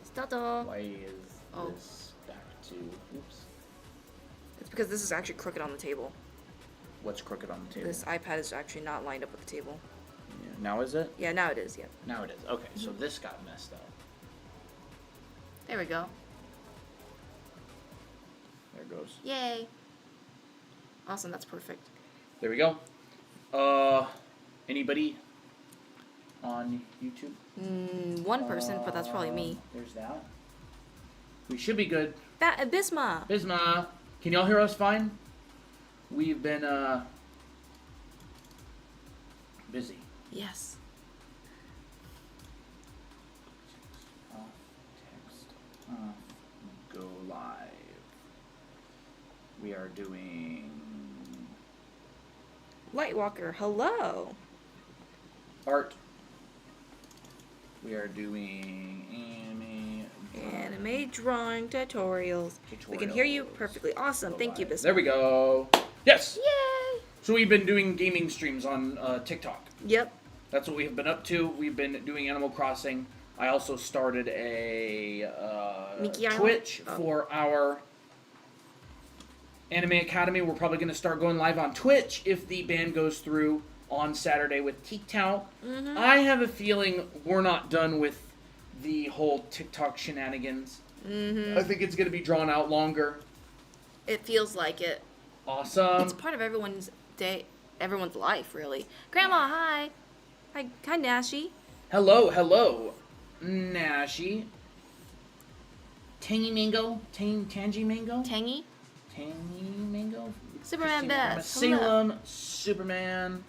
Stato. Why is this back to... Oops. It's because this is actually crooked on the table. What's crooked on the table? This iPad is actually not lined up with the table. Yeah, now is it? Yeah, now it is, yeah. Now it is. Okay, so this got messed up. There we go. There it goes. Yay. Awesome, that's perfect. There we go. Anybody on YouTube? One person, but that's probably me. There's that. We should be good. Bisma! Bisma! Can y'all hear us fine? We've been, busy. Yes. Text. Go live. We are doing... Lightwalker, hello! art. We are doing Anime drawing tutorials. We can hear you perfectly. Awesome. Thank you, Bisma. There we go. Yes! Yay! So we've been doing gaming streams on TikTok. Yep. That's what we've been up to. We've been doing Animal Crossing. I also started a Twitch for our Anime Academy. We're probably going to start going live on Twitch if the ban goes through on Saturday with TikTok. I have a feeling we're not done with the whole TikTok shenanigans. I think it's going to be drawn out longer. It feels like it. Awesome. It's part of everyone's day, everyone's life, really. Grandma, hi. Hi, Nashi. Hello, Nashi. Tangy Mango? Tangy Mango? Tangy? Tangy Mango? Superman Beth. Salem, Superman.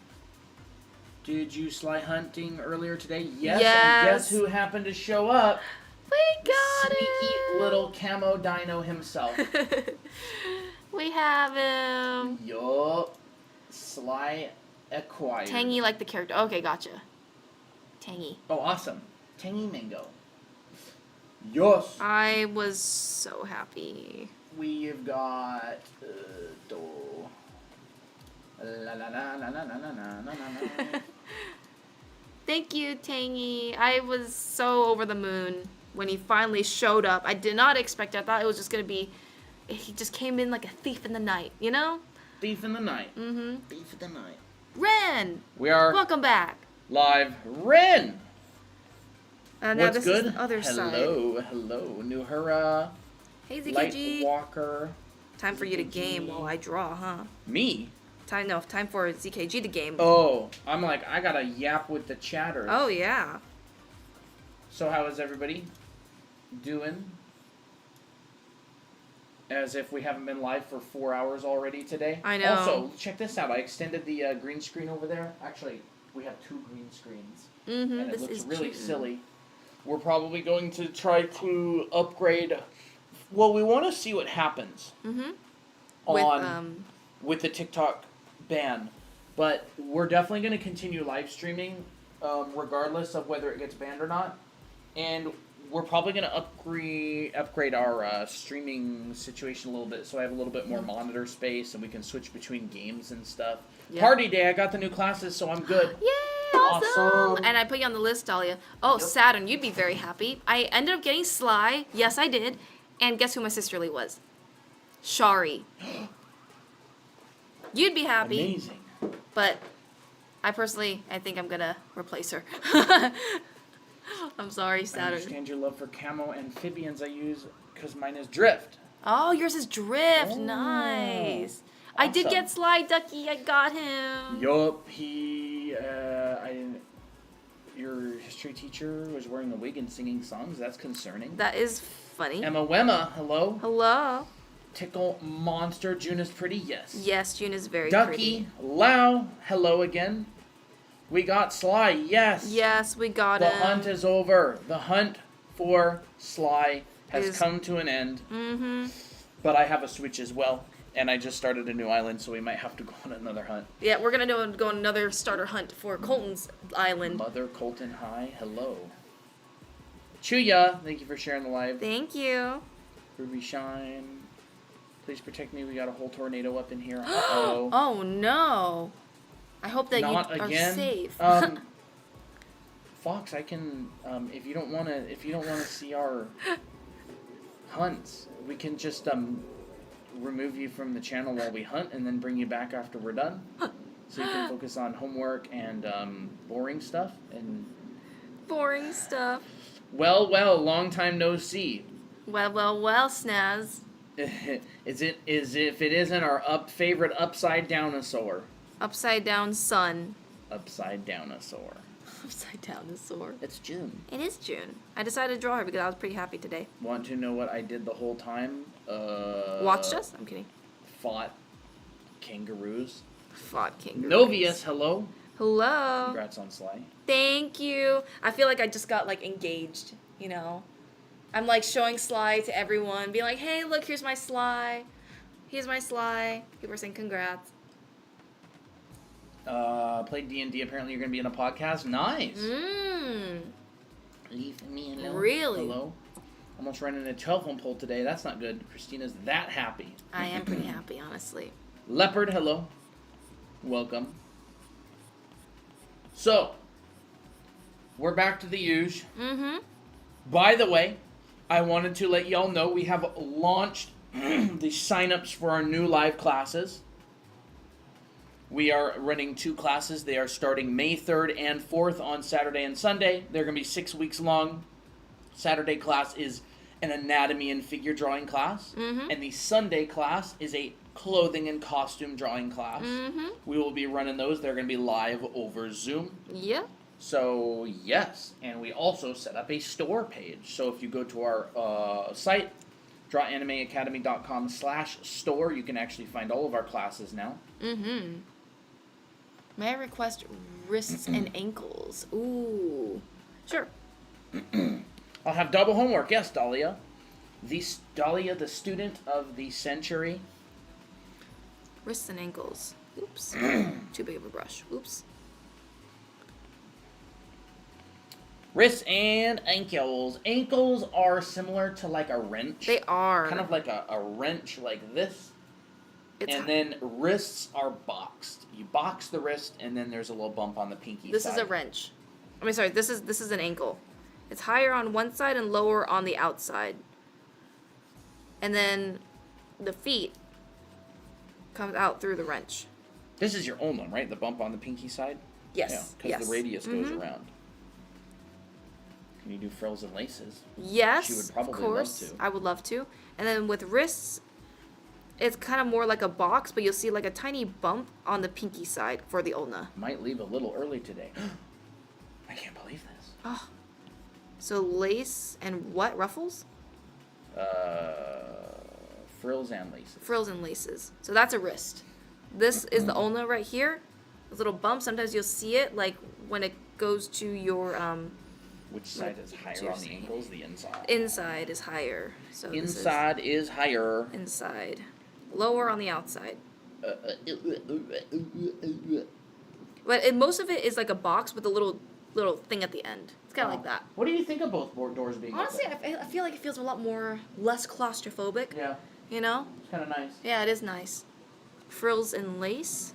Did you sly hunting earlier today? Yes. Yes. And guess who happened to show up? We got Sneaky little camo dino himself. We have him. Yup. Sly acquired. Tangy like the character. Okay, gotcha. Tangy. Oh, awesome. Tangy Mango. Yes. I was so happy. We've got la la la la la la la la la. Thank you, Tangy. I was so over the moon when he finally showed up. I did not expect it. I thought it was just gonna be. He just came in like a thief in the night, you know? Thief in the night. Mm-hmm. Thief in the night. Ren. We are Welcome back. live. Ren. Now What's this good? is the other side. Hello, Nuhura. Hey, ZKG. Lightwalker. Time for you to game while I draw, huh? Me? Time for ZKG to game. Oh, I'm like, I gotta yap with the chatters. Oh, yeah. So how is everybody doing? As if we haven't been live for 4 hours already today. I know. Also, check this out. I extended the green screen over there. Actually, we have 2 green screens. Mm-hmm. And it This looks is really cute. silly. We're probably going to try to upgrade. Well, we want to see what happens with the TikTok ban. But we're definitely going to continue live streaming regardless of whether it gets banned or not. And we're probably going to upgrade our streaming situation a little bit so I have a little bit more monitor space and we can switch between games and stuff. Yep. Party day, I got the new classes, so I'm good. Yay, awesome! And I put you on the list, Dahlia. Oh, yep. Saturn, you'd be very happy. I ended up getting Sly. Yes, I did. And guess who my sisterly was? Shari. You'd be happy. Amazing. But I think I'm going to replace her. I'm sorry, Saturn. I understand your love for camo amphibians I use because mine is drift. Oh, yours is drift. Oh, nice. awesome. I did get Sly Ducky. I got him. Yup, your history teacher was wearing a wig and singing songs. That's concerning. That is funny. Emma Wemma, hello. Hello. Tickle Monster, June is pretty, yes. Yes, June is very Ducky, pretty. Lau, hello again. We got Sly, yes. Yes, we got him. The hunt is over. The hunt for Sly has come to an end. Mm-hmm. But I have a Switch as well. And I just started a new island, so we might have to go on another hunt. Yeah, we're going to go on another starter hunt for Colton's island. Mother Colton High, hello. Chuya, thank you for sharing the live. Thank you. Ruby Shine, please protect me. We got a whole tornado up in here. Uh-oh. Oh, no. I hope that Not you again. are safe. Fox, I can. If you don't wanna see our hunts, we can just remove you from the channel while we hunt, and then bring you back after we're done, so you can focus on homework and boring stuff. And Boring stuff. well, long time no see. Well, Snaz. Is if it isn't our favorite upside downosaur? Upside down sun. Upside downosaur. Upside down dinosaur. It's June. It is June. I decided to draw her because I was pretty happy today. Want to know what I did the whole time? Watched us? I'm kidding. Fought kangaroos. Fought kangaroos. Novius, hello. Hello. Congrats on Sly. Thank you. I feel like I just got like engaged, you know. I'm like showing Sly to everyone, being like, hey, look, here's my Sly. Here's my Sly. People are saying congrats. Played D&D. Apparently you're going to be in a podcast. Nice. Leave me alone. Really? Hello. Almost ran into a telephone pole today. That's not good. Christina's that happy. I am pretty happy, honestly. Leopard, hello. Welcome. So, we're back to the usual. By the way, I wanted to let y'all know we have launched the sign-ups for our new live classes. We are running 2 classes. They are starting May 3rd and 4th on Saturday and Sunday. They're going to be 6 weeks long. Saturday class is an anatomy and figure drawing class. And the Sunday class is a clothing and costume drawing class. We will be running those. They're going to be live over Zoom. Yeah. So, yes. And we also set up a store page. So if you go to our site, drawanimeacademy.com/store, you can actually find all of our classes now. May I request wrists and ankles? Ooh. Sure. I'll have double homework. Yes, Dahlia. Dahlia, the student of the century. Wrists and ankles. Oops. Too big of a brush. Oops. Wrists and ankles. Ankles are similar to like a wrench. They are. Kind of like a wrench like this. And then wrists are boxed. You box the wrist, and then there's a little bump on the pinky This side. is a wrench. I mean, sorry, this is an ankle. It's higher on one side and lower on the outside. And then the feet comes out through the wrench. This is your own one, right? The bump on the pinky side? Yes. Yeah, because the radius goes around. Can you do frills and laces? Yes, She would probably of course. love to. I would love to. And then with wrists, it's kind of more like a box, but you'll see like a tiny bump on the pinky side for the ulna. Might leave a little early today. I can't believe this. Oh. So lace and what? Ruffles? Frills and laces. Frills and laces. So that's a wrist. This is the ulna right here. Those little bumps. Sometimes you'll see it like when it goes to your Which side is higher on the ankles? The inside. inside is higher. So Inside is higher. inside. Lower on the outside. But most of it is like a box with a little thing at the end. It's kind of like that. What do you think of both doors being Honestly, open? I feel like it feels a lot less claustrophobic. Yeah, You know? it's kind of nice. Yeah, it is nice. Frills and lace.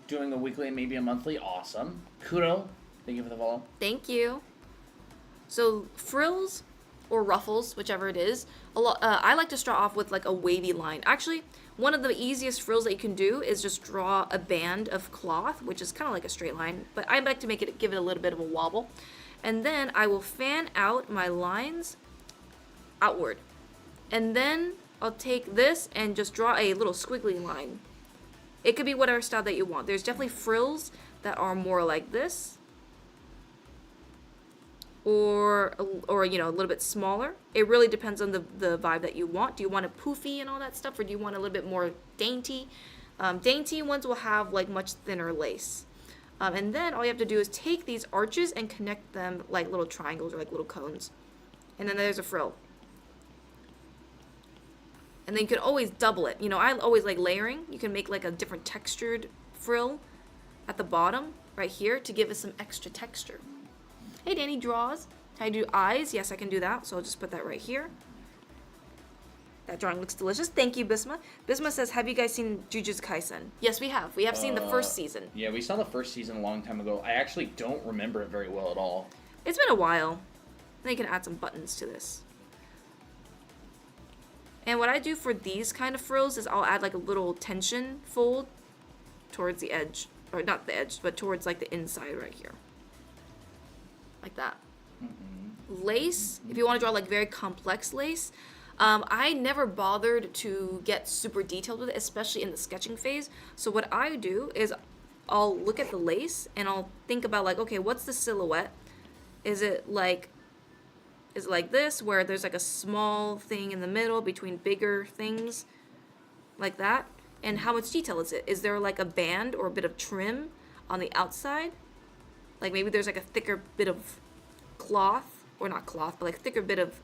Doing a weekly and maybe a monthly. Awesome. Kudo. Thank you for the follow. Thank you. So frills or ruffles, whichever it is. I like to start off with like a wavy line. Actually, one of the easiest frills that you can do is just draw a band of cloth, which is kind of like a straight line, but I like to give it a little bit of a wobble. And then I will fan out my lines outward. And then I'll take this and just draw a little squiggly line. It could be whatever style that you want. There's definitely frills that are more like this. Or you know, a little bit smaller. It really depends on the vibe that you want. Do you want it poofy and all that stuff, or do you want a little bit more dainty? Dainty ones will have like much thinner lace. And then all you have to do is take these arches and connect them like little triangles or like little cones. And then there's a frill. And then you can always double it. You know, I always like layering. You can make like a different textured frill at the bottom right here to give it some extra texture. Hey, Danny draws. Can I do eyes? Yes, I can do that. So I'll just put that right here. That drawing looks delicious. Thank you, Bisma. Bisma says, have you guys seen Jujutsu Kaisen? Yes, we have. We have seen the first season. Yeah, we saw the first season a long time ago. I actually don't remember it very well at all. It's been a while. Then you can add some buttons to this. And what I do for these kind of frills is I'll add like a little tension fold towards the edge. Or not the edge, but towards like the inside right here. Like that. Lace, if you want to draw like very complex lace, I never bothered to get super detailed with it, especially in the sketching phase. So what I do is I'll look at the lace and I'll think about like, okay, what's the silhouette? Is it like this, where there's like a small thing in the middle between bigger things, like that? And how much detail is it? Is there like a band or a bit of trim on the outside? Like maybe there's like a thicker bit of cloth, or not cloth, but like a thicker bit of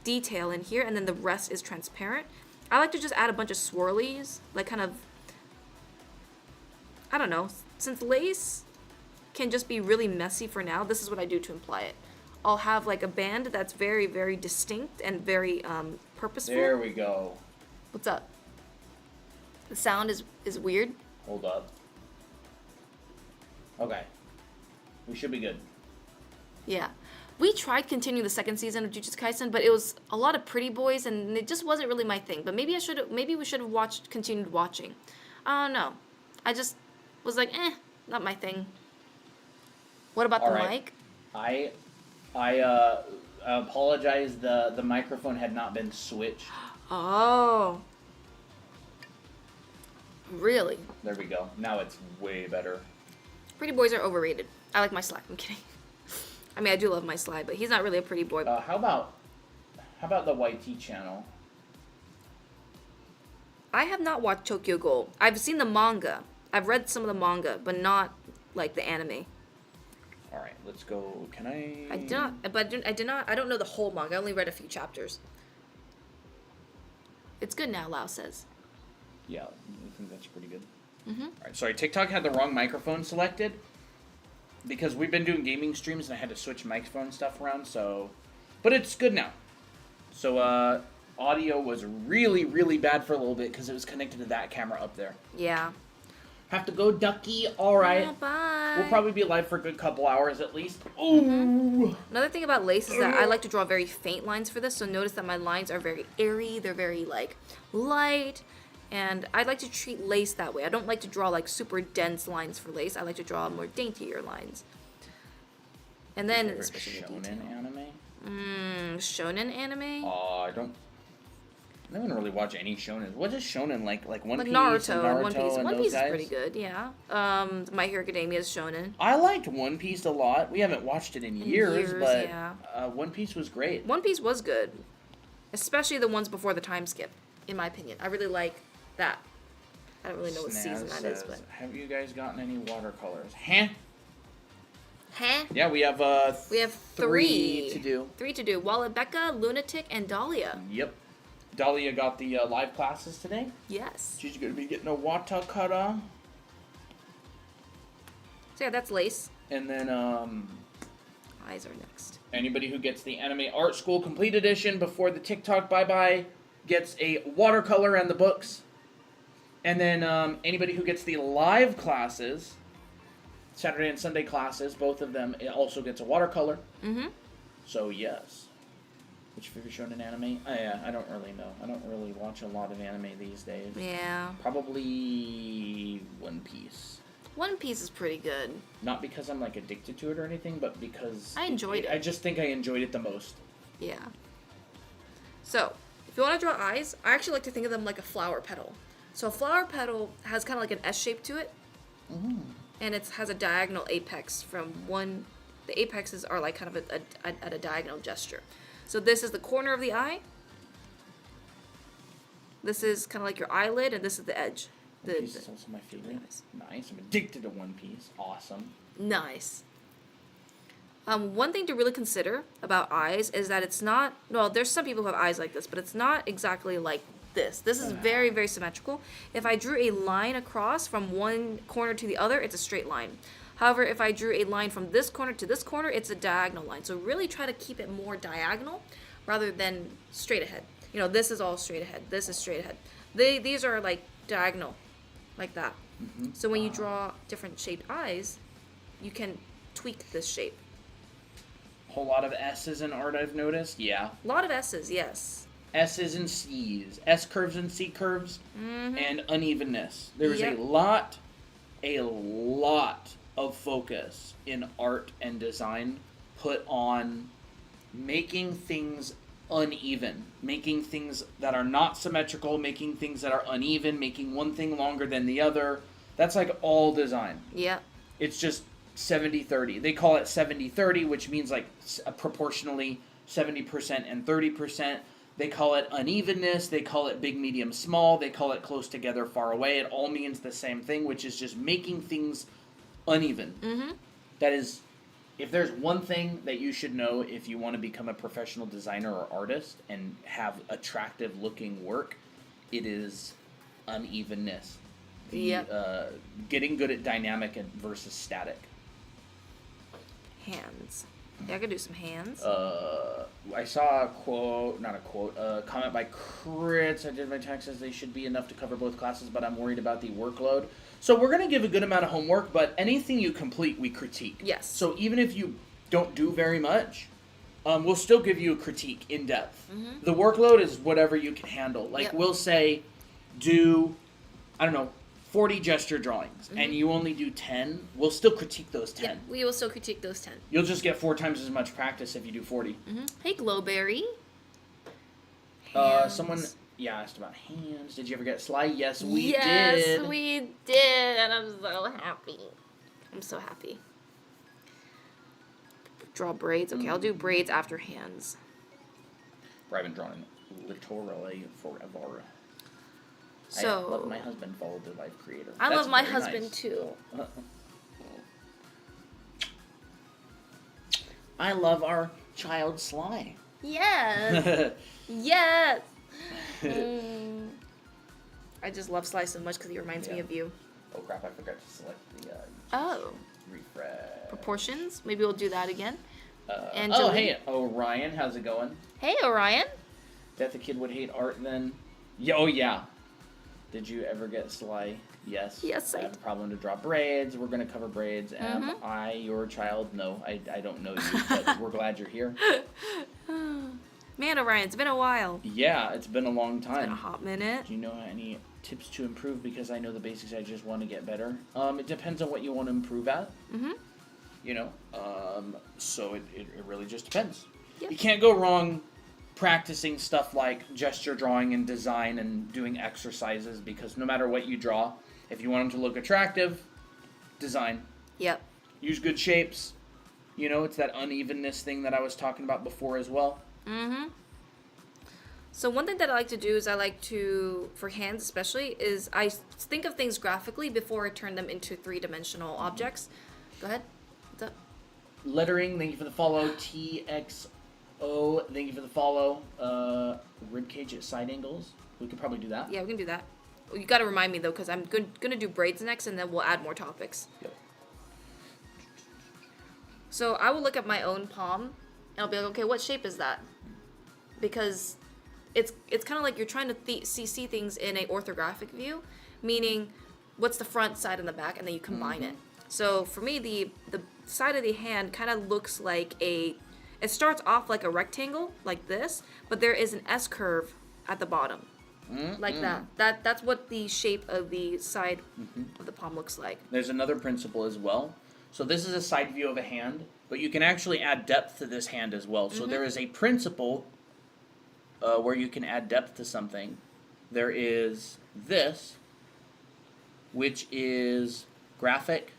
detail in here, and then the rest is transparent. I like to just add a bunch of swirlies, like kind of, I don't know, since lace can just be really messy for now, this is what I do to imply it. I'll have like a band that's very, very distinct and very purposeful. There we go. What's up? The sound is weird. Hold up. Okay. We should be good. Yeah. We tried continuing the second season of Jujutsu Kaisen, but it was a lot of pretty boys, and it just wasn't really my thing. But maybe we should have continued watching. I don't know. I just was like, not my thing. What about the mic? I apologize. The microphone had not been switched. Oh. Really? There we go. Now it's way better. Pretty boys are overrated. I like my slide. I'm kidding. I mean, I do love my slide, but he's not really a pretty boy. How about the YT channel? I have not watched Tokyo Ghoul. I've seen the manga. I've read some of the manga, but not like the anime. All right, let's go. Can I? I did not. But I did not. I don't know the whole manga. I only read a few chapters. It's good now, Lau says. Yeah, I think that's pretty good. Mm-hmm. All right, sorry, TikTok had the wrong microphone selected because we've been doing gaming streams and I had to switch microphone stuff around. So, but it's good now. So, audio was really, really bad for a little bit because it was connected to that camera up there. Yeah. Have to go, Ducky. All right. Yeah, bye. We'll probably be live for a good couple hours at least. Ooh. Mm-hmm. Another thing about lace is that I like to draw very faint lines for this. So notice that my lines are very airy. They're very like light. And I like to treat lace that way. I don't like to draw like super dense lines for lace. I like to draw more daintier lines. And then, especially the detail. Shonen anime? Shonen anime? I don't really watch any shonen. What is shonen like? Like One Piece, Naruto, One Piece. One Piece guys? is pretty good, yeah. My Hero Academia is shonen. I liked One Piece a lot. We haven't watched it in years, but yeah. One Piece was great. One Piece was good, especially the ones before the time skip, in my opinion. I really like that. I don't really know what season that is, but have you guys gotten any watercolors? Huh? Yeah, we have three to do. Three to do. Becca, Lunatic, and Dahlia. Yep. Dahlia got the live classes today. Yes. She's going to be getting a watercolor. So yeah, that's lace. And then Eyes are next. Anybody who gets the Anime Art School Complete Edition before the TikTok bye-bye gets a watercolor and the books. And then anybody who gets the live classes, Saturday and Sunday classes, both of them, it also gets a watercolor. Mm-hmm. So, yes. Which favorite shonen anime? I don't really know. I don't really watch a lot of anime these days. Yeah. Probably One Piece. One Piece is pretty good. Not because I'm, like, addicted to it or anything, but because... I enjoyed it. I just think I enjoyed it the most. Yeah. So, if you want to draw eyes, I actually like to think of them like a flower petal. So a flower petal has kind of like an S shape to it. Mm. And it has a diagonal apex from one... The apexes are like kind of at a diagonal gesture. So this is the corner of the eye. This is kind of like your eyelid, and this is the edge. One Piece is also my favorite. Nice. I'm addicted to One Piece. Awesome. Nice. One thing to really consider about eyes is that it's not... Well, there's some people who have eyes like this, but it's not exactly like this. This is very, very symmetrical. If I drew a line across from one corner to the other, it's a straight line. However, if I drew a line from this corner to this corner, it's a diagonal line. So really try to keep it more diagonal rather than straight ahead. You know, this is all straight ahead. This is straight ahead. These are like diagonal, like that. Mm-hmm. So when you draw different shaped eyes, you can tweak this shape. Whole lot of S's in art I've noticed. Yeah. A lot of S's, yes. S's and C's. S curves and C curves. Mm-hmm. And unevenness. There is Yep. a lot of focus in art and design put on making things uneven, making things that are not symmetrical, making things that are uneven, making one thing longer than the other. That's like all design. Yep. It's just 70-30. They call it 70-30, which means like proportionally 70% and 30%. They call it unevenness. They call it big, medium, small. They call it close together, far away. It all means the same thing, which is just making things uneven. Mm-hmm. That is, if there's one thing that you should know if you want to become a professional designer or artist and have attractive looking work, it is unevenness. Getting good at dynamic versus static. Hands. Yeah, I could do some hands. I saw a comment by Crits. I did my taxes. They should be enough to cover both classes, but I'm worried about the workload. So we're going to give a good amount of homework, but anything you complete, we critique. Yes. So even if you don't do very much, we'll still give you a critique in depth. Mm-hmm. The workload is whatever you can handle. Like, Yep. we'll say, do, 40 gesture drawings, and you only do 10, we'll still critique those 10. Yeah, we will still critique those 10. You'll just get 4 times as much practice if you do 40. Mm-hmm. Hey, Glowberry. Someone asked about hands. Did you ever get Sly? Yes, we did. Yes, we did, and I'm so happy. I'm so happy. Draw braids. Okay, I'll do braids after hands. I've been drawing literally forever. So I love my husband followed the life creator. I That's love my very husband nice. too. I love our child Sly. Yes. Yes. I just love Sly so much because he reminds me of you. Oh crap! I forgot to select the refresh. Proportions. Maybe we'll do that again. Hey, Orion, how's it going? Hey, Orion. Bet the kid would hate art then. Yeah. Did you ever get Sly? Yes. Yes, I have a problem to draw braids. We're going to cover braids. Am I your child? No, I don't know you, but we're glad you're here. Man, Orion, it's been a while. Yeah, it's been a long time. It's been a hot minute. Do you know any tips to improve? Because I know the basics, I just want to get better. It depends on what you want to improve at. Mm-hmm. So it really just depends. Yep. You can't go wrong practicing stuff like gesture drawing and design and doing exercises, because no matter what you draw, if you want them to look attractive, design. Yep. Use good shapes. It's that unevenness thing that I was talking about before as well. Mm-hmm. So one thing that I like to do is for hands especially, is I think of things graphically before I turn them into three-dimensional objects. Go ahead. What's up? Lettering, thank you for the follow. TXO, thank you for the follow. Ribcage at side angles. We could probably do that. Yeah, we can do that. You got to remind me, though, because I'm gonna do braids next, and then we'll add more topics. Yep. So I will look at my own palm, and I'll be like, okay, what shape is that? Because it's kind of like you're trying to see things in a orthographic view, meaning what's the front, side, and the back, and then you combine it. So for me, the side of the hand kind of looks like it starts off like a rectangle, like this, but there is an S curve at the bottom, like that. That's what the shape of the side of the palm looks like. There's another principle as well. So this is a side view of a hand, but you can actually add depth to this hand as well. So there is a principle where you can add depth to something. There is this, which is graphic.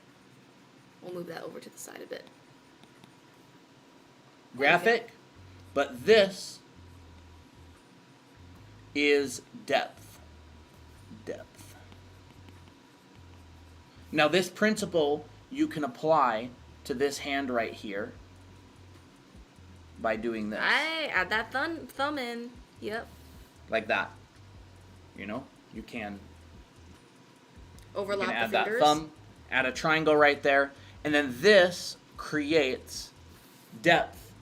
We'll move that over to the side a bit. Graphic, but this is depth. Depth. Now this principle you can apply to this hand right here by doing this. I add that thumb in. Yep. Like that. You can Overlap add the fingers. that thumb, add a triangle right there, and then this creates depth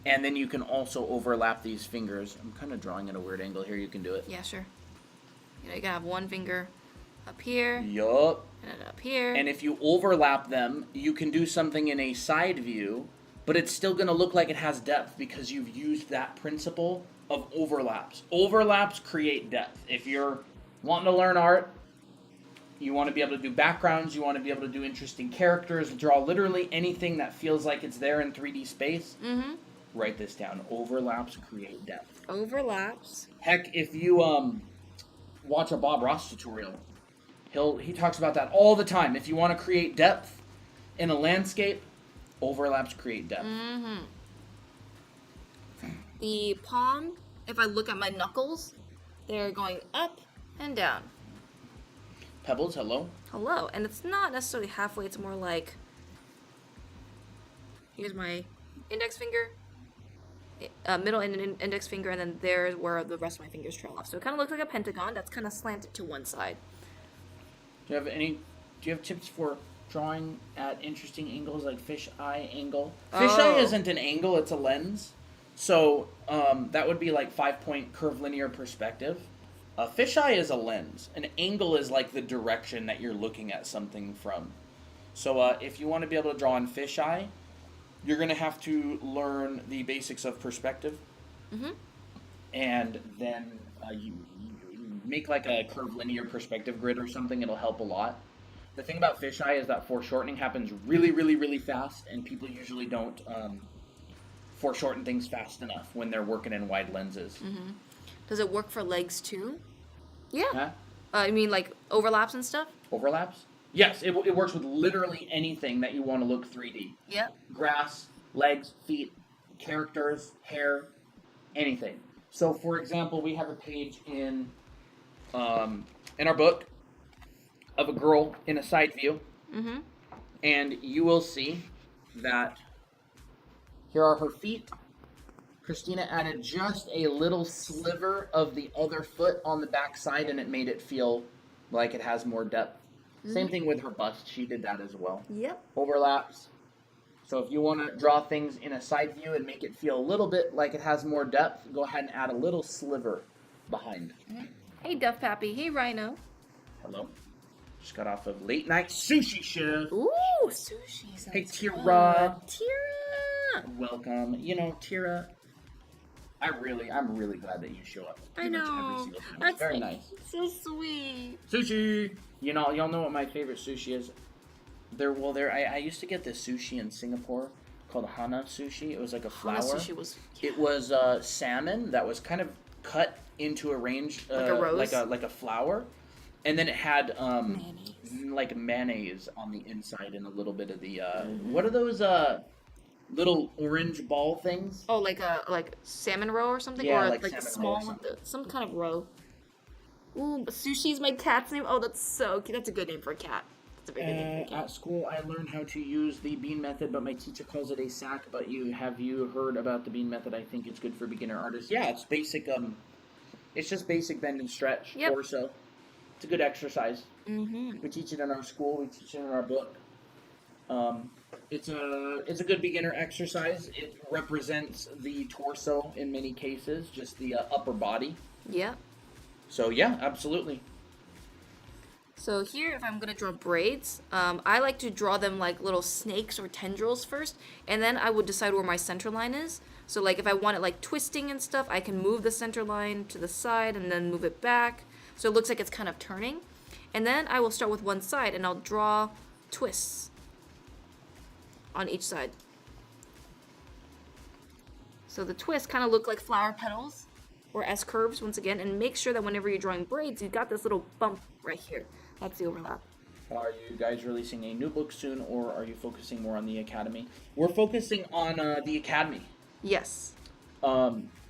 And then you can also overlap these fingers. I'm kind of drawing at a weird angle here. You can do it. Yeah, sure. You know, you gotta have one finger up here. Yup. And up here. And if you overlap them, you can do something in a side view, but it's still going to look like it has depth because you've used that principle of overlaps. Overlaps create depth. If you're wanting to learn art, you want to be able to do backgrounds, you want to be able to do interesting characters, draw literally anything that feels like it's there in 3D space. Mm-hmm. Write this down. Overlaps create depth. Overlaps. Heck, if you watch a Bob Ross tutorial, he talks about that all the time. If you want to create depth in a landscape, overlaps create depth. Mm-hmm. The palm, if I look at my knuckles, they're going up and down. Pebbles, hello. Hello. And it's not necessarily halfway, it's more like, here's my index finger, middle and index finger, and then there's where the rest of my fingers trail off. So it kind of looks like a pentagon that's kind of slanted to one side. Do you have tips for drawing at interesting angles like fisheye angle? Fisheye isn't an angle, it's a lens. So that would be like 5-point curved linear perspective. A fisheye is a lens. An angle is like the direction that you're looking at something from. So if you want to be able to draw in fisheye, you're going to have to learn the basics of perspective. Mm-hmm. And then you make like a curved linear perspective grid or something. It'll help a lot. The thing about fisheye is that foreshortening happens really, really, really fast, and people usually don't foreshorten things fast enough when they're working in wide lenses. Mm-hmm. Does it work for legs too? Yeah. Huh? I mean, like overlaps and stuff? Overlaps? Yes, it works with literally anything that you want to look 3D. Yep. Grass, legs, feet, characters, hair, anything. So, for example, we have a page in our book of a girl in a side view. Mm-hmm. And you will see that here are her feet. Christina added just a little sliver of the other foot on the back side, and it made it feel like it has more depth. Mm-hmm. Same thing with her bust. She did that as well. Yep. Overlaps. So if you want to draw things in a side view and make it feel a little bit like it has more depth, go ahead and add a little sliver behind. Hey, Duff Pappy. Hey, Rhino. Hello. Just got off of late night sushi shift. Ooh, sushi. Hey, Tira. Tira. Welcome. You know, Tira, I'm really glad that you show up. I know. Every single time. That's very nice. So sweet. Sushi. You know, y'all know what my favorite sushi is. I used to get this sushi in Singapore called Hana sushi. It was like a flower. Hana sushi was. Yeah. It was salmon that was kind of cut into a range, like a rose, like a flower, and then it had mayonnaise. Like mayonnaise on the inside and a little bit of the what are those little orange ball things? Oh, like salmon roe or something, yeah, or like a small one, some kind of roe. Ooh, sushi's my cat's name. Oh, that's so cute. That's a good name for a cat. That's a very good name for a cat. At school, I learned how to use the bean method, but my teacher calls it a sack. But have you heard about the bean method? I think it's good for beginner artists. Yeah, it's basic. It's just basic bend and stretch torso. It's a good exercise. Mm-hmm. We teach it in our school. We teach it in our book. It's a good beginner exercise. It represents the torso in many cases, just the upper body. Yeah. So yeah, absolutely. So here, if I'm gonna draw braids, I like to draw them like little snakes or tendrils first, and then I would decide where my center line is. So like if I want it like twisting and stuff, I can move the center line to the side and then move it back, so it looks like it's kind of turning. And then I will start with one side, and I'll draw twists on each side. So the twists kind of look like flower petals or S-curves once again, and make sure that whenever you're drawing braids, you've got this little bump right here. That's the overlap. Are you guys releasing a new book soon, or are you focusing more on the Academy? We're focusing on the Academy. Yes.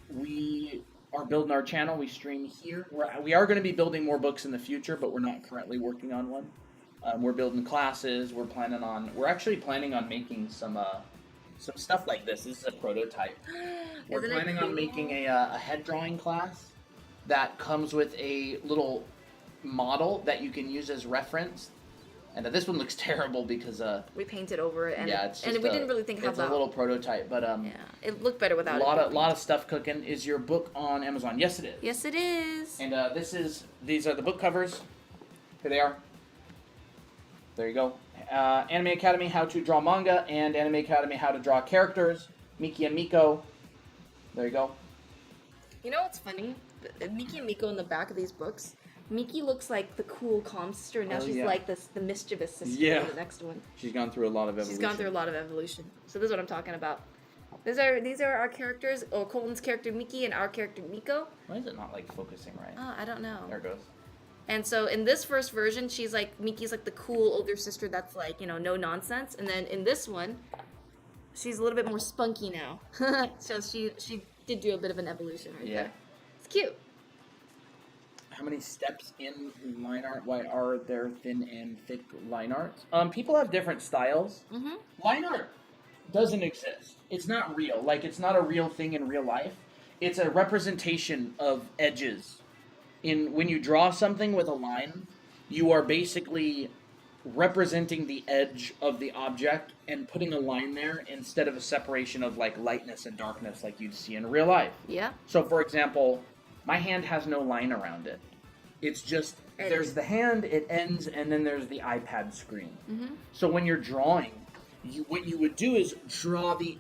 We are building our channel. We stream here. We are going to be building more books in the future, but we're not currently working on one. We're building classes. We're actually planning on making some stuff like this. This is a prototype. We're planning on making a head drawing class that comes with a little model that you can use as reference. And this one looks terrible because we painted over it, and yeah, it's and just we didn't really think how it's that. a little prototype, but Yeah, it looked better without a it. lot of stuff cooking. Is your book on Amazon? Yes, it is. Yes, it is. And these are the book covers. Here they are. There you go. Anime Academy: How to Draw Manga, and Anime Academy: How to Draw Characters. Miki and Miko. There you go. You know what's funny? Miki and Miko in the back of these books. Miki looks like the cool, calm sister, and now she's like the mischievous sister in the next one. She's gone through a lot of evolution. She's gone through a lot of evolution. So this is what I'm talking about. These are our characters, or Colton's character Miki and our character Miko. Why is it not like focusing right? Oh, I don't know. There it goes. And so in this first version, she's like Miki's like the cool older sister that's like, you know, no nonsense. And then in this one, she's a little bit more spunky now. So she did do a bit of an evolution right there. It's cute. How many steps in line art? Why are there thin and thick line arts? People have different styles. Mm-hmm. Line art doesn't exist. It's not real. Like, it's not a real thing in real life. It's a representation of edges. When you draw something with a line, you are basically representing the edge of the object and putting a line there instead of a separation of like lightness and darkness like you'd see in real life. Yeah. So, for example, my hand has no line around it. It's just, there's the hand, it ends, and then there's the iPad screen. Mm-hmm. So when you're drawing, what you would do is draw the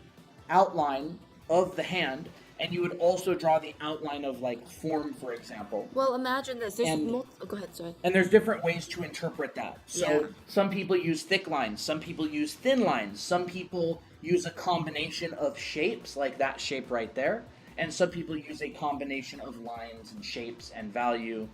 outline of the hand, and you would also draw the outline of, like, form, for example. Well, imagine this. There's And- oh, go ahead, sorry. And there's different ways to interpret that. So Yeah. some people use thick lines, some people use thin lines, some people use a combination of shapes, like that shape right there, and some people use a combination of lines and shapes and value.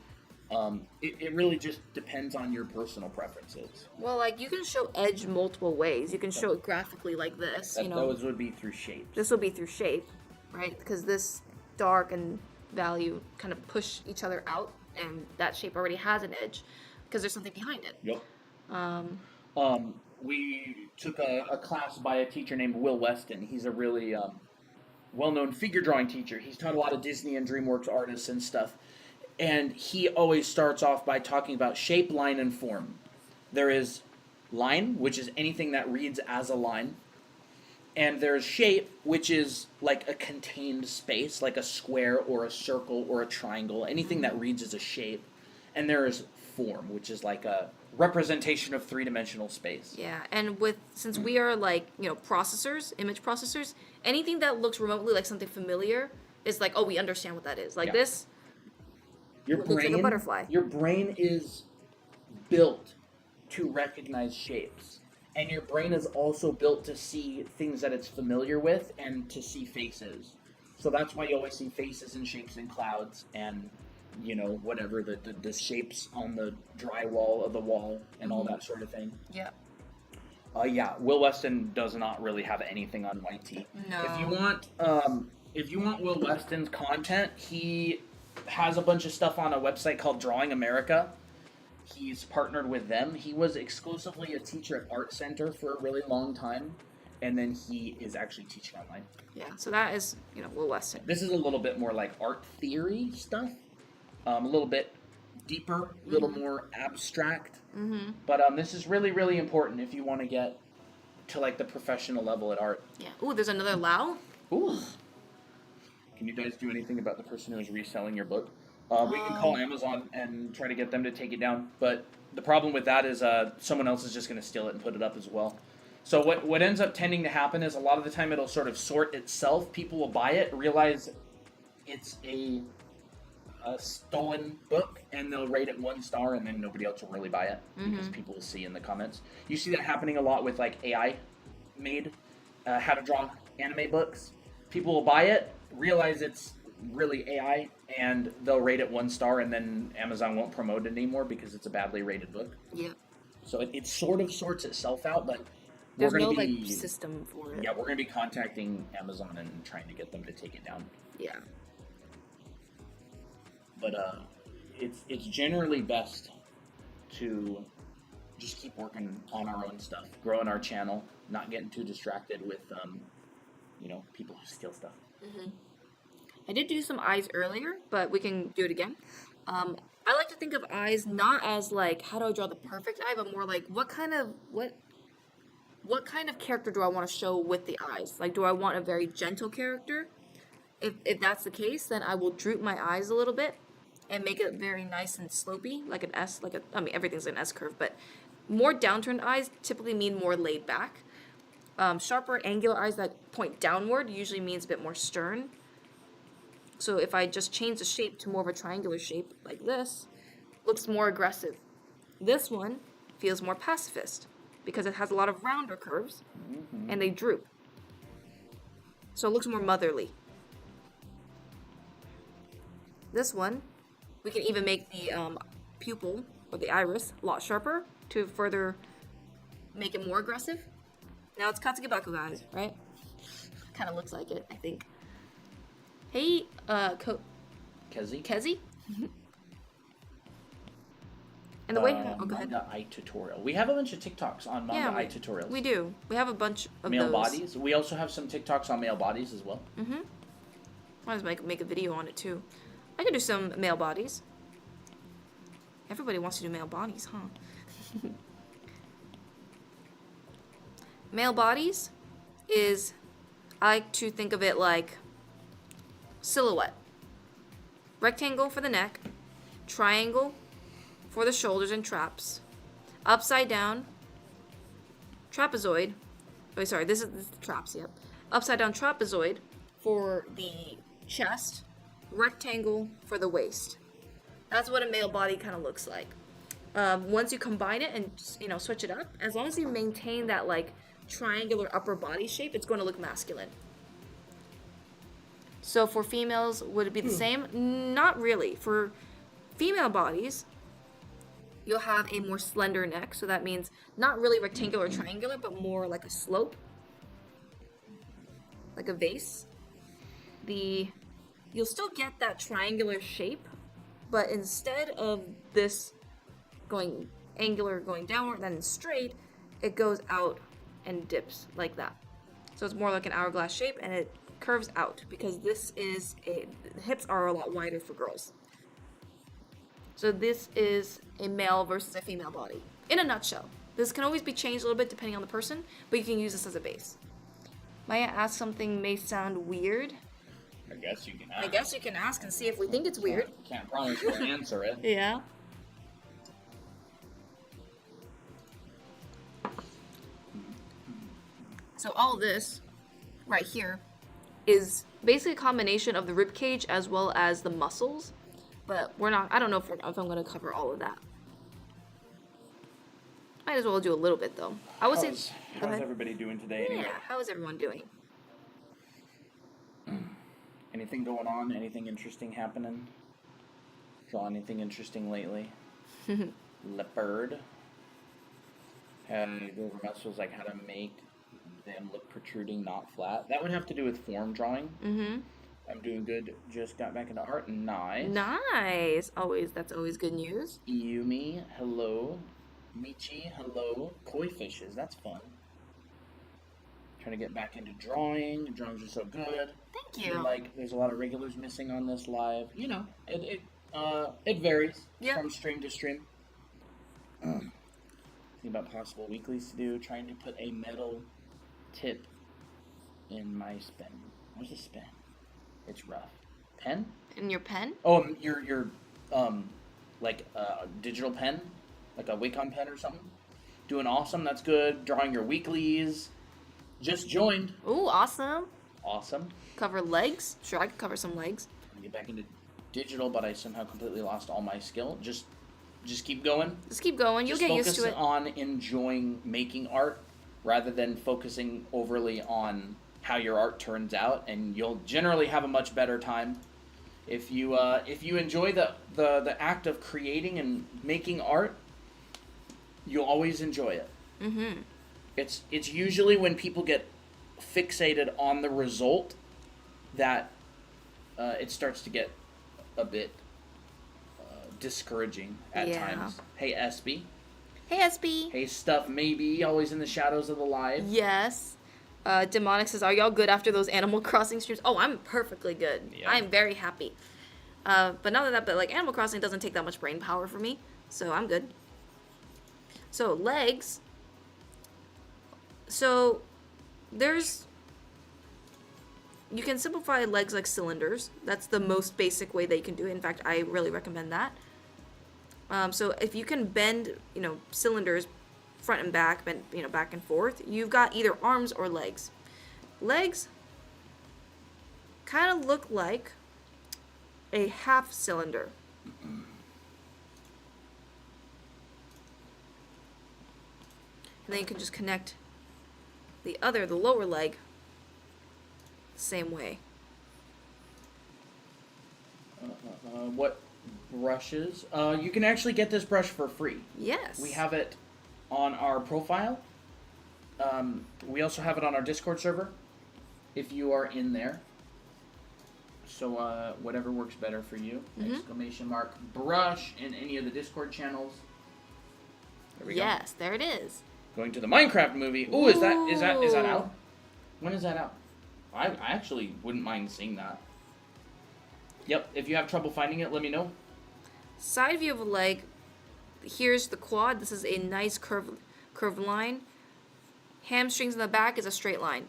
It really just depends on your personal preferences. Well, like, you can show edge multiple ways. You can show it graphically like this, you know. Those would be through shapes. This will be through shape, right? Because this dark and value kind of push each other out, and that shape already has an edge because there's something behind it. Yep. We took a class by a teacher named Will Weston. He's a really well-known figure drawing teacher. He's taught a lot of Disney and DreamWorks artists and stuff. And he always starts off by talking about shape, line, and form. There is line, which is anything that reads as a line. And there's shape, which is like a contained space, like a square or a circle or a triangle, anything that reads as a shape. And there is form, which is like a representation of three-dimensional space. Yeah, and since we are like, you know, processors, image processors, anything that looks remotely like something familiar is like, oh, we understand what that is. Like this. Your It looks like a butterfly. Your brain is built to recognize shapes. And your brain is also built to see things that it's familiar with and to see faces. So that's why you always see faces and shapes in clouds and, you know, whatever, the shapes on the drywall of the wall and all that sort of thing. Yeah. Yeah, Will Weston does not really have anything on YT. No. If you want Will Weston's content, he has a bunch of stuff on a website called Drawing America. He's partnered with them. He was exclusively a teacher at Art Center for a really long time, and then he is actually teaching online. Yeah, so that is, you know, Will Weston. This is a little bit more like art theory stuff, a little bit deeper, a little more abstract. Mm-hmm. But this is really, really important if you want to get to like the professional level at art. Yeah. Ooh, there's another Lao. Ooh. Can you guys do anything about the person who is reselling your book? We can call Amazon and try to get them to take it down, but the problem with that is someone else is just going to steal it and put it up as well. So what ends up tending to happen is a lot of the time it'll sort of sort itself. People will buy it, realize it's a stolen book, and they'll rate it 1 star, and then nobody else will really buy it because people will see in the comments. You see that happening a lot with like AI made how to draw anime books. People will buy it, realize it's really AI, and they'll rate it 1 star, and then Amazon won't promote it anymore because it's a badly rated book. Yeah. So it sort of sorts itself out, but There's we're no going to be like system for it. yeah, we're going to be contacting Amazon and trying to get them to take it down. Yeah. But it's generally best to just keep working on our own stuff, growing our channel, not getting too distracted with you know, people who steal stuff. I did do some eyes earlier, but we can do it again. I like to think of eyes not as like how do I draw the perfect eye, but more like what kind of character do I want to show with the eyes? Like, do I want a very gentle character? If that's the case, then I will droop my eyes a little bit and make it very nice and slopey, like an S, I mean, everything's an S curve, but more downturned eyes typically mean more laid back. Sharper, angular eyes that point downward usually means a bit more stern. So if I just change the shape to more of a triangular shape, like this, looks more aggressive. This one feels more pacifist because it has a lot of rounder curves and they droop. So it looks more motherly. This one, we can even make the pupil or the iris a lot sharper to further make it more aggressive. Now it's Katsukibaku guys, right? Kind of looks like it, I think. Hey, Kezi? And the way go ahead. Manga eye tutorial. We have a bunch of TikToks on manga eye tutorials. We do. We have a bunch of male those. bodies. We also have some TikToks on male bodies as well. Might as well make a video on it too. I could do some male bodies. Everybody wants to do male bodies, huh? Male bodies is, I like to think of it like silhouette. Rectangle for the neck, triangle for the shoulders and traps, upside down, trapezoid. Oh, sorry, this is the traps, yep. Upside down trapezoid for the chest, rectangle for the waist. That's what a male body kind of looks like. Once you combine it and switch it up, as long as you maintain that like triangular upper body shape, it's going to look masculine. So for females, would it be the same? Not really. For female bodies, you'll have a more slender neck, so that means not really rectangular or triangular, but more like a slope, like a vase. You'll still get that triangular shape, but instead of this going angular, going downward, then straight, it goes out and dips like that. So it's more like an hourglass shape, and it curves out because the hips are a lot wider for girls. So this is a male versus a female body. In a nutshell. This can always be changed a little bit depending on the person, but you can use this as a base. Maya asked something may sound weird. I guess you can ask. I guess you can ask and see if we think it's weird. Can't promise we'll answer it. Yeah. So all this right here is basically a combination of the rib cage as well as the muscles, but I don't know if I'm going to cover all of that. Might as well do a little bit though. How's everybody doing today anyway? Yeah, how is everyone doing? Anything going on? Anything interesting happening? Draw anything interesting lately? Leopard. And the rest was like how to make them look protruding, not flat. That would have to do with form drawing. I'm doing good. Just got back into art. Nice. Nice. That's always good news. Yumi, hello. Michi, hello. Koi fishes, that's fun. Trying to get back into drawing. Drawings are so good. Thank you. There's a lot of regulars missing on this live. It varies from stream to stream. Think about possible weeklies to do. Trying to put a metal tip in my pen. Where's the pen? It's rough. Pen? In your pen? Oh, your digital pen, like a Wacom pen or something. Doing awesome. That's good. Drawing your weeklies. Just joined. Ooh, awesome. Awesome. Cover legs? Sure, I could cover some legs. Get back into digital, but I somehow completely lost all my skill. Just keep going. Just keep going. You'll get used to it. Focus on enjoying making art rather than focusing overly on how your art turns out, and you'll generally have a much better time. If you enjoy the act of creating and making art, you'll always enjoy it. It's usually when people get fixated on the result that it starts to get a bit discouraging at times. Hey, SB. Hey, SB. Hey, Stuff Maybe, always in the shadows of the live. Yes. Demonic says, "Are y'all good after those Animal Crossing streams?" Oh, I'm perfectly good. Yeah. I'm very happy. But not that, but like Animal Crossing doesn't take that much brain power for me, so I'm good. So legs. So there's. You can simplify legs like cylinders. That's the most basic way that you can do it. In fact, I really recommend that. So if you can bend, cylinders front and back, bend, back and forth, you've got either arms or legs. Legs kind of look like a half cylinder. And then you can just connect the lower leg, the same way. What brushes? You can actually get this brush for free. Yes. We have it on our profile. We also have it on our Discord server, if you are in there. So whatever works better for you. Exclamation mark brush in any of the Discord channels. There we go. Yes, there it is. Going to the Minecraft movie. Ooh, is that out? When is that out? I actually wouldn't mind seeing that. Yep, if you have trouble finding it, let me know. Side view of a leg. Here's the quad. This is a nice curved line. Hamstrings in the back is a straight line.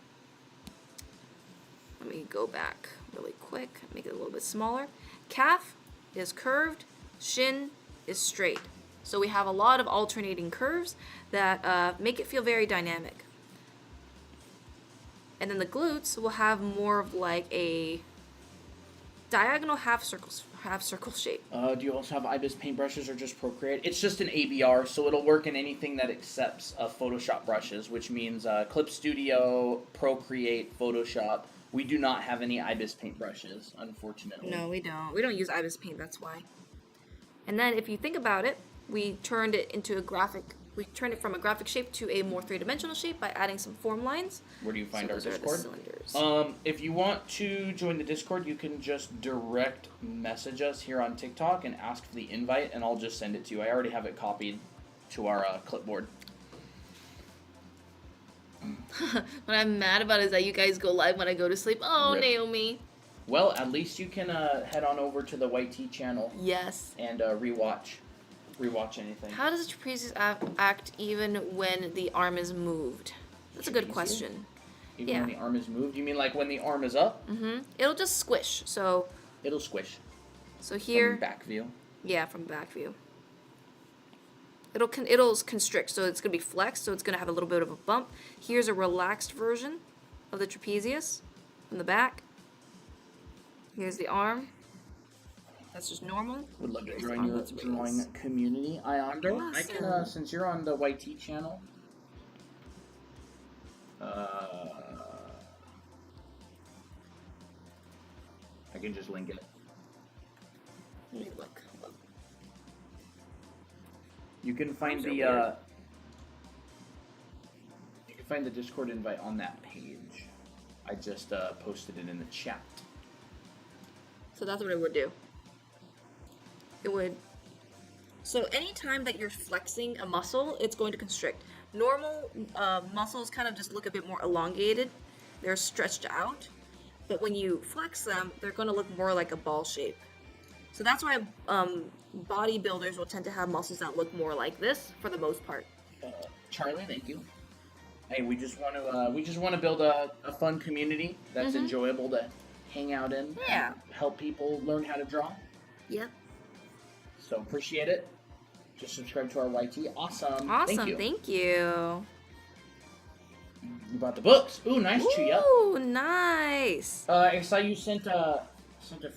Let me go back really quick. Make it a little bit smaller. Calf is curved. Shin is straight. So we have a lot of alternating curves that make it feel very dynamic. And then the glutes will have more of like a diagonal half circle shape. Do you also have IBIS paintbrushes or just Procreate? It's just an ABR, so it'll work in anything that accepts Photoshop brushes, which means Clip Studio, Procreate, Photoshop. We do not have any IBIS paintbrushes, unfortunately. No, we don't. We don't use IBIS paint, that's why. And then if you think about it, we turned it from a graphic shape to a more three-dimensional shape by adding some form lines. Where do you find our those are the Discord? cylinders. If you want to join the Discord, you can just direct message us here on TikTok and ask for the invite, and I'll just send it to you. I already have it copied to our clipboard. What I'm mad about is that you guys go live when I go to sleep. Oh, Rip. Naomi. Well, at least you can head on over to the YT channel. Yes. And rewatch anything. How does the trapezius act even when the arm is moved? That's a good question. Even when the arm is moved? You mean like when the arm is up? Mm-hmm. It'll just squish. So. It'll squish. So here. From back view. Yeah, from back view. It'll constrict, so it's gonna be flexed, so it's gonna have a little bit of a bump. Here's a relaxed version of the trapezius from the back. Here's the arm. That's just normal. Would love to join your drawing community, Ionder. Awesome. I can, since you're on the YT channel, I can just link it. Let me look. You can find the Discord invite on that page. I just posted it in the chat. So that's what it would do. It would. So anytime that you're flexing a muscle, it's going to constrict. Normal muscles kind of just look a bit more elongated. They're stretched out. But when you flex them, they're going to look more like a ball shape. So that's why bodybuilders will tend to have muscles that look more like this for the most part. Charlie, thank you. Hey, we just want to build a fun community that's enjoyable to hang out in. Yeah. Help people learn how to draw. Yep. So appreciate it. Just subscribe to our YT. Awesome. Awesome. Thank you. You bought the books. Ooh, nice. Ooh, nice. I saw you sent a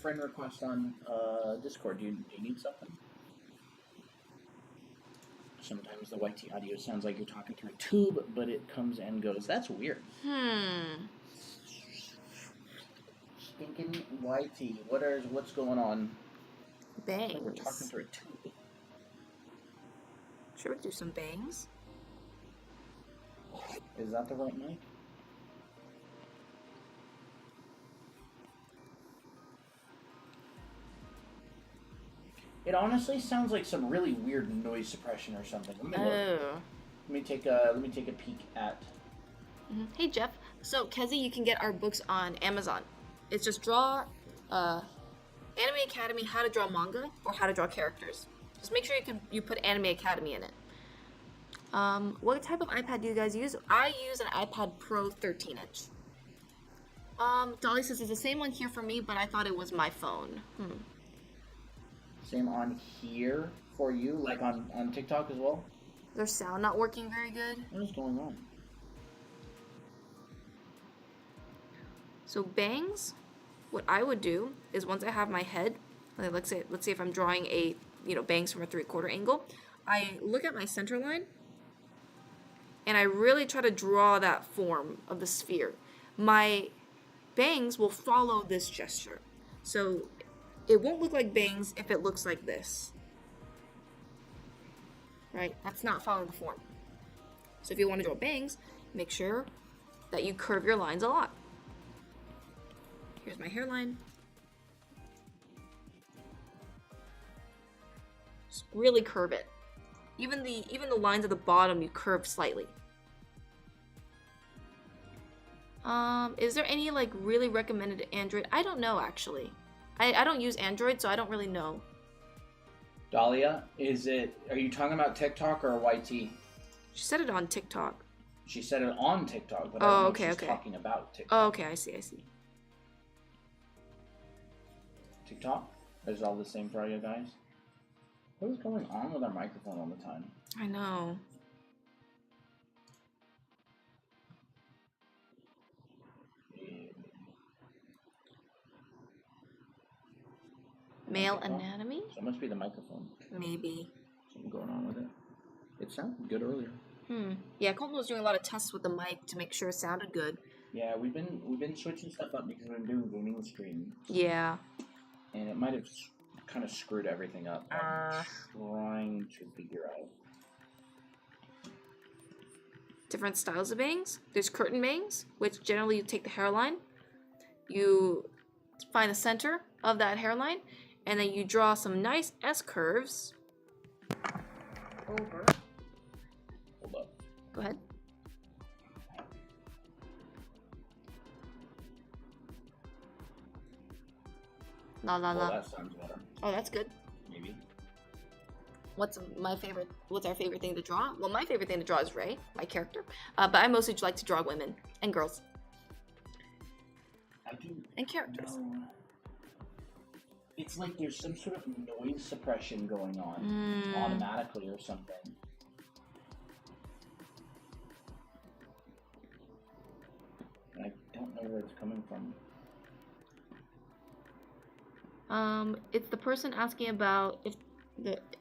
friend request on Discord. Do you need something? Sometimes the YT audio sounds like you're talking through a tube, but it comes and goes. That's weird. Stinking YT. What's going on? Bangs. Like we're talking through a tube. Should we do some bangs? Is that the right mic? It honestly sounds like some really weird noise suppression or something. Let me take a peek at. Hey Jeff, So, Kezi, you can get our books on Amazon. It's just draw Anime Academy, how to draw manga, or how to draw characters. Just make sure you put Anime Academy in it. What type of iPad do you guys use? I use an iPad Pro 13-inch. Dolly says it's the same one here for me, but I thought it was my phone. Same on here for you, like on TikTok as well? Their sound not working very good. What is going on? So bangs, what I would do is once I have my head, like let's say if I'm drawing a bangs from a 3/4 angle, I look at my center line and I really try to draw that form of the sphere. My bangs will follow this gesture. So it won't look like bangs if it looks like this. Right? That's not following the form. So if you want to draw bangs, make sure that you curve your lines a lot. Here's my hairline. Just really curve it. Even the lines at the bottom you curve slightly. Is there any like really recommended Android? I don't know actually. I don't use Android, so I don't really know. Dahlia, are you talking about TikTok or YT? She said it on TikTok. She said it on TikTok, but I don't know if she's talking about TikTok. Oh, okay, I see. TikTok? Is it all the same for all you guys? What is going on with our microphone all the time? I know. Male anatomy? So it must be the microphone. Maybe. Something going on with it. It sounded good earlier. Yeah, Colton was doing a lot of tests with the mic to make sure it sounded good. Yeah, we've been switching stuff up because we've been doing gaming streams. Yeah. And it might have kind of screwed everything up. I'm trying to figure out. Different styles of bangs. There's curtain bangs, which generally you take the hairline, you find the center of that hairline, and then you draw some nice S-curves over. Hold up. Go ahead. La la la. Oh, that sounds better. Oh, that's good. Maybe. What's our favorite thing to draw? Well, my favorite thing to draw is Ray, my character. But I mostly like to draw women and girls. I do. And characters. No. It's like there's some sort of noise suppression going on automatically or something. And I don't know where it's coming from. It's the person asking about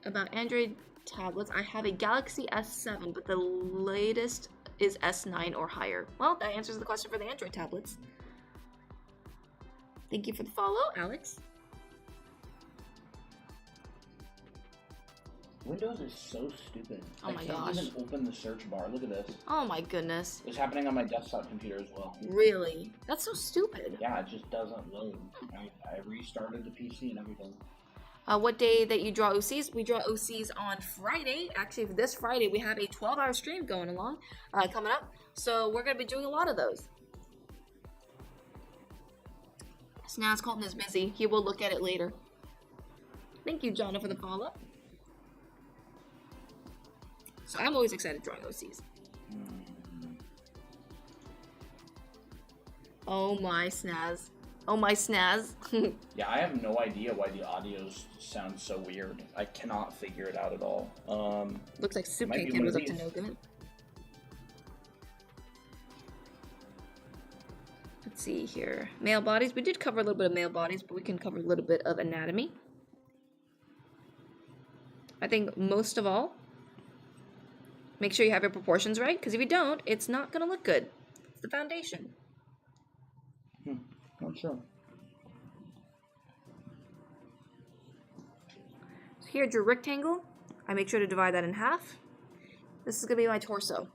about Android tablets. I have a Galaxy S7, but the latest is S9 or higher. Well, that answers the question for the Android tablets. Thank you for the follow, Alex. Windows is so stupid. Oh my I gosh. can't even open the search bar. Look at this. Oh my goodness. It's happening on my desktop computer as well. Really? That's so stupid. Yeah, it just doesn't load. I restarted the PC and everything. What day that you draw OCs? We draw OCs on Friday. Actually, this Friday we have a 12-hour stream going along, coming up. So we're gonna be doing a lot of those. Snaz Colton is busy. He will look at it later. Thank you, Jonna, for the follow. So I'm always excited drawing OCs. Oh my Snaz. Oh my Snaz. Yeah, I have no idea why the audio sounds so weird. I cannot figure it out at all. Looks like Soup might be Cake one was of up to these. no good. Let's see here. Male bodies. We did cover a little bit of male bodies, but we can cover a little bit of anatomy. I think most of all, make sure you have your proportions right, because if you don't, it's not going to look good. It's the foundation. Not sure. So here's your rectangle. I make sure to divide that in half. This is going to be my torso.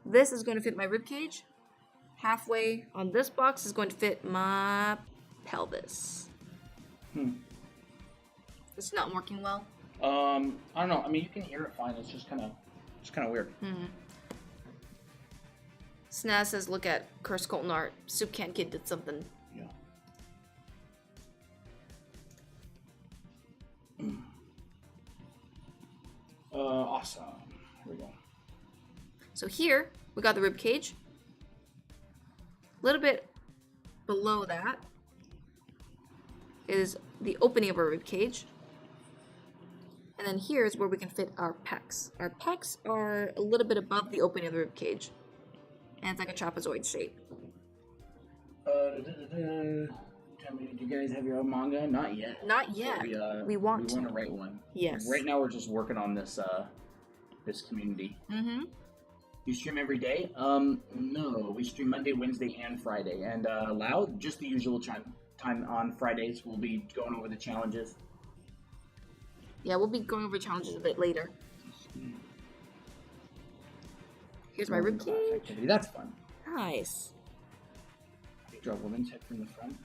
This is going to fit my rib cage. Halfway on this box is going to fit my pelvis. It's not working well. I don't know. I mean, you can hear it fine. It's just kind of weird. Snaz says, look at Curse Colton art. Soup Can Kid did something. Yeah. Awesome. Here we go. So here, we got the rib cage. A little bit below that is the opening of our rib cage. And then here's where we can fit our pecs. Our pecs are a little bit above the opening of the rib cage. And it's like a trapezoid shape. Tell me, do you guys have your own manga? Not yet. Not yet. We want to write one. Yes. Right now we're just working on this this community. Mm-hmm. You stream every day? No. We stream Monday, Wednesday, and Friday. And Loud, just the usual time on Fridays. We'll be going over the challenges. Yeah, we'll be going over challenges a bit later. Here's my rib cage. Activity. That's fun. Nice. Draw a woman's head from the front.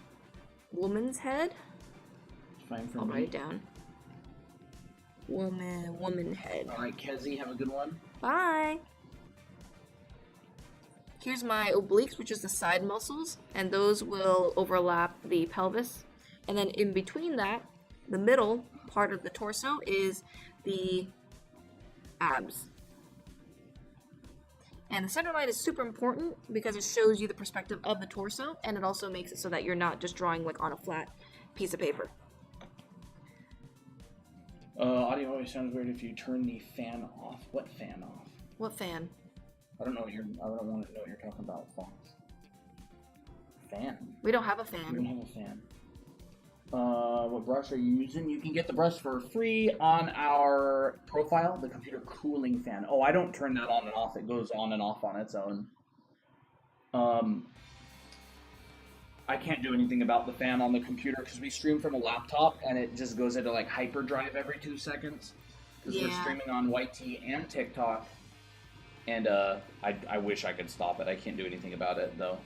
Woman's head? Fine for I'll me. write it down. Woman head. Alright, Kezi, have a good one. Bye. Here's my obliques, which is the side muscles, and those will overlap the pelvis. And then in between that, the middle part of the torso is the abs. And the center line is super important because it shows you the perspective of the torso, and it also makes it so that you're not just drawing like on a flat piece of paper. Audio always sounds weird if you turn the fan off. What fan off? What fan? I don't want to know what you're talking about, Fox. Fan. We don't have a We don't fan. have a fan. What brush are you using? You can get the brush for free on our profile, the computer cooling fan. Oh, I don't turn that on and off. It goes on and off on its own. I can't do anything about the fan on the computer because we stream from a laptop and it just goes into like hyperdrive every 2 seconds. Because we're streaming on YT and TikTok. And I wish I could stop it. I can't do anything about it though.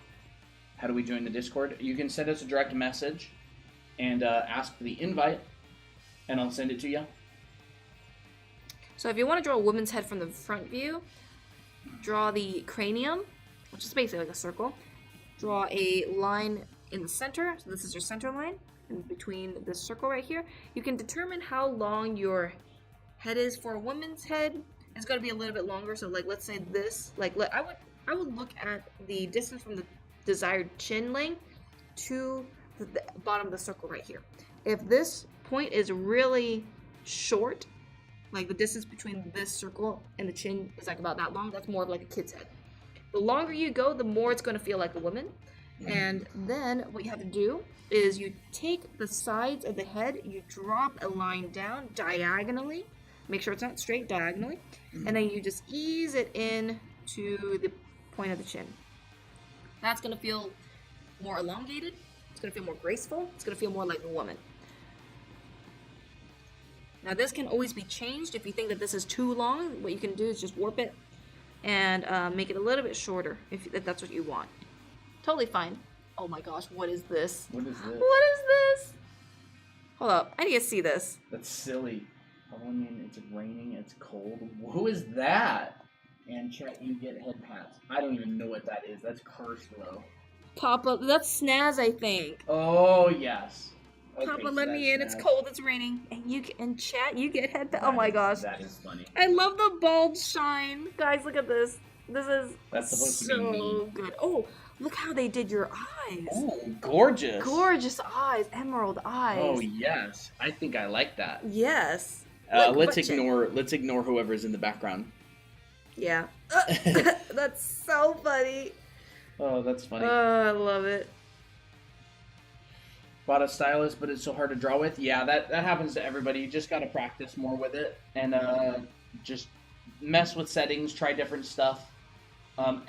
How do we join the Discord? You can send us a direct message and ask for the invite, and I'll send it to you. So if you want to draw a woman's head from the front view, draw the cranium, which is basically like a circle. Draw a line in the center, so this is your center line, in between this circle right here. You can determine how long your head is. For a woman's head, it's going to be a little bit longer, so like let's say this, like I would look at the distance from the desired chin length to the bottom of the circle right here. If this point is really short, like the distance between this circle and the chin is like about that long, that's more of like a kid's head. The longer you go, the more it's going to feel like a woman. And then what you have to do is you take the sides of the head, you drop a line down diagonally, make sure it's not straight, diagonally, and then you just ease it in to the point of the chin. That's going to feel more elongated. It's going to feel more graceful. It's going to feel more like a woman. Now this can always be changed. If you think that this is too long, what you can do is just warp it and make it a little bit shorter if that's what you want. Totally fine. Oh my gosh, what is this? What is this? What is this? Hold up, I need to see this. That's silly. I mean, it's raining, it's cold. Who is that? And chat, you get head pats. I don't even know what that is. That's cursed, though. Papa, that's Snaz, I think. Oh, yes. Okay, Papa, so let me in. that's It's cold. It's raining. And chat, you get head. Oh my gosh. That is funny. I love the bald shine, guys. Look at this. This is That's supposed so to be me. good. Oh, look how they did your eyes. Oh, gorgeous. Gorgeous eyes, emerald eyes. Oh yes, I think I like that. Yes. Look, Let's butt chin. ignore whoever's in the background. Yeah. That's so funny. Oh, that's funny. I love it. Bought a stylus, but it's so hard to draw with. Yeah, that happens to everybody. You just gotta practice more with it and just mess with settings, try different stuff.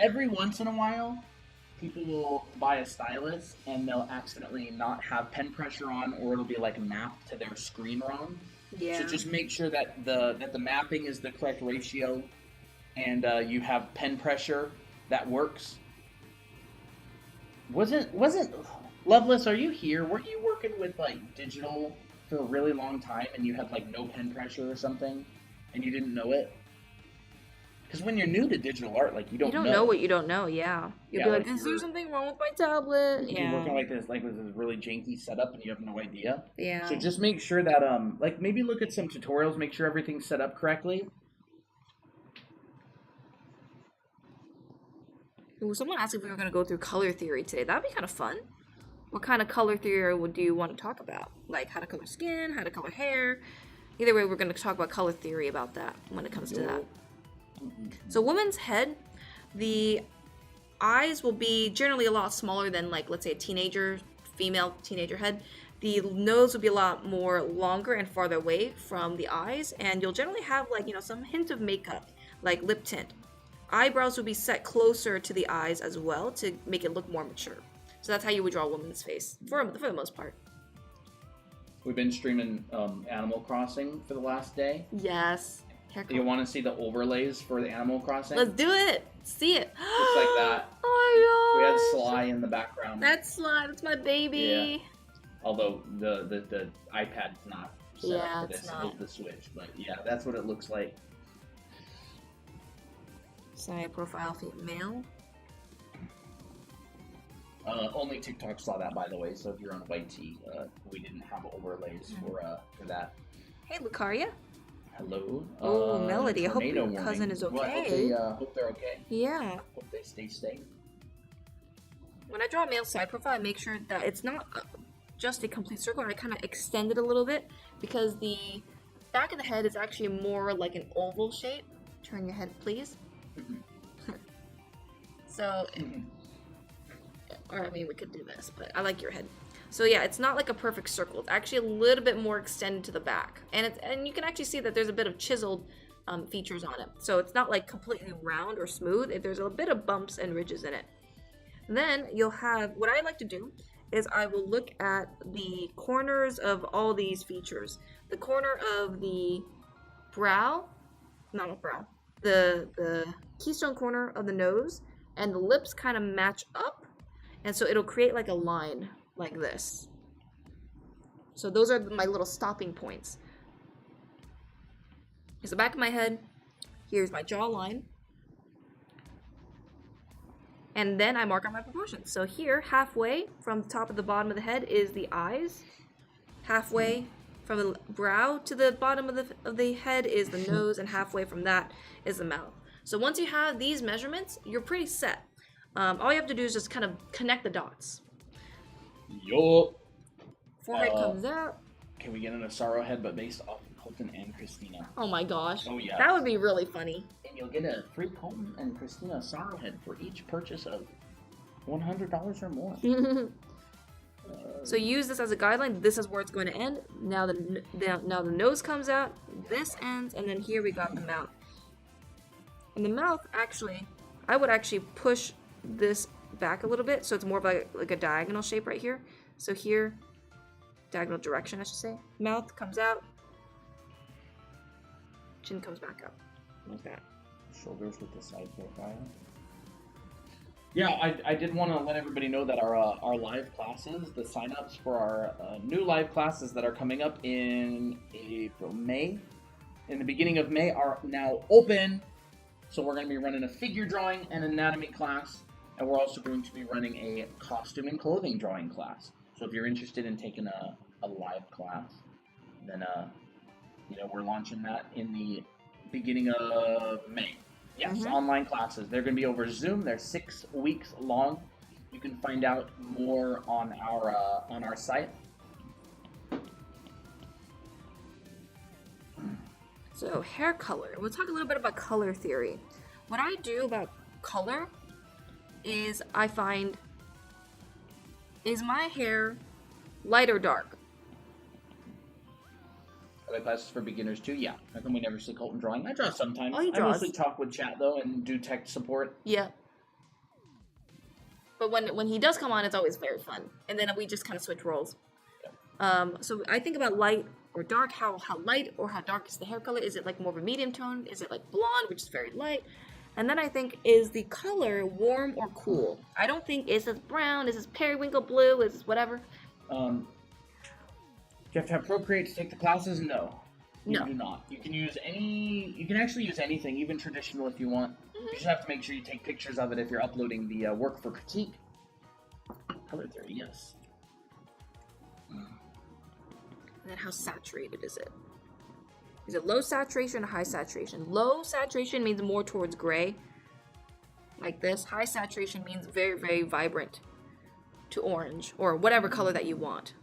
Every once in a while, people will buy a stylus and they'll accidentally not have pen pressure on, or it'll be like mapped to their screen wrong. Yeah. So just make sure that the mapping is the correct ratio, and you have pen pressure that works. Wasn't Loveless? Are you here? Were you working with like digital for a really long time, and you had like no pen pressure or something, and you didn't know it? Because when you're new to digital art, like you don't know what you don't know. Yeah, you'll Yeah, be like, like is there something wrong with my tablet? you're Yeah, working like with this really janky setup, and you have no idea. yeah. So just make sure that like maybe look at some tutorials, make sure everything's set up correctly. Ooh, someone asked if we were going to go through color theory today. That'd be kind of fun. What kind of color theory do you want to talk about? Like how to color skin, how to color hair. Either way, we're going to talk about color theory about that when it comes to that. So woman's head, the eyes will be generally a lot smaller than, like, let's say a female teenager head. The nose will be a lot more longer and farther away from the eyes, and you'll generally have, like, some hint of makeup, like lip tint. Eyebrows will be set closer to the eyes as well to make it look more mature. So that's how you would draw a woman's face, for the most part. We've been streaming Animal Crossing for the last day. Yes. Haircut. You want to see the overlays for the Animal Crossing? Let's do it. See it. Looks like that. Oh We my had gosh. Sly in the background. That's Sly. That's my baby. Although the iPad's not set up for it's this, not. it's the Switch. But yeah, that's what it looks like. Side profile male. Only TikTok saw that, by the way. So if you're on YT, we didn't have overlays for that. Hey, Lucaria. Hello. Oh, Melody. I hope your tornado cousin warning. is Well, okay. hope they're okay. Yeah. Hope they stay safe. When I draw a male side profile, I make sure that it's not just a complete circle. I kind of extend it a little bit because the back of the head is actually more like an oval shape. Turn your head, please. So, or I mean, we could do this, but I like your head. So yeah, it's not like a perfect circle. It's actually a little bit more extended to the back, and you can actually see that there's a bit of chiseled features on it. So it's not like completely round or smooth. There's a bit of bumps and ridges in it. Then you'll have, what I like to do is I will look at the corners of all these features. The corner of the brow, not a brow, the keystone corner of the nose and the lips kind of match up, and so it'll create like a line like this. So those are my little stopping points. Here's the back of my head. Here's my jawline. And then I mark out my proportions. So here, halfway from the top of the bottom of the head is the eyes. Halfway from the brow to the bottom of the head is the nose, and halfway from that is the mouth. So once you have these measurements, you're pretty set. All you have to do is just kind of connect the dots. Yo. Forehead comes out. Can we get an Asaro head, but based off of Colton and Christina? Oh my gosh. Oh yeah. That would be really funny. And you'll get a free Colton and Christina Asaro head for each purchase of $100 or more. So use this as a guideline. This is where it's going to end. Now the nose comes out. This ends, and then here we got the mouth. And the mouth, actually, I would actually push this back a little bit, so it's more of like a diagonal shape right here. So here, diagonal direction, I should say. Mouth comes out. Chin comes back up. Like that. Shoulders with the side profile. Yeah, I did want to let everybody know that our live classes, the sign-ups for our new live classes that are coming up in May, in the beginning of May, are now open. So we're going to be running a figure drawing and anatomy class, and we're also going to be running a costume and clothing drawing class. So if you're interested in taking a live class, then we're launching that in the beginning of May. Yes, online classes. They're going to be over Zoom. They're 6 weeks long. You can find out more on our site. So hair color. We'll talk a little bit about color theory. What I do about color is I find, is my hair light or dark? Are there classes for beginners too? Yeah. How come we never see Colton drawing? I draw sometimes. Oh, he I draws. mostly talk with chat though and do tech support. Yeah. But when he does come on, it's always very fun. And then we just kind of switch roles. Yeah. So I think about light or dark. How light or how dark is the hair color? Is it like more of a medium tone? Is it like blonde, which is very light? And then I think, is the color warm or cool? I don't think, is this brown? Is this periwinkle blue? Is this whatever? Do you have to have Procreate to take the classes? No. You No. do not. You can use any. You can actually use anything, even traditional if you want. You just have to make sure you take pictures of it if you're uploading the work for critique. Color theory, yes. And then how saturated is it? Is it low saturation or high saturation? Low saturation means more towards gray, like this. High saturation means very, very vibrant to orange, or whatever color that you want.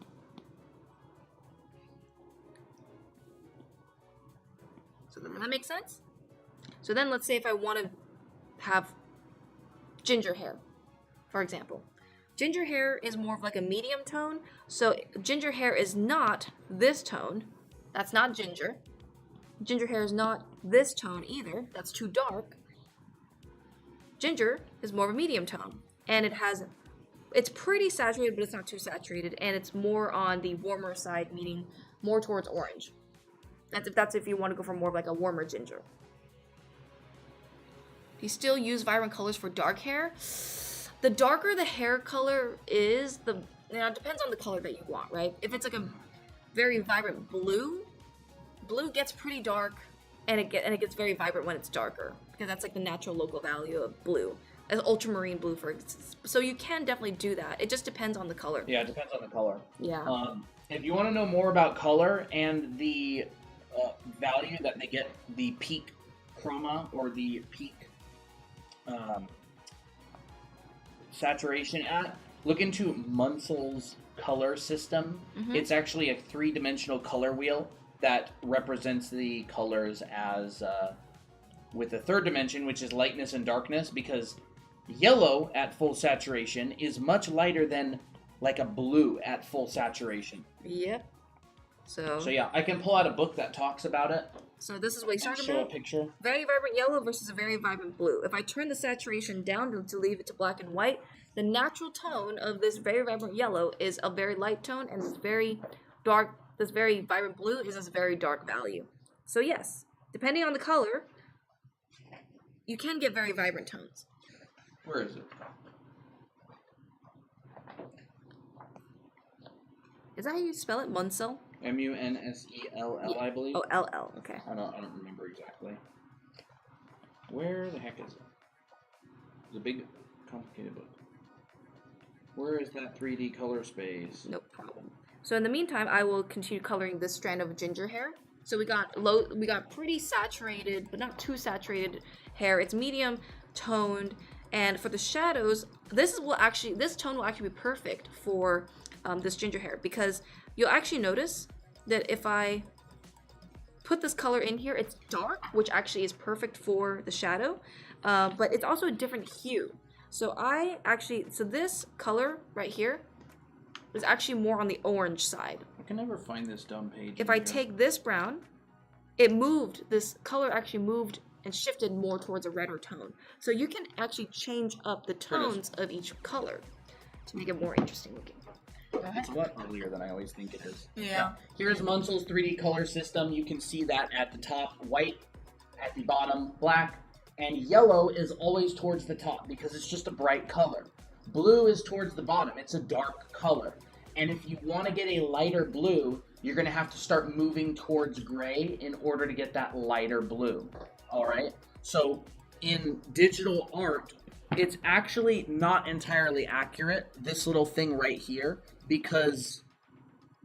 So then that makes sense? So then let's say if I want to have ginger hair, for example. Ginger hair is more of like a medium tone, so ginger hair is not this tone. That's not ginger. Ginger hair is not this tone either. That's too dark. Ginger is more of a medium tone, and it's pretty saturated, but it's not too saturated, and it's more on the warmer side, meaning more towards orange. That's if you want to go for more of like a warmer ginger. Do you still use vibrant colors for dark hair? The darker the hair color is, it depends on the color that you want, right? If it's like a very vibrant blue gets pretty dark, and it gets very vibrant when it's darker, because that's like the natural local value of blue, as ultramarine blue, for instance. So you can definitely do that. It just depends on the color. Yeah, it depends on the color. Yeah. If you want to know more about color and the value that they get the peak chroma or the peak saturation at, look into Munsell's color system. Mm-hmm. It's actually a 3-dimensional color wheel that represents the colors as with the third dimension, which is lightness and darkness, because yellow at full saturation is much lighter than like a blue at full saturation. Yep. So yeah, I can pull out a book that talks about it. So this is what he's talking Show a about. picture. Very vibrant yellow versus a very vibrant blue. If I turn the saturation down to leave it to black and white, the natural tone of this very vibrant yellow is a very light tone, and this very vibrant blue is a very dark value. So yes, depending on the color, you can get very vibrant tones. Where is it? Is that how you spell it? Munsell? Munsell, I believe. Oh, LL. Okay. I don't remember exactly. Where the heck is it? It's a big, complicated book. Where is that 3D color space? No problem. So in the meantime, I will continue coloring this strand of ginger hair. So we got pretty saturated, but not too saturated hair. It's medium toned, and for the shadows, this tone will actually be perfect for this ginger hair, because you'll actually notice that if I put this color in here, it's dark, which actually is perfect for the shadow, but it's also a different hue. So this color right here is actually more on the orange side. I can never find this dumb page. If I take this brown, this color actually moved and shifted more towards a redder tone. So you can actually change up the tones of each color to make it more interesting looking. It's a lot earlier than I always think it is. Yeah. Here's Munsell's 3D color system. You can see that at the top, white, at the bottom, black, and yellow is always towards the top because it's just a bright color. Blue is towards the bottom. It's a dark color. And if you want to get a lighter blue, you're going to have to start moving towards gray in order to get that lighter blue. All right? So in digital art, it's actually not entirely accurate, this little thing right here, because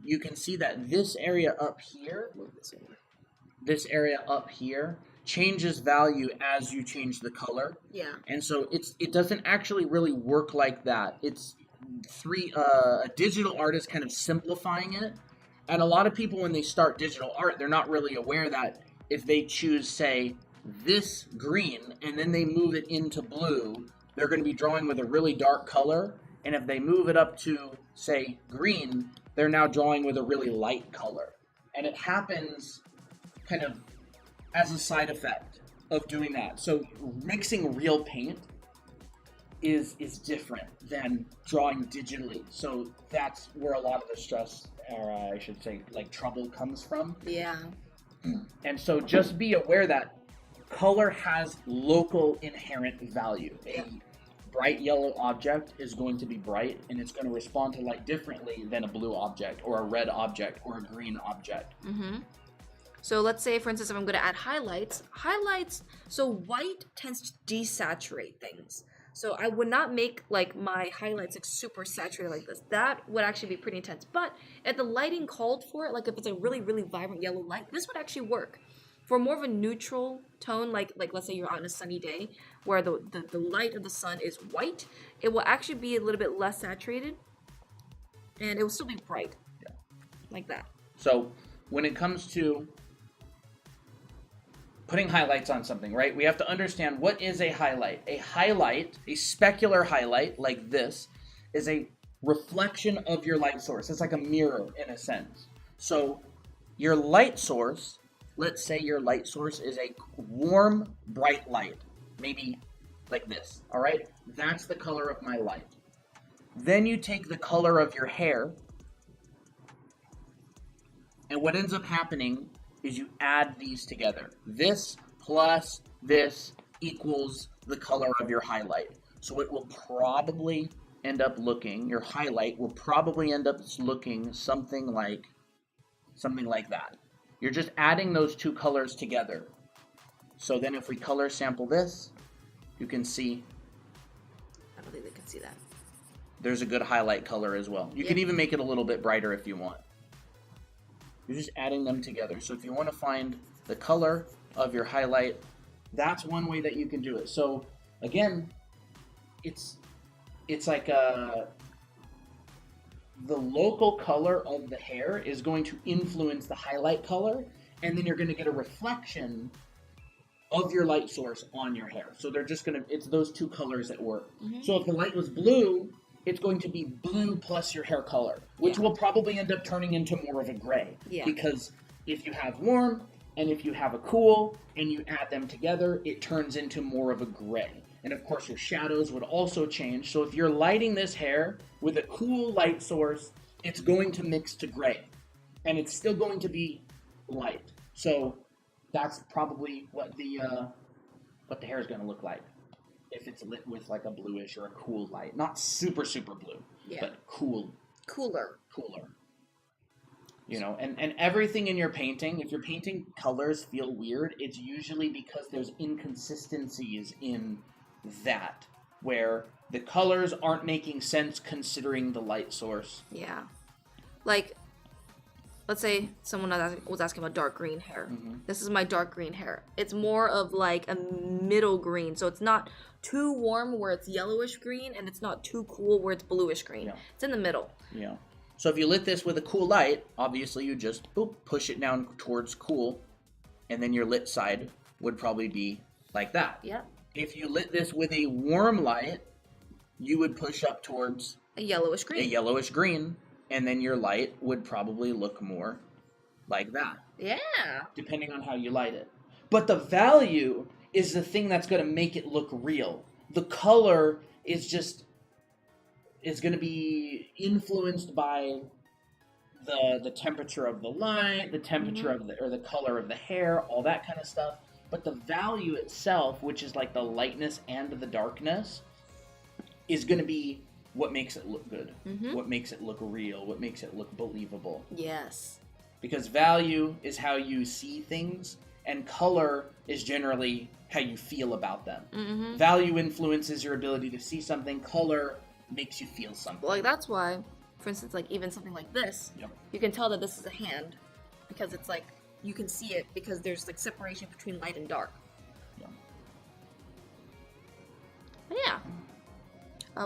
you can see that this area up here, changes value as you change the color. Yeah. And so it doesn't actually really work like that. It's a digital artist kind of simplifying it. And a lot of people, when they start digital art, they're not really aware that if they choose, say, this green, and then they move it into blue, they're going to be drawing with a really dark color. And if they move it up to, say, green, they're now drawing with a really light color. And it happens kind of as a side effect of doing that. So mixing real paint is different than drawing digitally. So that's where a lot of the stress, or I should say, like trouble comes from. Yeah. And so just be aware that color has local inherent value. A bright yellow object is going to be bright, and it's going to respond to light differently than a blue object, or a red object, or a green object. Mm-hmm. So let's say, for instance, if I'm going to add highlights, so white tends to desaturate things. So I would not make like my highlights like super saturated like this. That would actually be pretty intense. But if the lighting called for it, like if it's a really, really vibrant yellow light, this would actually work. For more of a neutral tone, like let's say you're out on a sunny day where the light of the sun is white, it will actually be a little bit less saturated and it will still be bright. Yeah. Like that. So when it comes to putting highlights on something, right? We have to understand what is a highlight. A highlight, a specular highlight like this, is a reflection of your light source. It's like a mirror in a sense. So your light source, let's say your light source is a warm, bright light, maybe like this, all right? That's the color of my light. Then you take the color of your hair, and what ends up happening is you add these together. This plus this equals the color of your highlight. So it will probably end up looking, your highlight will probably end up looking something like that. You're just adding those two colors together. So then if we color sample this, you can see. I don't think they can see that. There's a good highlight color as well. You can even make it a little bit brighter if you want. You're just adding them together. So if you want to find the color of your highlight, that's one way that you can do it. So again, it's like the local color of the hair is going to influence the highlight color, and then you're going to get a reflection of your light source on your hair. So they're just going to, it's those two colors that work. Mm-hmm. So if the light was blue, it's going to be blue plus your hair color, which will probably end up turning into more of a gray. Yeah. Because if you have warm and if you have a cool and you add them together, it turns into more of a gray. And of course your shadows would also change. So if you're lighting this hair with a cool light source, it's going to mix to gray. And it's still going to be light. So that's probably what the hair is going to look like. If it's lit with like a bluish or a cool light. Not super, super blue, but cooler. You know, and everything in your painting, if your painting colors feel weird, it's usually because there's inconsistencies in that, where the colors aren't making sense considering the light source. Yeah. Like, let's say someone was asking about dark green hair. Mm-hmm. This is my dark green hair. It's more of like a middle green, so it's not too warm where it's yellowish green, and it's not too cool where it's bluish green. Yeah. It's in the middle. Yeah. So if you lit this with a cool light, obviously you just push it down towards cool, and then your lit side would probably be like that. Yeah. If you lit this with a warm light, you would push up towards a yellowish green. And then your light would probably look more like that. Yeah. Depending on how you light it. But the value is the thing that's going to make it look real. The color is going to be influenced by the temperature of the light, the temperature of the color of the hair, all that kind of stuff. But the value itself, which is like the lightness and the darkness, is going to be what makes it look good, what makes it look real, what makes it look believable. Yes. Because value is how you see things, and color is generally how you feel about them. Mm-hmm. Value influences your ability to see something. Color makes you feel something. Like, that's why, for instance, like even something like this, you can tell that this is a hand, because it's like, you can see it because there's like separation between light and dark. Yeah. But yeah.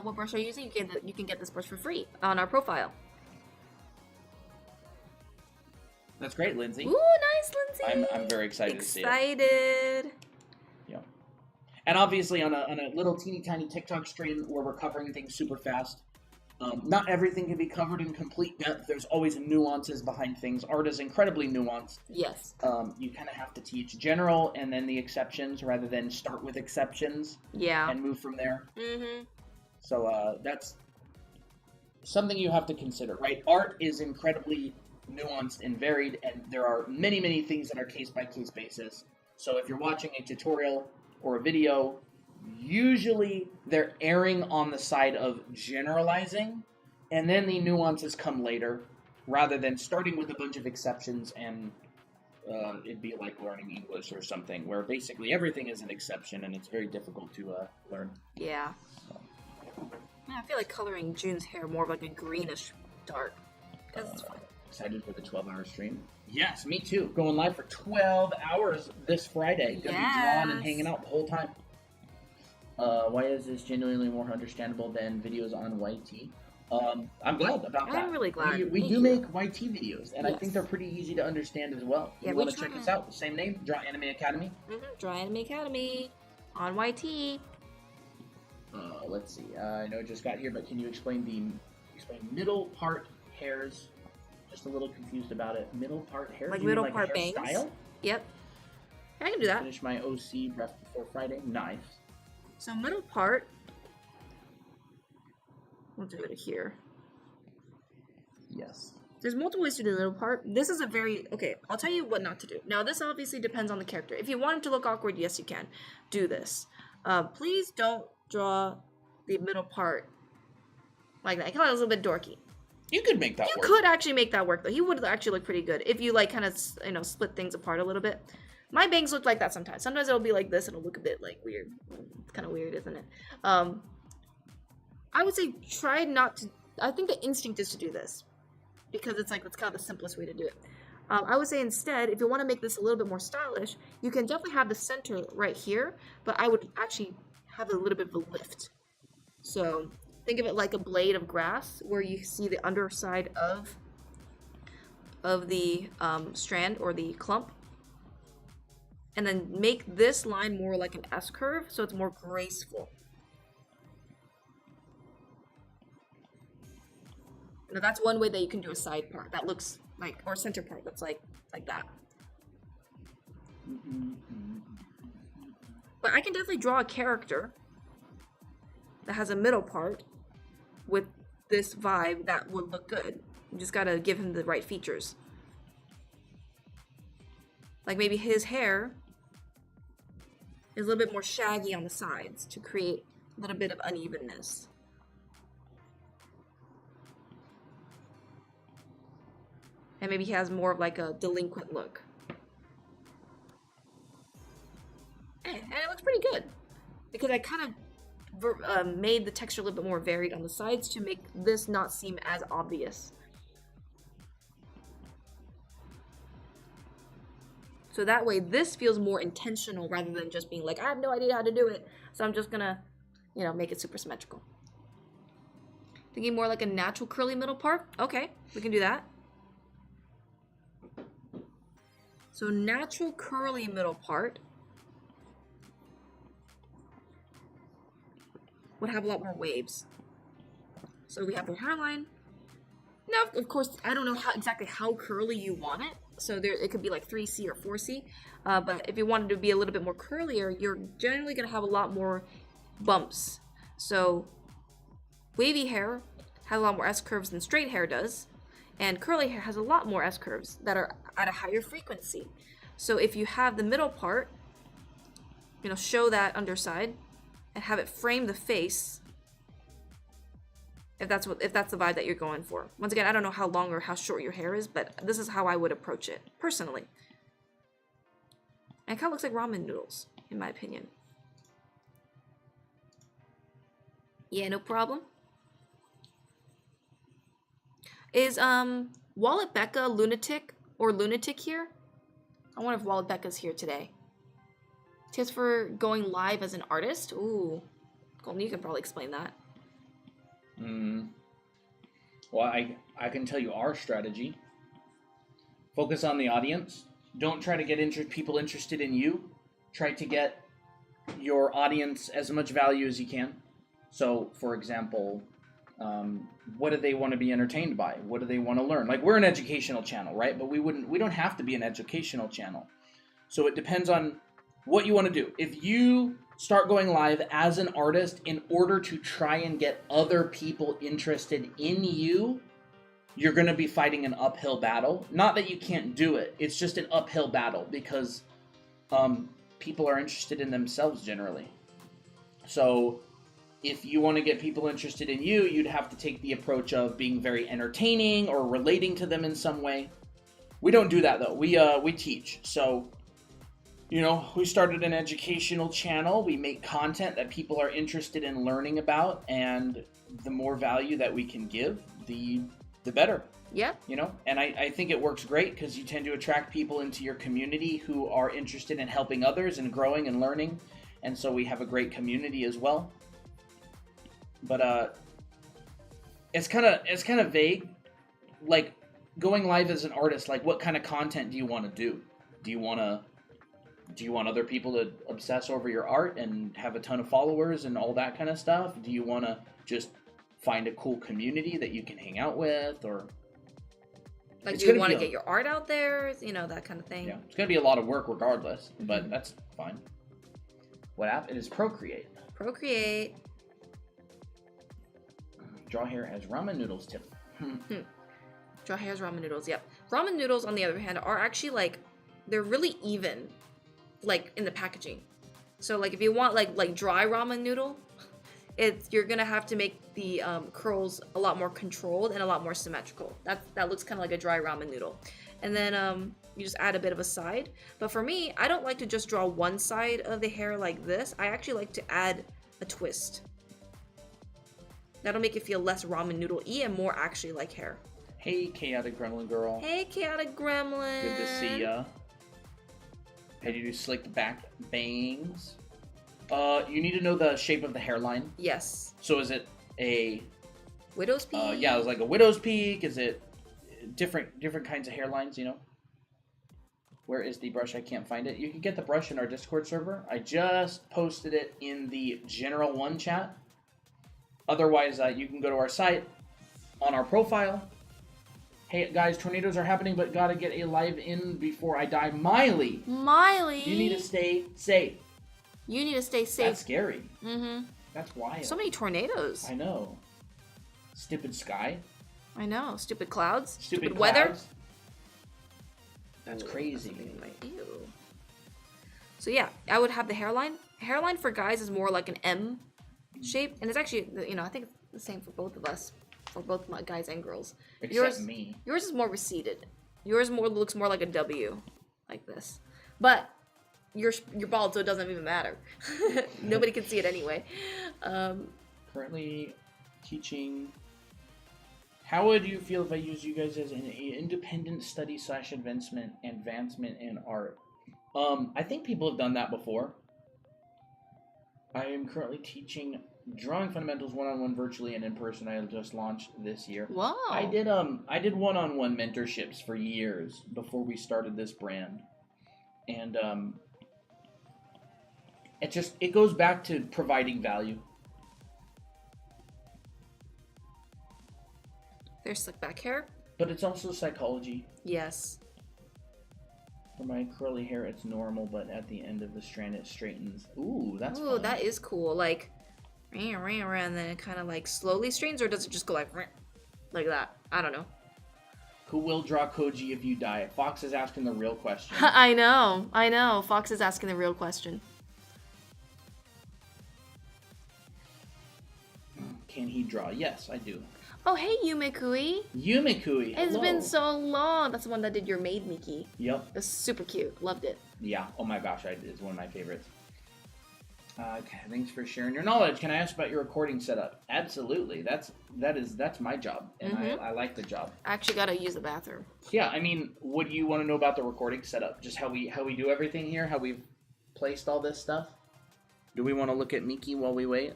What brush are you using? You can get this brush for free on our profile. That's great, Lindsay. Ooh, nice, Lindsay. I'm very excited to see it. Excited. Yeah. And obviously on a little teeny tiny TikTok stream where we're covering things super fast, not everything can be covered in complete depth. There's always nuances behind things. Art is incredibly nuanced. Yes. You kind of have to teach general and then the exceptions rather than start with exceptions. Yeah. And move from there. Mm-hmm. So that's something you have to consider, right? Art is incredibly nuanced and varied, and there are many, many things that are case-by-case basis. So if you're watching a tutorial or a video, usually they're erring on the side of generalizing, and then the nuances come later, rather than starting with a bunch of exceptions and it'd be like learning English or something, where basically everything is an exception and it's very difficult to learn. Yeah. Man, I feel like coloring June's hair more of like a greenish dark. Because it's fun. Excited for the 12-hour stream? Yes, me too. Going live for 12 hours this Friday. Gonna be drawn and hanging out the whole time. Why is this genuinely more understandable than videos on YT? I'm glad about that. I'm really glad. We do make YT videos, and I think they're pretty easy to understand as well. Yeah, you want to check us out? Same name, Draw Anime Academy. Draw Anime Academy on YT. Let's see. I know it just got here, but can you explain middle part hairs? Just a little confused about it. Middle part hair? Like middle part bangs? Style? Yep. I can do that. Finish my OC breath before Friday. Nice. So middle part. We'll do it here. Yes. There's multiple ways to do the middle part. This is a very... Okay, I'll tell you what not to do. Now, this obviously depends on the character. If you want it to look awkward, yes, you can. Do this. Please don't draw the middle part like that. I kind of a little bit dorky. You could make that work. You could actually make that work, though. He would actually look pretty good if you, like, kind of, split things apart a little bit. My bangs look like that sometimes. Sometimes it'll be like this and it'll look a bit, like, weird. It's kind of weird, isn't it? I would say try not to... I think the instinct is to do this. Because it's, like, that's kind of the simplest way to do it. I would say instead, if you want to make this a little bit more stylish, you can definitely have the center right here, but I would actually have a little bit of a lift. So... think of it like a blade of grass where you see the underside of the strand or the clump. And then make this line more like an S-curve so it's more graceful. Now that's one way that you can do a side part that looks like, or center part that's like that. But I can definitely draw a character that has a middle part with this vibe that would look good. You just gotta give him the right features. Like maybe his hair is a little bit more shaggy on the sides to create a little bit of unevenness. And maybe he has more of like a delinquent look. And it looks pretty good. Because I kind of made the texture a little bit more varied on the sides to make this not seem as obvious. So that way this feels more intentional rather than just being like, I have no idea how to do it, so I'm just gonna, make it super symmetrical. Thinking more like a natural curly middle part? Okay, we can do that. So natural curly middle part would have a lot more waves. So we have the hairline. Now, of course, I don't know exactly how curly you want it. So it could be like 3C or 4C. But if you wanted to be a little bit more curlier, you're generally going to have a lot more bumps. So wavy hair has a lot more S-curves than straight hair does. And curly hair has a lot more S-curves that are at a higher frequency. So if you have the middle part, show that underside, and have it frame the face, if that's the vibe that you're going for. Once again, I don't know how long or how short your hair is, but this is how I would approach it personally. And it kind of looks like ramen noodles, in my opinion. Yeah, no problem. Is Wallet Becca lunatic or lunatic here? I wonder if Wallet Becca's here today. Tips for going live as an artist? Ooh. Colton, you can probably explain that. Well, I can tell you our strategy. Focus on the audience. Don't try to get people interested in you. Try to get your audience as much value as you can. So, for example, what do they want to be entertained by? What do they want to learn? Like, we're an educational channel, right? But we don't have to be an educational channel. So it depends on what you want to do. If you start going live as an artist in order to try and get other people interested in you, you're going to be fighting an uphill battle. Not that you can't do it. It's just an uphill battle because people are interested in themselves generally. So if you want to get people interested in you, you'd have to take the approach of being very entertaining or relating to them in some way. We don't do that though. We teach. So, you know, we started an educational channel. We make content that people are interested in learning about, and the more value that we can give, the better. Yeah. You know, and I think it works great because you tend to attract people into your community who are interested in helping others and growing and learning, and so we have a great community as well. But it's kind of vague. Like, going live as an artist, like, what kind of content do you want to do? Do you want other people to obsess over your art and have a ton of followers and all that kind of stuff? Do you want to just find a cool community that you can hang out with, or like, do you want to get your art out there? You know, that kind of thing. Yeah, it's gonna be a lot of work regardless, but that's fine. What app? It is Procreate. Procreate. Draw hair as ramen noodles tip. Draw hair as ramen noodles. Yep. Ramen noodles, on the other hand, are actually like, they're really even, like, in the packaging. So, like, if you want like dry ramen noodle, you're gonna have to make the curls a lot more controlled and a lot more symmetrical. That looks kind of like a dry ramen noodle. And then you just add a bit of a side. But for me, I don't like to just draw one side of the hair like this. I actually like to add a twist. That'll make it feel less ramen noodle-y and more actually like hair. Hey, Chaotic Gremlin Girl. Hey, Chaotic Gremlin. Good to see ya. How do you do slicked back bangs? You need to know the shape of the hairline. Yes. So is it a widow's peak? Yeah, it's like a widow's peak. Is it different kinds of hairlines, you know? Where is the brush? I can't find it. You can get the brush in our Discord server. I just posted it in the General 1 chat. Otherwise, you can go to our site, on our profile. Hey, guys, tornadoes are happening, but gotta get a live in before I die. Miley! Miley! You need to stay safe. You need to stay safe. That's scary. Mm-hmm. That's wild. So many tornadoes. I know. Stupid sky. I know. Stupid clouds. Stupid weather. clouds. That's crazy. Ew. So yeah, I would have the hairline. Hairline for guys is more like an M shape, and it's actually, you know, I think it's the same for both of us, for both guys and girls. Except me. Yours is more receded. Yours looks more like a W, like this. But you're bald, so it doesn't even matter. Nobody can see it anyway. Currently teaching. How would you feel if I use you guys as an independent study / advancement in art? I think people have done that before. I am currently teaching drawing fundamentals 1-on-1 virtually and in person. I just launched this year. Wow. I did 1-on-1 mentorships for years before we started this brand. And it goes back to providing value. There's slick back hair. But it's also psychology. Yes. For my curly hair, it's normal, but at the end of the strand, it straightens. Ooh, that's fun. That is cool. Like, and then it kind of like slowly straightens, or does it just go like that? I don't know. Who will draw Koji if you die? Fox is asking the real question. I know. Fox is asking the real question. Can he draw? Yes, I do. Oh, hey, Yumekui. Yumekui, hello. It's been so long. That's the one that did your maid Miki. Yep. That's super cute. Loved it. Yeah. Oh my gosh, it's one of my favorites. Okay, thanks for sharing your knowledge. Can I ask about your recording setup? Absolutely. That's my job, and I like the job. I actually gotta use the bathroom. Yeah, I mean, what do you want to know about the recording setup? Just how we do everything here, how we've placed all this stuff? Do we want to look at Miki while we wait?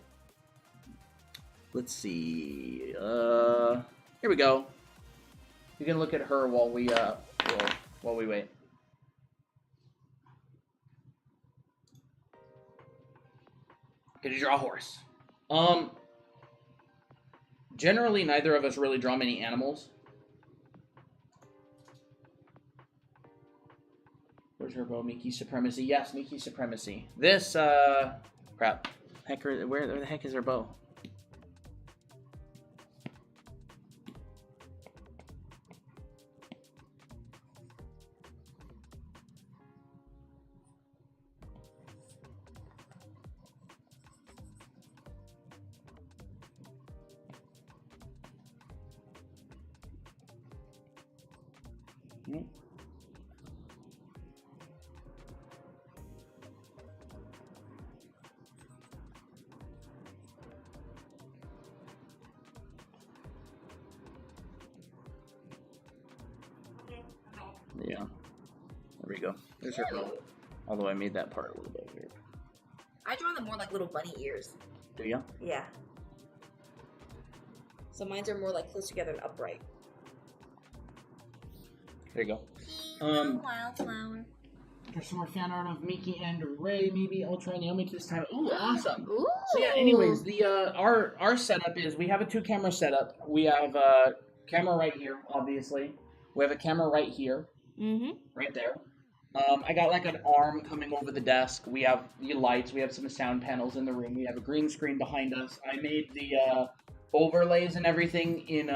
Let's see. Here we go. You can look at her while we wait. Could you draw a horse? Generally, neither of us really draw many animals. Where's her bow? Miki Supremacy. Yes, Miki Supremacy. This, crap. Where the heck is her bow? Yeah. There we go. There's her girl. Although I made that part a little bit weird. I draw them more like little bunny ears. Do you? Yeah. So mine are more like close together and upright. There you go. Wildflower. There's some more fan art of Miki and Ray. Maybe I'll try Naomi this time. Ooh, awesome. Ooh. So yeah, anyways, the our setup is we have a 2-camera setup. We have a camera right here, obviously. We have a camera right here. Right there. I got like an arm coming over the desk. We have the lights. We have some sound panels in the room. We have a green screen behind us. I made the overlays and everything in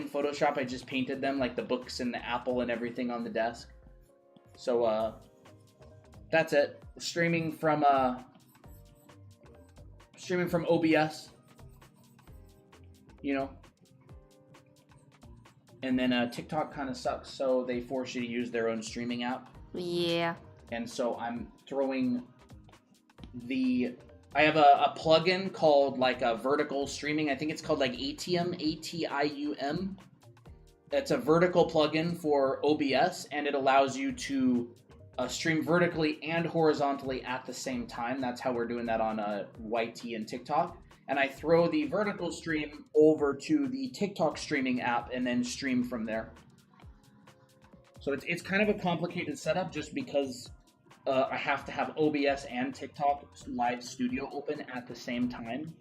Photoshop. I just painted them, like the books and the apple and everything on the desk. So that's it. Streaming from OBS. You know. And then TikTok kind of sucks, so they force you to use their own streaming app. Yeah. And so I'm throwing I have a plugin called like a vertical streaming. I think it's called like ATIUM, ATIUM. It's a vertical plugin for OBS, and it allows you to stream vertically and horizontally at the same time. That's how we're doing that on YT and TikTok. And I throw the vertical stream over to the TikTok streaming app and then stream from there. So it's kind of a complicated setup just because I have to have OBS and TikTok Live Studio open at the same time.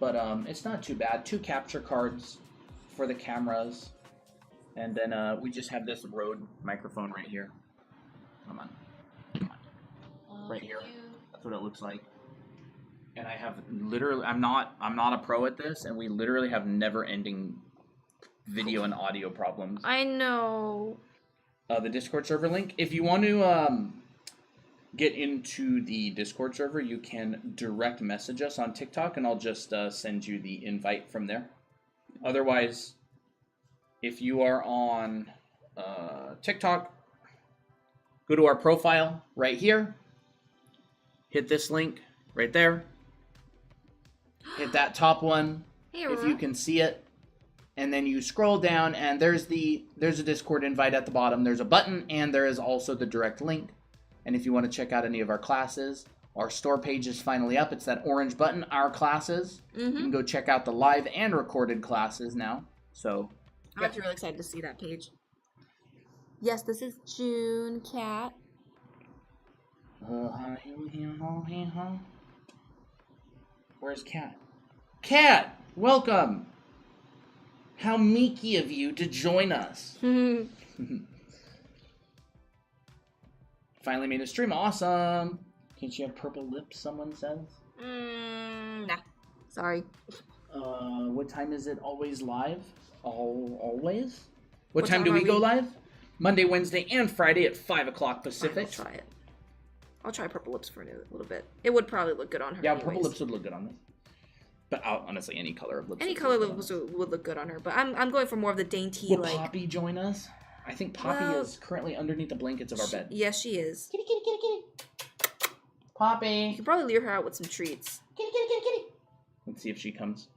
But it's not too bad. 2 capture cards for the cameras. And then we just have this Rode microphone right here. Come on. Right here. That's what it looks like. And I have literally, I'm not a pro at this, and we literally have never-ending video and audio problems. I know. The Discord server link. If you want to get into the Discord server, you can direct message us on TikTok, and I'll just send you the invite from there. Otherwise, if you are on TikTok, go to our profile right here. Hit this link right there. Hit that top one if you can see it. And then you scroll down and there's a Discord invite at the bottom. There's a button and there is also the direct link. And if you want to check out any of our classes, our store page is finally up. It's that orange button, Our Classes. You can go check out the live and recorded classes now. So I'm actually really excited to see that page. Yes, this is June Cat. Where's Cat? Cat, welcome. How meeky of you to join us. Finally made a stream. Awesome. Can't you have purple lips, someone says? Nah. Sorry. What time is it always live? Always? What time time do are we go we? live? Monday, Wednesday, and Friday at 5 o'clock Pacific. I'll try it. I'll try purple lips for a little bit. It would probably look good on her. Yeah, anyways. purple lips would look good on this. But honestly, any color of lips. Any color lips would look good on her. But I'm going for more of the dainty, Will like... Poppy join us? I think Poppy is currently underneath the blankets of our bed. Yes, she is. Kitty, kitty, kitty, kitty. Poppy. You could probably lure her out with some treats. Kitty, kitty, kitty, kitty. Let's see if she comes.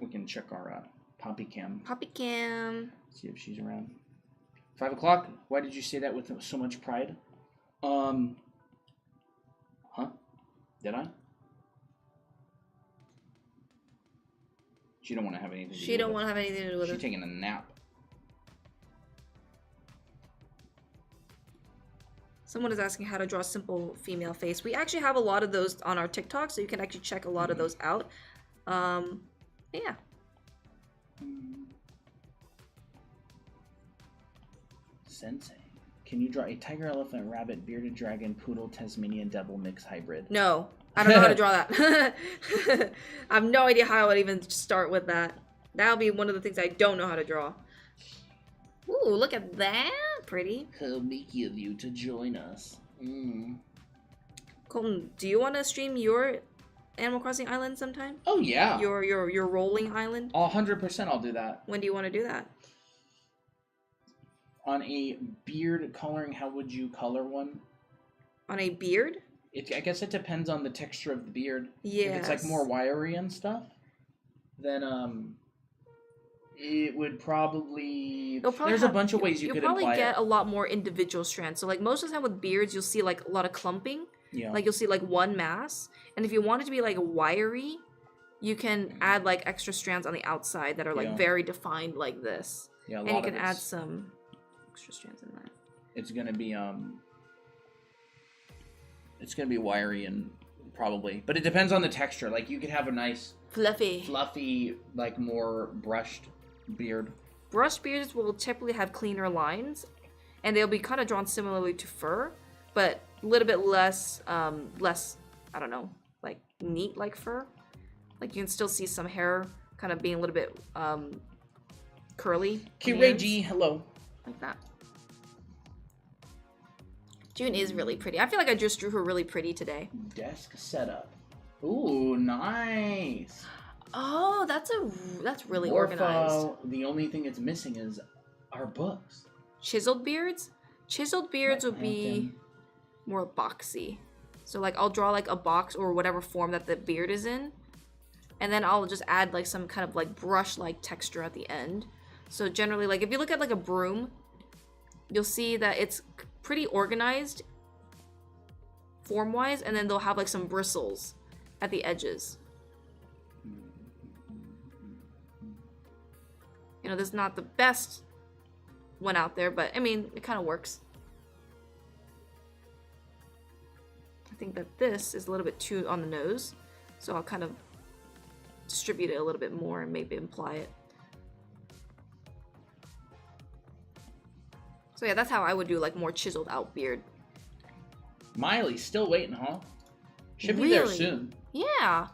We can check our Poppy cam. Poppy cam. See if she's around. 5 o'clock? Why did you say that with so much pride? Huh? Did I? She don't want to have anything to do with it. She don't want to have anything to do with it. She's taking a nap. Someone is asking how to draw a simple female face. We actually have a lot of those on our TikTok, so you can actually check a lot of those out. Yeah. Sensei. Can you draw a tiger, elephant, rabbit, bearded dragon, poodle, Tasmanian devil mix hybrid? No. I don't know how to draw that. I have no idea how I would even start with that. That'll be one of the things I don't know how to draw. Ooh, look at that. Pretty. How meeky of you to join us. Colton, do you want to stream your Animal Crossing island sometime? Oh, yeah. Your rolling island? 100% I'll do that. When do you want to do that? On a beard coloring, how would you color one? On a beard? I guess it depends on the texture of the beard. Yes. If it's like more wiry and stuff, then it would probably. You'll probably There's a bunch of ways you you'll could probably apply get it. a lot more individual strands. So like most of the time with beards, you'll see like a lot of clumping. Yeah. Like you'll see like one mass, and if you want it to be like wiry, you can add like extra strands on the outside that are like Yeah. very defined like this. Yeah, And you can add some extra strands in there. It's gonna be It's gonna be wiry and probably, but it depends on the texture. Like you could have a nice fluffy, like more brushed beard. Brushed beards will typically have cleaner lines, and they'll be kind of drawn similarly to fur, but a little bit less, less, I don't know, like neat like fur. Like you can still see some hair kind of being a little bit curly. Kirei, hello. Like that. June is really pretty. I feel like I just drew her really pretty today. Desk setup. Ooh, nice. Oh, that's really Morpho, organized. The only thing it's missing is our books. Chiseled beards? Chiseled beards would be more boxy. So like I'll draw like a box or whatever form that the beard is in. And then I'll just add like some kind of like brush-like texture at the end. So generally, like if you look at like a broom, you'll see that it's pretty organized form-wise, and then they'll have like some bristles at the edges. You know, this is not the best one out there, but I mean, it kind of works. I think that this is a little bit too on the nose, so I'll kind of distribute it a little bit more and maybe imply it. So yeah, that's how I would do like more chiseled out beard. Miley's still waiting, huh? Should be there soon. Yeah.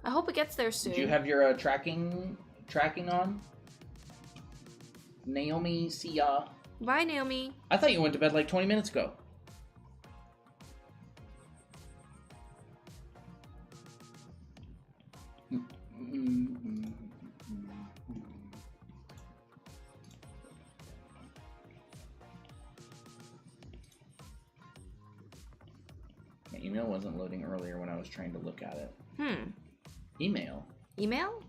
I hope it gets there soon. Do you have your tracking on? Naomi, see ya. Bye, Naomi. I thought you went to bed like 20 minutes ago. My email wasn't loading earlier when I was trying to look at it. Email? Email?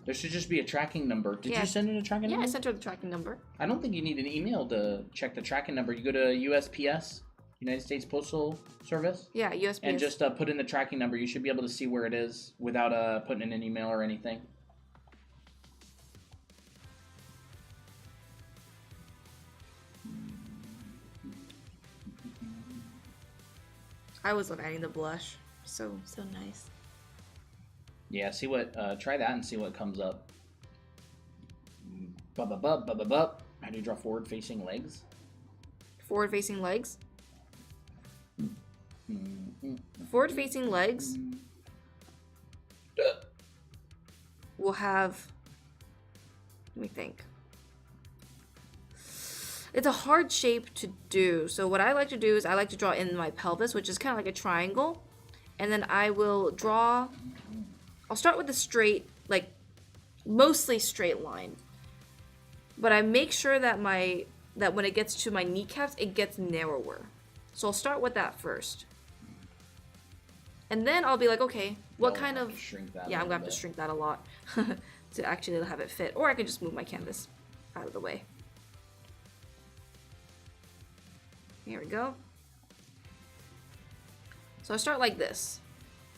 There should just be a tracking number. Did Yeah. you send her a tracking number? Yeah, I sent her the tracking number. I don't think you need an email to check the tracking number. You go to USPS, United States Postal Service. Yeah, USPS. And just put in the tracking number. You should be able to see where it is without putting in an email or anything. I always love adding the blush. So nice. Yeah, see what, try that and see what comes up. Ba-ba-ba-ba-ba-ba. How do you draw forward-facing legs? Forward-facing legs? Forward-facing legs will have... Let me think. It's a hard shape to do. So what I like to do is I like to draw in my pelvis, which is kind of like a triangle. And then I will draw... I'll start with a straight, like, mostly straight line. But I make sure that that when it gets to my kneecaps, it gets narrower. So I'll start with that first. And then I'll be like, okay, what kind of... Yeah, I'm going to have to shrink that a lot to actually have it fit. Or I can just move my canvas out of the way. Here we go. So I start like this.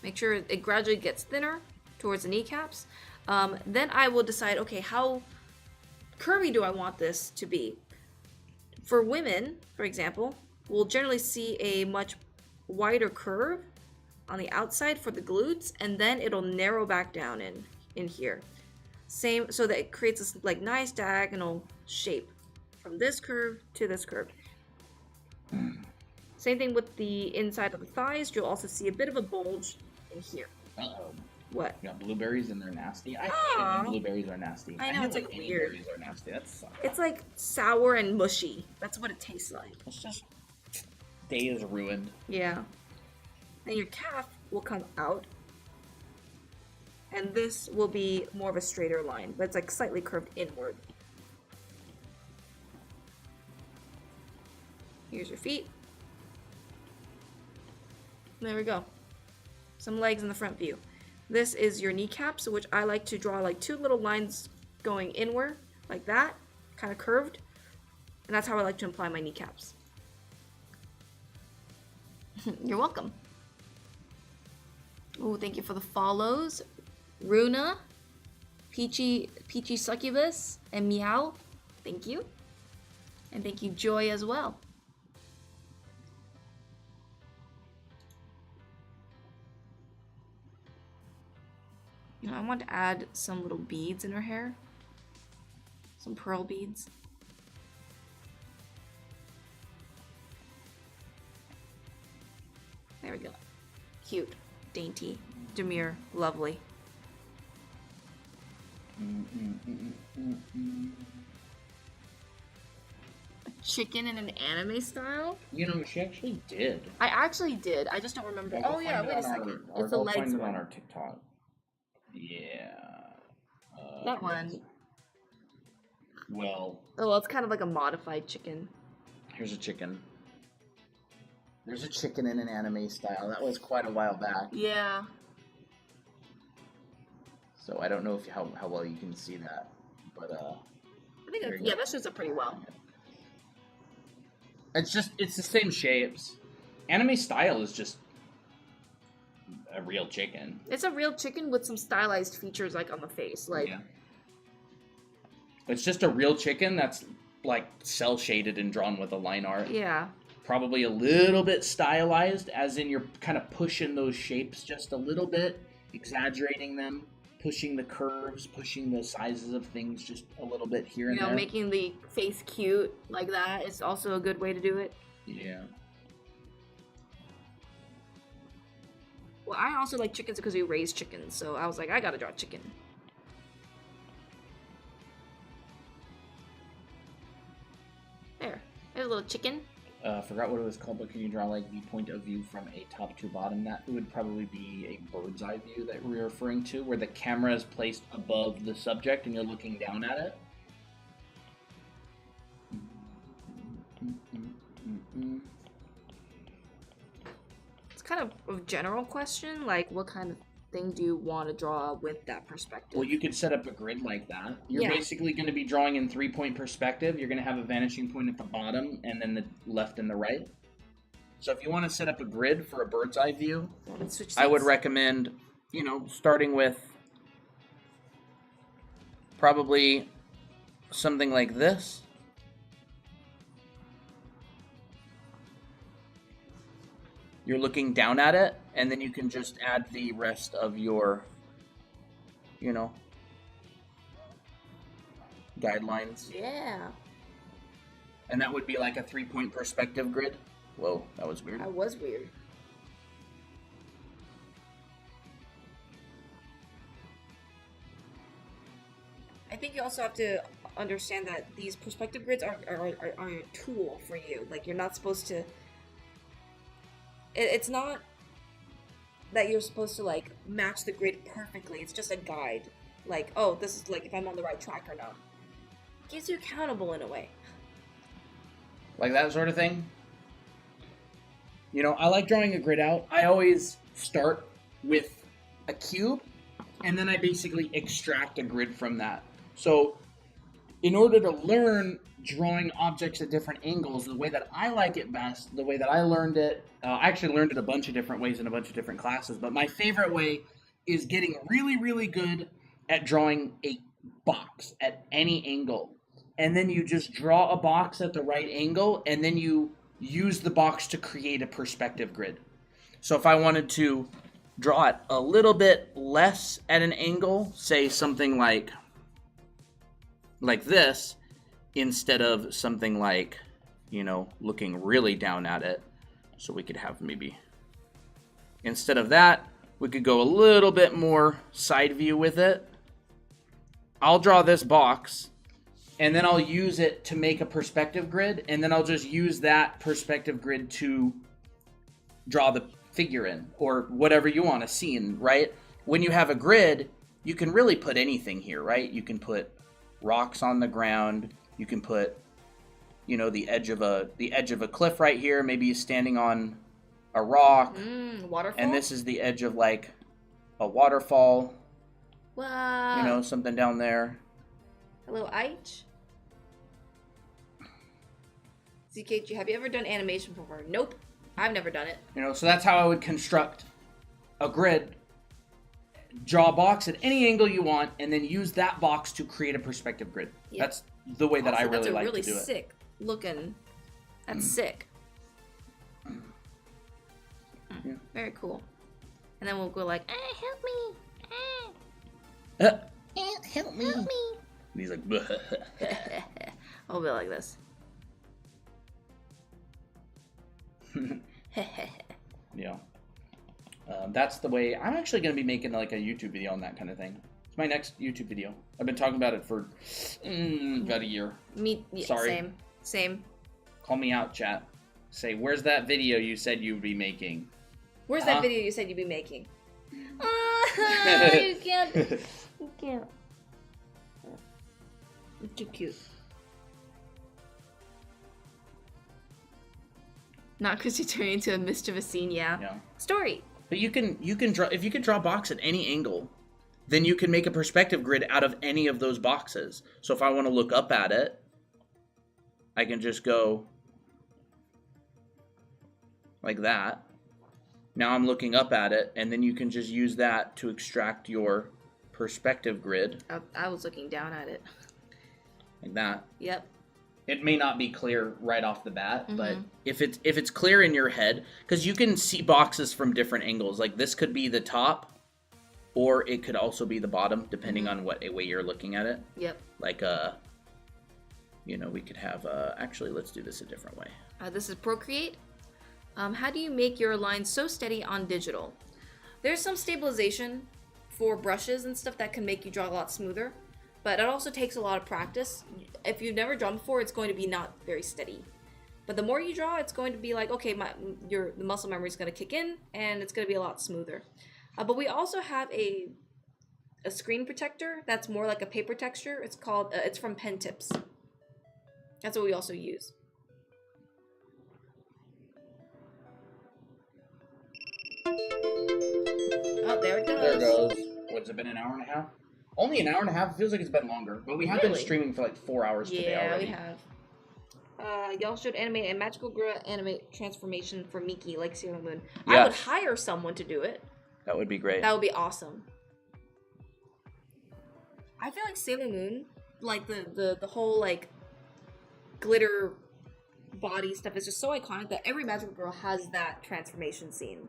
Make sure it gradually gets thinner towards the kneecaps. Then I will decide, okay, how curvy do I want this to be? For women, for example, we'll generally see a much wider curve on the outside for the glutes, and then it'll narrow back down in here. Same, so that it creates this like nice diagonal shape from this curve to this curve. Same thing with the inside of the thighs. You'll also see a bit of a bulge in here. Uh-oh. What? You got blueberries and they're nasty. I hate Aw. it when blueberries are nasty. I know, hate it's, when like, any weird. Berries are nasty. That sucks. It's like sour and mushy. That's what it tastes like. It's just... Day is ruined. Yeah. Then your calf will come out. And this will be more of a straighter line, but it's like slightly curved inward. Here's your feet. There we go. Some legs in the front view. This is your kneecaps, which I like to draw like two little lines going inward, like that, kind of curved. And that's how I like to apply my kneecaps. You're welcome. Oh, thank you for the follows. Runa, Peachy Succubus, and Meow. Thank you. And thank you, Joy, as well. You know, I want to add some little beads in her hair. Some pearl beads. There we go. Cute, dainty, demure, lovely. A chicken in an anime style? You know, she actually did. I actually did. I just don't remember. Oh yeah, wait a second. It's a legs one. On our TikTok. Yeah. That one. Well. Oh, well, it's kind of like a modified chicken. Here's a chicken. There's a chicken in an anime style. That was quite a while back. Yeah. So I don't know if how well you can see that, but I think that shows up pretty well. It's the same shapes. Anime style is just a real chicken. It's a real chicken with some stylized features like on the face, like. Yeah. It's just a real chicken that's like cell shaded and drawn with a line art. Yeah. Probably a little bit stylized, as in you're kind of pushing those shapes just a little bit, exaggerating them, pushing the curves, pushing the sizes of things just a little bit here and there. Making the face cute like that is also a good way to do it. Yeah. Well, I also like chickens because we raise chickens, so I was like, I gotta draw a chicken. There's a little chicken. Forgot what it was called, but can you draw like the point of view from a top to bottom? That would probably be a bird's eye view that we're referring to, where the camera is placed above the subject and you're looking down at it. It's kind of a general question, like what kind of thing do you want to draw with that perspective? Well, you could set up a grid like that. You're basically going to be drawing in 3-point perspective. You're going to have a vanishing point at the bottom and then the left and the right. So if you want to set up a grid for a bird's eye view, I would recommend, starting with probably something like this. You're looking down at it, and then you can just add the rest of your, guidelines. Yeah. And that would be like a 3-point perspective grid. Whoa, that was weird. That was weird. I think you also have to understand that these perspective grids are a tool for you. Like, you're not supposed to... It's not that you're supposed to, like, match the grid perfectly. It's just a guide. Like, oh, this is, like, if I'm on the right track or not. It keeps you accountable in a way. Like that sort of thing? I like drawing a grid out. I always start with a cube, and then I basically extract a grid from that. So, in order to learn drawing objects at different angles, the way that I like it best, the way that I learned it, I actually learned it a bunch of different ways in a bunch of different classes, but my favorite way is getting really, really good at drawing a box at any angle. And then you just draw a box at the right angle, and then you use the box to create a perspective grid. So if I wanted to draw it a little bit less at an angle, say something like this, instead of something like, looking really down at it. So we could have maybe, instead of that, we could go a little bit more side view with it. I'll draw this box, and then I'll use it to make a perspective grid, and then I'll just use that perspective grid to draw the figure in, or whatever you want to see in, right? When you have a grid, you can really put anything here, right? You can put rocks on the ground. You can put, the edge of a cliff right here. Maybe you're standing on a rock. Waterfall. And this is the edge of like a waterfall. Wow. Something down there. Hello, Aich. ZKG, have you ever done animation before? Nope. I've never done it. You know, so that's how I would construct a grid. Draw a box at any angle you want, and then use that box to create a perspective grid. Yep. That's the way that I really like to do it. That's sick looking. That's sick. Yeah. Very cool. And then we'll go like, help me. Help me. And he's like, I'll be like this. Yeah. That's the way. I'm actually going to be making like a YouTube video on that kind of thing. It's my next YouTube video. I've been talking about it for about a year. Sorry. Same. Call me out, chat. Say, where's that video you said you'd be making? Where's that video you said you'd be making? You can't. You can't. It's too cute. Not because you turn into a mischievous scene, yeah. Story. But you can draw, if you can draw a box at any angle, then you can make a perspective grid out of any of those boxes. So if I want to look up at it, I can just go like that. Now I'm looking up at it, and then you can just use that to extract your perspective grid. I was looking down at it. Like that. Yep. It may not be clear right off the bat, but if it's clear in your head, because you can see boxes from different angles. Like this could be the top, or it could also be the bottom, depending on what way you're looking at it. Yep. Like you know, we could have actually, let's do this a different way. This is Procreate. How do you make your lines so steady on digital? There's some stabilization for brushes and stuff that can make you draw a lot smoother. But it also takes a lot of practice. If you've never drawn before, it's going to be not very steady. But the more you draw, it's going to be like, okay, the muscle memory is going to kick in, and it's going to be a lot smoother. But we also have a screen protector that's more like a paper texture. It's called, it's from Pen Tips. That's what we also use. Oh, there it goes. There it goes. What's it been, an hour and a half? Only an hour and a half? It feels like it's been longer. But we have been streaming for like 4 hours today already. Yeah, we have. Y'all should animate a magical girl animate transformation for Miki, like Sailor Moon. Yes. I would hire someone to do it. That would be great. That would be awesome. I feel like Sailor Moon, like the whole like glitter body stuff is just so iconic that every magical girl has that transformation scene.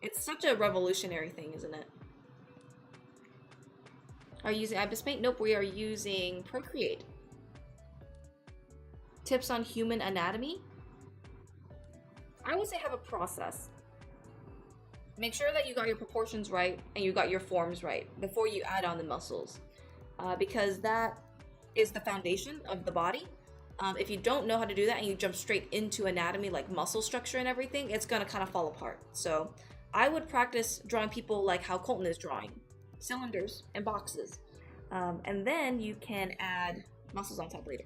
It's such a revolutionary thing, isn't it? Are you using Ibis Paint? Nope, we are using Procreate. Tips on human anatomy? I would say have a process. Make sure that you got your proportions right and you got your forms right before you add on the muscles. Because that is the foundation of the body. If you don't know how to do that and you jump straight into anatomy, like muscle structure and everything, it's gonna kind of fall apart. So I would practice drawing people like how Colton is drawing. Cylinders and boxes. And then you can add muscles on top later.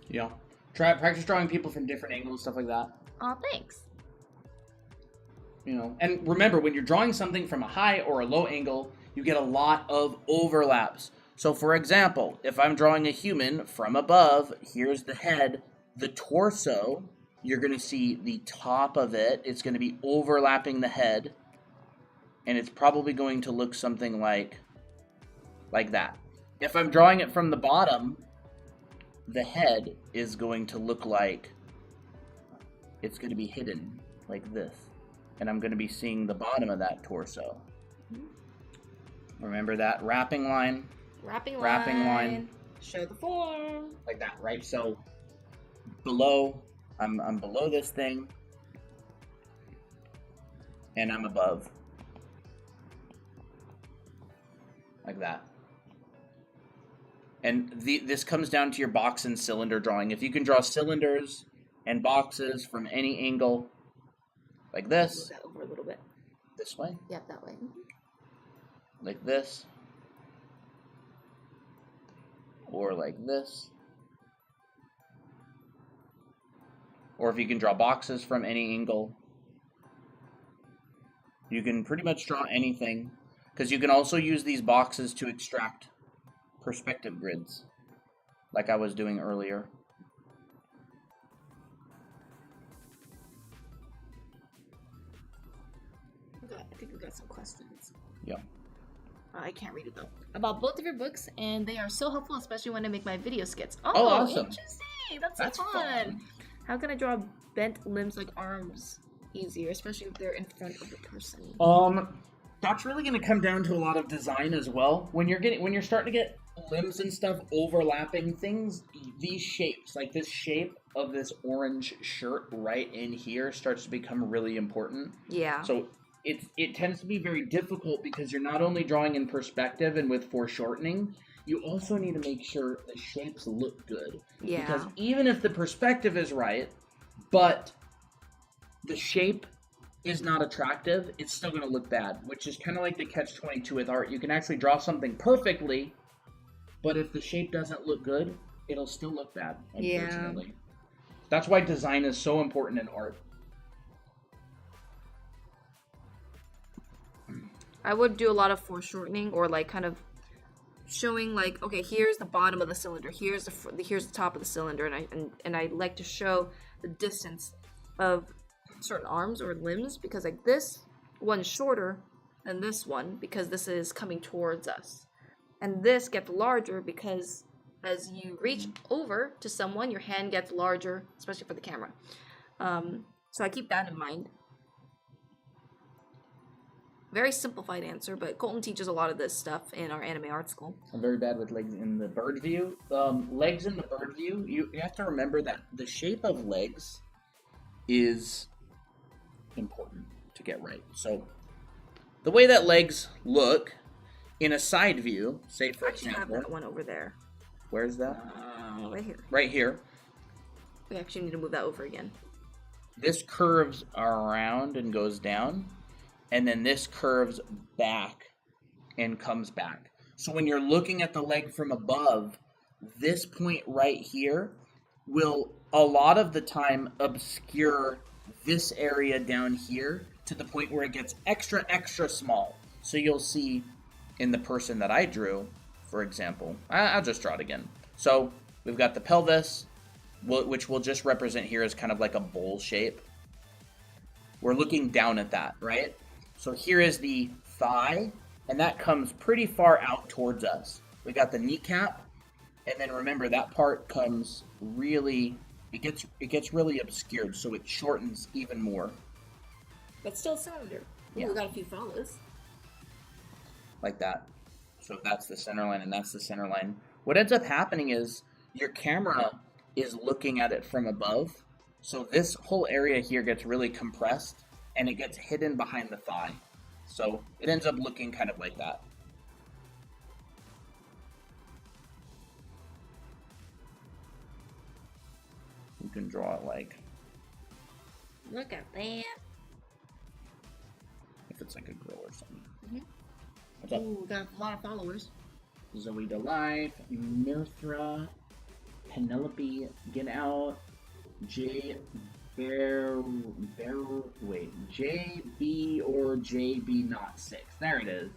Yeah. Practice drawing people from different angles, stuff like that. Aw, thanks. You know, and remember, when you're drawing something from a high or a low angle, you get a lot of overlaps. So for example, if I'm drawing a human from above, here's the head, the torso, you're going to see the top of it. It's going to be overlapping the head. And it's probably going to look something like that. If I'm drawing it from the bottom, the head is going to look like it's going to be hidden like this. And I'm going to be seeing the bottom of that torso. Remember that wrapping line? Wrapping line. Show the form. Like that, right? So below, I'm below this thing. And I'm above. Like that. And this comes down to your box and cylinder drawing. If you can draw cylinders and boxes from any angle, like this. Move that over a little bit. This way? Yep, that way. Like this. Or like this. Or if you can draw boxes from any angle. You can pretty much draw anything. Because you can also use these boxes to extract perspective grids. like I was doing earlier. Okay, I think we got some questions. Yeah. I can't read it though. About both of your books, and they are so helpful, especially when I make my video skits. Oh, awesome. Interesting. That's That's fun. fun. How can I draw bent limbs like arms easier, especially if they're in front of the person? That's really going to come down to a lot of design as well. When you're starting to get limbs and stuff overlapping things, these shapes, like this shape of this orange shirt right in here, starts to become really important. Yeah. So it tends to be very difficult because you're not only drawing in perspective and with foreshortening, you also need to make sure the shapes look good. Yeah. Because even if the perspective is right, but the shape is not attractive, it's still going to look bad, which is kind of like the catch-22 with art. You can actually draw something perfectly, but if the shape doesn't look good, it'll still look bad, unfortunately. Yeah. That's why design is so important in art. I would do a lot of foreshortening, or like kind of showing like, okay, here's the bottom of the cylinder, here's the top of the cylinder, and I like to show the distance of certain arms or limbs, because like this one's shorter than this one because this is coming towards us, and this gets larger because as you reach over to someone, your hand gets larger, especially for the camera. So I keep that in mind. Very simplified answer, but Colton teaches a lot of this stuff in our anime art school. I'm very bad with legs in the bird view. Legs in the bird view, you have to remember that the shape of legs is important to get right. So the way that legs look in a side view, say for example, I have that one over there. Where's that? Right here. Right here. We actually need to move that over again. This curves around and goes down, and then this curves back and comes back. So when you're looking at the leg from above, this point right here will a lot of the time obscure this area down here to the point where it gets extra small. So you'll see in the person that I drew, for example, I'll just draw it again. So we've got the pelvis, which we'll just represent here as kind of like a bowl shape. We're looking down at that, right? So here is the thigh, and that comes pretty far out towards us. We got the kneecap, and then remember that part comes really, it gets really obscured, so it shortens even more. But still cylinder. Yeah. We got a few follows. Like that. So that's the center line, and that's the center line. What ends up happening is your camera is looking at it from above, so this whole area here gets really compressed, and it gets hidden behind the thigh. So it ends up looking kind of like that. You can draw it like... Look at that. If it's like a girl or something. Mm-hmm. What's up? Ooh, we got a lot of followers. Zoe Delife, Mirthra, Penelope, Get Out, JB or JB not 6. There it is.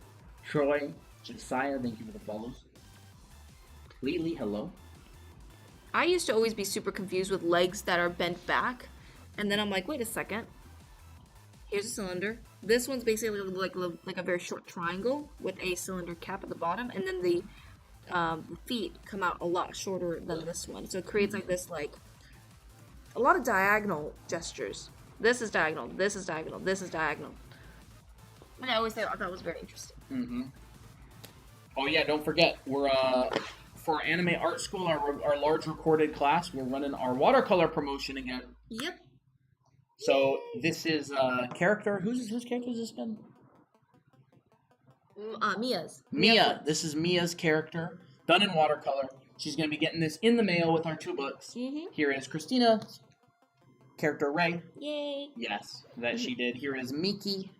Troy, Josiah, thank you for the follows. Completely, hello. I used to always be super confused with legs that are bent back, and then I'm like, wait a second. Here's a cylinder. This one's basically like a very short triangle with a cylinder cap at the bottom, and then the feet come out a lot shorter than this one. So it creates like this, like, a lot of diagonal gestures. This is diagonal, this is diagonal, this is diagonal. And I always thought that was very interesting. Mm-hmm. Oh yeah, don't forget, we're for our anime art school, our large recorded class, we're running our watercolor promotion again. Yep. So this is character. Whose character has this been? Mia's. Mia. This is Mia's character, done in watercolor. She's going to be getting this in the mail with our 2 books. Mm-hmm. Here is Christina's character, Ray. Yay. Yes, that she did. Here is Miki,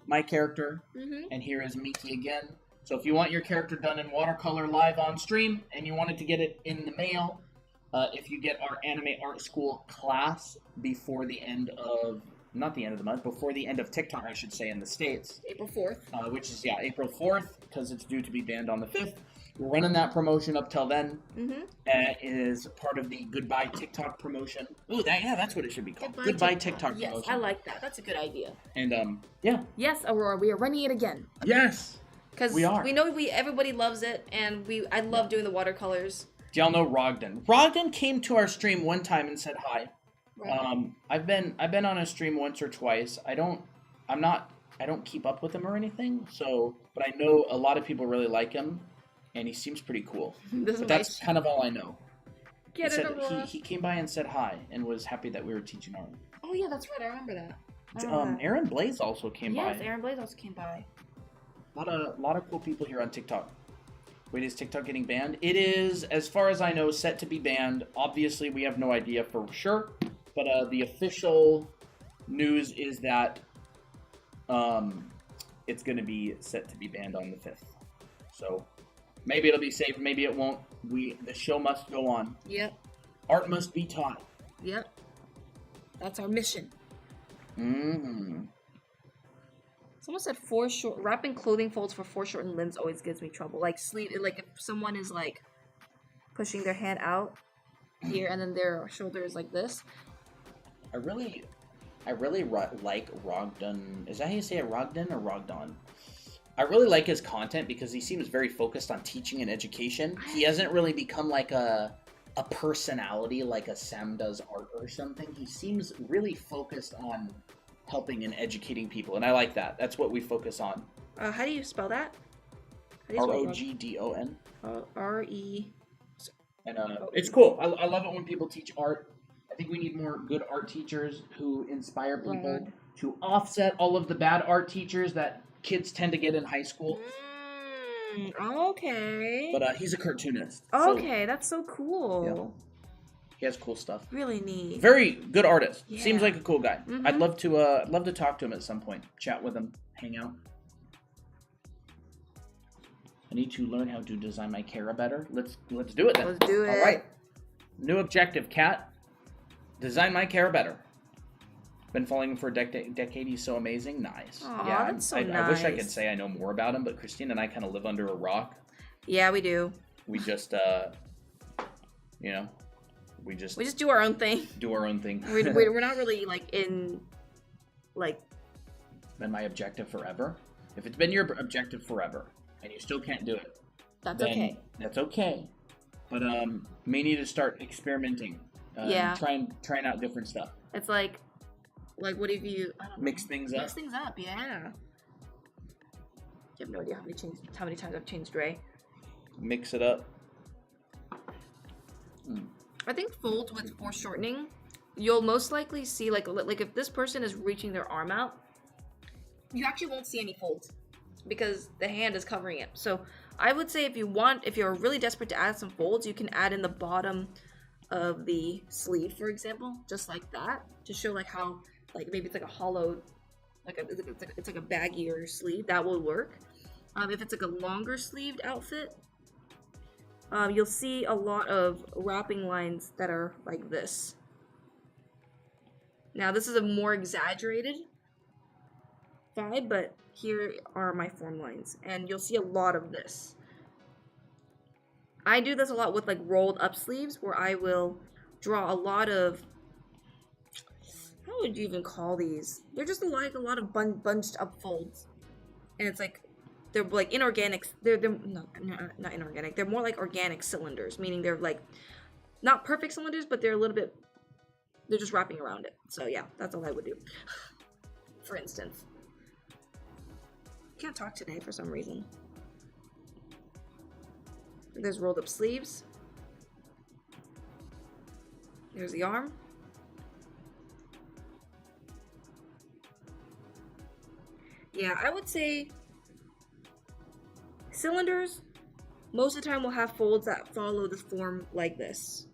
my character. Mm-hmm. And here is Miki again. So if you want your character done in watercolor live on stream, and you wanted to get it in the mail, if you get our anime art school class before the end of, not the end of the month, before the end of TikTok, I should say, in the States. April 4th. Which is, April 4th, because it's due to be banned on the 5th. We're running that promotion up till then. Mm-hmm. It is part of the Goodbye TikTok promotion. Oh, that's what it should be called. Goodbye TikTok yes, promotion. I like that. That's a good idea. And yeah. Yes, Aurora, we are running it again. Yes. Because we know everybody loves it, and I love doing the watercolors. Do y'all know Rogden? Rogden came to our stream one time and said hi. Right. I've been on a stream once or twice. I don't keep up with him or anything. So, but I know a lot of people really like him, and he seems pretty cool. But that's kind of all I know. He came by and said hi and was happy that we were teaching art. Oh yeah, that's right. I remember that. Aaron Blaze also came by. Yes, Aaron Blaze also came by. A lot of cool people here on TikTok. Wait, is TikTok getting banned? It is, as far as I know, set to be banned. Obviously, we have no idea for sure, but the official news is that it's going to be set to be banned on the 5th. So maybe it'll be safe, maybe it won't. The show must go on. Yep. Art must be taught. Yep. That's our mission. Mm-hmm. Someone said wrapping clothing folds for foreshortened limbs always gives me trouble. Like if someone is like pushing their hand out here and then their shoulder is like this. I really like Rogden. Is that how you say it, Rogden or Rogdon? I really like his content because he seems very focused on teaching and education. He hasn't really become like a personality like a Sam does art or something. He seems really focused on helping and educating people, and I like that. That's what we focus on. How do you spell that? Rogdon. R-E. And it's cool. I love it when people teach art. I think we need more good art teachers who inspire people to offset all of the bad art teachers that kids tend to get in high school. Okay. But he's a cartoonist. Okay, that's so cool. Yeah. He has cool stuff. Really neat. Very good artist. Yeah. Seems like a cool guy. Mm-hmm. I'd love to talk to him at some point. Chat with him. Hang out. I need to learn how to design my Kara better. Let's do it then. Let's do it. All right. New objective, Kat. Design my Kara better. Been following him for a decade. He's so amazing. Nice. Aww, yeah, that's so I nice. wish I could say I know more about him, but Christine and I kind of live under a rock. Yeah, we do. We just, we just do our own thing. Do our own thing. We're not really been my objective forever. If it's been your objective forever and you still can't do it, that's okay. That's okay. But may need to start experimenting. Trying out different stuff. It's like what if you mix things up? Mix things up, yeah. You have no idea how many times I've changed Ray. Mix it up. I think folds with foreshortening, you'll most likely see like if this person is reaching their arm out, you actually won't see any folds because the hand is covering it. So I would say if you're really desperate to add some folds, you can add in the bottom of the sleeve, for example, just like that, to show how maybe it's like a hollowed, it's like a baggier sleeve. That will work. If it's like a longer sleeved outfit, you'll see a lot of wrapping lines that are like this. Now this is a more exaggerated vibe, but here are my form lines, and you'll see a lot of this. I do this a lot with rolled up sleeves, where I will draw a lot of, how would you even call these? They're just a lot of bunched up folds, and it's they're inorganic. They're not inorganic. They're more like organic cylinders, meaning they're not perfect cylinders, but they're a little bit. They're just wrapping around it. So yeah, that's all I would do. For instance, can't talk today for some reason. There's rolled up sleeves. There's the arm. Yeah, I would say cylinders most of the time will have folds that follow the form like this.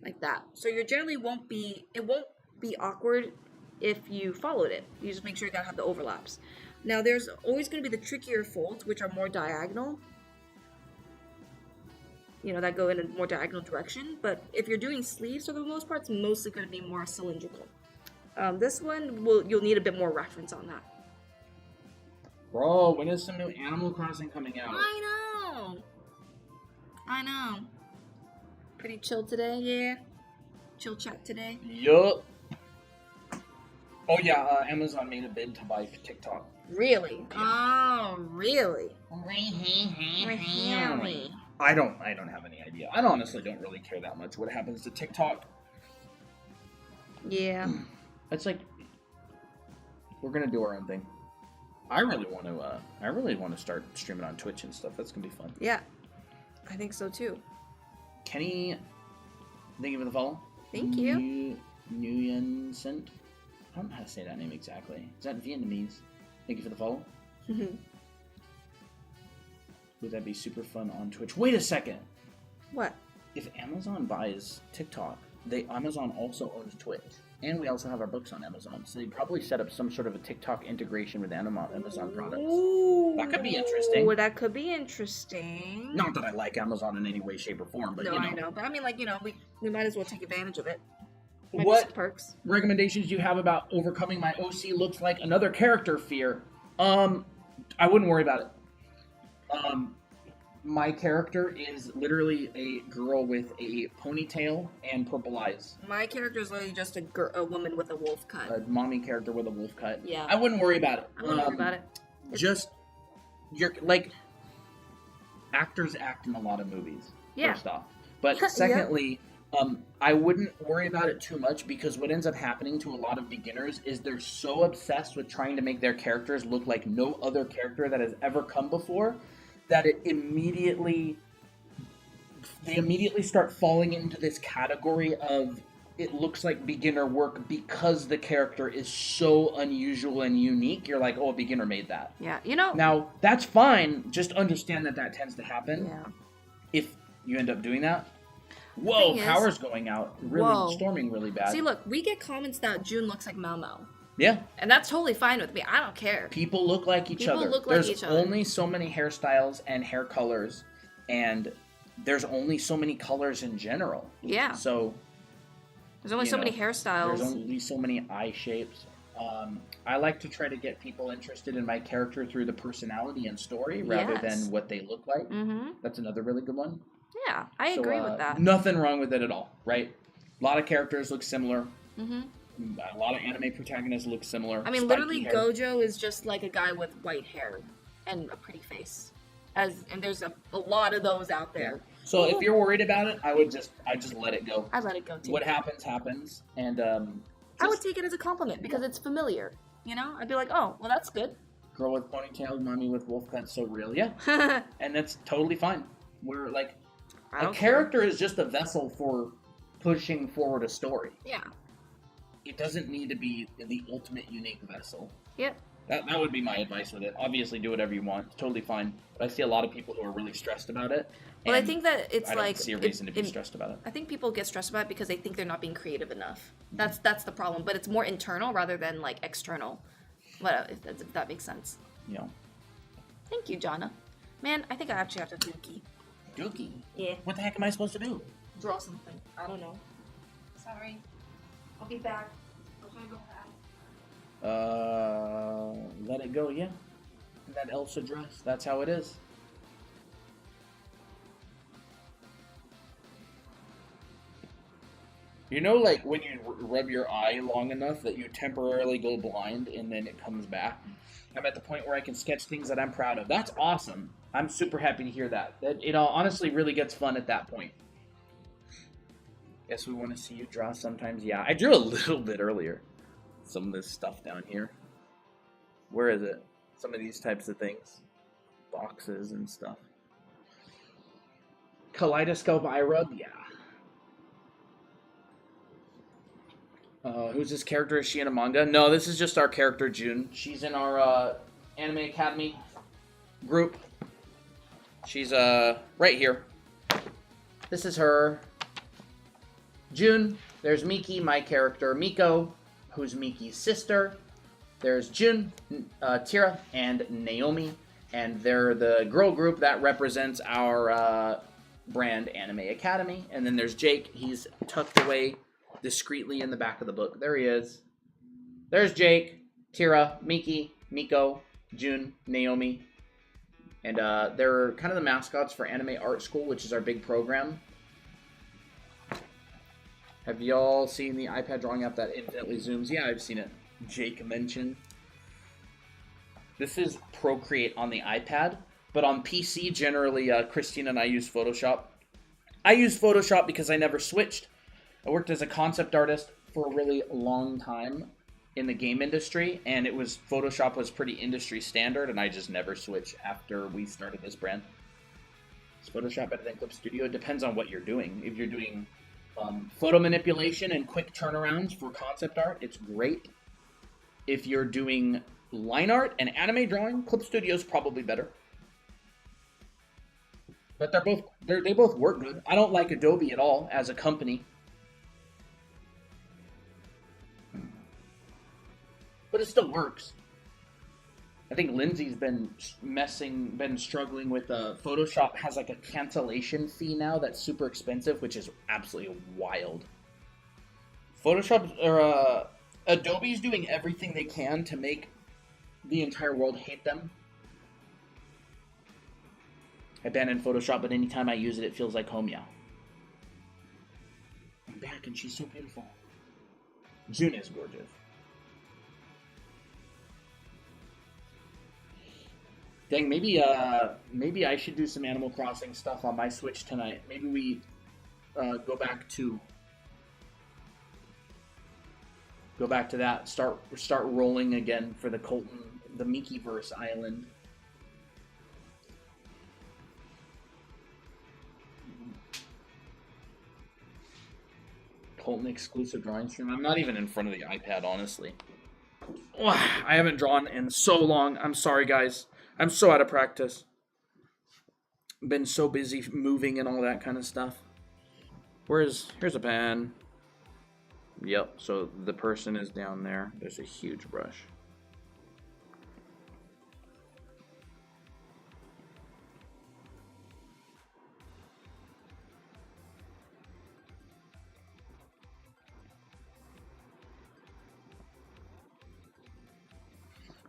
Like that. So you generally it won't be awkward if you followed it. You just make sure you gotta have the overlaps. Now there's always gonna be the trickier folds, which are more diagonal. That go in a more diagonal direction. But if you're doing sleeves for the most part, it's mostly going to be more cylindrical. This one, you'll need a bit more reference on that. Bro, when is some new Animal Crossing coming out? I know. Pretty chill today, yeah. Chill chat today. Yup. Oh yeah, Amazon made a bid to buy TikTok. Really? Yeah. Oh, really? Really? I don't have any idea. I honestly don't really care that much what happens to TikTok. Yeah. It's like we're gonna do our own thing. I really want to start streaming on Twitch and stuff. That's gonna be fun. Yeah. I think so too. Kenny, thank you for the follow. Thank you. Nguyen Sent. I don't know how to say that name exactly. Is that Vietnamese? Thank you for the follow. Would that be super fun on Twitch? Wait a second. What? If Amazon buys TikTok, Amazon also owns Twitch. And we also have our books on Amazon. So they'd probably set up some sort of a TikTok integration with Amazon products. Ooh. That could be interesting. Ooh, that could be interesting. Not that I like Amazon in any way, shape, or form, but no, you know. I know. But I mean, like, you know, we might as well take advantage of it. Might What be some perks? recommendations do you have about overcoming my OC looks like another character fear? I wouldn't worry about it. My character is literally a girl with a ponytail and purple eyes. My character is literally just a woman with a wolf cut. A mommy character with a wolf cut. Yeah. I wouldn't worry about it. I wouldn't worry about it. Just, you're like, actors act in a lot of movies. Yeah. First off. But secondly, I wouldn't worry about it too much because what ends up happening to a lot of beginners is they're so obsessed with trying to make their characters look like no other character that has ever come before that they immediately start falling into this category of it looks like beginner work because the character is so unusual and unique. You're like, oh, a beginner made that. Yeah, you know. Now, that's fine. Just understand that tends to happen. Yeah. If you end up doing that. Whoa, power's going out. Really storming really bad. See, look, we get comments that June looks like Mao Mao. Yeah. And that's totally fine with me. I don't care. People look like each other. There's only so many hairstyles and hair colors, and there's only so many colors in general. Yeah. So there's only so many hairstyles. There's only so many eye shapes. I like to try to get people interested in my character through the personality and story rather than what they look like. Mm-hmm. That's another really good one. Yeah, I agree with that. Nothing wrong with it at all, right? A lot of characters look similar. Mm-hmm. A lot of anime protagonists look similar. I mean, literally, Gojo is just like a guy with white hair and a pretty face. And there's a lot of those out there. So if you're worried about it, I just let it go. I let it go too. What happens, and I would take it as a compliment because it's familiar. You know, I'd be like, oh, well, that's good. Girl with ponytail, mommy with wolf cut, so real, yeah. And that's totally fine. We're like, a character is just a vessel for pushing forward a story. Yeah. It doesn't need to be the ultimate unique vessel. Yep. That would be my advice with it. Obviously, do whatever you want. It's totally fine. But I see a lot of people who are really stressed about it. Well, I think that it's I like... don't see a reason to be stressed about it. I think people get stressed about it because they think they're not being creative enough. That's the problem. But it's more internal rather than, like, external. If that makes sense. Yeah. Thank you, Jonna. Man, I think I actually have to dookie. Dookie? Yeah. What the heck am I supposed to do? Draw something. I don't know. Sorry. I'll be back. I'll try to go fast. Let it go, yeah. That Elsa dress. That's how it is. You know, like, when you rub your eye long enough that you temporarily go blind and then it comes back? I'm at the point where I can sketch things that I'm proud of. That's awesome. I'm super happy to hear that. It honestly really gets fun at that point. Guess we want to see you draw sometimes. Yeah, I drew a little bit earlier. Some of this stuff down here. Where is it? Some of these types of things. Boxes and stuff. Kaleidoscope eye rub? Yeah. Who's this character? Is she in a manga? No, this is just our character, June. She's in our Anime Academy group. She's right here. This is her. June. There's Miki, my character. Miko, who's Miki's sister. There's June, Tira, and Naomi. And they're the girl group that represents our brand, Anime Academy. And then there's Jake. He's tucked away discreetly in the back of the book. There he is. There's Jake, Tira, Miki, Miko, June, Naomi, and they're kind of the mascots for Anime Art School, which is our big program. Have y'all seen the iPad drawing app that infinitely zooms? Yeah, I've seen it. Jake mentioned. This is Procreate on the iPad, but on PC, generally, Christina and I use Photoshop. I use Photoshop because I never switched. I worked as a concept artist for a really long time in the game industry, and Photoshop was pretty industry standard, and I just never switched after we started this brand. Is Photoshop better than Clip Studio? It depends on what you're doing. If you're doing photo manipulation and quick turnarounds for concept art, it's great. If you're doing line art and anime drawing, Clip Studio is probably better. But they both work good. I don't like Adobe at all as a company. But it still works. I think Lindsay's been struggling with Photoshop has like a cancellation fee now that's super expensive, which is absolutely wild. Photoshop or Adobe's doing everything they can to make the entire world hate them. I abandoned Photoshop, but anytime I use it, it feels like home, yeah. I'm back, and she's so beautiful. June is gorgeous. Dang, maybe I should do some Animal Crossing stuff on my Switch tonight. Maybe we go back to that. Start rolling again for the Mickeyverse island. Colton exclusive drawing stream. I'm not even in front of the iPad, honestly. I haven't drawn in so long. I'm sorry, guys. I'm so out of practice. Been so busy moving and all that kind of stuff. Here's a pen. Yep, so the person is down there. There's a huge brush.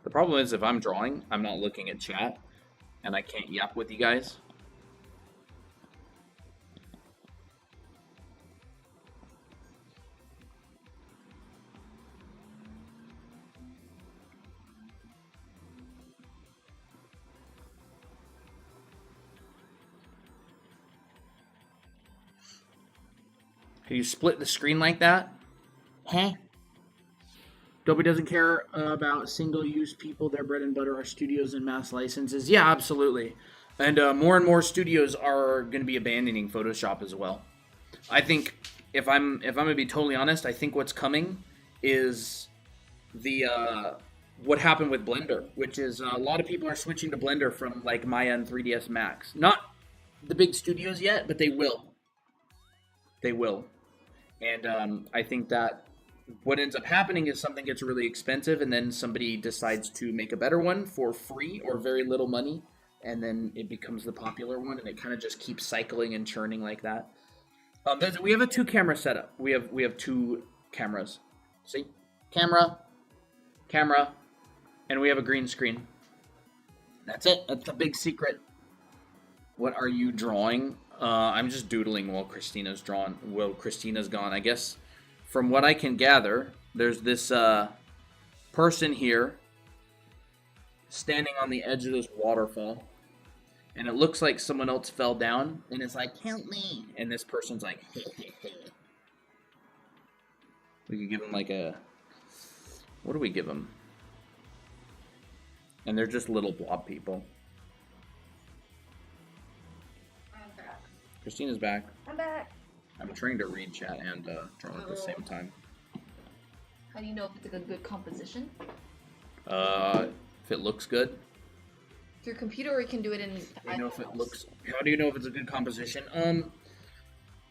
The problem is if I'm drawing, I'm not looking at chat, and I can't yap with you guys. Can you split the screen like that? Huh? Adobe doesn't care about single-use people. Their bread and butter are studios and mass licenses. Yeah, absolutely. And more studios are going to be abandoning Photoshop as well. I think, if I'm going to be totally honest, I think what's coming is what happened with Blender, which is a lot of people are switching to Blender from like Maya and 3ds Max. Not the big studios yet, but they will. They will. And I think that what ends up happening is something gets really expensive, and then somebody decides to make a better one for free or very little money, and then it becomes the popular one, and it kind of just keeps cycling and churning like that. We have a 2-camera setup. We have 2 cameras. See? Camera, and we have a green screen. That's it. That's the big secret. What are you drawing? I'm just doodling while Christina's drawn. Well, Christina's gone, I guess. From what I can gather, there's this person here standing on the edge of this waterfall, and it looks like someone else fell down, and it's like, help me, and this person's like, hey, hey, hey. We could give him like a, what do we give him? And they're just little blob people. I'm back. Christina's back. I'm back. I'm trying to read chat and draw at the same time. How do you know if it's a good composition? If it looks good. Through computer, or you can do it in. How do you know if it's a good composition?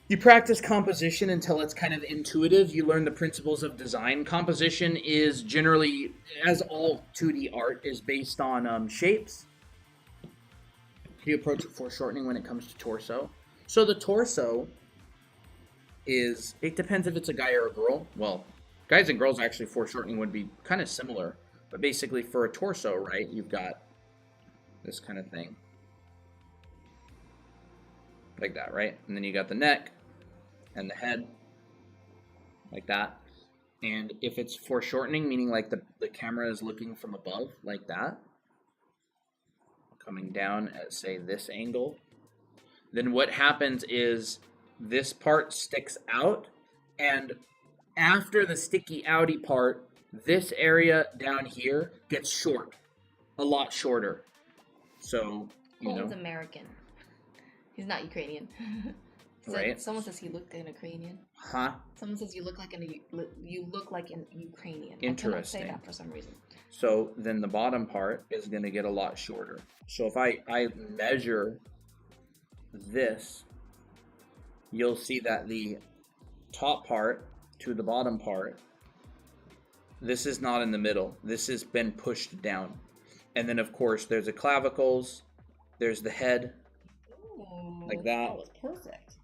You practice composition until it's kind of intuitive. You learn the principles of design. Composition is generally, as all 2D art, is based on shapes. You approach it foreshortening when it comes to torso. So the torso it depends if it's a guy or a girl. Well, guys and girls actually foreshortening would be kind of similar. But basically for a torso, right, you've got this kind of thing. Like that, right? And then you got the neck and the head, like that. And if it's foreshortening, meaning like the camera is looking from above, like that, coming down at, say, this angle, then what happens is this part sticks out, and after the sticky outy part, this area down here gets short, a lot shorter. So, you know. He's American. He's not Ukrainian. Right. Someone says he looked like an Ukrainian. Huh? Someone says you look like an Ukrainian. Interesting. I cannot say that for some reason. So then the bottom part is going to get a lot shorter. So if I measure this, you'll see that the top part to the bottom part, this is not in the middle. This has been pushed down. And then of course there's the clavicles, there's the head, like that. That was perfect.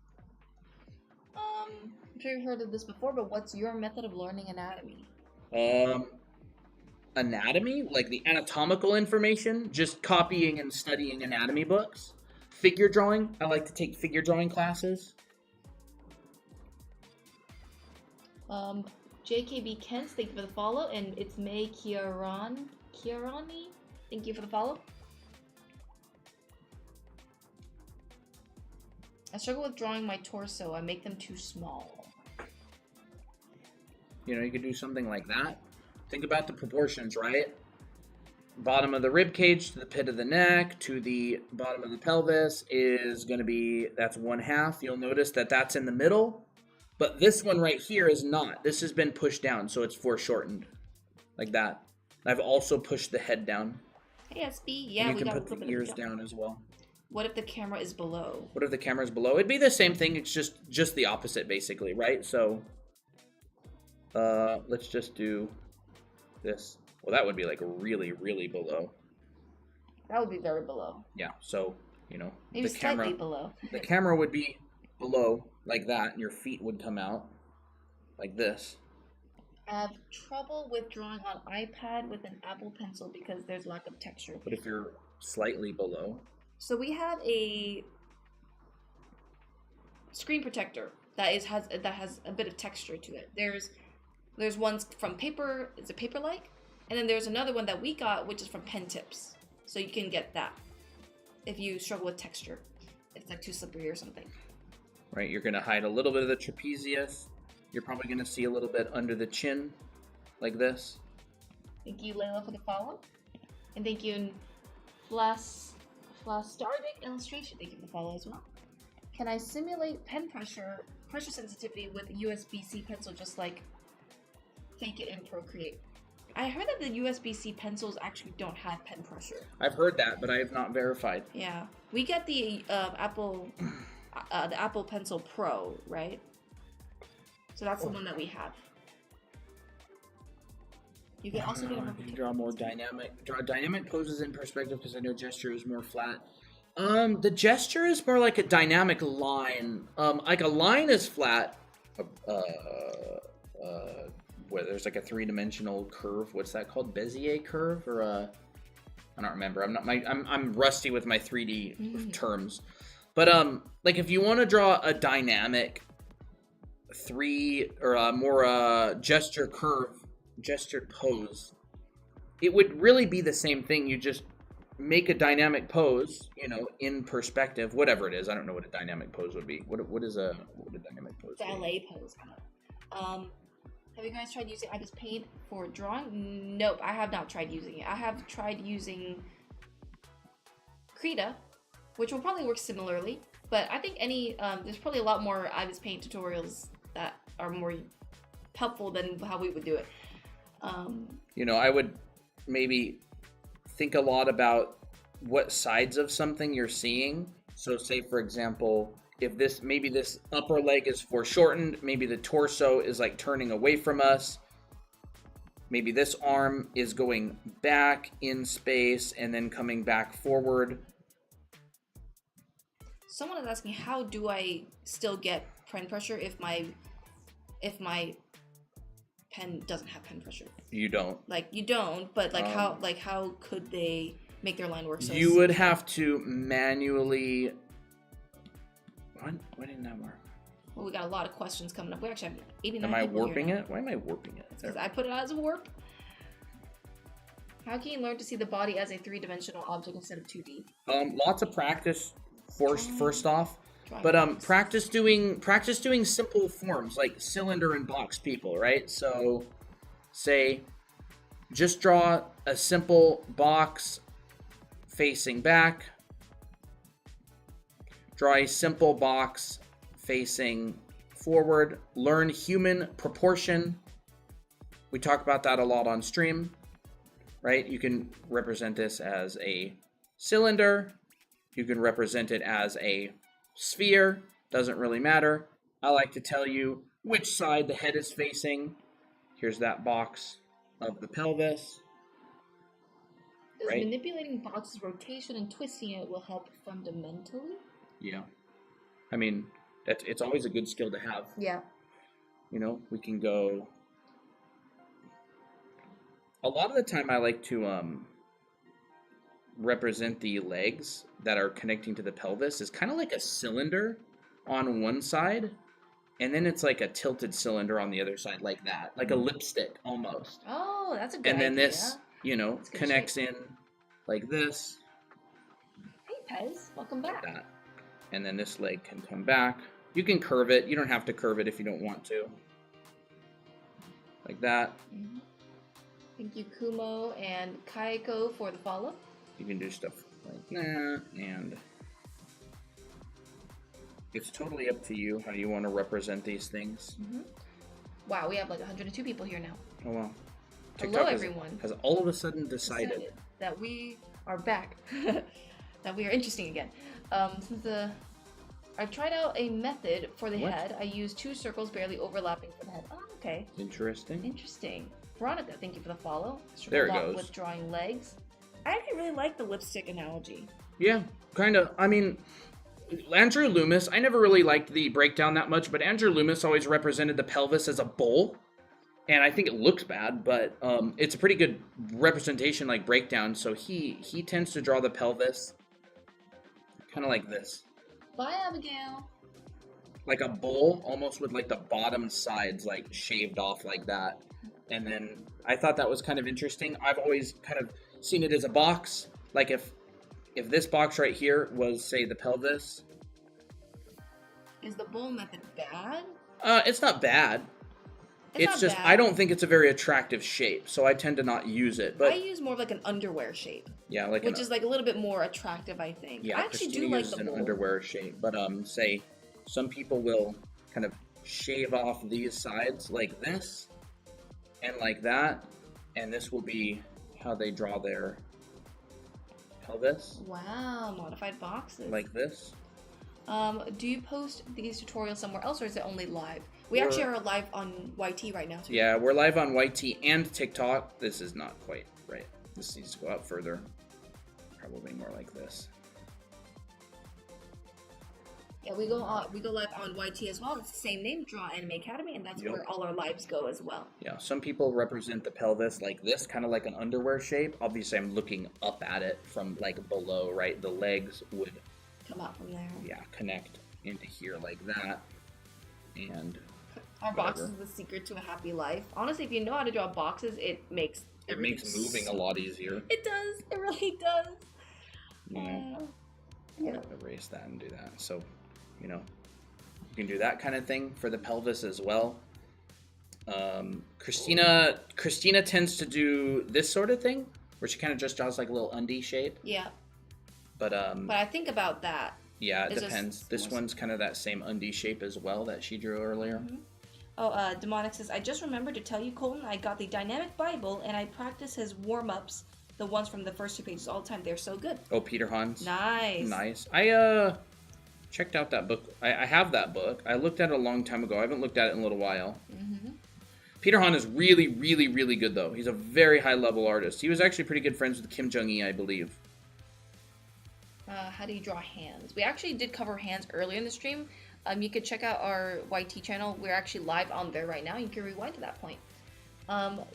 I'm sure you've heard of this before, but what's your method of learning anatomy? Anatomy, like the anatomical information, just copying and studying anatomy books. Figure drawing, I like to take figure drawing classes. JKB Kent, thank you for the follow, and it's May Kiarani, thank you for the follow. I struggle with drawing my torso. I make them too small. You know, you could do something like that. Think about the proportions, right? Bottom of the rib cage to the pit of the neck to the bottom of the pelvis is going to be, that's 1/2. You'll notice that that's in the middle, but this one right here is not. This has been pushed down, so it's foreshortened, like that. I've also pushed the head down. Hey, SB, yeah, and you can put the ears down as well. What if the camera is below? What if the camera's below? It'd be the same thing. It's just the opposite, basically, right? So, let's just do this. Well, that would be like really, really below. That would be very below. Yeah. So, you know, maybe the camera, slightly below. The camera would be below like that, and your feet would come out like this. I have trouble with drawing on iPad with an Apple Pencil because there's lack of texture. But if you're slightly below. So we have a screen protector that has a bit of texture to it. There's ones from paper, it's a paper-like, and then there's another one that we got which is from pen tips. So you can get that if you struggle with texture. It's like too slippery or something. Right, you're gonna hide a little bit of the trapezius. You're probably gonna see a little bit under the chin, like this. Thank you, Layla, for the follow, and thank you, Stardic Illustration. Thank you for the follow as well. Can I simulate pen pressure sensitivity with USB-C pencil, just like Fake It in Procreate? I heard that the USB-C pencils actually don't have pen pressure. I've heard that, but I have not verified. Yeah, we get the Apple Pencil Pro, right? So that's the one that we have. You can also get a draw more dynamic poses in perspective because I know gesture is more flat. The gesture is more like a dynamic line. Like a line is flat. Where there's like a 3-dimensional curve. What's that called? Bezier curve or a? I don't remember. I'm rusty with my 3D terms. But like if you want to draw a dynamic more gesture pose, it would really be the same thing. You just make a dynamic pose, you know, in perspective, whatever it is. I don't know what a dynamic pose would be. What would a dynamic pose? Ballet pose, kind of. Have you guys tried using Ibis Paint for drawing? Nope, I have not tried using it. I have tried using Krita, which will probably work similarly, but I think there's probably a lot more Ibis Paint tutorials that are more helpful than how we would do it. You know, I would maybe think a lot about what sides of something you're seeing. So say, for example, if maybe this upper leg is foreshortened, maybe the torso is like turning away from us. Maybe this arm is going back in space and then coming back forward. Someone is asking, how do I still get pen pressure if my pen doesn't have pen pressure. You don't. Like, you don't, but like how could they make their line work so you would have to manually... Why didn't that work? Well, we got a lot of questions coming up. We actually have 89 Am I people warping here it? Why am I warping it? Because I put it as a warp. How can you learn to see the body as a 3-dimensional object instead of 2D? Lots of practice first off. Drawing But box. practice doing simple forms like cylinder and box people, right? So say just draw a simple box facing back. Draw a simple box facing forward. Learn human proportion. We talk about that a lot on stream, right? You can represent this as a cylinder. You can represent it as a sphere. Doesn't really matter. I like to tell you which side the head is facing. Here's that box of the pelvis. Does Right. manipulating box's rotation and twisting it will help fundamentally? Yeah. I mean, it's always a good skill to have. Yeah. You know, we can go... A lot of the time I like to represent the legs that are connecting to the pelvis is kind of like a cylinder on one side, and then it's like a tilted cylinder on the other side, like that. Like a lipstick, almost. Oh, that's a good And then idea. this, you know, That's good connects in like this, Hey, Pez, welcome like back. that. And then this leg can come back. You can curve it. You don't have to curve it if you don't want to. Like that. Mhm. Thank you, Kumo and Kaiko, for the follow. You can do stuff like that, and it's totally up to you how you want to represent these things. Wow, we have like 102 people here now. Oh wow. Hello, everyone. Has all of a sudden decided. That we are back. That we are interesting again. I tried out a method for the What? head. I used 2 circles barely overlapping for the head. Oh, okay. Interesting. Interesting. Veronica, thank you for the follow. There it A lot goes. With drawing legs. I actually really like the lipstick analogy. Yeah, kind of. I mean, Andrew Loomis, I never really liked the breakdown that much, but Andrew Loomis always represented the pelvis as a bowl. And I think it looks bad, but it's a pretty good representation, like breakdown. So he tends to draw the pelvis kind of like this. Bye, Abigail. Like a bowl, almost with like the bottom sides like shaved off like that. And then I thought that was kind of interesting. I've always kind of seen it as a box. Like if this box right here was, say, the pelvis. Is the bowl method bad? It's not bad. It's not just, bad. I don't think it's a very attractive shape, so I tend to not use it. But I use more of like an underwear shape, yeah, like which is like a little bit more attractive, I think. yeah, I actually Christina do like uses the an bowl. underwear shape. But say some people will kind of shave off these sides like this and like that, and this will be how they draw their pelvis, Wow, modified boxes. like this. Do you post these tutorials somewhere else, or is it only live? We We're- actually are live on YT right now too. Yeah, we're live on YT and TikTok. This is not quite right. This needs to go out further. Probably more like this. Yeah, we go live on YT as well. It's the same name, Draw Anime Academy, and that's Yep. where all our lives go as well. Yeah, some people represent the pelvis like this, kind of like an underwear shape. Obviously, I'm looking up at it from like below, right? The legs would, Come out from there. yeah, connect into here like that. And Our boxes Whatever. is the secret to a happy life. Honestly, if you know how to draw boxes, it makes it makes moving a lot easier. It does. It really does. You know, Yeah. erase that and do that. So, you know, you can do that kind of thing for the pelvis as well. Christina tends to do this sort of thing, where she kind of just draws like a little undie shape. Yeah. But But I think about that. yeah, it It's just depends. This more- one's kind of that same undie shape as well that she drew earlier. Oh, Demonic says, I just remembered to tell you, Colton, I got the Dynamic Bible and I practice his warm-ups, the ones from the first 2 pages all the time. They're so good. Oh, Peter Hans. Nice. Nice. I checked out that book. I have that book. I looked at it a long time ago. I haven't looked at it in a little while. Peter Han is really, really, really good, though. He's a very high-level artist. He was actually pretty good friends with Kim Jong-il, I believe. How do you draw hands? We actually did cover hands earlier in the stream. You could check out our YT channel. We're actually live on there right now. You can rewind to that point.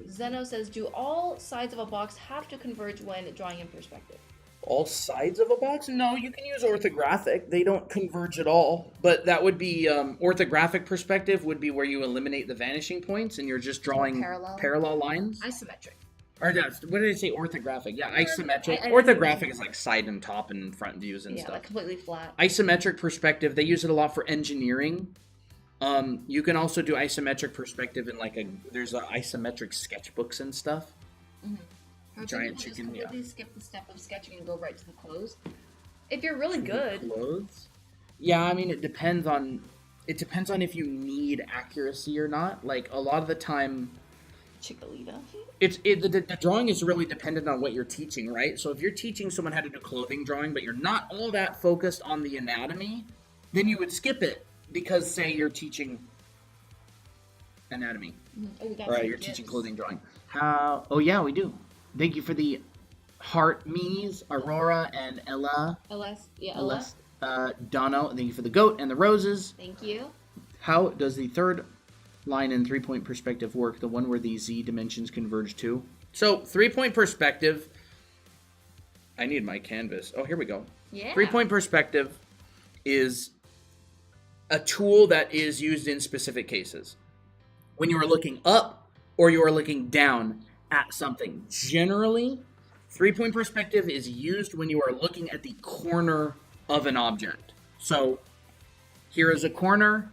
Zeno says, do all sides of a box have to converge when drawing in perspective? All sides of a box? No, you can use orthographic. They don't converge at all. But that would be orthographic perspective would be where you eliminate the vanishing points and you're just drawing parallel lines. Isometric. Or what did I say? Orthographic. Yeah, isometric. I Orthographic is like side and top and front views and stuff. Like completely flat. Isometric perspective, they use it a lot for engineering. You can also do isometric perspective in there's isometric sketchbooks and stuff. Mm-hmm. Giant chicken, just completely skip the step of sketching and go right to the clothes. If you're really good. Clothes? Yeah, I mean, it depends on if you need accuracy or not. Like, a lot of the time, Chicolita. The drawing is really dependent on what you're teaching, right? So if you're teaching someone how to do clothing drawing, but you're not all that focused on the anatomy, then you would skip it because, say, you're teaching anatomy. Right, you're teaching clothing drawing. Oh, yeah, we do. Thank you for the heart me's, Aurora and Ella. Ella. Dono, thank you for the goat and the roses. Thank you. How does the third line in 3-point perspective work, the one where the Z dimensions converge to? So 3-point perspective, I need my canvas. Oh, here we go. Yeah. 3-point perspective is a tool that is used in specific cases. When you are looking up or you are looking down at something. Generally, 3-point perspective is used when you are looking at the corner of an object. So here is a corner.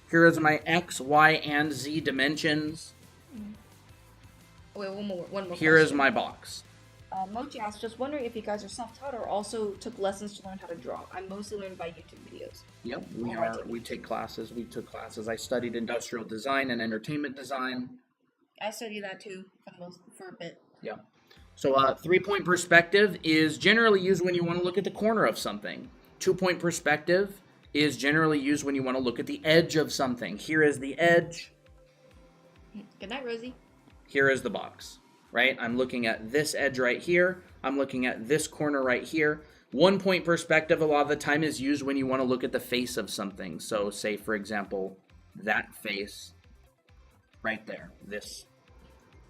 Here is my X, Y, and Z dimensions. Wait, one more. Here is my box. Mochi asks, just wondering if you guys are self-taught or also took lessons to learn how to draw. I'm mostly learned by YouTube videos. Yep, we take classes. We took classes. I studied industrial design and entertainment design. I studied that too for a bit. Yeah. So 3-point perspective is generally used when you want to look at the corner of something. 2-point perspective is generally used when you want to look at the edge of something. Here is the edge. Good night, Rosie. Here is the box, right? I'm looking at this edge right here. I'm looking at this corner right here. 1-point perspective a lot of the time is used when you want to look at the face of something. So say, for example, that face right there, this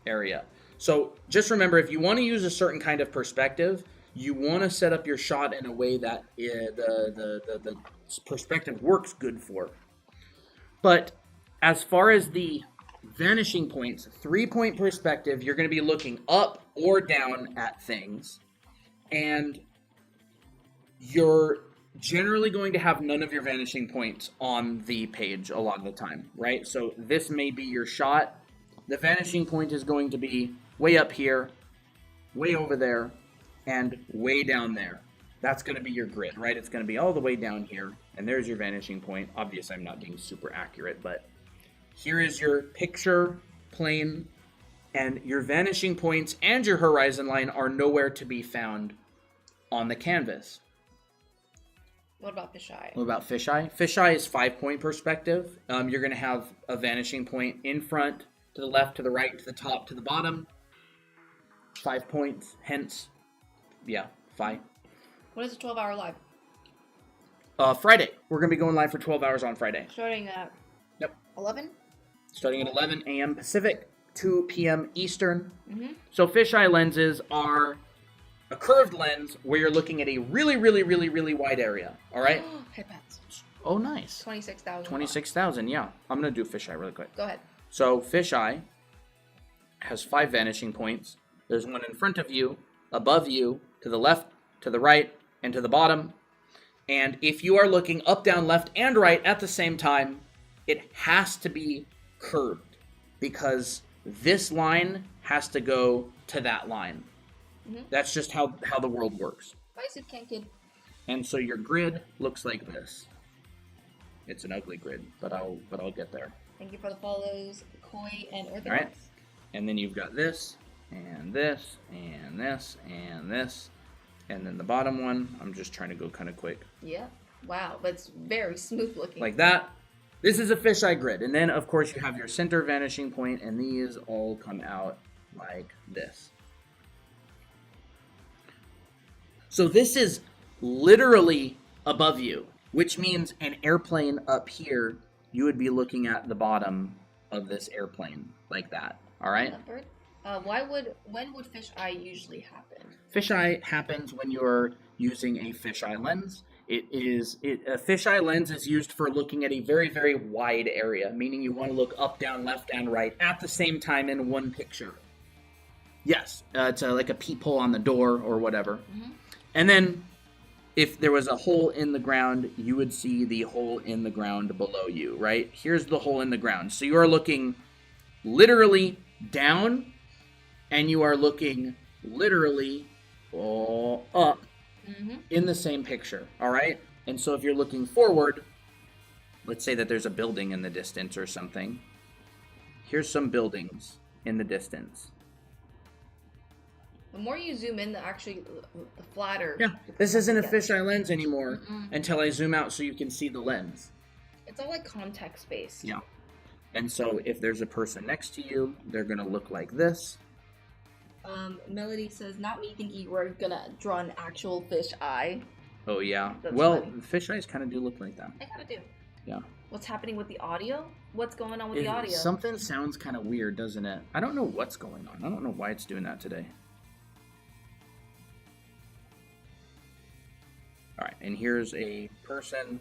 area. So just remember, if you want to use a certain kind of perspective, you want to set up your shot in a way that the perspective works good for. But as far as the vanishing points, 3-point perspective, you're going to be looking up or down at things. And you're generally going to have none of your vanishing points on the page a lot of the time, right? So this may be your shot. The vanishing point is going to be way up here, way over there, and way down there. That's going to be your grid, right? It's going to be all the way down here, and there's your vanishing point. Obviously, I'm not being super accurate, but here is your picture plane, and your vanishing points and your horizon line are nowhere to be found on the canvas. What about fisheye? What about fisheye? Fisheye is 5-point perspective. You're going to have a vanishing point in front, to the left, to the right, to the top, to the bottom. 5 points, hence, yeah, 5. What is a 12-hour live? Friday. We're going to be going live for 12 hours on Friday. Starting at 11? Starting at 11 a.m. Pacific, 2 p.m. Eastern. Mm-hmm. So fisheye lenses are a curved lens where you're looking at a really, really, really, really wide area. All right? Headbands. Oh, nice. 26,000. 26,000, yeah. I'm going to do fisheye really quick. Go ahead. So fisheye has 5 vanishing points. There's one in front of you, above you, to the left, to the right, and to the bottom. And if you are looking up, down, left, and right at the same time, it has to be curved because this line has to go to that line. Mm-hmm. That's just how the world works. Bye, Soup Can Kid. And so your grid looks like this. It's an ugly grid, but I'll get there. Thank you for the follows, Koi and Orthodox. All right. And then you've got this, and this, and this, and this. And then the bottom one, I'm just trying to go kind of quick. Yeah. Wow, but it's very smooth looking. Like that. This is a fisheye grid. And then, of course, you have your center vanishing point, and these all come out like this. So this is literally above you, which means an airplane up here, you would be looking at the bottom of this airplane like that. All right. Leopard. When would fisheye usually happen? Fisheye happens when you're using a fisheye lens. A fisheye lens is used for looking at a very, very wide area, meaning you want to look up, down, left, and right at the same time in one picture. Yes, it's like a peephole on the door or whatever. Mm-hmm. And then if there was a hole in the ground, you would see the hole in the ground below you, right? Here's the hole in the ground. So you are looking literally down, and you are looking literally up in the same picture, all right? And so if you're looking forward, let's say that there's a building in the distance or something. Here's some buildings in the distance. The more you zoom in, the flatter. Yeah, this isn't a fisheye lens anymore until I zoom out so you can see the lens. It's all like context based. Yeah. And so if there's a person next to you, they're going to look like this. Melody says, not me thinking you were going to draw an actual fish eye. Oh, yeah. That's well, funny. Fish eyes kind of do look like that. They kind of do. Yeah. What's happening with the audio? What's going on with the audio? Something sounds kind of weird, doesn't it? I don't know what's going on. I don't know why it's doing that today. All right, and here's a person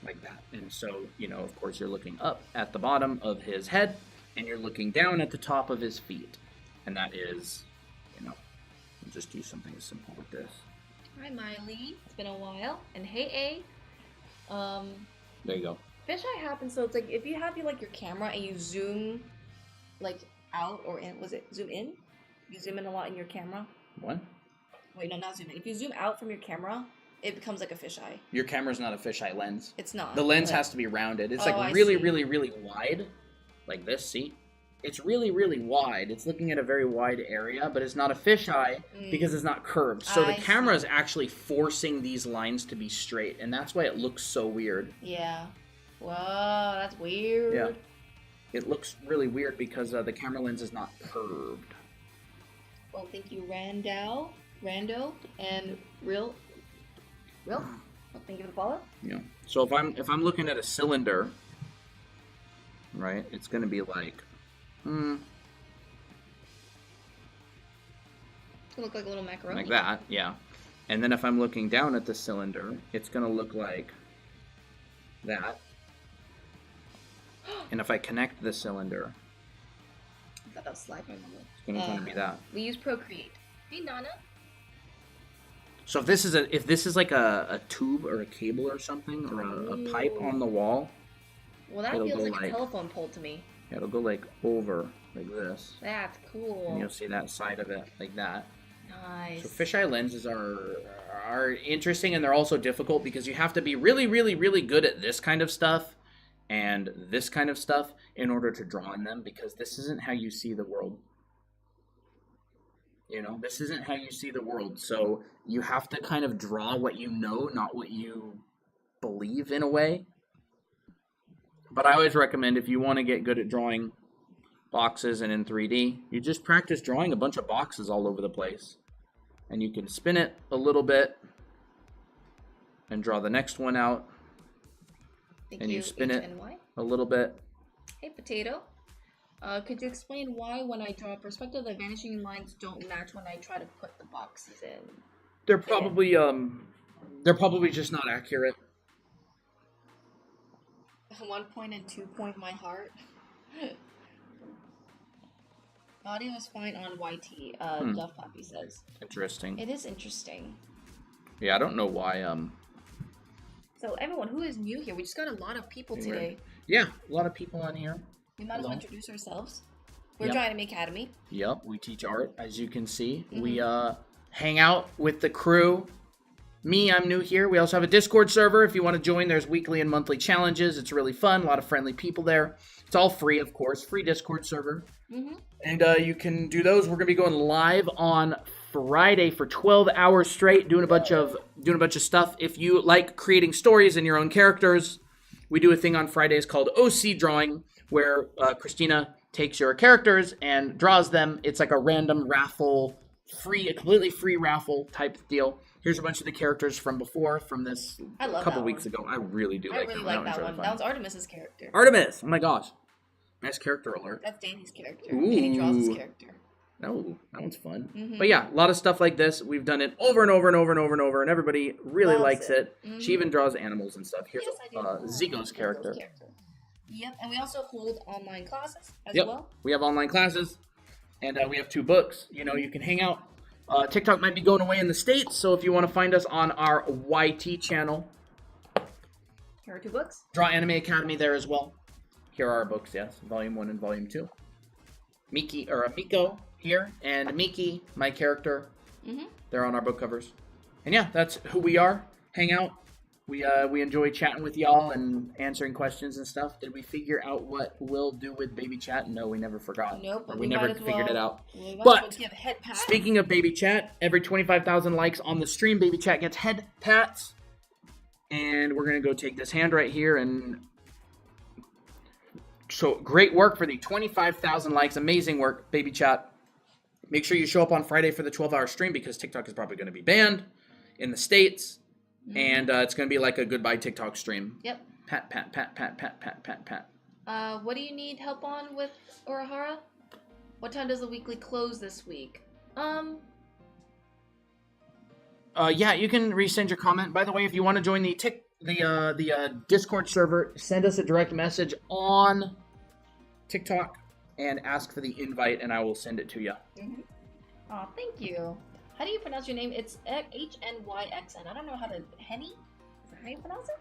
like that. And so, of course, you're looking up at the bottom of his head, and you're looking down at the top of his feet. And that is, we'll just do something as simple with this. Hi, Miley. It's been a while. And hey, A. There you go. Fisheye happens, so it's like if you have your camera and you zoom out or in. Was it zoom in? You zoom in a lot in your camera? What? Wait, no, not zoom in. If you zoom out from your camera, it becomes like a fisheye. Your camera's not a fisheye lens. It's not. The lens has to be rounded. It's really, really, really wide. Like this, see? It's really, really wide. It's looking at a very wide area, but it's not a fisheye because it's not curved. So the camera is actually forcing these lines to be straight, and that's why it looks so weird. Yeah. Whoa, that's weird. Yeah. It looks really weird because the camera lens is not curved. Well, thank you, Rando, and Real. Well, thank you for the follow. Yeah. So if I'm looking at a cylinder, right, it's going to be like, It's gonna look like a little macaroni. like that, yeah. And then if I'm looking down at the cylinder, it's going to look like that. And if I connect the cylinder, I thought that was slide my number. it's going to kind of be that. We use Procreate. Hey, Nana. So if this is like a tube or a cable or something, or a pipe on the wall, Well, that feels like a telephone pole to me. It'll go like over, like this. That's cool. And you'll see that side of it, like that. Nice. So fisheye lenses are interesting, and they're also difficult because you have to be really, really, really good at this kind of stuff and this kind of stuff in order to draw in them, because this isn't how you see the world. This isn't how you see the world. So you have to kind of draw what you know, not what you believe in a way. But I always recommend, if you want to get good at drawing boxes and in 3D, you just practice drawing a bunch of boxes all over the place. And you can spin it a little bit and draw the next one out. Thank and you you spin it HNY. a little bit. Hey, Potato. Could you explain why when I draw a perspective, the vanishing lines don't match when I try to put the boxes in? They're probably just not accurate. 1 point and 2 point my heart. Audio is fine on YT, Duff Pappy says. Interesting. It is interesting. Yeah, I don't know why. So everyone who is new here, we just got a lot of people today. Yeah, a lot of people on here. We might as well introduce ourselves. We're Drawing Academy. Yep, we teach art, as you can see. Mm-hmm. We hang out with the crew. Me, I'm new here. We also have a Discord server. If you want to join, there's weekly and monthly challenges. It's really fun. A lot of friendly people there. It's all free, of course. Free Discord server. Mm-hmm. And you can do those. We're going to be going live on Friday for 12 hours straight, doing a bunch of stuff. If you like creating stories and your own characters, we do a thing on Fridays called OC Drawing, where Christina takes your characters and draws them. It's like a random raffle, a completely free raffle type deal. Here's a bunch of the characters from before, from this I love couple that weeks one. ago. I really do I like really him. like that really one. fun. That was Artemis's character. Artemis! Oh my gosh. Nice character alert. That's Danny's character. Ooh. Danny draws his character. Oh, that one's fun. Mm-hmm. But yeah, a lot of stuff like this. We've done it over and over and over and over and over, and everybody really Loves likes it. Mm-hmm. She even draws animals and stuff. Here's Yes, I do. Zigo's character. Yep, and we also hold online classes as Yep, well. we have online classes, and we have 2 books. You know, you can hang out. TikTok might be going away in the States, so if you want to find us on our YT channel, Here are 2 books. Draw Anime Academy there as well. Here are our books, yes, Volume 1 and Volume 2. Miko here, and Miki, my character. Mm-hmm. They're on our book covers. And yeah, that's who we are. Hang out. We enjoy chatting with y'all and answering questions and stuff. Did we figure out what we'll do with Baby Chat? No, we never forgot. Nope. Or we never figured it out. But give head pats. Speaking of Baby Chat, every 25,000 likes on the stream, Baby Chat gets head pats. And we're going to go take this hand right here and... So, great work for the 25,000 likes. Amazing work, Baby Chat. Make sure you show up on Friday for the 12-hour stream because TikTok is probably going to be banned in the States. Mm-hmm. And it's going to be like a goodbye TikTok stream. Yep. Pat, pat, pat, pat, pat, pat, pat, pat. What do you need help on with Urahara? What time does the weekly close this week? Yeah, you can resend your comment. By the way, if you want to join the Discord server, send us a direct message on TikTok and ask for the invite, and I will send it to you. Mm-hmm. Oh, thank you. How do you pronounce your name? It's Hnyxn. I don't know how to... Henny? Is that how you pronounce it?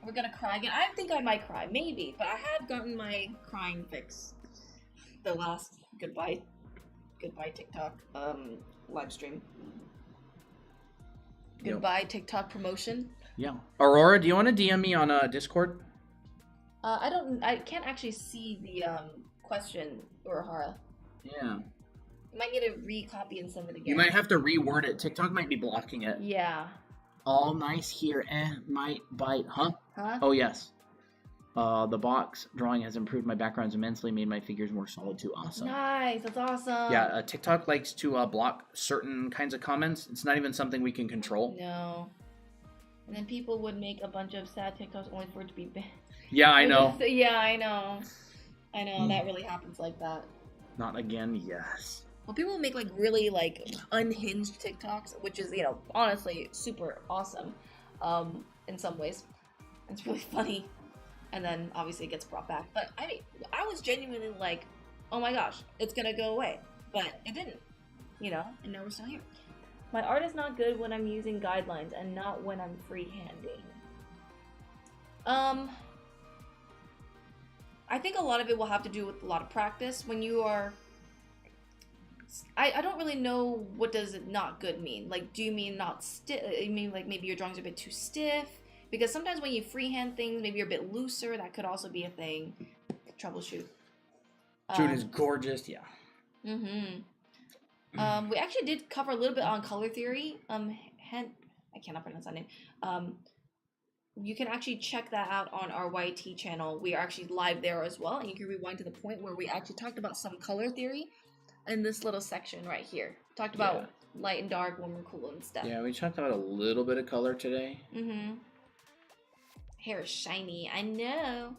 We're gonna cry again. I think I might cry. Maybe. But I have gotten my crying fix. The last goodbye TikTok live stream. Goodbye TikTok promotion. Yeah. Aurora, do you want to DM me on Discord? I can't actually see the question, Urahara. Yeah. You might need to recopy and send it again. You might have to reword it. TikTok might be blocking it. Yeah. All nice here, might bite, huh? Huh? Oh, yes. The box drawing has improved my backgrounds immensely, made my figures more solid too. Awesome. Nice, that's awesome. Yeah, TikTok likes to block certain kinds of comments. It's not even something we can control. No. And then people would make a bunch of sad TikToks only for it to be banned. Yeah, I know. Yeah, I know. I know, that really happens like that. Not again, yes. Well, people make like really like unhinged TikToks, which is, you know, honestly super awesome in some ways. It's really funny. And then obviously it gets brought back. But I mean, I was genuinely like, oh my gosh, it's gonna go away. But it didn't, you know, and now we're still here. My art is not good when I'm using guidelines and not when I'm freehanding. I think a lot of it will have to do with a lot of practice. When you are... I don't really know what does not good mean. Like, do you mean not stiff? You mean like maybe your drawings are a bit too stiff? Because sometimes when you freehand things, maybe you're a bit looser. That could also be a thing. Troubleshoot. June is gorgeous, yeah. Mm-hmm. We actually did cover a little bit on color theory. I cannot pronounce that name. You can actually check that out on our YT channel. We are actually live there as well. And you can rewind to the point where we actually talked about some color theory in this little section right here. Talked about light and dark, warm and cool and stuff. Yeah, we talked about a little bit of color today. Mm-hmm. Hair is shiny, I know.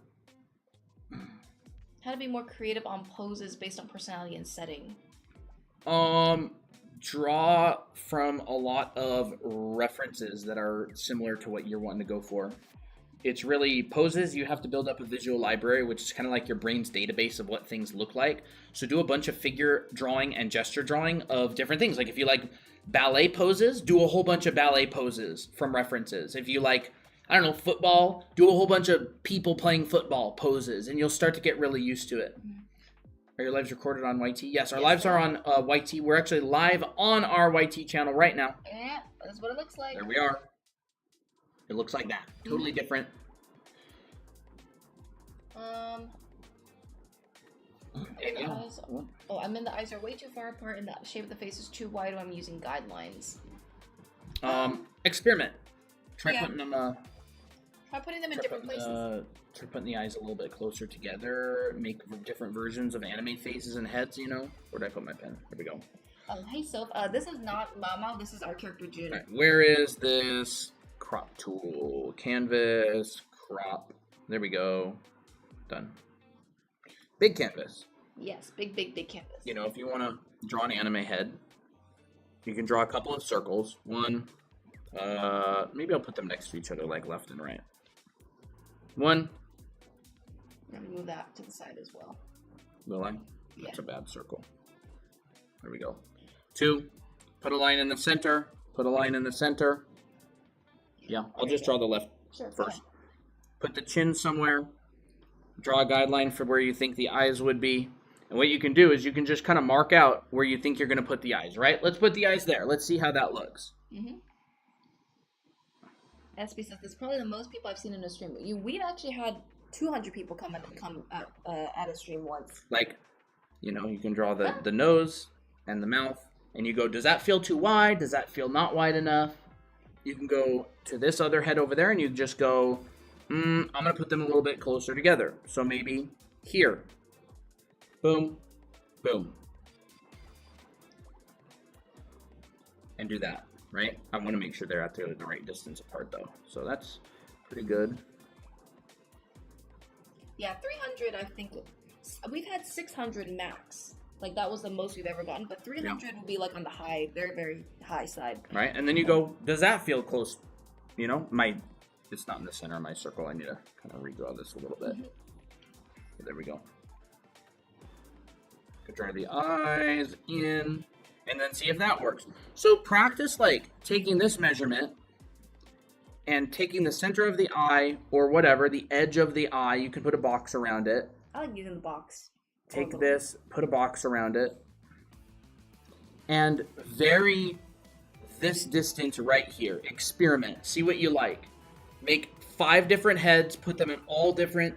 How to be more creative on poses based on personality and setting. Draw from a lot of references that are similar to what you're wanting to go for. It's really poses. You have to build up a visual library, which is kind of like your brain's database of what things look like. So do a bunch of figure drawing and gesture drawing of different things. Like if you like ballet poses, do a whole bunch of ballet poses from references. If you like, I don't know, football, do a whole bunch of people playing football poses, and you'll start to get really used to it. Are your lives recorded on YT? Yes, our lives are on YT. We're actually live on our YT channel right now. Yeah, that's what it looks like. There we are. It looks like that. Totally different. I mean the eyes are way too far apart and the shape of the face is too wide when I'm using guidelines. Experiment. Try putting them Try putting them in different places. Try putting the eyes a little bit closer together. Make different versions of anime faces and heads, you know? Where did I put my pen? There we go. Hey Soph, this is not Mama, this is our character June. Alright, where is this crop tool? Canvas, crop. There we go. Done. Big canvas. Yes, big canvas. You know, if you want to draw an anime head, you can draw a couple of circles. One, maybe I'll put them next to each other, like left and right. One. I'm gonna move that to the side as well. Will I? Yeah. That's a bad circle. There we go. Two, put a line in the center, put a line in the center. Yeah, I'll just draw the left first. Put the chin somewhere. Draw a guideline for where you think the eyes would be. And what you can do is you can just kind of mark out where you think you're going to put the eyes, right? Let's put the eyes there. Let's see how that looks. Mm-hmm. SB says, this is probably the most people I've seen in a stream. We've actually had 200 people come at a stream once. Like, you know, you can draw the nose and the mouth. And you go, does that feel too wide? Does that feel not wide enough? You can go to this other head over there and you just go, I'm going to put them a little bit closer together. So maybe here. Boom. Boom. And do that, right? I want to make sure they're at the right distance apart, though. So that's pretty good. Yeah, 300, I think. We've had 600 max. Like, that was the most we've ever gotten. But 300 would be, like, on the high, very, very high side. Right? And then you go, does that feel close? You know, it's not in the center of my circle. I need to kind of redraw this a little bit. Okay, there we go. Draw the eyes in, and then see if that works. So practice, like, taking this measurement and taking the center of the eye, or whatever, the edge of the eye. You can put a box around it. I like using the box. Take this, put a box around it, and vary this distance right here. Experiment. See what you like. Make 5 different heads. Put them in all different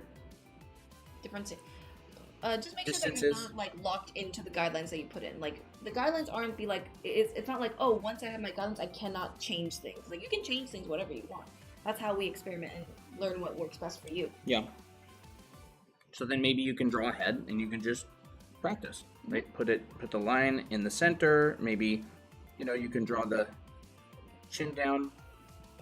just make sure that you're not, like, locked into the guidelines that you put in. Like, the guidelines aren't it's not like, oh, once I have my guidelines, I cannot change things. Like, you can change things whatever you want. That's how we experiment and learn what works best for you. Yeah. So then maybe you can draw a head and you can just practice, right? Put the line in the center. Maybe, you know, you can draw the chin down.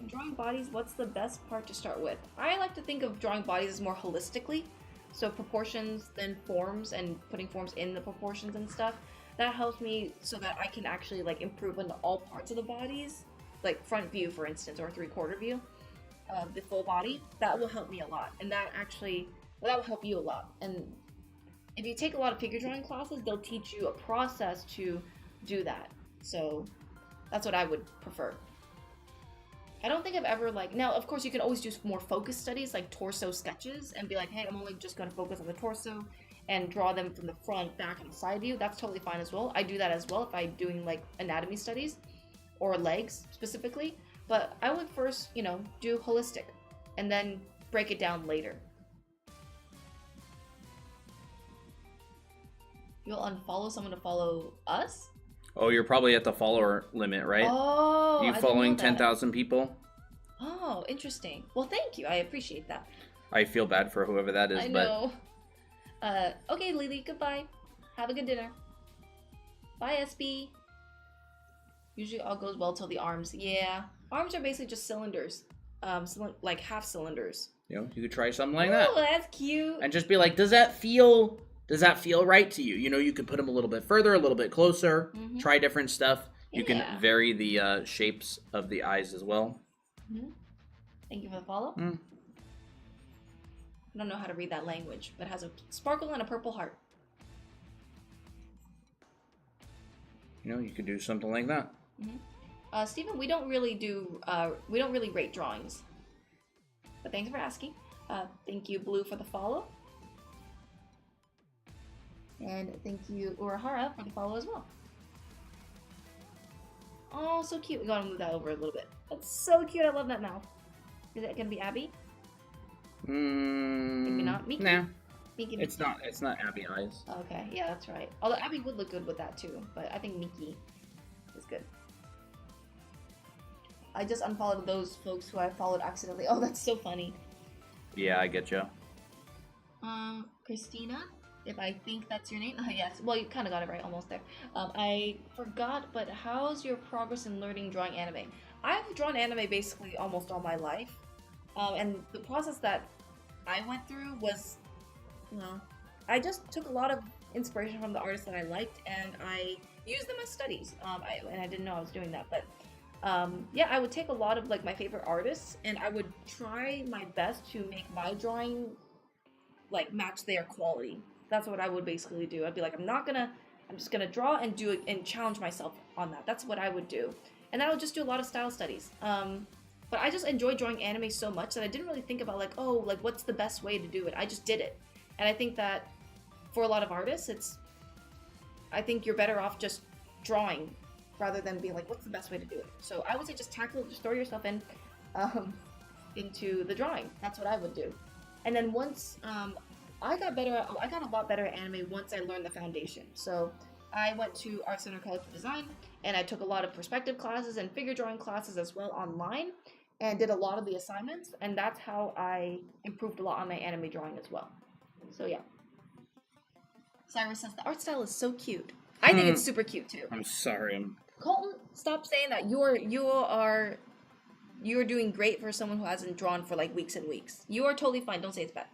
Drawing bodies, what's the best part to start with? I like to think of drawing bodies as more holistically. So proportions, then forms, and putting forms in the proportions and stuff. That helps me so that I can actually, like, improve on all parts of the bodies. Like front view, for instance, or 3/4 view. The full body. That will help me a lot. And that will help you a lot. And if you take a lot of figure drawing classes, they'll teach you a process to do that. So that's what I would prefer. I don't think I've ever, like, now, of course, you can always do more focused studies, like torso sketches, and be like, hey, I'm only just going to focus on the torso, and draw them from the front, back, and side view. That's totally fine as well. I do that as well if I'm doing, like, anatomy studies, or legs, specifically. But I would first, you know, do holistic, and then break it down later. You'll unfollow someone to follow us? Oh, you're probably at the follower limit, right? Oh, you following 10,000 people? Oh, interesting. Well, thank you. I appreciate that. I feel bad for whoever that is, I know. Okay, Lily, goodbye. Have a good dinner. Bye, SB. Usually all goes well till the arms. Yeah. Arms are basically just cylinders. Like half cylinders. You know, you could try something like that. Oh, that's cute. And just be like, does that feel right to you? You know, you could put them a little bit further, a little bit closer, try different stuff. You can vary the shapes of the eyes as well. Thank you for the follow. I don't know how to read that language, but it has a sparkle and a purple heart. You know, you could do something like that. Stephen, we don't really rate drawings. But thanks for asking. Thank you, Blue, for the follow. And thank you, Urahara, for the follow as well. Oh, so cute. We gotta move that over a little bit. That's so cute. I love that mouth. Is it gonna be Abby? Maybe not. Miki? Nah. Miki. It's not Abby eyes. Okay, yeah, that's right. Although Abby would look good with that too, but I think Miki is good. I just unfollowed those folks who I followed accidentally. Oh, that's so funny. Yeah, I get you. Christina? If I think that's your name. Yes. Well, you kind of got it right, almost there. I forgot, but how's your progress in learning drawing anime? I've drawn anime basically almost all my life. And the process that I went through was, well, I just took a lot of inspiration from the artists that I liked, and I used them as studies. And I didn't know I was doing that, but yeah, I would take a lot of like my favorite artists, and I would try my best to make my drawing like match their quality. That's what I would basically do. I'd be like, I'm just gonna draw and do it and challenge myself on that. That's what I would do, and then I would just do a lot of style studies. But I just enjoyed drawing anime so much that I didn't really think about like, oh, like what's the best way to do it. I just did it, and I think that for a lot of artists, I think you're better off just drawing rather than being like, what's the best way to do it. So I would say just throw yourself in into the drawing. That's what I would do. And then once I got a lot better at anime once I learned the foundation. So I went to Art Center College of Design, and I took a lot of perspective classes and figure drawing classes as well online, and did a lot of the assignments, and that's how I improved a lot on my anime drawing as well. So yeah. Cyrus says the art style is so cute. I think it's super cute too. I'm sorry. Colton, stop saying that. You're doing great for someone who hasn't drawn for like weeks and weeks. You are totally fine. Don't say it's bad.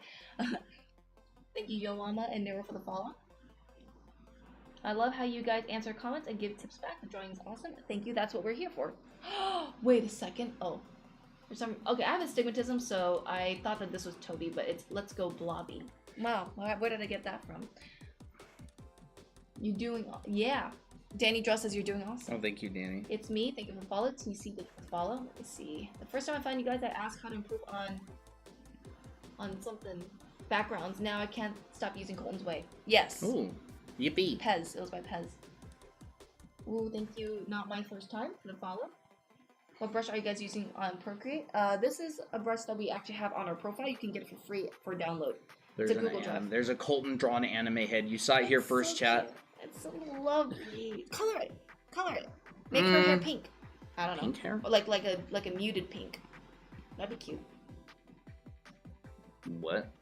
Thank you, Yoama and Nero, for the follow. I love how you guys answer comments and give tips back. The drawing is awesome. Thank you. That's what we're here for. Wait a second. Oh, okay. I have astigmatism, so I thought that this was Toby, but it's Let's Go Blobby. Wow. Where did I get that from? You doing? Yeah. Danny Draw says you're doing awesome. Oh, thank you, Danny. It's me. Thank you for the follow. TC, thank you for the follow. Let me see. The first time I found you guys, I asked how to improve on something. Backgrounds. Now I can't stop using Colton's Way. Yes. Ooh. Yippee. Pez. It was by Pez. Ooh, thank you. Not my first time for the follow. What brush are you guys using on Procreate? This is a brush that we actually have on our profile. You can get it for free for download. It's a Google Drive. There's a Colton drawn anime head. You saw it here first, so chat. Cute. It's so lovely. Color it. Color it. Make her hair pink. I don't know. Pink hair? Or like a muted pink. That'd be cute. What?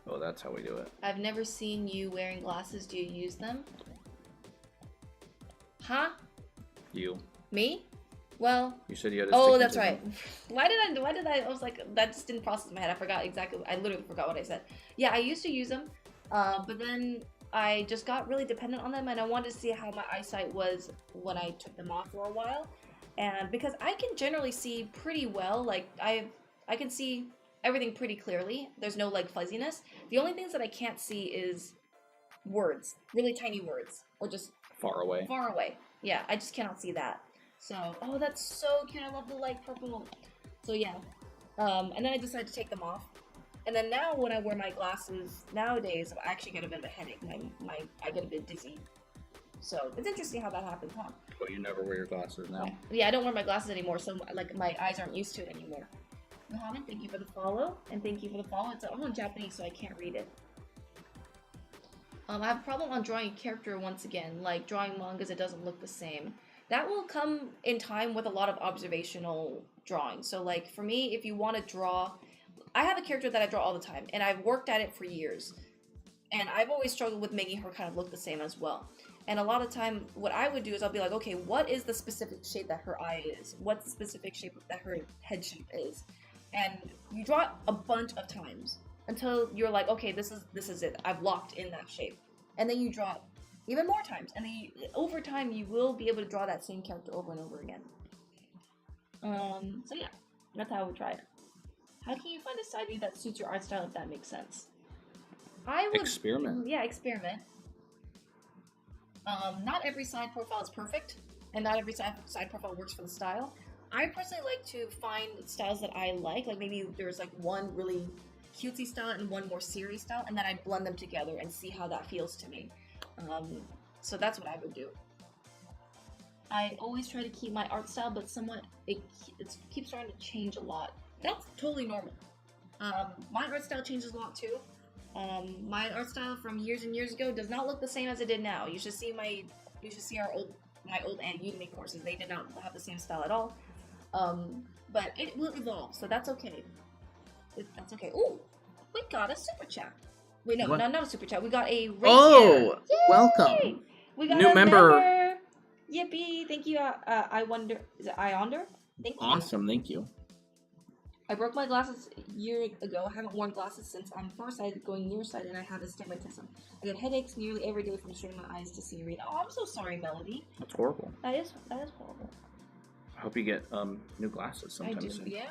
Oh, that's how we do it. I've never seen you wearing glasses. Do you use them? Huh? You. Me? Well. You said you had. Oh, that's right. Why did I? I was like, that just didn't process in my head. I forgot exactly. I literally forgot what I said. Yeah, I used to use them, but then I just got really dependent on them, and I wanted to see how my eyesight was when I took them off for a while, and because I can generally see pretty well, like I can see everything pretty clearly. There's no like fuzziness. The only things that I can't see is words, really tiny words, or just far away. Far away. Yeah, I just cannot see that. So, oh, that's so cute. I love the light purple. So yeah, and then I decided to take them off. And then now when I wear my glasses nowadays, I actually get a bit of a headache. I get a bit dizzy. So it's interesting how that happens, huh? But you never wear your glasses now. Yeah, I don't wear my glasses anymore, so like my eyes aren't used to it anymore. Mohammed, thank you for the follow, and thank you for the follow. It's all in Japanese, so I can't read it. I have a problem on drawing a character once again. Like drawing mangas, it doesn't look the same. That will come in time with a lot of observational drawing. So like for me, if you want to draw, I have a character that I draw all the time, and I've worked at it for years. And I've always struggled with making her kind of look the same as well. And a lot of time, what I would do is I'll be like, okay, what is the specific shape that her eye is? What's the specific shape that her head shape is? And you draw it a bunch of times until you're like, okay, this is it. I've locked in that shape. And then you draw it even more times. And then over time, you will be able to draw that same character over and over again. So yeah, that's how I would try it. How can you find a side view that suits your art style, if that makes sense? I would experiment. Yeah, experiment. Not every side profile is perfect, and not every side profile works for the style. I personally like to find styles that I like maybe there's like one really cutesy style and one more serious style, and then I blend them together and see how that feels to me. So that's what I would do. I always try to keep my art style, but somewhat it keeps trying to change a lot. That's totally normal. My art style changes a lot too. My art style from years and years ago does not look the same as it did now. You should see my old and Udemy courses. They did not have the same style at all. But it will evolve, so that's okay. That's okay. Ooh, we got a super chat. Wait, no, What? not a super chat. We got a raise Oh, here. welcome. Yay! We got New a member. Yippee! Thank you. I wonder. Is it Ionder? Thank you. Awesome, thank you. I broke my glasses a year ago. I haven't worn glasses since I'm farsighted, going nearsighted, and I have astigmatism. I get headaches nearly every day from straining my eyes to see and read. Oh, I'm so sorry, Melody. That's horrible. That is horrible. I hope you get new glasses sometime I do, soon. yeah.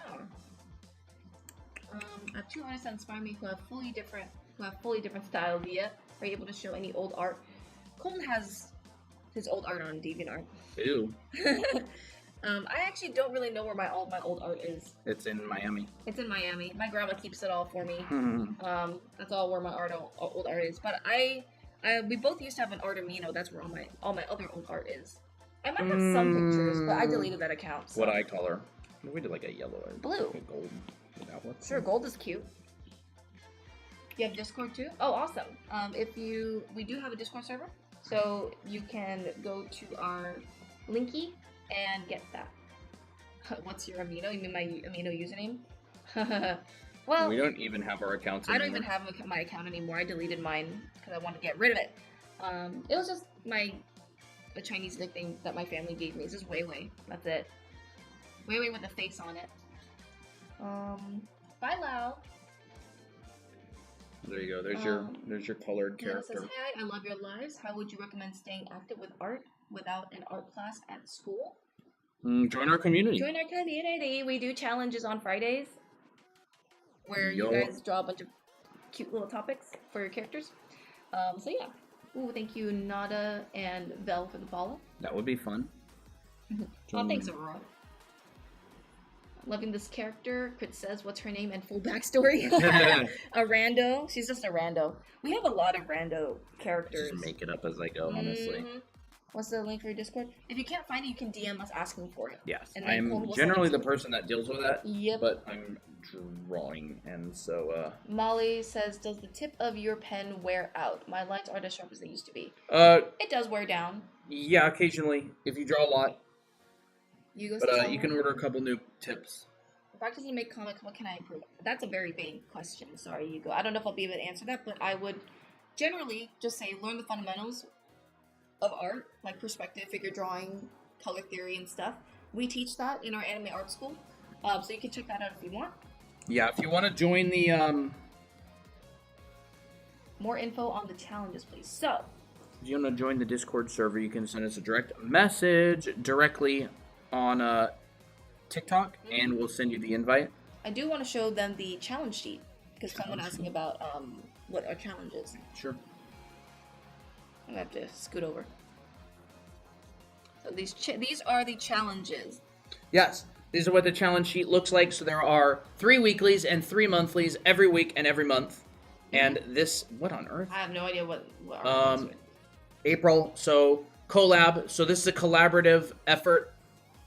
I have two artists that inspire me who have fully different styles yet are able to show any old art. Colton has his old art on DeviantArt. Ew. I actually don't really know where all my old art is. It's in Miami. It's in Miami. My grandma keeps it all for me. Hmm. That's all where my old art is. But we both used to have an Artemino. That's where all my other old art is. I might have some pictures, but I deleted that account. So. What eye color? We did like a yellow or Blue. like a gold. Sure, gold is cute. You have Discord too? Oh, awesome. We do have a Discord server, so you can go to our Linky and get that. What's your Amino? You mean my Amino username? Well, we don't even have our accounts anymore. I don't even have my account anymore. I deleted mine because I wanted to get rid of it. It was just the Chinese nickname that my family gave me. It's just Wei Wei. That's it. Wei Wei with a face on it. Bye, Lau. There you go. There's your colored character. It says, "Hi, I love your lives. How would you recommend staying active with art without an art class at school?" Join our community. Join our community. We do challenges on Fridays where you guys draw a bunch of cute little topics for your characters. So yeah. Ooh, thank you, Nada and Vel for the follow. That would be fun. Oh, thanks, Aurora. Loving this character. Crit says, what's her name and full backstory? A rando. She's just a rando. We have a lot of rando characters. Just make it up as I go, honestly. What's the link for your Discord? If you can't find it, you can DM us asking for it. Yes, And I'm generally the person that deals with that. Yep. But I'm drawing, and so, Molly says, does the tip of your pen wear out? My lines aren't as sharp as they used to be. It does wear down. Yeah, occasionally. If you draw a lot. You can order a couple new tips. Practice you make comics, what can I improve? That's a very vague question. Sorry, Hugo. I don't know if I'll be able to answer that, but I would generally just say learn the fundamentals of art, like perspective, figure drawing, color theory, and stuff. We teach that in our anime art school, so you can check that out if you want. Yeah, if you want to join the More info on the challenges, please. So, if you want to join the Discord server, you can send us a direct message directly on TikTok, and we'll send you the invite. I do want to show them the challenge sheet because someone asking about what our challenge is. Sure. I'm gonna have to scoot over. So these are the challenges. Yes, this is what the challenge sheet looks like. So there are 3 weeklies and 3 monthlies every week and every month. And this, what on earth? I have no idea what our is. April. So collab. So this is a collaborative effort.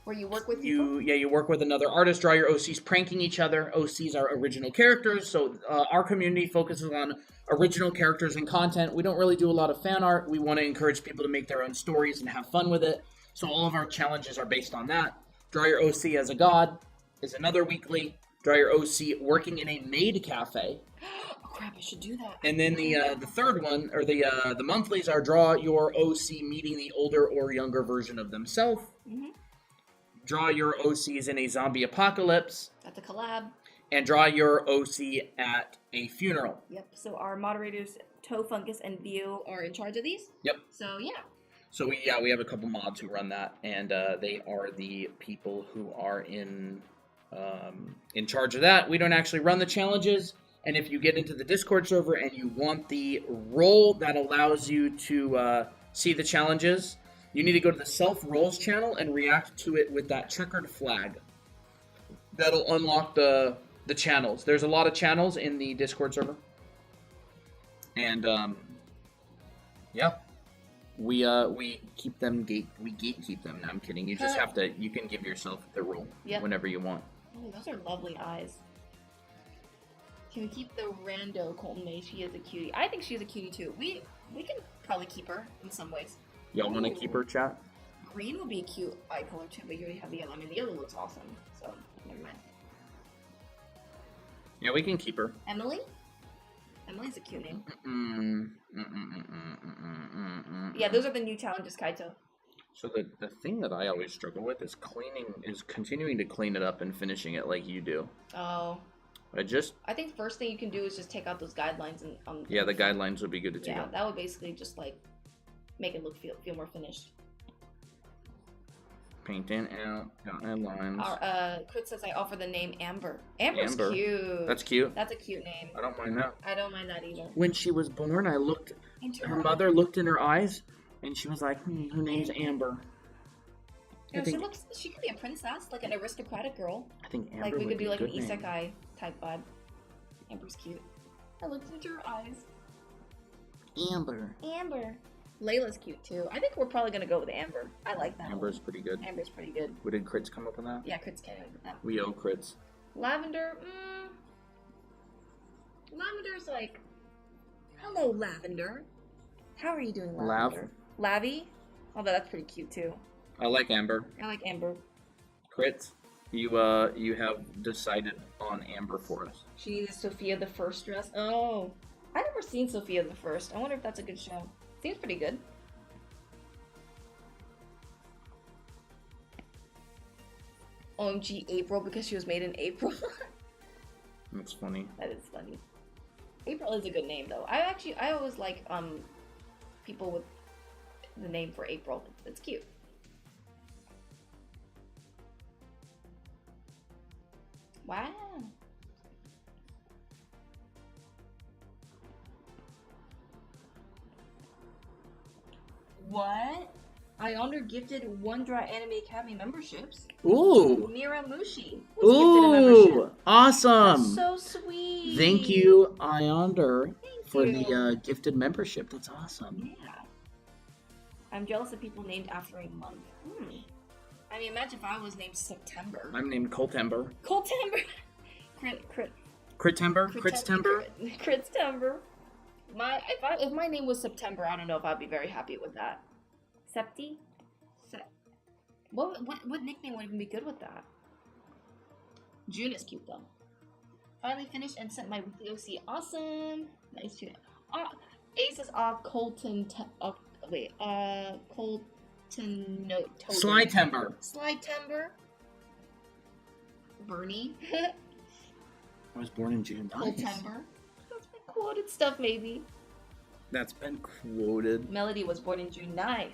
Where you work with people? You work with another artist, draw your OCs pranking each other. OCs are original characters, so our community focuses on original characters and content. We don't really do a lot of fan art. We want to encourage people to make their own stories and have fun with it. So all of our challenges are based on that. Draw your OC as a god is another weekly. Draw your OC working in a maid cafe. Oh crap, I should do that. And then the third one, or the monthlies, are draw your OC meeting the older or younger version of themselves. Mm-hmm. Draw your OCs in a zombie apocalypse. That's a collab. And draw your OC at a funeral. Yep. So our moderators, Toe, Fungus, and Vio, are in charge of these. Yep. So yeah. So we have a couple mods who run that, and they are the people who are in charge of that. We don't actually run the challenges. And if you get into the Discord server and you want the role that allows you to see the challenges, you need to go to the self-roles channel and react to it with that checkered flag. That'll unlock the channels. There's a lot of channels in the Discord server. And, yeah. We keep them, we gatekeep them. No, I'm kidding. You just have to, you can give yourself the role whenever you want. Oh, those are lovely eyes. Can we keep the rando Colton May? She is a cutie. I think she's a cutie too. We can probably keep her in some ways. Y'all want to keep her, chat? Green would be a cute eye color too, but you already have the yellow. I mean, the yellow looks awesome, so never mind. Yeah, we can keep her. Emily Emily's a cute name. Yeah, those are the new challenges, Kaito. So the thing that I always struggle with is continuing to clean it up and finishing it like you do. Oh. I think first thing you can do is just take out those guidelines and yeah, the guidelines would be good to take out. Yeah, that would basically just like make it feel more finished. Painting out guidelines. Crit says I offer the name Amber. Amber's cute. That's cute. That's a cute name. I don't mind that. I don't mind that either. When she was born, her mother looked in her eyes, and she was like, her name's Amber. Yeah, she could be a princess, like an aristocratic girl. I think Amber like we could do like an name. isekai type vibe. Amber's cute. I looked into her eyes. Amber. Layla's cute too. I think we're probably gonna go with Amber. I like that. Amber's pretty good. Amber's pretty good. What did Crits come up with that? Yeah, Crits came up with that. We owe Crits. Lavender. Lavender's like, hello, Lavender. How are you doing, Lavender? Lavy. Although that's pretty cute too. I like Amber. I like Amber. Crits, you have decided on Amber for us. She needed Sophia the First dress. Oh, I've never seen Sophia the First. I wonder if that's a good show. Seems pretty good. OMG April because she was made in April. That's funny. That is funny. April is a good name though. I always like people with the name for April. It's cute. Wow. What? Ionder gifted One Dry Anime Academy memberships. Ooh. Miramushi was gifted a membership. Awesome. That's so sweet. Thank you, Ionder, for the gifted membership. That's awesome. Yeah. I'm jealous of people named after a month. I mean, imagine if I was named September. I'm named Coltember. Coltember. Crit. Critember? Critstember? Critstember. If my name was September, I don't know if I'd be very happy with that. Septi? What nickname would even be good with that? June is cute though. Finally finished and sent my weekly OC. Awesome. Nice to Ace is off Colton. Colton note. Slytember. Bernie. I was born in June. Coltember. That's been quoted stuff, maybe. That's been quoted. Melody was born in June. Nice.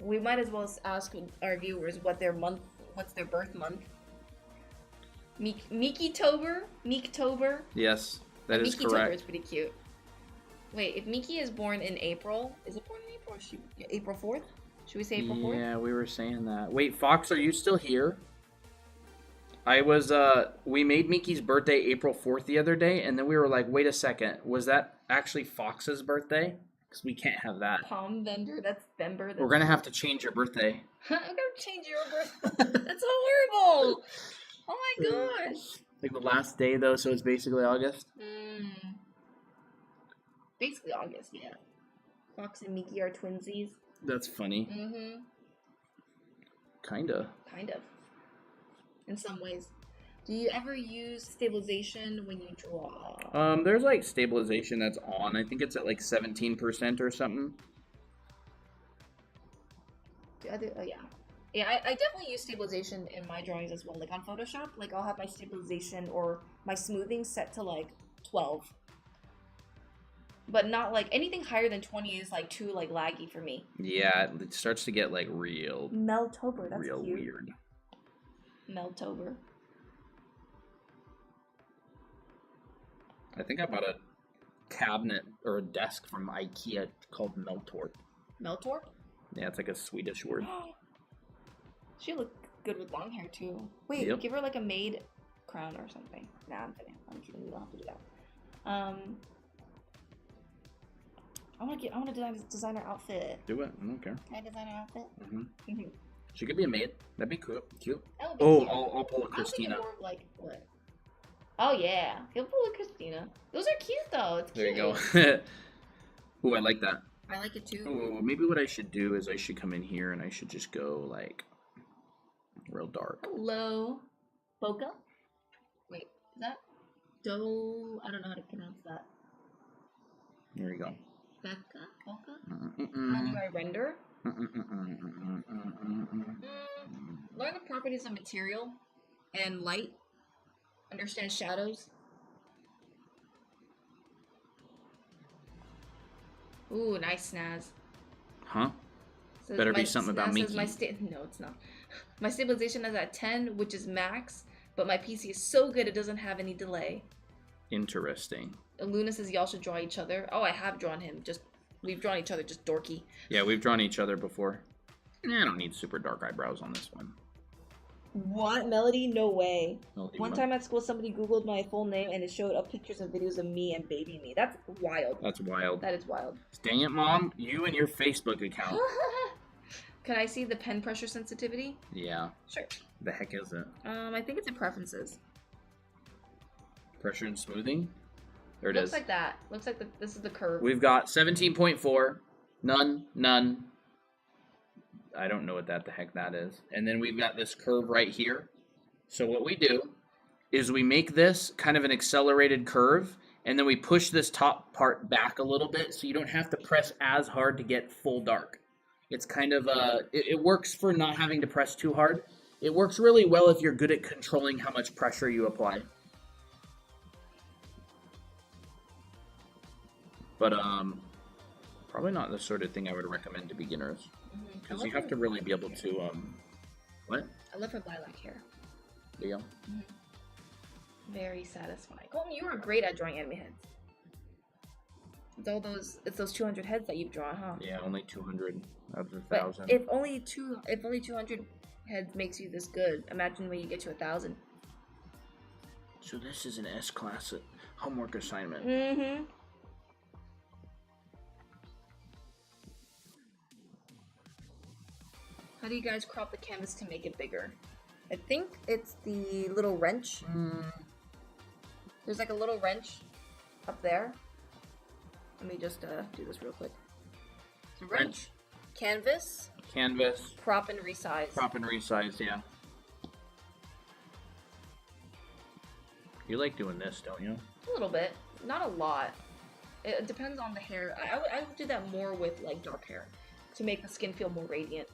We might as well ask our viewers what's their birth month. Meektober? Yes, that is Meektober correct. is pretty cute. Wait, if Miki is born in April, is it born in April? April 4th? Should we say April 4th? Yeah, we were saying that. Wait, Fox, are you still here? We made Miki's birthday April 4th the other day, and then we were like, wait a second, was that actually Fox's birthday? Because we can't have that. Palm vendor, that's Bember. We're gonna have to change your birthday. I'm gonna change your birthday. That's horrible. Oh my gosh. Like the last day though, so it's basically August? Basically August, yeah. Fox and Miki are twinsies. That's funny. Kinda. Kind of. In some ways. Do you ever use stabilization when you draw? There's like stabilization that's on. I think it's at like 17% or something. Yeah, I definitely use stabilization in my drawings as well. Like on Photoshop, like I'll have my stabilization or my smoothing set to like 12. But not like anything higher than 20 is like too like laggy for me. Yeah, it starts to get like real Meltober, that's real cute. Weird. Meltober. I think I bought a cabinet or a desk from IKEA called Meltorp. Meltorp? Yeah, it's like a Swedish word. She look good with long hair too. Wait, Yep. give her like a maid crown or something. Nah, I'm kidding. We don't have to do that. I want to design her outfit. Do it. I don't care. Can I design her outfit? She could be a maid. That'd be cool. Cute. That would be Oh, cute. I'll pull a Christina. I'm thinking more of like what? Oh yeah, he'll pull a Christina. Those are cute though. It's There cute. you go. Ooh, I like that. I like it too. Oh, maybe what I should do is I should come in here and I should just go like real dark. Hello, Boca. Wait, is that Do? I don't know how to pronounce that. Here we go. Becca? How do I render? Learn the properties of material and light. Understand shadows. Ooh, nice snaz. Huh? Says Better my be something about snaz says Mickey. No, it's not. My stabilization is at 10, which is max, but my PC is so good it doesn't have any delay. Interesting. Luna says y'all should draw each other. Oh, I have drawn him. We've drawn each other, just dorky. Yeah, we've drawn each other before. I don't need super dark eyebrows on this one. What? Melody? No way. Melody, One time at school, somebody Googled my full name and it showed up pictures and videos of me and baby me. That's wild. That's wild. That is wild. Dang it, Mom. You and your Facebook account. Can I see the pen pressure sensitivity? Yeah. Sure. The heck is it? I think it's in preferences. Pressure and smoothing? There it Looks is. like that. Looks like this is the curve. We've got 17.4. None. I don't know what the heck that is. And then we've got this curve right here. So what we do is we make this kind of an accelerated curve, and then we push this top part back a little bit so you don't have to press as hard to get full dark. It's kind of, it works for not having to press too hard. It works really well if you're good at controlling how much pressure you apply. But, probably not the sort of thing I would recommend to beginners. Because you have to really be able to, what? I love her lilac hair. There you go. Very satisfying. Colton, you were great at drawing anime heads. It's those 200 heads that you've drawn, huh? Yeah, only 200 out of 1,000. But if only 200 heads makes you this good, imagine when you get to 1,000. So this is an S-class homework assignment. Mm-hmm. How do you guys crop the canvas to make it bigger? I think it's the little wrench. There's like a little wrench up there. Let me just do this real quick. So wrench, canvas, crop and resize. Yeah. You like doing this, don't you? A little bit, not a lot. It depends on the hair. I would do that more with like dark hair to make the skin feel more radiant.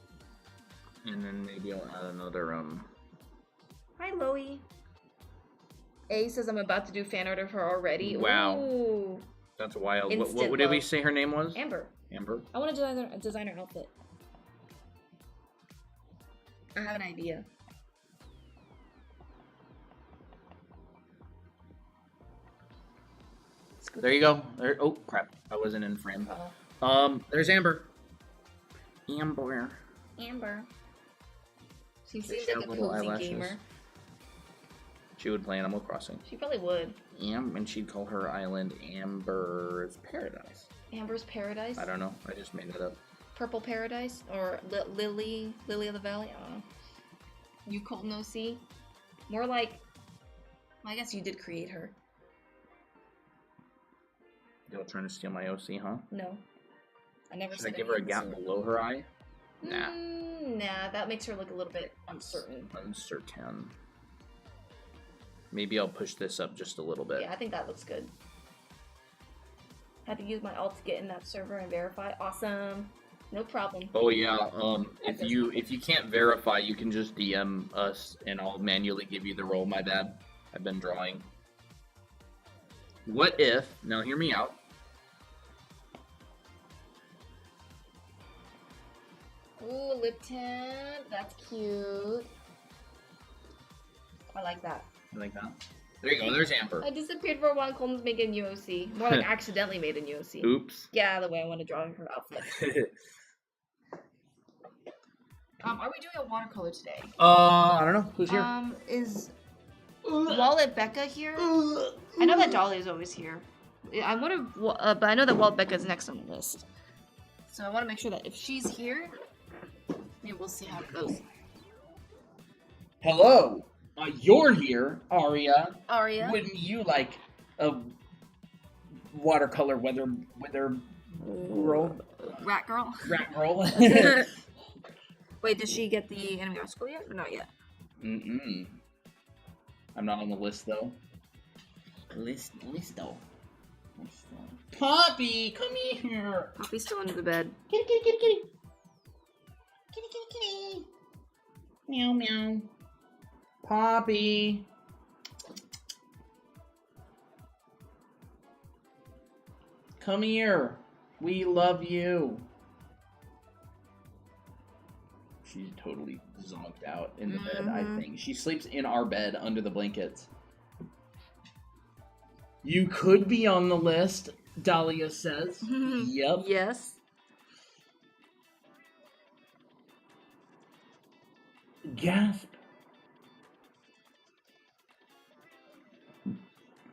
And then maybe I'll add another, Hi, Loey. A says I'm about to do fan art of her already. Wow. Ooh. That's wild. Instant What did we love. say her name was? Amber. Amber? I want to design her outfit. I have an idea. There you go. There. Oh, crap. I wasn't in frame. There's Amber. Amber. She Does seems she like have a little cozy eyelashes? gamer. She would play Animal Crossing. She probably would. And she'd call her island Amber's Paradise. Amber's Paradise? I don't know. I just made it up. Purple Paradise? Or Lily of the Valley? I don't know. You Colton OC? More like... I guess you did create her. Y'all trying to steal my OC, huh? No. I never Should said I give her a gap anything. below her eye? Nah. Nah, that makes her look a little bit uncertain. Uncertain. Maybe I'll push this up just a little bit. Yeah, I think that looks good. Had to use my alt to get in that server and verify. Awesome. No problem. Oh yeah. If you can't verify, you can just DM us and I'll manually give you the role. My bad. I've been drawing. What if? Now hear me out. Ooh, lip tint. That's cute. I like that. You like that? There you go. There's Amber. I disappeared for a while. Coleman's making UOC. More like accidentally made a UOC. Oops. Yeah, the way I want to draw her outfit. Are we doing a watercolor today? I don't know. Who's here? Is Wallet Becca here? I know that Dolly is always here. I wonder, but I know that Wallet Becca is next on the list. So I want to make sure that if she's here, maybe we'll see how it goes. Hello. You're here, Aria. Aria. Wouldn't you like a watercolor weather girl? Rat girl. Rat girl. Wait, did she get the anime art school yet or not yet? I'm not on the list though. List though. Poppy, come here. Poppy's still under the bed. Kitty, kitty, kitty, kitty. Kitty, kitty, kitty. Meow, meow. Poppy. Come here. We love you. She's totally zonked out in the bed, I think. She sleeps in our bed under the blankets. You could be on the list, Dahlia says. Yep. Yes. Gasp.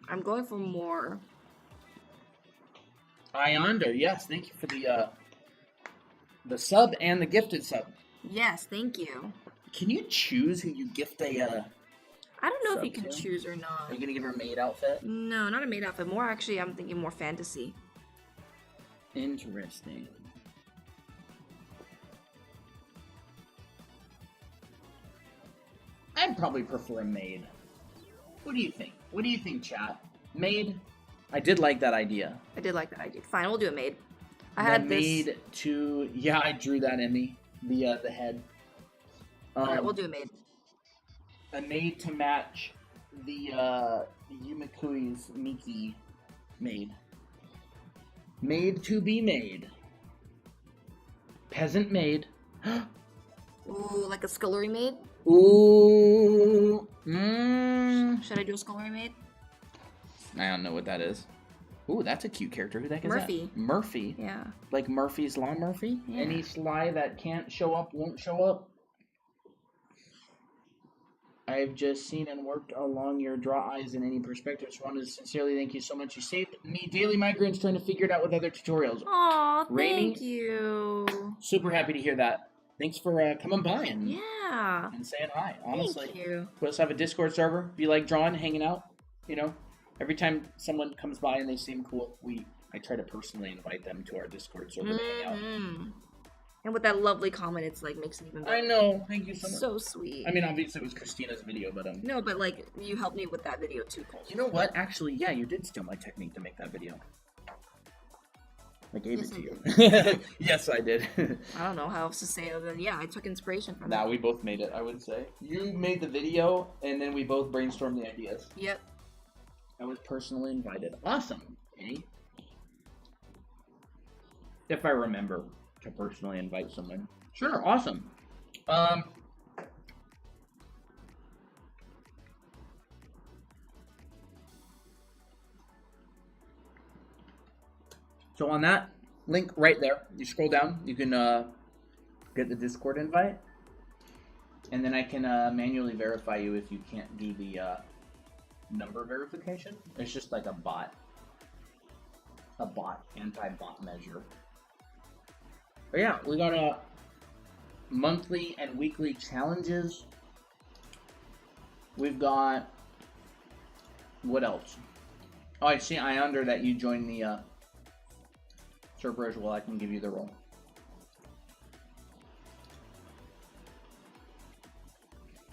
I'm going for more. Iondo, yes, thank you for the sub and the gifted sub. Yes, thank you. Can you choose who you gift a I don't know sub if you can to? choose or not. Are you gonna give her a maid outfit? No, not a maid outfit. More actually, I'm thinking more fantasy. Interesting. I'd probably prefer a maid. What do you think? What do you think, chat? Maid? I did like that idea. I did like that idea. Fine, we'll do a maid. I The had this. maid to yeah, I drew that in me. The head. Alright, we'll do a maid. A maid to match the Yumikui's Miki maid. Maid to be made. Peasant maid. Ooh, like a scullery maid? Ooh. Should I do a scullery maid? I don't know what that is. Ooh, that's a cute character. Who the heck is Murphy. that? Murphy. Yeah. Like Murphy's Law Murphy? Yeah. Any sly that can't show up won't show up. I've just seen and worked along your draw eyes in any perspective. Just wanted to sincerely thank you so much. You saved me daily migraines trying to figure it out with other tutorials. Aw, Rainy? thank you. Super happy to hear that. Thanks for coming by and Yeah. saying hi, honestly. Thank you. We also have a Discord server. If you like drawing, hanging out, you know, every time someone comes by and they seem cool, I try to personally invite them to our Discord server to hang out. And with that lovely comment, it's like makes it even better. I know. Thank you so much. So sweet. I mean, obviously it was Christina's video, but No, but like you helped me with that video too, Cole. you know what? Actually, yeah, you did steal my technique to make that video. I gave Yes, it to I you. Yes, I did. I don't know how else to say other than I took inspiration from Nah, it. we both made it, I would say. You made the video, and then we both brainstormed the ideas. Yep. I was personally invited. Awesome. Okay. If I remember to personally invite someone. Sure, awesome. So on that link right there, you scroll down, you can get the Discord invite. And then I can manually verify you if you can't do the number verification. It's just like a bot. Anti-bot measure. But yeah, we got monthly and weekly challenges. We've got, what else? Oh, I see Ionder that you joined the server as well. I can give you the role.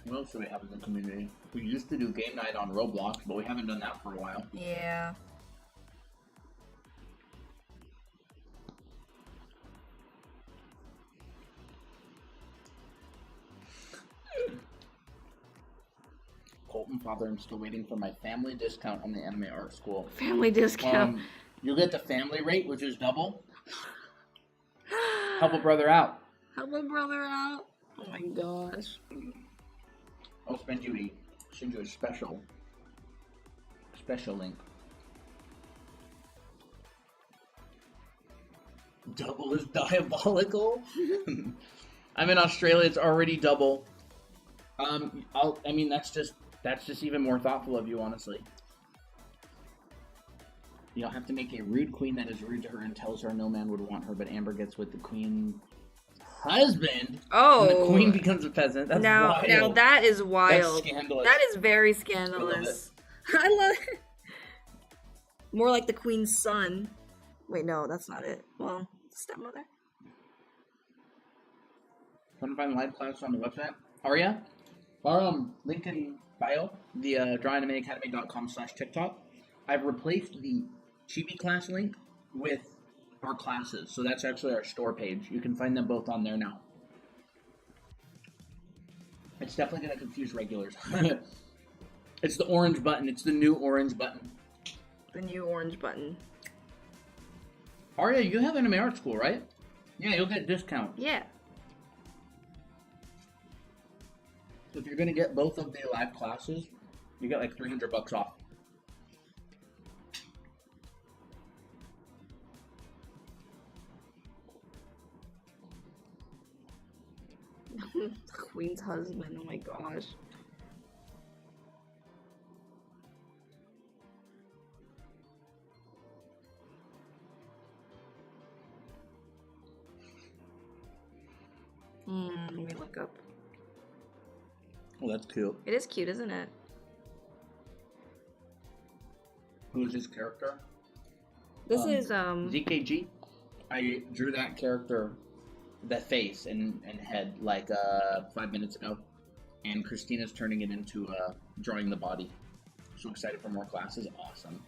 What else do we have in the community? We used to do game night on Roblox, but we haven't done that for a while. Yeah. Colton, father, I'm still waiting for my family discount on the anime art school. Family discount. You'll get the family rate, which is double. Help a brother out. Help my brother out. Oh my gosh. I'll send you a special link. Double is diabolical. I'm in Australia. It's already double. I mean, that's just even more thoughtful of you, honestly. You'll have to make a rude queen that is rude to her and tells her no man would want her, but Amber gets with the queen's husband. Oh. And the queen becomes a peasant. That's wild. Now that is wild. That's scandalous. That is very scandalous. I love it. More like the queen's son. Wait, no, that's not it. Well, stepmother. Want to find the live class on the website? Aria? Our link in bio, the drawanimeacademy.com/TikTok. I've replaced the Chibi class link with our classes. So that's actually our store page. You can find them both on there now. It's definitely going to confuse regulars. It's the orange button. It's the new orange button. The new orange button. Arya, you have anime art school, right? Yeah, you'll get a discount. Yeah. So if you're going to get both of the live classes, you get like $300 off. Queen's husband, oh my gosh. Let me look up. Oh, that's cute. It is cute, isn't it? Who's his character? This is ZKG. I drew that character, the face and head, like 5 minutes ago, and Christina's turning it into drawing the body. So excited for more classes. Awesome.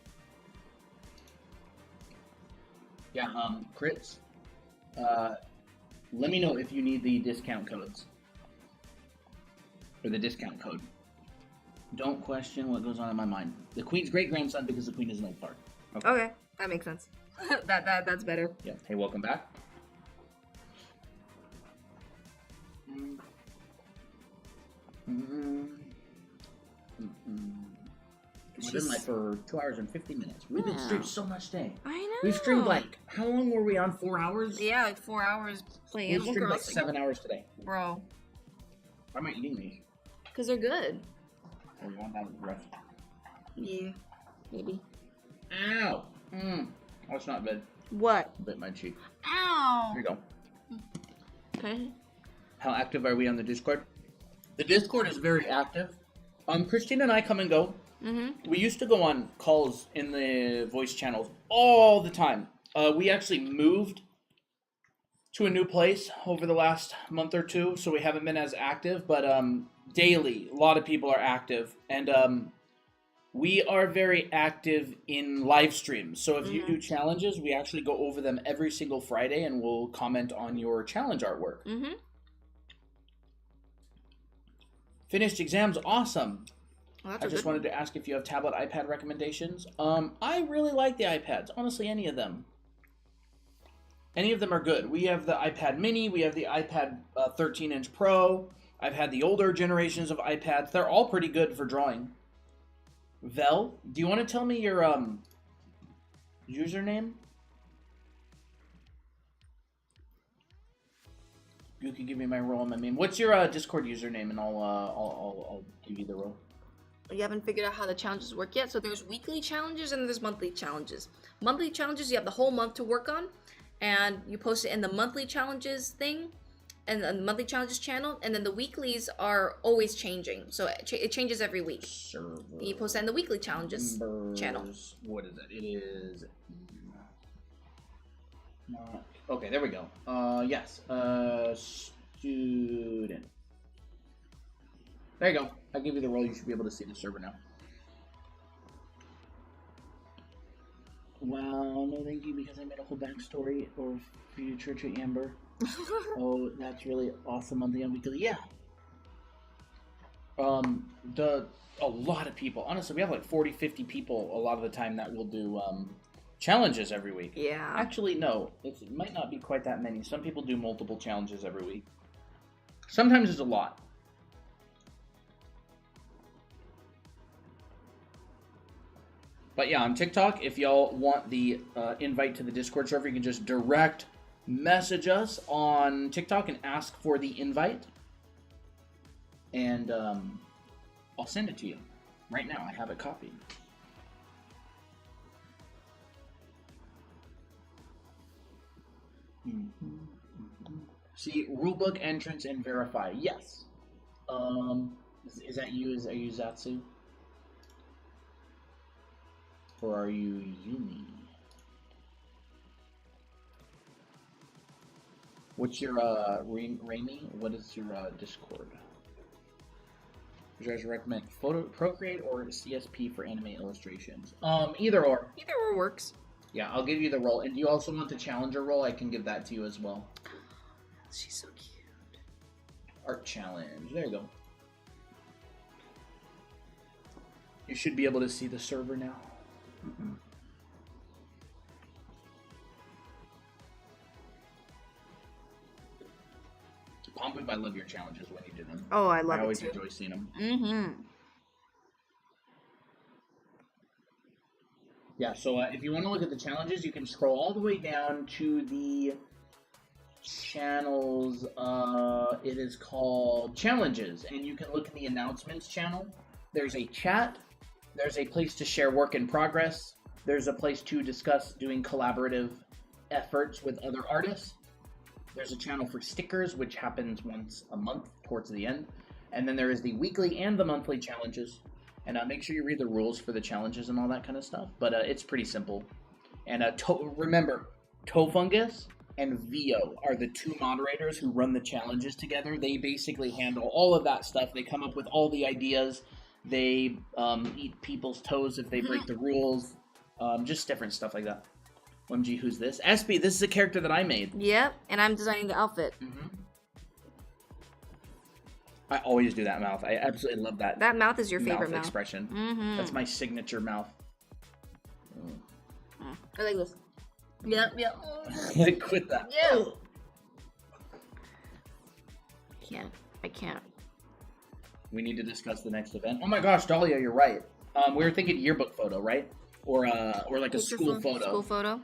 Yeah, crits. Let me know if you need the discount codes. Or the discount code. Don't question what goes on in my mind. The Queen's great-grandson because the Queen is an old fart. Okay, that makes sense. That's better. Yeah. Hey, welcome back. We've been live for 2 hours and 50 minutes. We've been streamed so much today. I know. We've streamed like, how long were we on? 4 hours? Yeah, like 4 hours playing We've Animal streamed like Crossing. 7 hours today. Bro. Why am I eating these? Because they're good. Oh, you want that with the rest? Yeah, maybe. Ow! That's not good. What? Bit my cheek. Ow! Here you go. Okay. How active are we on the Discord? The Discord is very active. Christine and I come and go. Mm-hmm. We used to go on calls in the voice channels all the time. We actually moved to a new place over the last month or two, so we haven't been as active, but daily, a lot of people are active, and we are very active in live streams. So if you do challenges, we actually go over them every single Friday, and we'll comment on your challenge artwork. Mm-hmm. Finished exams, awesome. Well, I just wanted to ask if you have tablet iPad recommendations. I really like the iPads. Honestly, any of them. Any of them are good. We have the iPad mini. We have the iPad 13-inch Pro. I've had the older generations of iPads. They're all pretty good for drawing. Vel, do you want to tell me your username? You can give me my role and my name. What's your Discord username, and I'll give you the role. You haven't figured out how the challenges work yet. So there's weekly challenges and there's monthly challenges. Monthly challenges, you have the whole month to work on, and you post it in the monthly challenges thing, and the monthly challenges channel. And then the weeklies are always changing, so it changes every week. Server. You post it in the weekly challenges channel. What is it? It is. Okay, there we go. Yes. Student. There you go. I give you the role. You should be able to see the server now. Wow, no thank you, because I made a whole backstory for you, Church of Amber. Oh, that's really awesome on the weekly. Yeah. A lot of people. Honestly, we have like 40, 50 people a lot of the time that will do challenges every week. Yeah. Actually, no. It might not be quite that many. Some people do multiple challenges every week. Sometimes it's a lot. But yeah, on TikTok, if y'all want the invite to the Discord server, you can just direct message us on TikTok and ask for the invite. And I'll send it to you. Right now, I have it copied. See, rulebook, entrance, and verify. Yes. Is that you? Are you Zatsu? Or are you Yumi? What's your, Raimi? What is your, Discord? Would you guys recommend Procreate or CSP for anime illustrations? Either or. Either or works. Yeah, I'll give you the role. And do you also want the challenger role? I can give that to you as well. She's so cute. Art challenge. There you go. You should be able to see the server now. Mm-hmm. Pomp, I love your challenges when you do them. Oh, I love it. I always too. enjoy seeing them. Mm-hmm. Yeah, so if you want to look at the challenges, you can scroll all the way down to the channels. It is called Challenges, and you can look in the announcements channel. There's a chat. There's a place to share work in progress. There's a place to discuss doing collaborative efforts with other artists. There's a channel for stickers, which happens once a month towards the end. And then there is the weekly and the monthly challenges. And make sure you read the rules for the challenges and all that kind of stuff. But it's pretty simple. And remember, Tofungus and Vio are the two moderators who run the challenges together. They basically handle all of that stuff. They come up with all the ideas. They eat people's toes if they break the rules. Just different stuff like that. OMG, who's this? Espy, this is a character that I made. Yep, and I'm designing the outfit. Mm-hmm. I always do that mouth. I absolutely love that. That mouth is your favorite mouth. Expression. Mm-hmm. That's my signature mouth. I like this. Yep. Quit that. Yeah. I can't. We need to discuss the next event. Oh my gosh, Dahlia, you're right. We were thinking yearbook photo, right? Or like a school photo. School photo.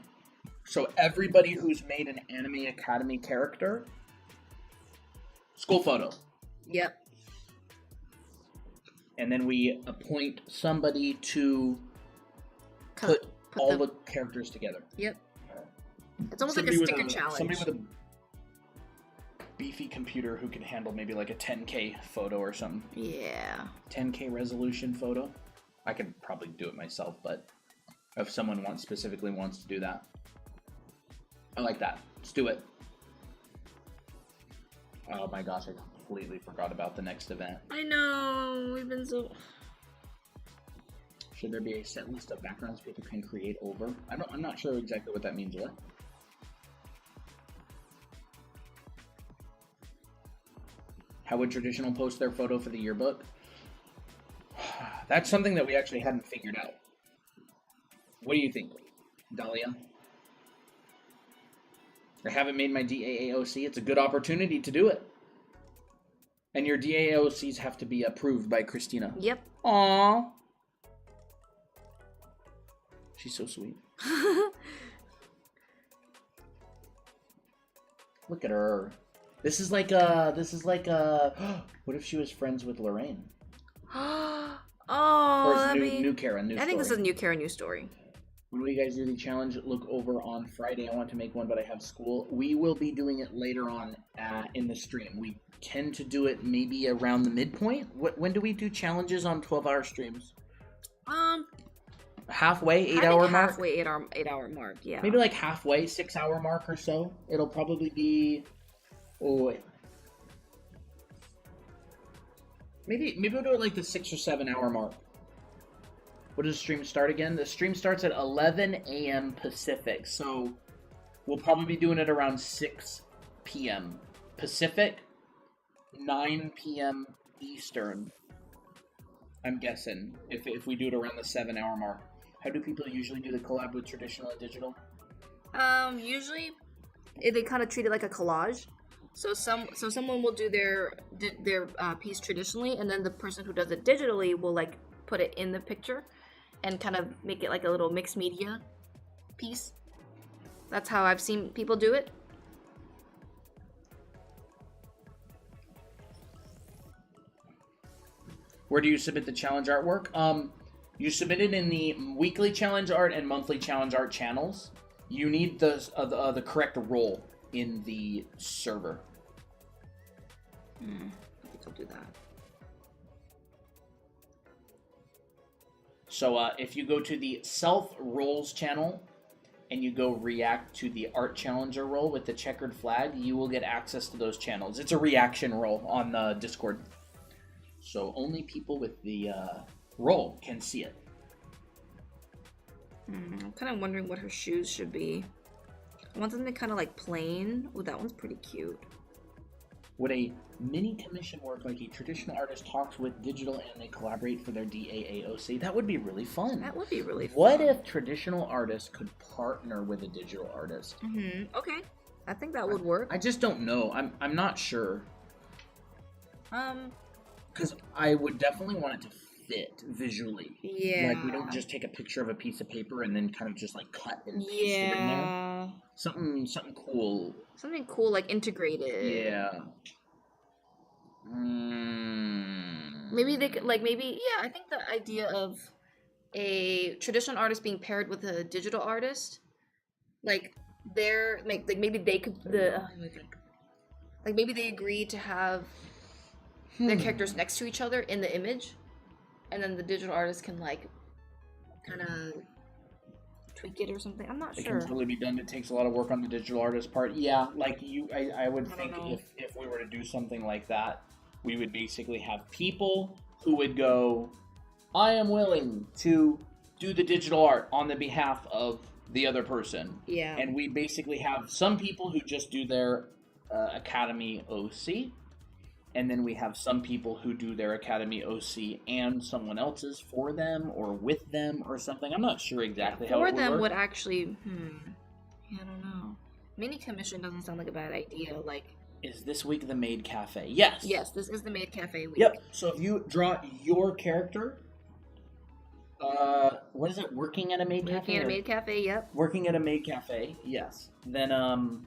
So everybody who's made an Anime Academy character, school photo. Yep. And then we appoint somebody to put all the characters together. Yep. It's almost like a sticker challenge. Somebody with a beefy computer who can handle maybe like a 10K photo or something. Yeah. 10K resolution photo. I could probably do it myself, but if someone specifically wants to do that. I like that. Let's do it. Oh my gosh, I completely forgot about the next event. I know. We've been so... Should there be a set list of backgrounds people can create over? I'm not sure exactly what that means yet. How would traditional post their photo for the yearbook? That's something that we actually hadn't figured out. What do you think, Dahlia? I haven't made my DAAOC. It's a good opportunity to do it. And your DAAOCs have to be approved by Christina. Yep. Aww. She's so sweet. Look at her. This is like what if she was friends with Lorraine? Oh, or is new Kara, new I story. think this is new Kara, new story. When we guys do the challenge, look over on Friday. I want to make one, but I have school. We will be doing it later on in the stream. We tend to do it maybe around the midpoint. When do we do challenges on 12-hour streams? Halfway, 8-hour mark? Halfway, 8-hour mark, yeah. Maybe like halfway, 6-hour mark or so. It'll probably be... Oh, wait. Maybe we'll do it like the 6 or 7 hour mark. What does the stream start again? The stream starts at 11 a.m. Pacific, so we'll probably be doing it around 6 p.m. Pacific, 9 p.m. Eastern. I'm guessing if we do it around the 7-hour mark. How do people usually do the collab with traditional and digital? Usually they kind of treat it like a collage. So someone will do their piece traditionally, and then the person who does it digitally will like put it in the picture and kind of make it like a little mixed media piece. That's how I've seen people do it. Where do you submit the challenge artwork? You submit it in the weekly challenge art and monthly challenge art channels. You need the correct role in the server. I think I'll do that. So if you go to the self roles channel and you go react to the art challenger role with the checkered flag, you will get access to those channels. It's a reaction role on the Discord. So only people with the role can see it. I'm kind of wondering what her shoes should be. I want something kind of like plain. Oh, that one's pretty cute. Would a mini commission work like a traditional artist talks with digital and they collaborate for their DAAOC? That would be really fun. That would be really fun. What if traditional artists could partner with a digital artist? Okay. I think that would work. I just don't know. I'm not sure. Because I would definitely want it to fit visually. Yeah. Like, we don't just take a picture of a piece of paper and then kind of just, like, cut and paste it in there. Something cool. Something cool, like, integrated. Yeah. Maybe they could, like, I think the idea of a traditional artist being paired with a digital artist, like, maybe they could, maybe they agree to have their characters next to each other in the image, and then the digital artist can, like, kind of tweak it or something. I'm not sure. It can totally be done. It takes a lot of work on the digital artist part. Yeah, like I would think if we were to do something like that, we would basically have people who would go, I am willing to do the digital art on the behalf of the other person. Yeah. And we basically have some people who just do their Academy OC. And then we have some people who do their Academy OC and someone else's for them or with them or something. I'm not sure exactly how it would work. For them would actually, I don't know. Mini commission doesn't sound like a bad idea. Like, is this week the Maid Cafe? Yes. Yes, this is the Maid Cafe week. Yep. So if you draw your character, what is it? Working at a Maid Cafe? Working at a Maid Cafe, yep. Working at a Maid Cafe, yes. Then,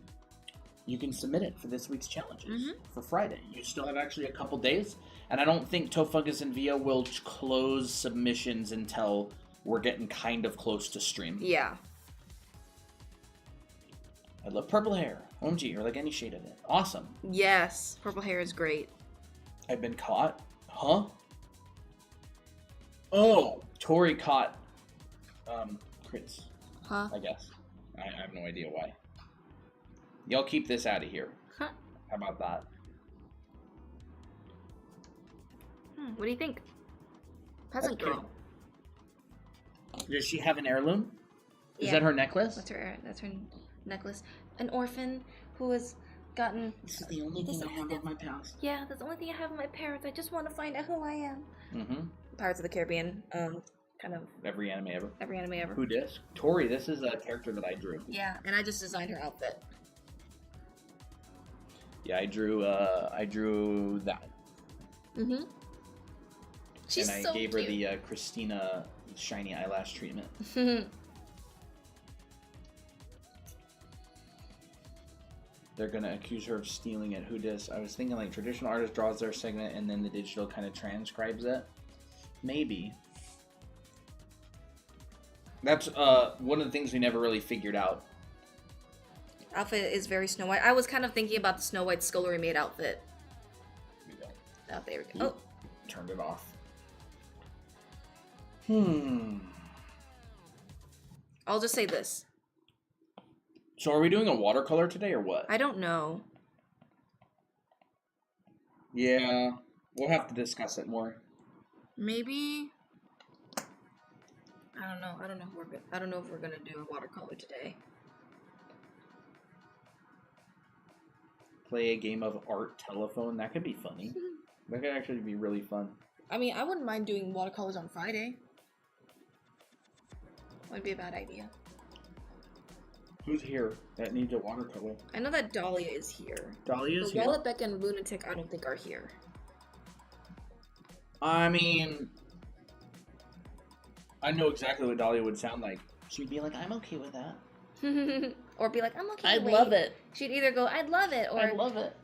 you can submit it for this week's challenges for Friday. You still have actually a couple days, and I don't think Tofungus and Via will close submissions until we're getting kind of close to stream. Yeah. I love purple hair. OMG, or like any shade of it. Awesome. Yes, purple hair is great. I've been caught. Huh? Oh, Tori caught crits. Huh? I guess. I have no idea why. Y'all keep this out of here. Huh. How about that? What do you think? Peasant girl. Does she have an heirloom? Is Yeah. that her necklace? That's her necklace. An orphan who has gotten... This is the only thing I have of my past. Yeah, that's the only thing I have of my parents. I just want to find out who I am. Pirates of the Caribbean. Kind of... Every anime ever. Every anime ever. Who dis? Tori, this is a character that I drew. Yeah, and I just designed her outfit. Yeah, I drew that. She's and I so gave her cute. the Christina shiny eyelash treatment. They're gonna accuse her of stealing it. Who dis? I was thinking like traditional artist draws their segment and then the digital kind of transcribes it. Maybe. That's one of the things we never really figured out. Outfit is very Snow White. I was kind of thinking about the Snow White Scullery Maid outfit. Oh, there we go. Turned it off. I'll just say this. So are we doing a watercolor today or what? I don't know. Yeah, we'll have to discuss it more. Maybe. I don't know. I don't know if we're gonna do a watercolor today. Play a game of art telephone. That could be funny. That could actually be really fun. I mean, I wouldn't mind doing watercolors on Friday. Wouldn't be a bad idea. Who's here that needs a watercolor? I know that Dahlia is here. Dahlia is but here? Wallet Beck and Lunatic I don't think are here. I mean, I know exactly what Dahlia would sound like. She'd be like, I'm okay with that. Or be like, I'm okay. I love it. She'd either go, I'd love it, or I love it.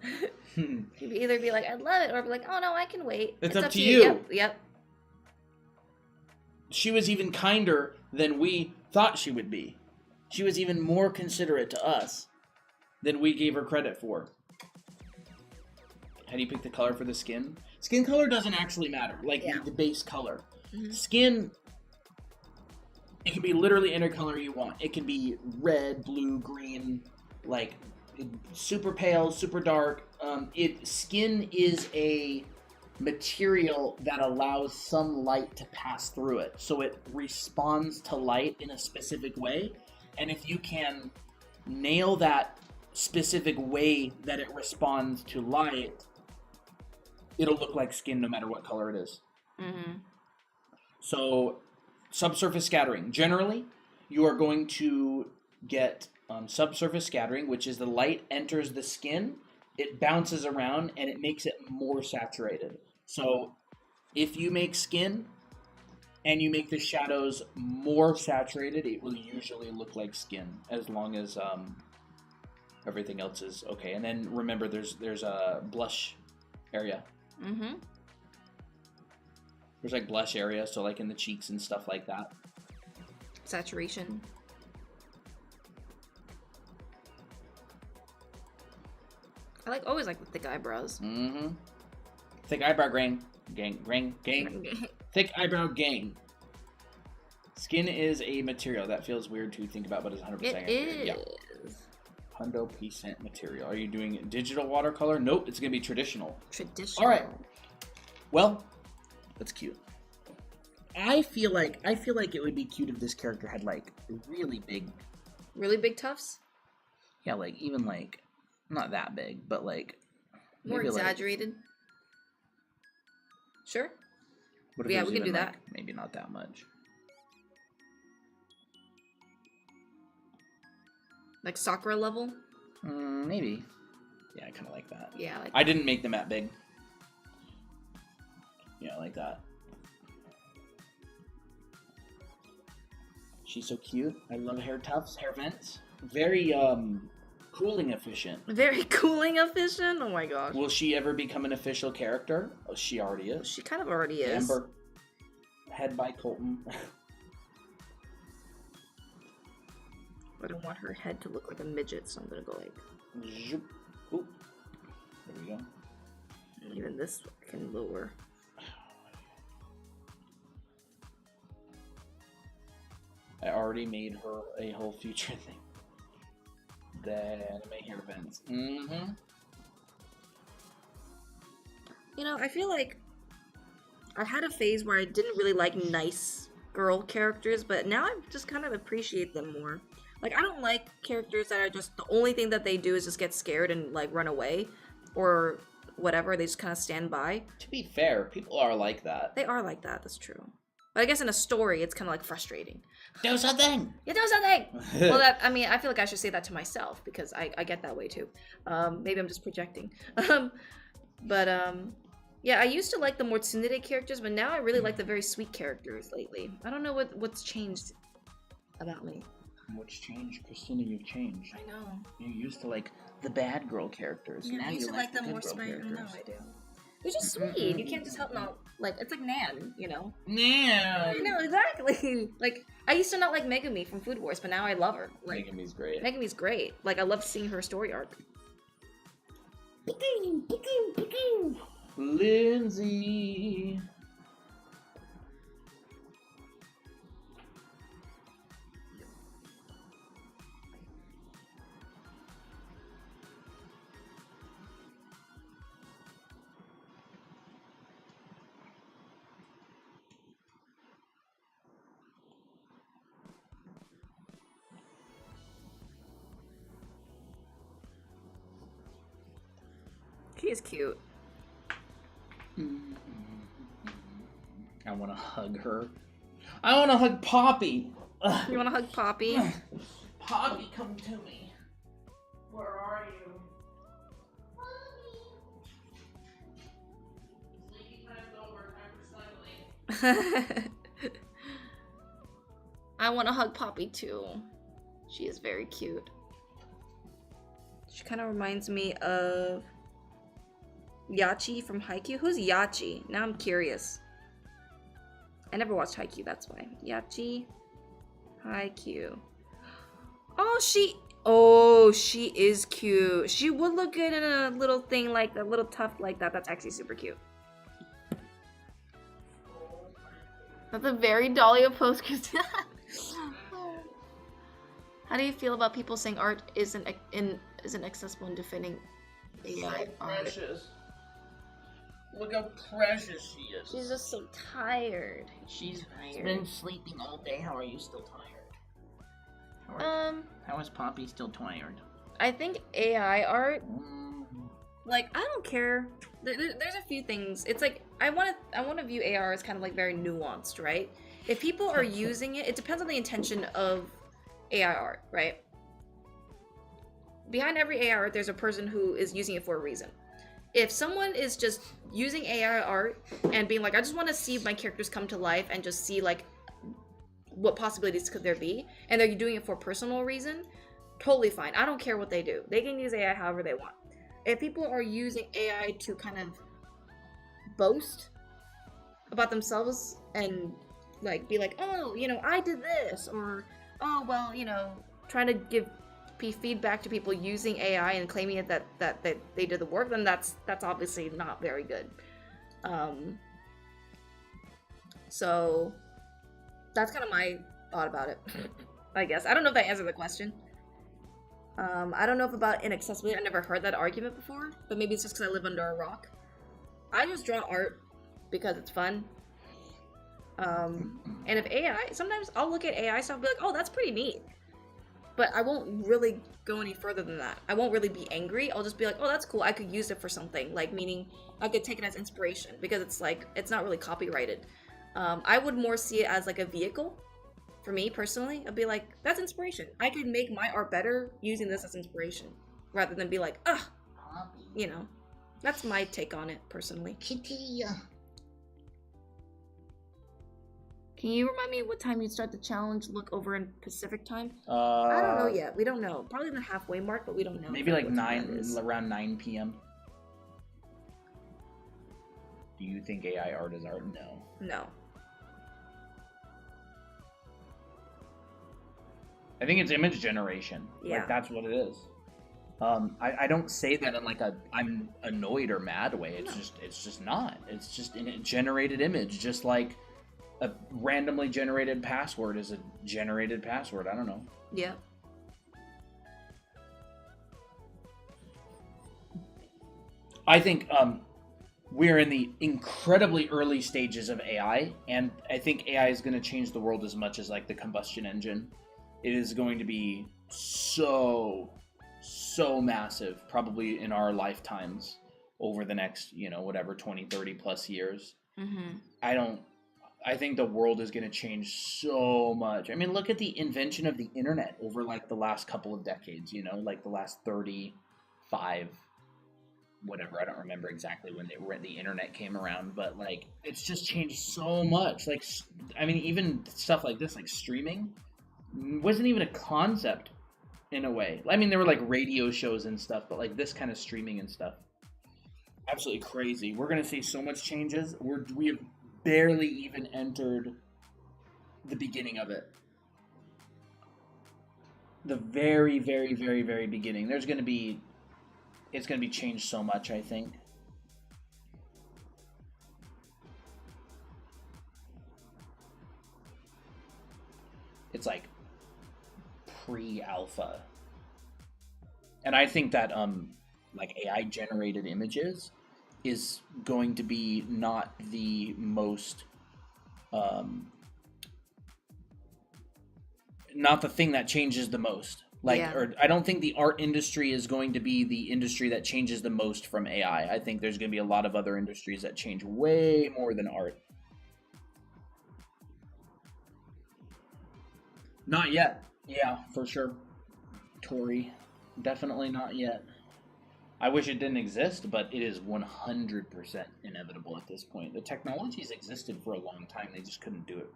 she'd either be like, I'd love it, or be like, oh no, I can wait. It's up to you. Yep. She was even kinder than we thought she would be. She was even more considerate to us than we gave her credit for. How do you pick the color for the skin? Skin color doesn't actually matter. Like, the base color. Skin, it can be literally any color you want. It can be red, blue, green, like super pale, super dark. Skin is a material that allows some light to pass through it. So it responds to light in a specific way. And if you can nail that specific way that it responds to light, it'll look like skin no matter what color it is. Mm-hmm. So subsurface scattering. Generally, you are going to get subsurface scattering, which is the light enters the skin, it bounces around, and it makes it more saturated. So if you make skin and you make the shadows more saturated, it will usually look like skin, as long as everything else is okay. And then remember, there's a blush area. Mm-hmm. There's like blush area, so like in the cheeks and stuff like that. Saturation. I always like the thick eyebrows. Mm-hmm. Thick eyebrow gang. Thick eyebrow gang. Skin is a material that feels weird to think about, but is 100% It is. Yeah. 100% material. Are you doing digital watercolor? Nope, it's gonna be traditional. Traditional. All right. Well, that's cute. I feel like it would be cute if this character had like really big tufts? yeah, like even like not that big, but like More maybe, exaggerated. Like, Sure. what if Yeah, it was we can even, do like, that. maybe not that much. Like Sakura level? Maybe. Yeah, I kind of like that. Yeah. I didn't make them that big. Yeah, like that. She's so cute. I love hair tufts, hair vents. Very cooling efficient. Very cooling efficient? Oh my gosh. Will she ever become an official character? Oh, she already is. She kind of already is. Amber. Head by Colton. I don't want her head to look like a midget, so I'm gonna go like... Zoop. Oop. There we go. Even this can lower. I already made her a whole future thing. The anime hair vents. Mm-hmm. You know, I feel like I had a phase where I didn't really like nice girl characters, but now I just kind of appreciate them more. Like, I don't like characters that are just, the only thing that they do is just get scared and, like, run away. Or whatever, they just kind of stand by. To be fair, people are like that. They are like that, that's true. But I guess in a story, it's kind of, like, frustrating. Do something! Yeah, do something! Well, I feel like I should say that to myself, because I get that way, too. Maybe I'm just projecting. Yeah, I used to like the more tsundere characters, but now I really like the very sweet characters lately. I don't know what's changed about me. What's changed? Christina, you've changed. I know. You used to like the bad girl characters. Yeah, now I used you to like like the them more good girl spirit. characters. I know, I do. They're just sweet. You can't just help not like it's like Nan, you know. Yeah. I know exactly. Like I used to not like Megumi from Food Wars, but now I love her. Like Megumi's great. Megumi's great. Like I love seeing her story arc. Lindsay. She is cute. I want to hug her. I want to hug Poppy. You want to hug Poppy? Poppy, come to me. Where are you? I want to hug Poppy too. She is very cute. She kind of reminds me of Yachi from Haikyuu. Who's Yachi? Now I'm curious. I never watched Haikyuu, that's why. Yachi, Haikyuu. Oh, she is cute. She would look good in a little thing like that, little tuft like that. That's actually super cute. That's a very Dahlia post, Christina. How do you feel about people saying art isn't accessible and defending AI art? Precious. Look how precious she is. She's just so tired. She's tired. been sleeping all day. How are you still tired? How is Poppy still tired? I think AI art, like, I don't care. There's a few things. It's like, I want to view AI as kind of like very nuanced, right? If people are using it, it depends on the intention of AI art, right? Behind every AI art, there's a person who is using it for a reason. If someone is just using AI art and being like, I just want to see my characters come to life and just see, like, what possibilities could there be, and they're doing it for a personal reason, totally fine. I don't care what they do. They can use AI however they want. If people are using AI to kind of boast about themselves and, like, be like, oh, you know, I did this, or, oh, well, you know, trying to give feedback to people using AI and claiming it that they did the work, then that's obviously not very good. So that's kind of my thought about it. I guess I don't know if that answered the question. I don't know if about inaccessibility. I never heard that argument before, but maybe it's just because I live under a rock. I just draw art because it's fun. And if AI, sometimes I'll look at AI stuff and be like, oh, that's pretty neat. But I won't really go any further than that. I won't really be angry. I'll just be like, oh, that's cool. I could use it for something. Like, meaning I could take it as inspiration because it's like, it's not really copyrighted. I would more see it as like a vehicle. For me, personally, I'd be like, that's inspiration. I could make my art better using this as inspiration. Rather than be like, you know. That's my take on it, personally. Kitty. Can you remind me what time you'd start the challenge? Look over in Pacific time? I don't know yet. We don't know. Probably the halfway mark, but we don't know. Maybe like around 9 p.m. Do you think AI art is art? No. No. I think it's image generation. Yeah. Like, that's what it is. I don't say that in like I'm annoyed or mad way. It's just not. It's just a generated image, just like a randomly generated password is a generated password. I don't know. Yeah. I think we're in the incredibly early stages of AI, and I think AI is going to change the world as much as like the combustion engine. It is going to be so massive, probably in our lifetimes over the next, 20, 30 plus years. Mm-hmm. I think the world is going to change so much. I mean, look at the invention of the internet over like the last couple of decades, like the last 35, whatever. I don't remember exactly when the internet came around, but like it's just changed so much. Like, I mean, even stuff like this, like streaming, wasn't even a concept in a way. I mean, there were like radio shows and stuff, but like this kind of streaming and stuff, absolutely crazy. We're going to see so much changes. We have barely even entered the beginning of it. The very, very, very, very beginning. It's going to be changed so much, I think. It's like pre-alpha. And I think that like AI generated images is going to be not the most not the thing that changes the most. Or I don't think the art industry is going to be the industry that changes the most from AI. I think there's going to be a lot of other industries that change way more than art. Not yet. Yeah, for sure. Tori, definitely not yet. I wish it didn't exist, but it is 100% inevitable at this point. The technology's existed for a long time. They just couldn't do it.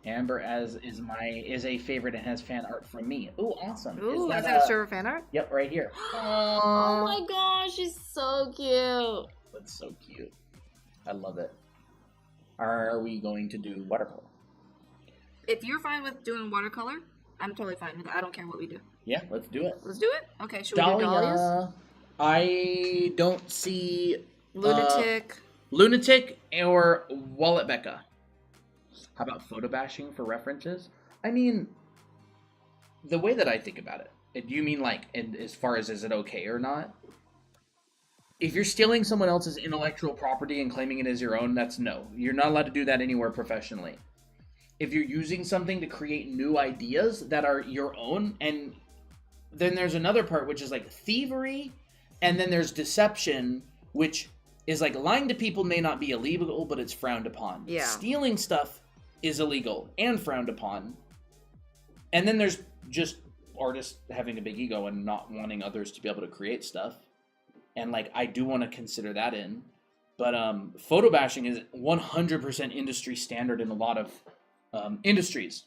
Amber is a favorite and has fan art from me. Ooh, awesome. Ooh, is that a server fan art? Yep, right here. Oh my gosh, she's so cute. That's so cute. I love it. Are we going to do watercolor? If you're fine with doing watercolor, I'm totally fine with it. I don't care what we do. Yeah, let's do it. Let's do it? Okay, should we do Dahlias? I don't see... Lunatic. or Wallet Becca. How about photo bashing for references? I mean, the way that I think about it Do you mean like as far as is it okay or not? If you're stealing someone else's intellectual property and claiming it as your own, that's no. You're not allowed to do that anywhere professionally. If you're using something to create new ideas that are your own, and then there's another part which is like thievery, and then there's deception, which is like lying to people may not be illegal, but it's frowned upon. Yeah. Stealing stuff is illegal and frowned upon. And then there's just artists having a big ego and not wanting others to be able to create stuff. And like I do want to consider that in. But photo bashing is 100% industry standard in a lot of industries.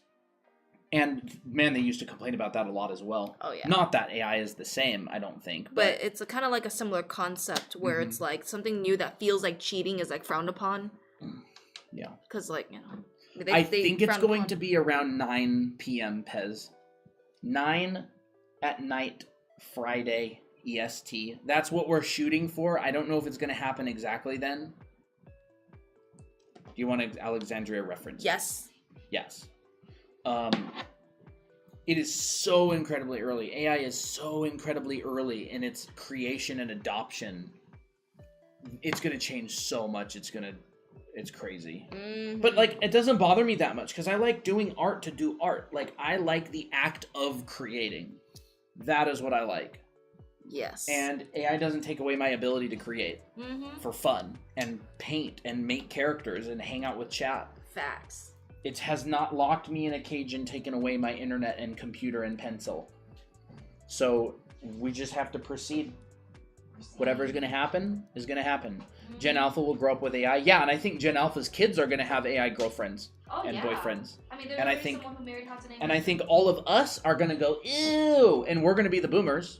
And man, they used to complain about that a lot as well. Oh yeah. Not that AI is the same, I don't think. But it's a kind of like a similar concept where it's like something new that feels like cheating is like frowned upon. Yeah. Because like, you know. I think it's going to be around 9 p.m. Pez. 9 at night, Friday, EST. That's what we're shooting for. I don't know if it's going to happen exactly then. Do you want an Alexandria reference? Yes. Yes. It is so incredibly early. AI is so incredibly early in its creation and adoption. It's going to change so much. It's crazy. Mm-hmm. But like, it doesn't bother me that much because I like doing art to do art. Like, I like the act of creating. That is what I like. Yes. And AI doesn't take away my ability to create for fun and paint and make characters and hang out with chat. Facts. It has not locked me in a cage and taken away my internet and computer and pencil. So we just have to proceed. Whatever's going to happen is going to happen. Gen Alpha will grow up with AI. Yeah, and I think Gen Alpha's kids are going to have AI girlfriends and boyfriends. I mean, there's and already someone who married Hatsune. And I think all of us are going to go, ew, and we're going to be the boomers.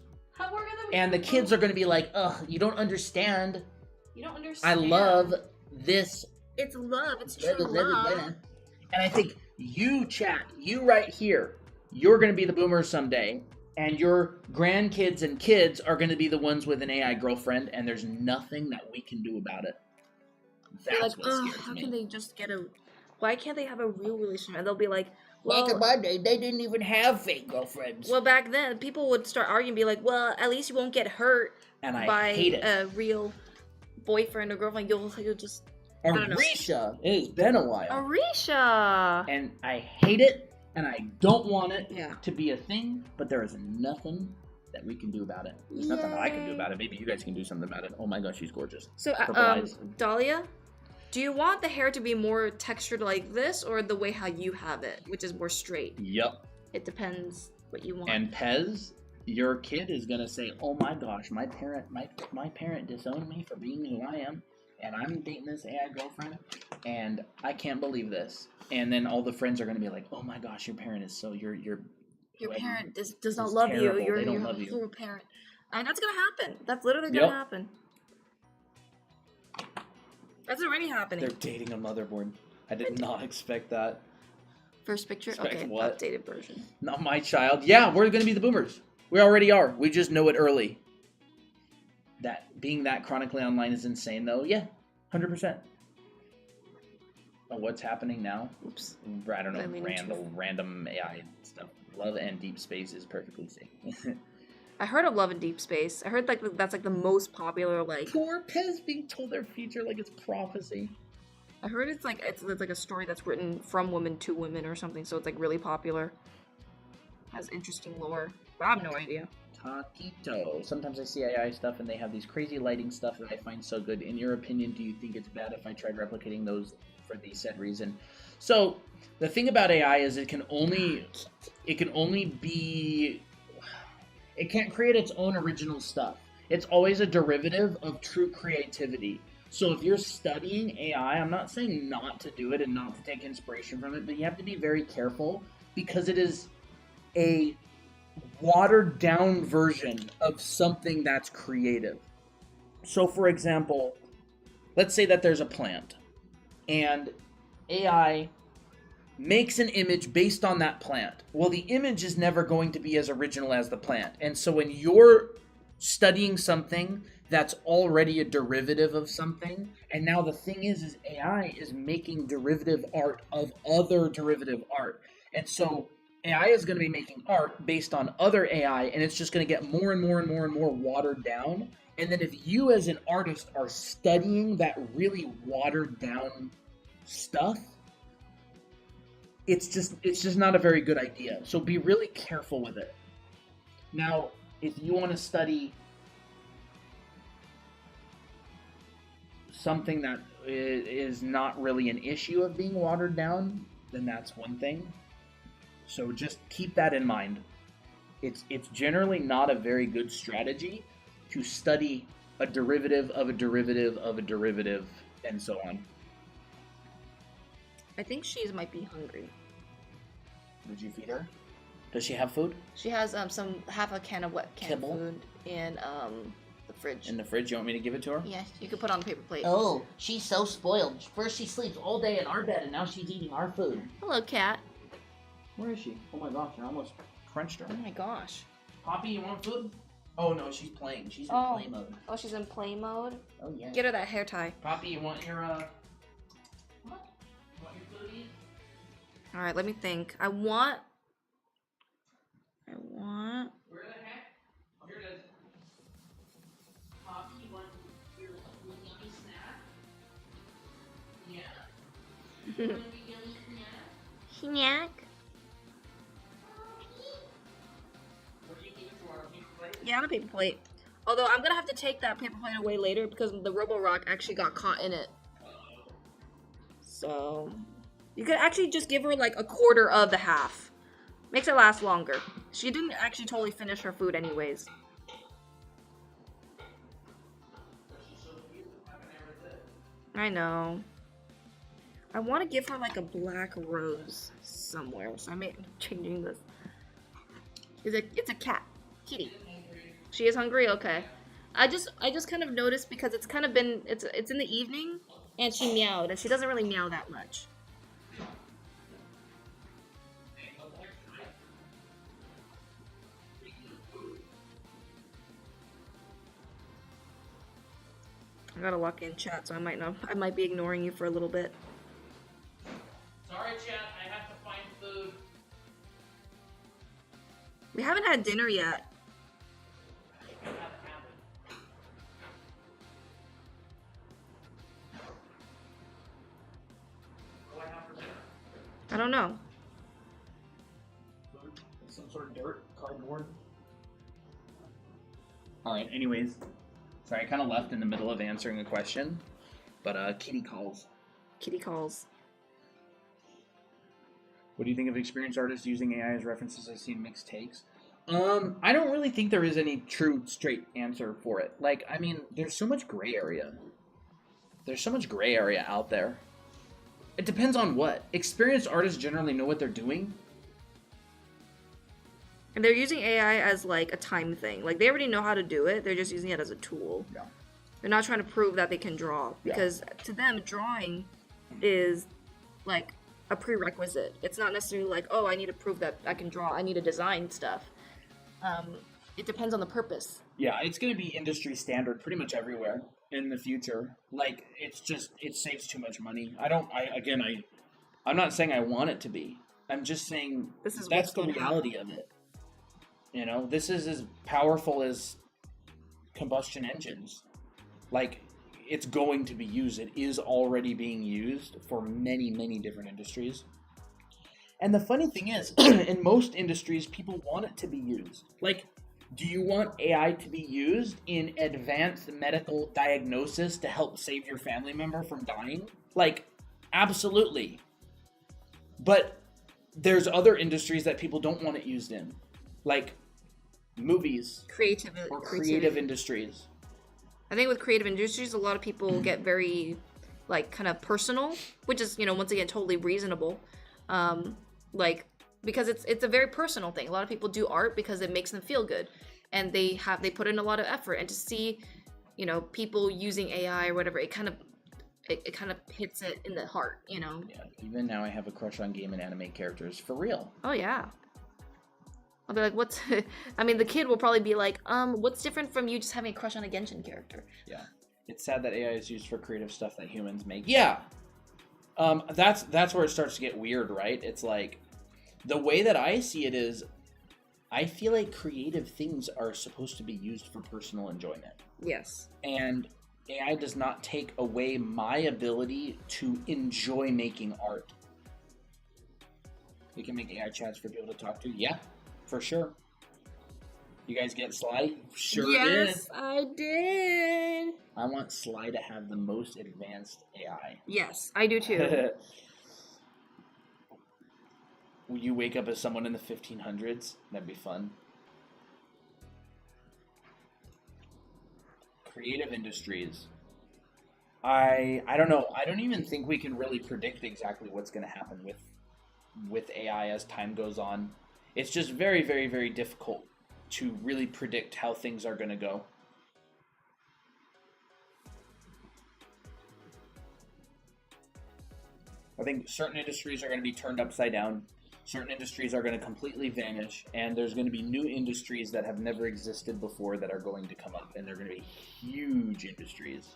And the kids are going to be like, ugh, you don't understand. You don't understand. I love this. It's love. It's true love. And I think you, chat, you right here, you're going to be the boomers someday. And your grandkids and kids are going to be the ones with an AI girlfriend. And there's nothing that we can do about it. That's like, what scares how me. can they just get a... Why can't they have a real relationship? And they'll be like, well... Back in my day, they didn't even have fake girlfriends. Well, back then, people would start arguing and be like, well, at least you won't get hurt and I by hate it. A real boyfriend or girlfriend. You'll just... Arisha! It has been a while. Arisha! And I hate it, and I don't want it Yeah. to be a thing, but there is nothing that we can do about it. There's nothing that I can do about it. Maybe you guys can do something about it. Oh my gosh, she's gorgeous. So, Purple eyes. Dahlia, do you want the hair to be more textured like this, or the way how you have it, which is more straight? Yup. It depends what you want. And Pez, your kid is gonna say, "Oh my gosh, my parent disowned me for being who I am, and I'm dating this AI girlfriend, and I can't believe this." And then all the friends are gonna be like, "Oh my gosh, your parent is so your parent does not love you. They don't You're love you. a parent." And that's gonna happen. That's literally gonna happen. That's already happening. They're dating a motherboard. I did not expect that. First picture? Expect Okay, what? updated version. Not my child. Yeah, we're gonna be the boomers. We already are. We just know it early. That being that chronically online is insane, though. Yeah, 100%. But what's happening now? Oops. I don't know. Random AI stuff. Love and Deep Space is perfectly safe. I heard of Love in Deep Space. I heard that's like the most popular like. Poor Pez being told their future like it's prophecy. I heard it's like a story that's written from women to women or something, so it's like really popular. Has interesting lore. But I have no idea. Taquito. Sometimes I see AI stuff and they have these crazy lighting stuff that I find so good. In your opinion, do you think it's bad if I tried replicating those for the said reason? So the thing about AI is it can't create its own original stuff. It's always a derivative of true creativity. So if you're studying AI, I'm not saying not to do it and not to take inspiration from it, but you have to be very careful because it is a watered down version of something that's creative. So for example, let's say that there's a plant and AI makes an image based on that plant. Well, the image is never going to be as original as the plant. And so when you're studying something that's already a derivative of something, and now the thing is AI is making derivative art of other derivative art. And so AI is going to be making art based on other AI, and it's just going to get more and more and more and more watered down. And then if you as an artist are studying that really watered down stuff, it's just not a very good idea. So be really careful with it. Now, if you want to study something that is not really an issue of being watered down, then that's one thing. So just keep that in mind. It's generally not a very good strategy to study a derivative of a derivative of a derivative and so on. I think she might be hungry. Did you feed her? Does she have food? She has half a can of wet canned Kibble? food in the fridge. In the fridge? You want me to give it to her? Yeah, you could put it on the paper plate. Oh, she's so spoiled. First she sleeps all day in our bed, and now she's eating our food. Hello, cat. Where is she? Oh my gosh, I almost crunched her. Oh my gosh. Poppy, you want food? Oh no, she's playing. She's in Oh. play mode. Oh, she's in play mode. Oh, yeah. Get her that hair tie. Poppy, you want your what? You want your food? All right, let me think. I want. Where the heck? Oh, here it is. Poppy, you want your yummy snack? Yeah. You want your yummy snack? Snack. Or do you give it to our paper plate? Yeah, on a paper plate. Although I'm gonna have to take that paper plate away later because the Roborock actually got caught in it. So you could actually just give her like a quarter of the half. Makes it last longer. She didn't actually totally finish her food anyways. I know. I want to give her like a black rose somewhere, so I may be changing this. It's a cat. Kitty. She is hungry? Okay. I just kind of noticed because it's kind of been it's in the evening and she meowed and she doesn't really meow that much. I gotta lock in chat, so I might be ignoring you for a little bit. Sorry, chat. I have to find food. We haven't had dinner yet. What do I have for dinner? I don't know. Some sort of dirt, cardboard. All right. Anyways, sorry, I kind of left in the middle of answering a question, but Kitty calls. Kitty calls. What do you think of experienced artists using AI as references? I've seen mixed takes. I don't really think there is any true straight answer for it. Like, I mean, there's so much gray area. There's so much gray area out there. It depends on what. Experienced artists generally know what they're doing. And they're using AI as like a time thing. Like they already know how to do it. They're just using it as a tool. Yeah. They're not trying to prove that they can draw because to them drawing is like a prerequisite. It's not necessarily like, oh, I need to prove that I can draw. I need to design stuff. It depends on the purpose. Yeah, it's going to be industry standard pretty much everywhere in the future. Like, it's just, it saves too much money. I'm not saying I want it to be. I'm just saying that's the reality of it. You know, this is as powerful as combustion engines. Like, it's going to be used. It is already being used for many, many different industries. And the funny thing is, in most industries, people want it to be used. Like, do you want AI to be used in advanced medical diagnosis to help save your family member from dying? Like, absolutely. But there's other industries that people don't want it used in. Like, movies. Creative industries. I think with creative industries, a lot of people get very, like, kind of personal, which is, you know, once again, totally reasonable. Like, because it's a very personal thing. A lot of people do art because it makes them feel good, and they put in a lot of effort. And to see, you know, people using AI or whatever, it kind of hits it in the heart, you know. Yeah, even now I have a crush on game and anime characters for real. Oh yeah. I'll be like, what's? I mean, the kid will probably be like, what's different from you just having a crush on a Genshin character? Yeah, it's sad that AI is used for creative stuff that humans make. Yeah, that's where it starts to get weird, right? It's like, The way that I see it is, I feel like creative things are supposed to be used for personal enjoyment. Yes. And AI does not take away my ability to enjoy making art. We can make AI chats for people to talk to. Yeah, for sure. You guys get Sly? Sure did. Yes, I did. I want Sly to have the most advanced AI. Yes, I do too. Will you wake up as someone in the 1500s? That'd be fun. Creative industries. I don't know. I don't even think we can really predict exactly what's going to happen with AI as time goes on. It's just very, very, very difficult to really predict how things are going to go. I think certain industries are going to be turned upside down. Certain industries are going to completely vanish, and there's going to be new industries that have never existed before that are going to come up, and they're going to be huge industries.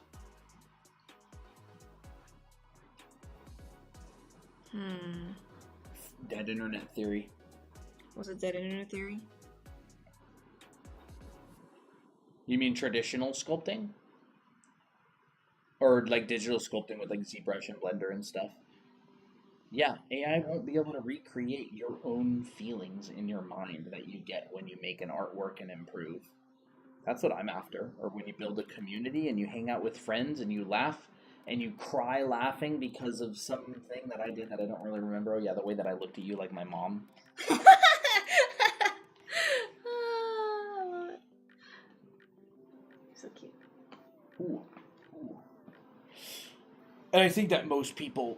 Dead internet theory. Was it dead internet theory? You mean traditional sculpting? Or like digital sculpting with like ZBrush and Blender and stuff? Yeah, AI won't be able to recreate your own feelings in your mind that you get when you make an artwork and improve. That's what I'm after. Or when you build a community and you hang out with friends and you laugh and you cry laughing because of something that I did that I don't really remember. Oh yeah, the way that I looked at you like my mom. So cute. Ooh. And I think that most people,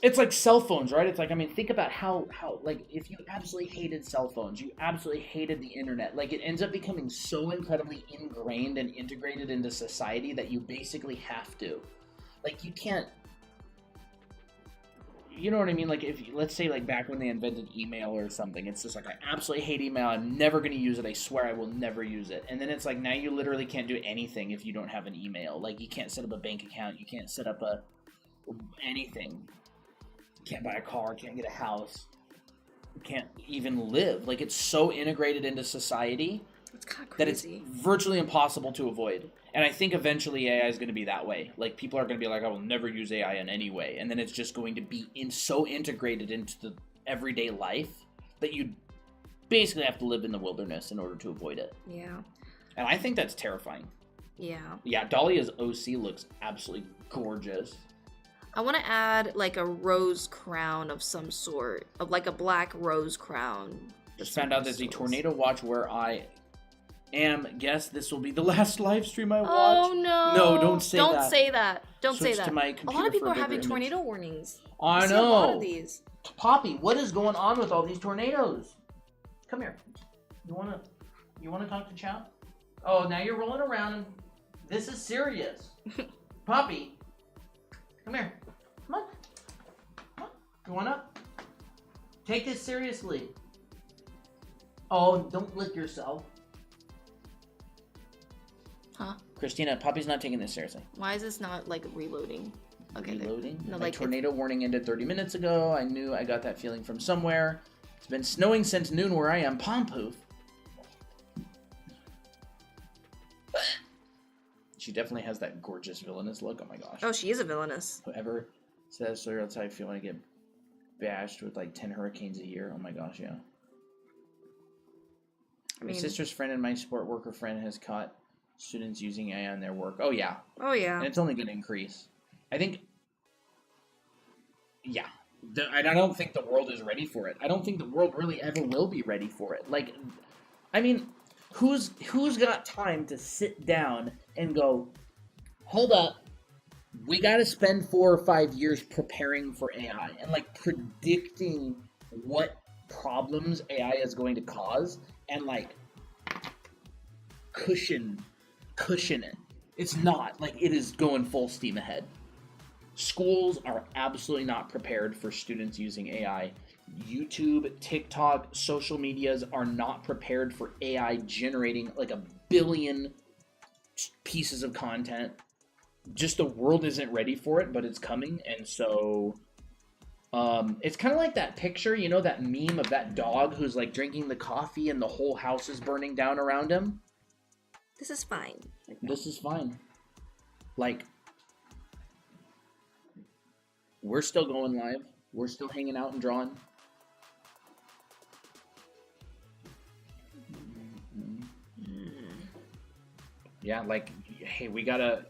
it's like cell phones, right? It's like, I mean, think about how like, if you absolutely hated cell phones, you absolutely hated the internet, like, it ends up becoming so incredibly ingrained and integrated into society that you basically have to. Like, you can't, you know what I mean? Like, if, let's say, like, back when they invented email or something, it's just like, I absolutely hate email, I'm never going to use it, I swear I will never use it. And then it's like, now you literally can't do anything if you don't have an email. Like, you can't set up a bank account, you can't set up anything. Can't buy a car, can't get a house, can't even live. Like, it's so integrated into society It's kind of that it's crazy. virtually impossible to avoid. And I think eventually AI is going to be that way. Like, people are going to be like, I will never use AI in any way. And then it's just going to be so integrated into the everyday life that you basically have to live in the wilderness in order to avoid it. Yeah. And I think that's terrifying. Yeah. Yeah, Dahlia's OC looks absolutely gorgeous. I want to add like a rose crown of some sort, of like a black rose crown. Just found out there's a tornado watch where I am. Guess this will be the last live stream I watch. Oh no! No, don't say that. Don't say that. Don't Switch say that. to my A lot computer of people for are a having bigger tornado warnings. I see a lot know. of these. Poppy, what is going on with all these tornadoes? Come here. You wanna talk to Chow? Oh, now you're rolling around. This is serious. Poppy, come here. Come on. Come on. You wanna? Take this seriously. Oh, don't lick yourself. Huh? Christina, Poppy's not taking this seriously. Why is this not like reloading? Okay. Reloading? No, My like tornado warning ended 30 minutes ago. I knew I got that feeling from somewhere. It's been snowing since noon where I am. Pompoof. She definitely has that gorgeous villainous look. Oh my gosh. Oh, she is a villainess. Whoever says so, that's how I feel when I get bashed with like 10 hurricanes a year. Oh my gosh, yeah. I My mean, sister's friend and my support worker friend has caught students using AI on their work. Oh yeah. oh yeah. And it's only going to increase. I think, yeah. I don't think the world is ready for it. I don't think the world really ever will be ready for it. Like, I mean, who's got time to sit down and go, hold up, we got to spend 4 or 5 years preparing for AI and like predicting what problems AI is going to cause and like cushion it. It's not. Like, it is going full steam ahead. Schools are absolutely not prepared for students using AI. YouTube, TikTok, social medias are not prepared for AI generating like 1 billion pieces of content. Just the world isn't ready for it, but it's coming. And so It's kind of like that picture, you know, that meme of that dog who's like drinking the coffee and the whole house is burning down around him. This is fine. This is fine. Like, we're still going live. We're still hanging out and drawing. Yeah, like, hey, we gotta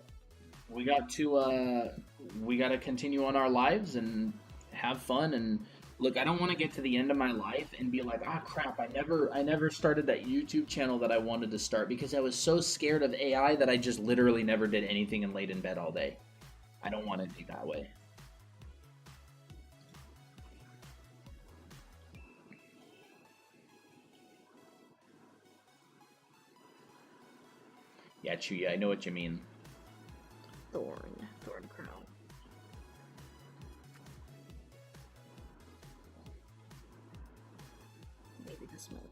continue on our lives and have fun. And look, I don't want to get to the end of my life and be like, ah, crap, I never started that YouTube channel that I wanted to start because I was so scared of AI that I just literally never did anything and laid in bed all day. I don't want to be that way. Yeah, Chuya, I know what you mean. Thorn crown. Maybe this one.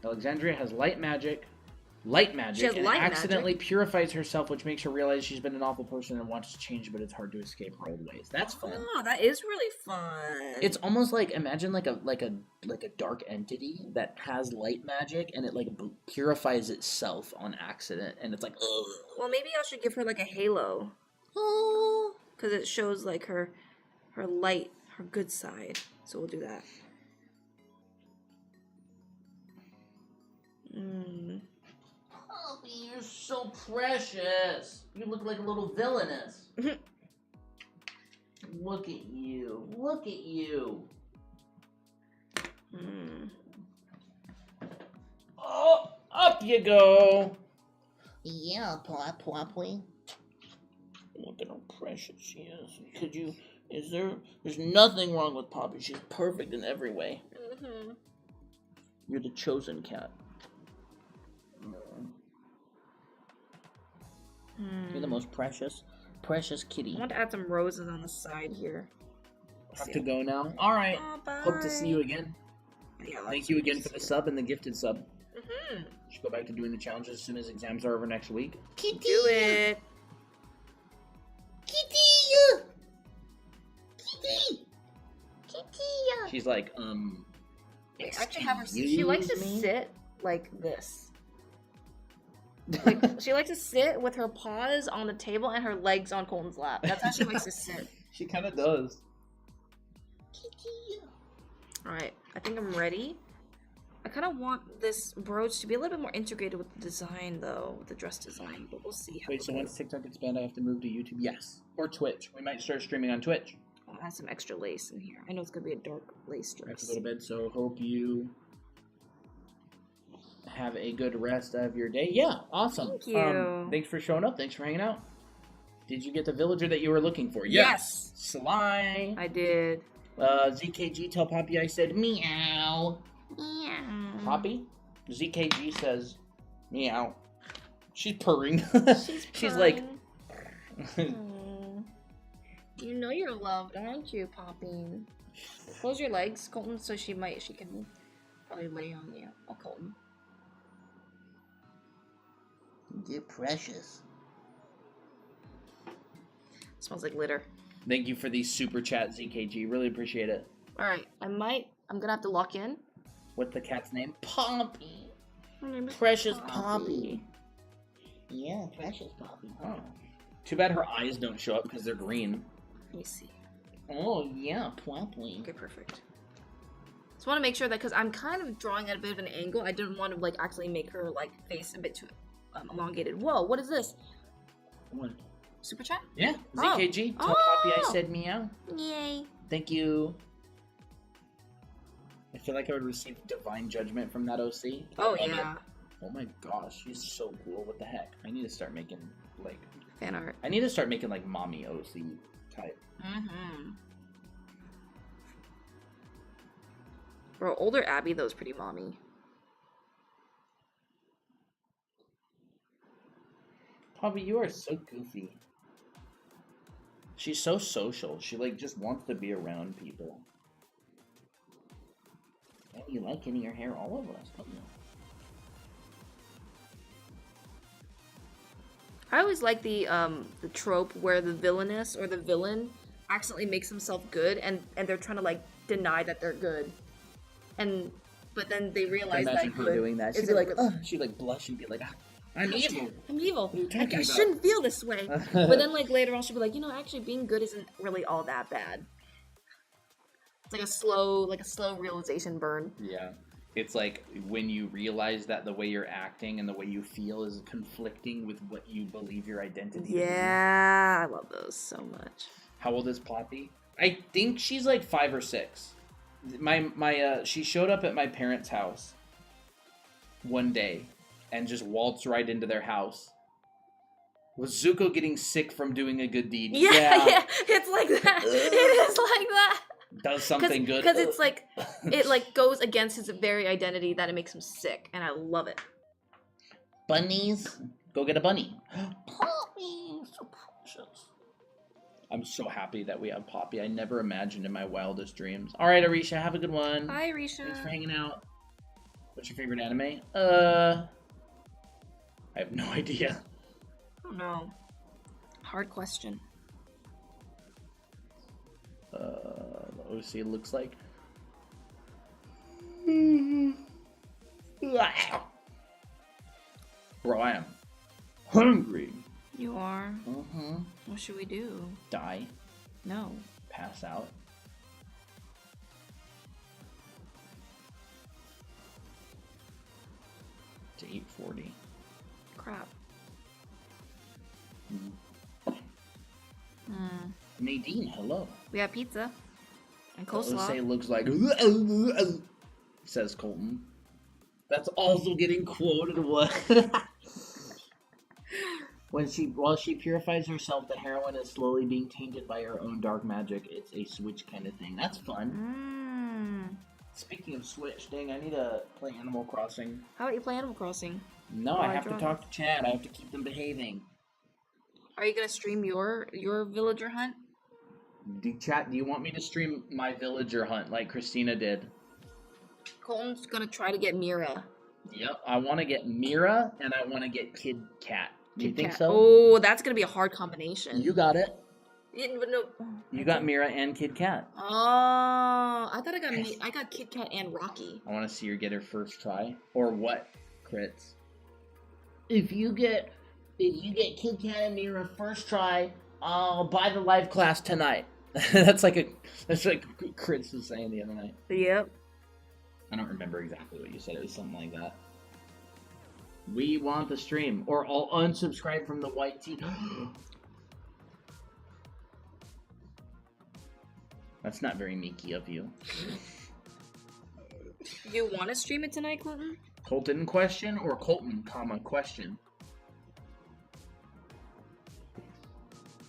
Alexandria has light magic, She has and light accidentally purifies herself, which makes her realize she's been an awful person and wants to change, but it's hard to escape her old ways. That's fun. Oh, that is really fun. It's almost like, imagine like a dark entity that has light magic and it like purifies itself on accident, and it's like, ugh. Well, maybe I should give her like a halo. Oh, because it shows like her light, her good side. So we'll do that. Poppy, you're so precious. You look like a little villainess. Look at you. Look at you. Oh, up you go. Yeah, Poppy. Look at how precious she is. There's nothing wrong with Poppy. She's perfect in every way. Mm-hmm. You're the chosen cat. You're the most precious kitty. I want to add some roses on the side here. Have to go now. All right. Oh, bye. Hope to see you again. Yeah, Thank you again for the sub and the gifted sub. Mm-hmm. Should go back to doing the challenges as soon as exams are over next week. Kitty. Do it. Kitty. Kitty. Kitty. She's like, I actually have her. excuse She likes to me? sit like this. Like she likes to sit with her paws on the table and her legs on Colton's lap. That's how she likes to sit. She kind of does. Kitty. All right, I think I'm ready. I kind of want this brooch to be a little bit more integrated with the design, though, with the dress design. But we'll see. Wait, so once TikTok gets banned, I have to move to YouTube? Yes. Or Twitch. We might start streaming on Twitch. I'll add some extra lace in here. I know it's gonna be a dark lace That's dress. a little bit, so hope you have a good rest of your day. Yeah, awesome. Thank you. Thanks for showing up. Thanks for hanging out. Did you get the villager that you were looking for? Yes. Sly. I did. ZKG, tell Poppy I said meow. Meow. Poppy? ZKG says meow. She's purring. She's like... You know you're loved, aren't you, Poppy? Close your legs, Colton, so she can probably lay on you. Oh, Colton. You're precious. Smells like litter. Thank you for the super chat, ZKG. Really appreciate it. Alright, I'm gonna have to lock in. What's the cat's name? Poppy. Her name is Precious Poppy. Yeah, precious Poppy. Oh. Too bad her eyes don't show up because they're green. Let me see. Oh, yeah, Poppy. Okay, perfect. Just want to make sure that, because I'm kind of drawing at a bit of an angle, I didn't want to, like, actually make her, like, face a bit too elongated. Whoa, what is this? What? Super chat? Yeah, Oh. ZKG. Tell Poppy I said meow. Yay. Thank you. I feel like I would receive divine judgment from that OC. Oh, I love yeah. it. Oh my gosh, she's so cool. What the heck? I need to start making, like... Fan art. I need to start making, like, mommy OC type. Mm-hmm. Bro, older Abby, though, is pretty mommy. Poppy, you are so goofy. She's so social. She, like, just wants to be around people. Yeah, you like getting your hair all over us, don't you? I always like the trope where the villainess or the villain accidentally makes themselves good, and they're trying to like deny that they're good, but then they realize Imagine that her good doing that. She'd be isn't like, really- she'd like blush and be like, I'm evil. I'm evil. What are you Like, talking I about? shouldn't feel this way. But then like later on she'll be like, actually being good isn't really all that bad. It's like a slow realization burn. Yeah. It's like when you realize that the way you're acting and the way you feel is conflicting with what you believe your identity is. Yeah, I love those so much. How old is Poppy? I think she's like 5 or 6. She showed up at my parents' house one day and just waltzed right into their house. Was Zuko getting sick from doing a good deed? Yeah, it's like that. It is like that. Does something good. Because it's like, it like goes against his very identity that it makes him sick, and I love it. Bunnies. Go get a bunny. Poppy, so precious. I'm so happy that we have Poppy. I never imagined in my wildest dreams. All right, Arisha, have a good one. Bye, Risha. Thanks for hanging out. What's your favorite anime? I have no idea. Oh no. Hard question. The OC looks like. Bro, I am hungry. You are? Mm-hmm. What should we do? Die. No. Pass out. To 8:40. Crap. Nadine, hello. We have pizza. And The coleslaw. OC looks like. Says Colton. That's also getting quoted. What? While she purifies herself, the heroine is slowly being tainted by her own dark magic. It's a Switch kind of thing. That's fun. Speaking of Switch, dang, I need to play Animal Crossing. How about you play Animal Crossing? No, Oh, I I have to draw. talk to Chad. I have to keep them behaving. Are you gonna stream your villager hunt? Do you want me to stream my villager hunt like Christina did? Colton's gonna try to get Mira. Yep, I want to get Mira and I want to get Kid Cat. Do you think Cat. so? Oh, that's gonna be a hard combination. You got it. No. You got Mira and Kid Cat. Oh, I thought I got Kit Kat and Rocky. I want to see her get her first try. Or what? Crits. If you get Kid Kat and Mira first try, I'll buy the live class tonight. that's like Crits was saying the other night. Yep. I don't remember exactly what you said. It was something like that. We want the stream, or I'll unsubscribe from the white tea. That's not very meeky of you. You want to stream it tonight, Colton? Colton question or Colton, question?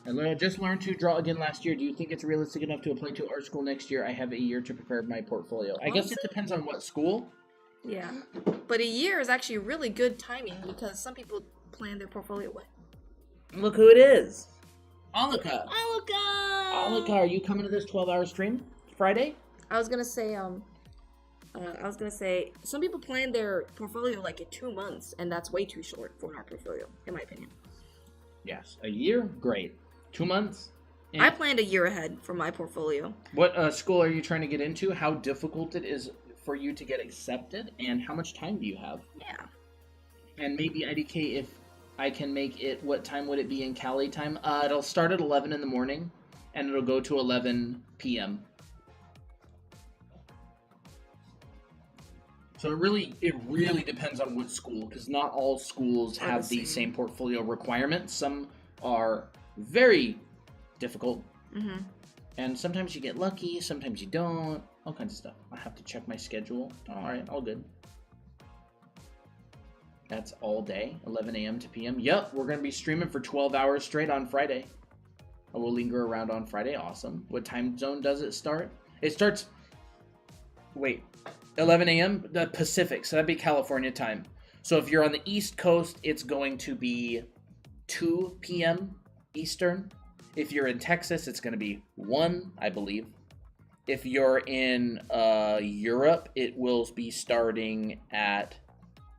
I just learned to draw again last year. Do you think it's realistic enough to apply to art school next year? I have a year to prepare my portfolio. I guess it depends on what school. Yeah. But a year is actually really good timing because some people plan their portfolio away. Look who it is. Alika. Alika! Alika, are you coming to this 12-hour stream Friday? I was gonna say, some people plan their portfolio like in 2 months, and that's way too short for an art portfolio, in my opinion. Yes. A year? Great. 2 months? I planned a year ahead for my portfolio. What school are you trying to get into? How difficult it is for you to get accepted? And how much time do you have? Yeah. And maybe IDK, if I can make it, what time would it be in Cali time? It'll start at 11 in the morning, and it'll go to 11 p.m. So it really depends on which school, because not all schools have the same portfolio requirements. Some are very difficult, and sometimes you get lucky, sometimes you don't, all kinds of stuff. I have to check my schedule. All right, all good. That's all day, 11 a.m. to p.m. Yep, we're going to be streaming for 12 hours straight on Friday. I will linger around on Friday. Awesome. What time zone does it start? It starts... Wait. 11 a.m. The Pacific, so that'd be California time. So if you're on the East Coast, it's going to be 2 p.m. Eastern. If you're in Texas, it's going to be 1, I believe. If you're in Europe, it will be starting at...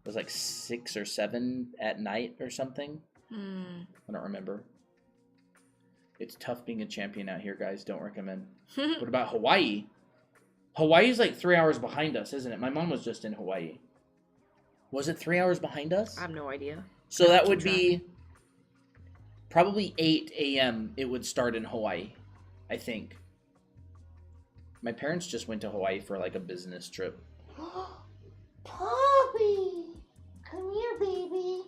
It was like 6 or 7 at night or something. I don't remember. It's tough being a champion out here, guys. Don't recommend. What about Hawaii? Hawaii's like 3 hours behind us, isn't it? My mom was just in Hawaii. Was it 3 hours behind us? I have no idea. So that would be probably 8 a.m. It would start in Hawaii, I think. My parents just went to Hawaii for like a business trip. Poppy! Come here, baby.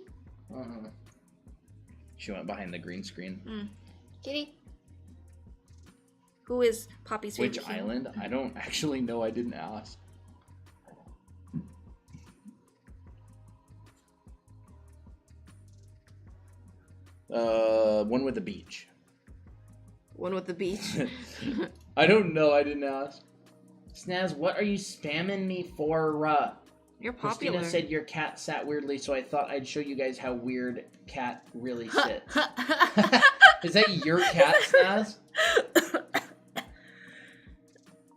She went behind the green screen. Kitty. Who is Poppy's favorite? Which island? I don't actually know. I didn't ask. One with the beach. One with the beach. I don't know. I didn't ask. Snaz, what are you spamming me for? You're popular. Christina said your cat sat weirdly, so I thought I'd show you guys how weird cat really sits. Is that your cat, Snaz?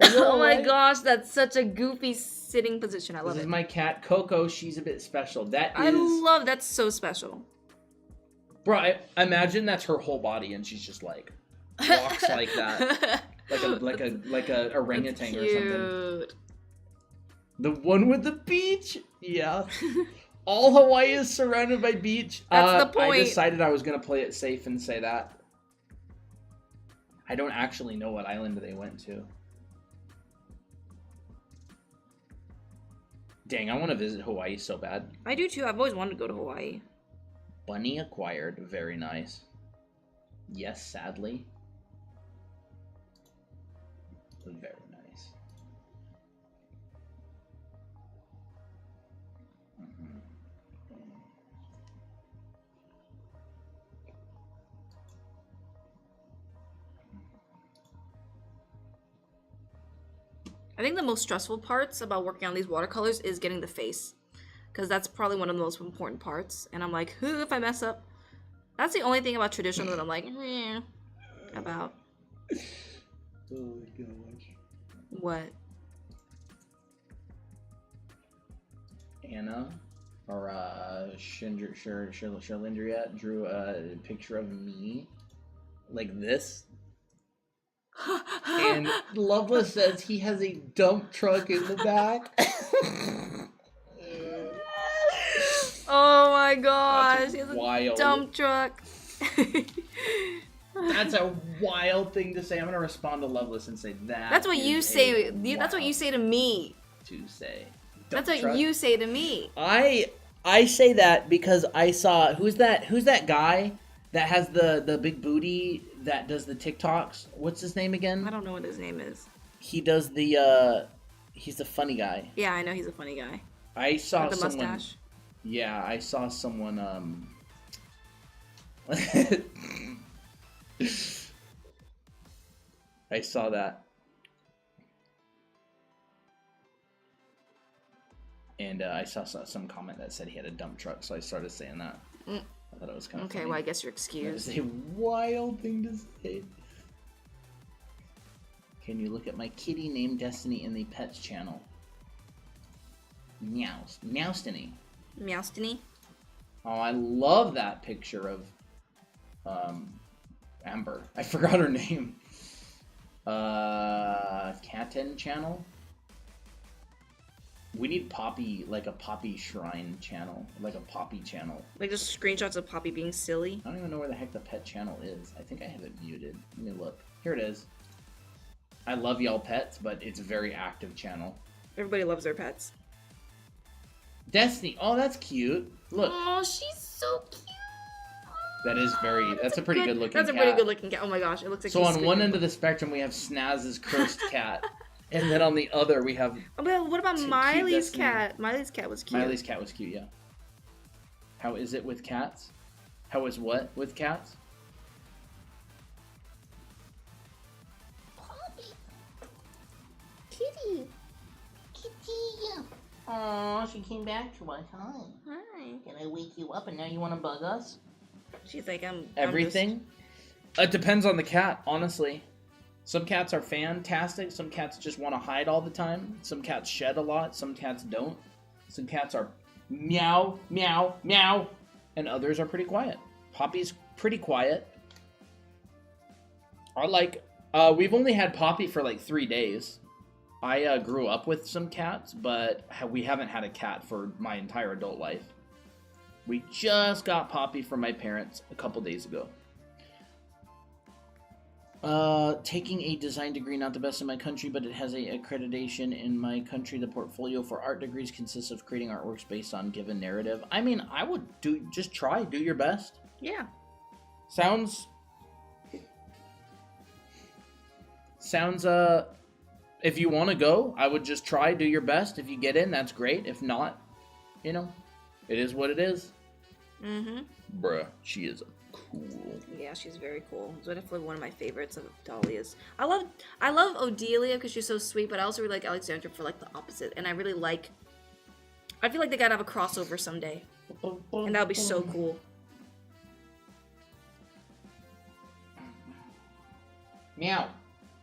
Oh my gosh, that's such a goofy sitting position. I love it. This is my cat, Coco. She's a bit special. I love that's so special. Bro, I imagine that's her whole body, and she's just like walks like that, like a orangutan or something. The one with the beach, yeah. All Hawaii is surrounded by beach. That's the point. I decided I was gonna play it safe and say that. I don't actually know what island they went to. Dang, I want to visit Hawaii so bad. I do too. I've always wanted to go to Hawaii. Bunny acquired. Very nice. Yes, sadly. Very nice. I think the most stressful parts about working on these watercolors is getting the face. Because that's probably one of the most important parts. And I'm like, who if I mess up? That's the only thing about traditional that I'm like, about. Oh my gosh. What? Anna, or Sherlindria drew a picture of me like this. And Loveless says he has a dump truck in the back. Oh my gosh, he has wild. a dump truck. That's a wild thing to say. I'm gonna respond to Loveless and say that. That's what you say. That's what you say to me. To say. That's what you say to me. I say that because I saw who's that guy that has the big booty that does the TikToks? What's his name again? I don't know what his name is. He does the he's the funny guy. Yeah, I know he's a funny guy. I saw with the someone. mustache. Yeah, I saw someone I saw that. And I saw some comment that said he had a dump truck, so I started saying that. I thought it was kind of okay. funny. Well, I guess you're excused. That is a wild thing to say. Can you look at my kitty named Destiny in the Pets channel? Meows. Meowstiny. Meowstiny. Oh, I love that picture of Amber. I forgot her name. Katen channel. We need Poppy, like a Poppy shrine channel, like a Poppy channel. Like just screenshots of Poppy being silly. I don't even know where the heck the pet channel is. I think I have it muted. Let me look. Here it is. I love y'all pets, but it's a very active channel. Everybody loves their pets. Destiny. Oh, that's cute. Look. Oh, she's so cute. That is very. That's a pretty good looking cat. That's a pretty good looking cat. Oh my gosh, it looks like. So on one end of the spectrum we have Snaz's cursed cat, and then on the other we have. Oh, but what about Miley's cat? Miley's cat was cute. Miley's cat was cute, yeah. How is it with cats? How is what with cats? Poppy. Kitty. Kitty. Aw, she came back to us. Hi. Hi. Can I wake you up and now you want to bug us? She's like, I'm everything. It depends on the cat, honestly. Some cats are fantastic. Some cats just want to hide all the time. Some cats shed a lot. Some cats don't. Some cats are meow, meow, meow. And others are pretty quiet. Poppy's pretty quiet. I like. We've only had Poppy for like 3 days. I grew up with some cats, but we haven't had a cat for my entire adult life. We just got Poppy from my parents a couple days ago. Taking a design degree, not the best in my country, but it has a accreditation in my country. The portfolio for art degrees consists of creating artworks based on given narrative. I mean, I would do your best. Yeah. Sounds if you want to go, I would just try, do your best. If you get in, that's great. If not, it is what it is. Mm-hmm. Bruh, she is cool. Yeah, she's very cool. It's definitely one of my favorites of Dahlia's. I love Odelia because she's so sweet, but I also really like Alexandra for like the opposite. And I feel like they gotta have a crossover someday. And that would be so cool. Meow.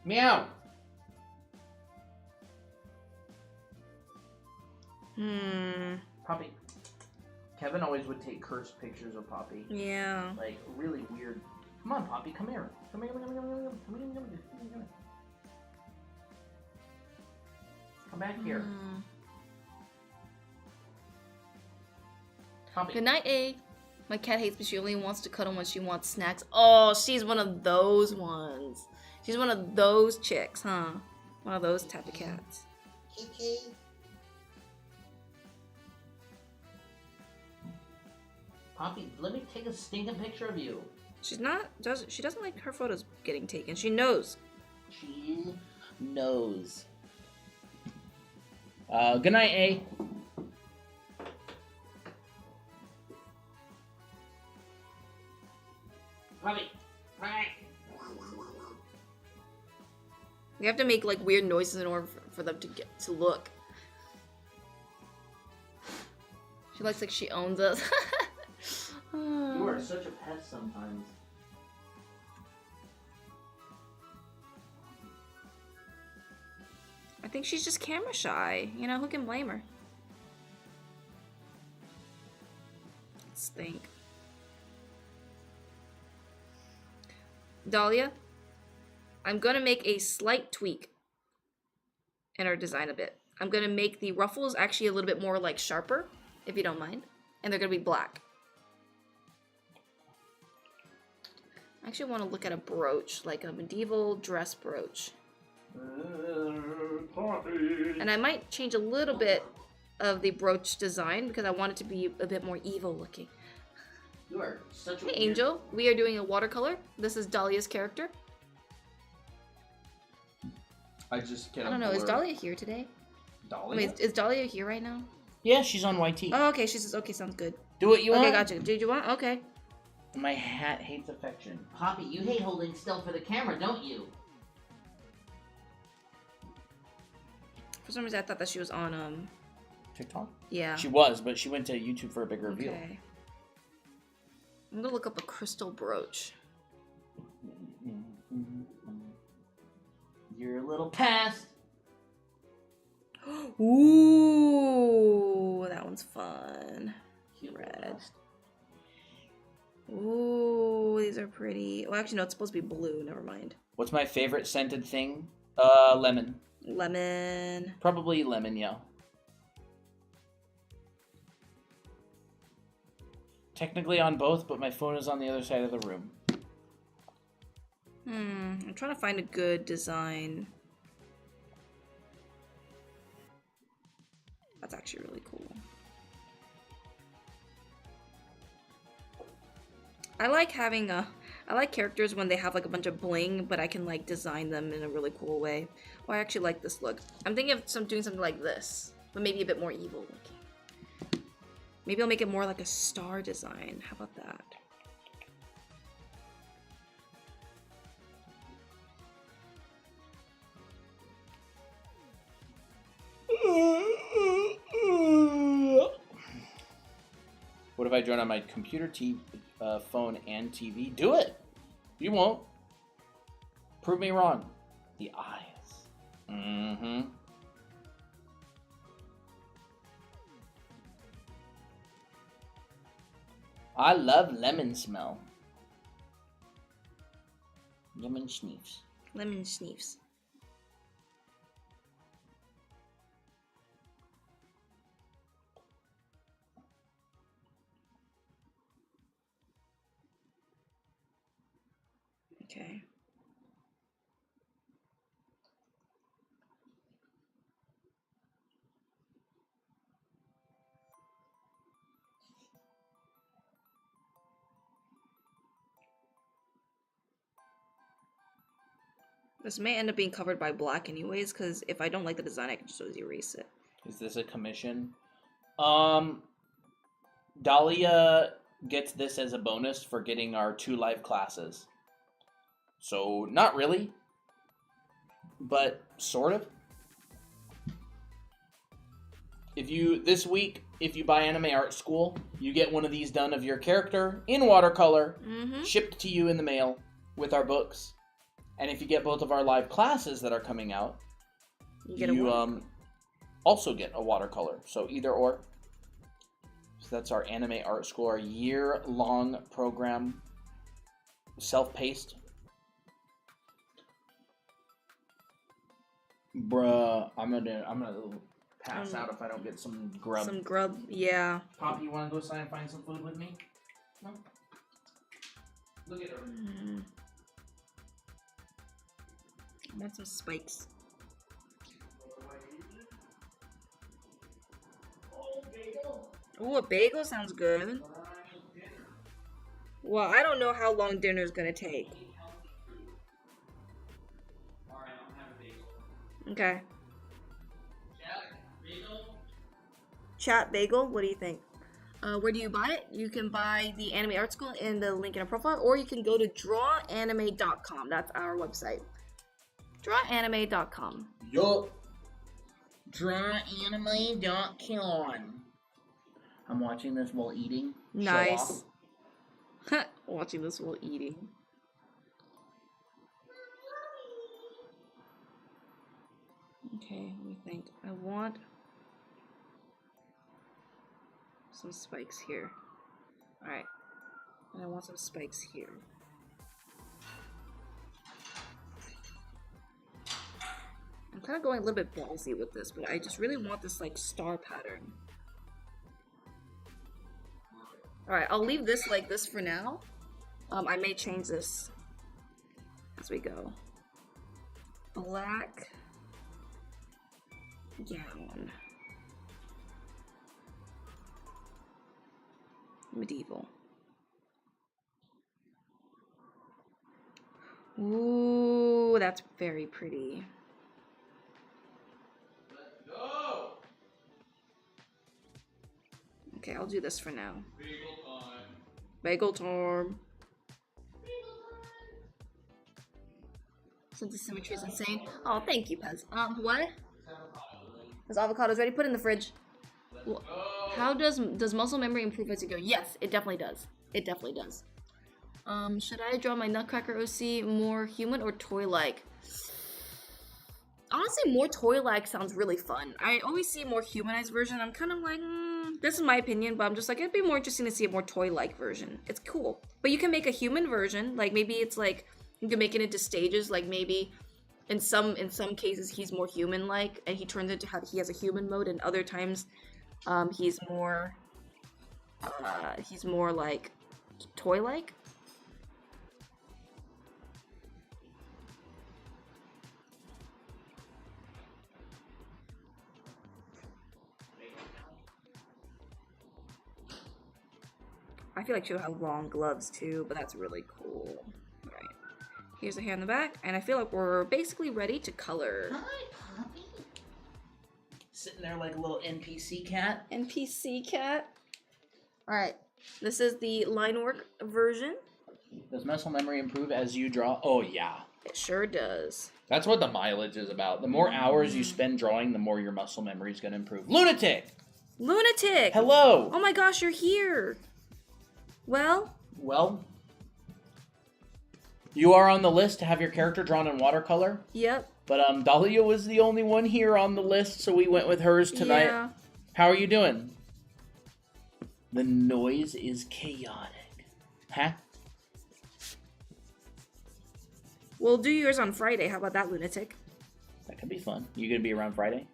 Meow. Poppy. Kevin always would take cursed pictures of Poppy. Yeah. Like, really weird. Come on, Poppy, come here. Come here. Come back here. Poppy. Good night, A. My cat hates me. She only wants to cuddle when she wants snacks. Oh, she's one of those ones. She's one of those chicks, huh? One of those type of cats. Poppy, let me take a stinking picture of you. She doesn't like her photos getting taken. She knows. She knows. Good night, A. Poppy, hi. We have to make like weird noises in order for them to get to look. She looks like she owns us. You are such a pest sometimes. I think she's just camera shy. You know, who can blame her? Let's think. Dahlia, I'm gonna make a slight tweak in our design a bit. I'm gonna make the ruffles actually a little bit more like sharper, if you don't mind. And they're gonna be black. I actually want to look at a brooch, like a medieval dress brooch. And I might change a little bit of the brooch design because I want it to be a bit more evil looking. You are such a Hey Angel, we are doing a watercolor. This is Dahlia's character. I just can't. I don't know, is Dahlia here today? Dahlia? Wait, is Dahlia here right now? Yeah, she's on YT. Oh, okay, she says, okay, sounds good. Do what you want. Okay, gotcha. Did you want? Okay. My hat hates affection. Poppy, you hate holding still for the camera, don't you? For some reason, I thought that she was on, TikTok? yeah. She was, but she went to YouTube for a big reveal. Okay. I'm gonna look up a crystal brooch. You're a little past. Ooh, that one's fun. Cute Red. Ooh, these are pretty. Well, actually, no, it's supposed to be blue. Never mind. What's my favorite scented thing? Lemon. Lemon. Probably lemon, yeah. Technically on both, but my phone is on the other side of the room. I'm trying to find a good design. That's actually really cool. I like having I like characters when they have like a bunch of bling, but I can like design them in a really cool way. Well, I actually like this look. I'm thinking of doing something like this, but maybe a bit more evil looking. Maybe I'll make it more like a star design. How about that? What if I join on my computer, phone, and TV? Do it! You won't. Prove me wrong. The eyes. Mm-hmm. I love lemon smell. Lemon sniffs. Lemon sniffs. Okay. This may end up being covered by black anyways, because if I don't like the design, I can just always erase it. Is this a commission? Dahlia gets this as a bonus for getting our 2 live classes. So, not really. But, sort of. This week, if you buy Anime Art School, you get one of these done of your character in watercolor, shipped to you in the mail with our books. And if you get both of our live classes that are coming out, you also get a watercolor. So either or. So that's our Anime Art School, our year-long program, self-paced. Bruh, I'm gonna pass out if I don't get some grub. Some grub, yeah. Poppy, you wanna go outside and find some food with me? No. Look at her. I want some spikes. Ooh, a bagel sounds good. Well, I don't know how long dinner's gonna take. Okay. Chat bagel, what do you think? Where do you buy it? You can buy the Anime Art School in the link in our profile, or you can go to drawanime.com. That's our website. Drawanime.com. Yup. Drawanime.com. I'm watching this while eating. Nice. Watching this while eating. Okay, let me think. I want some spikes here. Alright. And I want some spikes here. I'm kind of going a little bit ballsy with this, but I just really want this like star pattern. Alright, I'll leave this like this for now. I may change this as we go. Black gown. Medieval. Ooh, that's very pretty. Let's go. Okay, I'll do this for now. Bagel time. Bagel time. Since the symmetry is insane. Oh, thank you, Pez. What? This avocado's ready. Put it in the fridge. Well, how does muscle memory improve as you go? Yes, it definitely does. It definitely does. Should I draw my Nutcracker OC more human or toy-like? Honestly, more toy-like sounds really fun. I always see a more humanized version. I'm kind of like, this is my opinion, but I'm just like, it'd be more interesting to see a more toy-like version. It's cool. But you can make a human version. Like, maybe it's like, you can make it into stages. Like, maybe in some cases, he's more human-like, and he turns into how he has a human mode, and other times, he's more like toy-like. I feel like she'll have long gloves too, but that's really cool. Alright. Here's the hair in the back, and I feel like we're basically ready to color. Hi, Poppy. Sitting there like a little NPC cat. NPC cat. Alright. This is the line work version. Does muscle memory improve as you draw? Oh, yeah. It sure does. That's what the mileage is about. The more hours you spend drawing, the more your muscle memory is going to improve. Lunatic! Lunatic! Hello! Oh my gosh, you're here! Well, you are on the list to have your character drawn in watercolor. Yep. But Dahlia was the only one here on the list, so we went with hers tonight. Yeah. How are you doing? The noise is chaotic. Huh? We'll do yours on Friday. How about that, lunatic? That could be fun. You gonna be around Friday?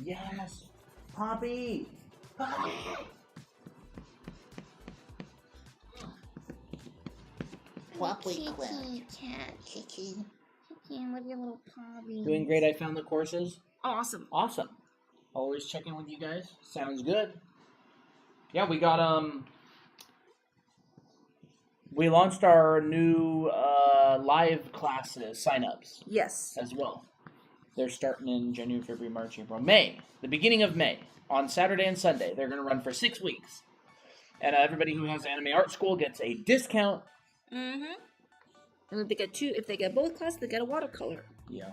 Yes! Poppy! Poppy! Wobbly Kitty Cloud. cat. Kitty. Kitty, with your little paw. Doing great. I found the courses. Awesome. Awesome. Always check in with you guys. Sounds good. Yeah, we got we launched our new live classes signups Yes. as well. They're starting in January, February, March, April, May. The beginning of May on Saturday and Sunday. They're going to run for 6 weeks, and everybody who has Anime Art School gets a discount. Mm-hmm. And if they get both classes, they get a watercolor. Yeah.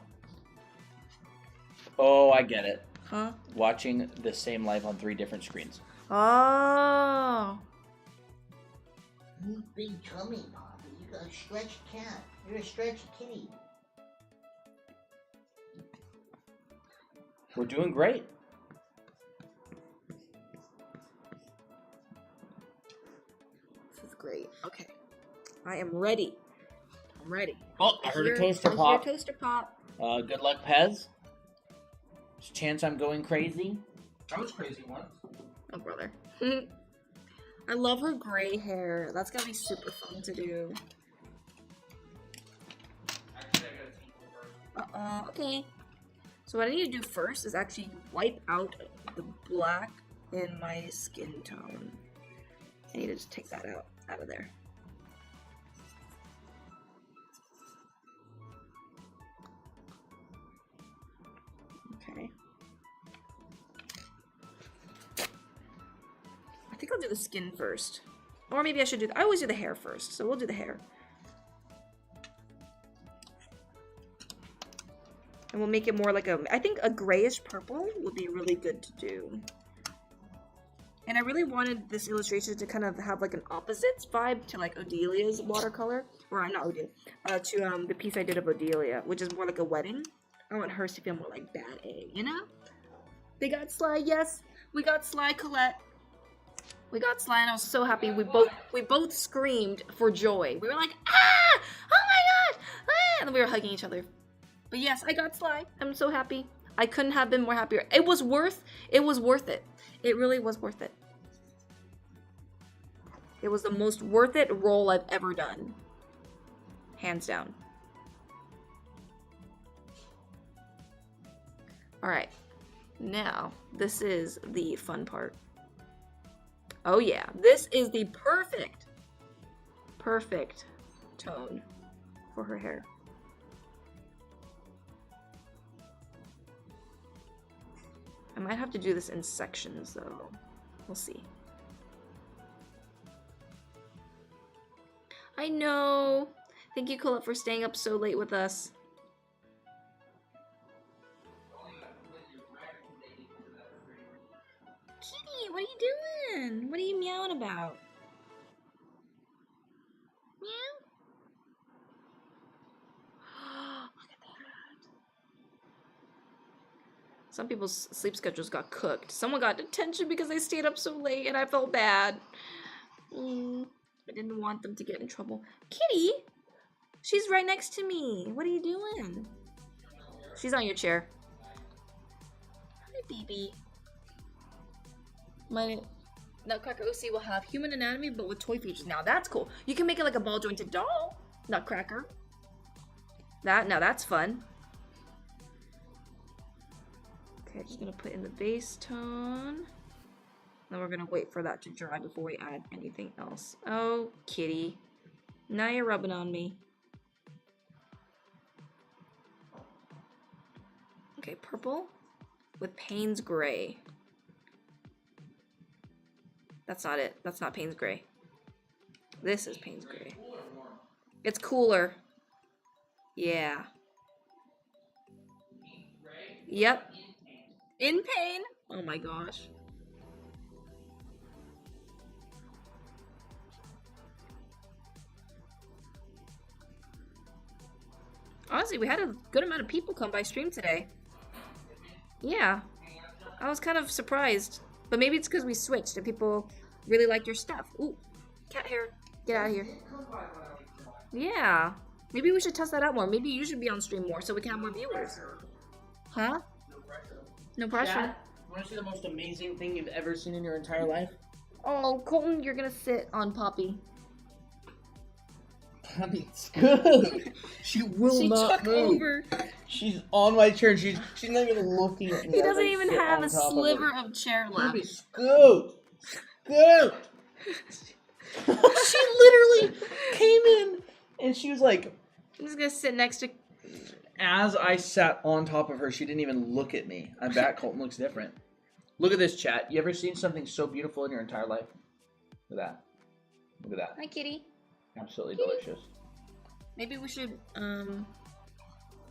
Oh, I get it. Huh? Watching the same live on 3 different screens. Oh. You big tummy, Poppy. You got a stretched cat. You're a stretched kitty. We're doing great. This is great. Okay. I am ready. I'm ready. Oh, I heard a toaster pop. Your toaster pop. Good luck, Pez. There's a chance I'm going crazy. I was crazy once. Oh, brother. I love her gray hair. That's gonna be super fun to do. Okay. So what I need to do first is actually wipe out the black in my skin tone. I need to just take that out of there. Okay. I think I'll do the skin first. Or maybe I should I always do the hair first, so we'll do the hair. And we'll make it more like I think a grayish purple would be really good to do. And I really wanted this illustration to kind of have like an opposites vibe to like Odelia's watercolor. Or not Odelia, to the piece I did of Odelia, which is more like a wedding. I want hers to feel more like Bad A, you know? They got Sly, yes. We got Sly, Colette. We got Sly, and I was so happy. We both screamed for joy. We were like, ah! Oh my god! Ah! And we were hugging each other. But yes, I got Sly. I'm so happy. I couldn't have been more happier. It was worth it. It really was worth it. It was the most worth it role I've ever done. Hands down. Alright. Now, this is the fun part. Oh yeah, this is the perfect tone for her hair. I might have to do this in sections though. We'll see. I know. Thank you, Colette, for staying up so late with us. Kitty, what are you doing? What are you meowing about? Meow? Look at that. Some people's sleep schedules got cooked. Someone got detention because they stayed up so late and I felt bad. I didn't want them to get in trouble. Kitty! She's right next to me. What are you doing? She's on your chair. Hi, baby. My Nutcracker OC will have human anatomy, but with toy features. Now that's cool. You can make it like a ball jointed doll, Nutcracker. Now that's fun. Okay, just gonna put in the base tone. Then we're gonna wait for that to dry before we add anything else. Oh, kitty. Now you're rubbing on me. Okay, purple with Payne's Gray. That's not it. That's not Payne's Gray. This is Payne's Gray. It's cooler. Yeah. Yep. In pain. Oh my gosh. Honestly, we had a good amount of people come by stream today. Yeah. I was kind of surprised. But maybe it's because we switched and people really like your stuff. Ooh, cat hair. Get out of here. Yeah. Maybe we should test that out more. Maybe you should be on stream more so we can have more viewers. Huh? No pressure. No pressure. Dad, you want to see the most amazing thing you've ever seen in your entire life? Oh, Colton, you're gonna sit on Poppy. Poppy's good. She will She not took move. over. She's on my chair and she's not even looking at me. He as doesn't I even sit have on a top of sliver her. of chair Poppy, left. scoot! Scoot! She literally came in and she was like, I'm just gonna sit next to. as I sat on top of her, she didn't even look at me. I bet Colton looks different. Look at this, chat. You ever seen something so beautiful in your entire life? Look at that. Look at that. Hi, kitty. Absolutely Kitty. delicious. Maybe we should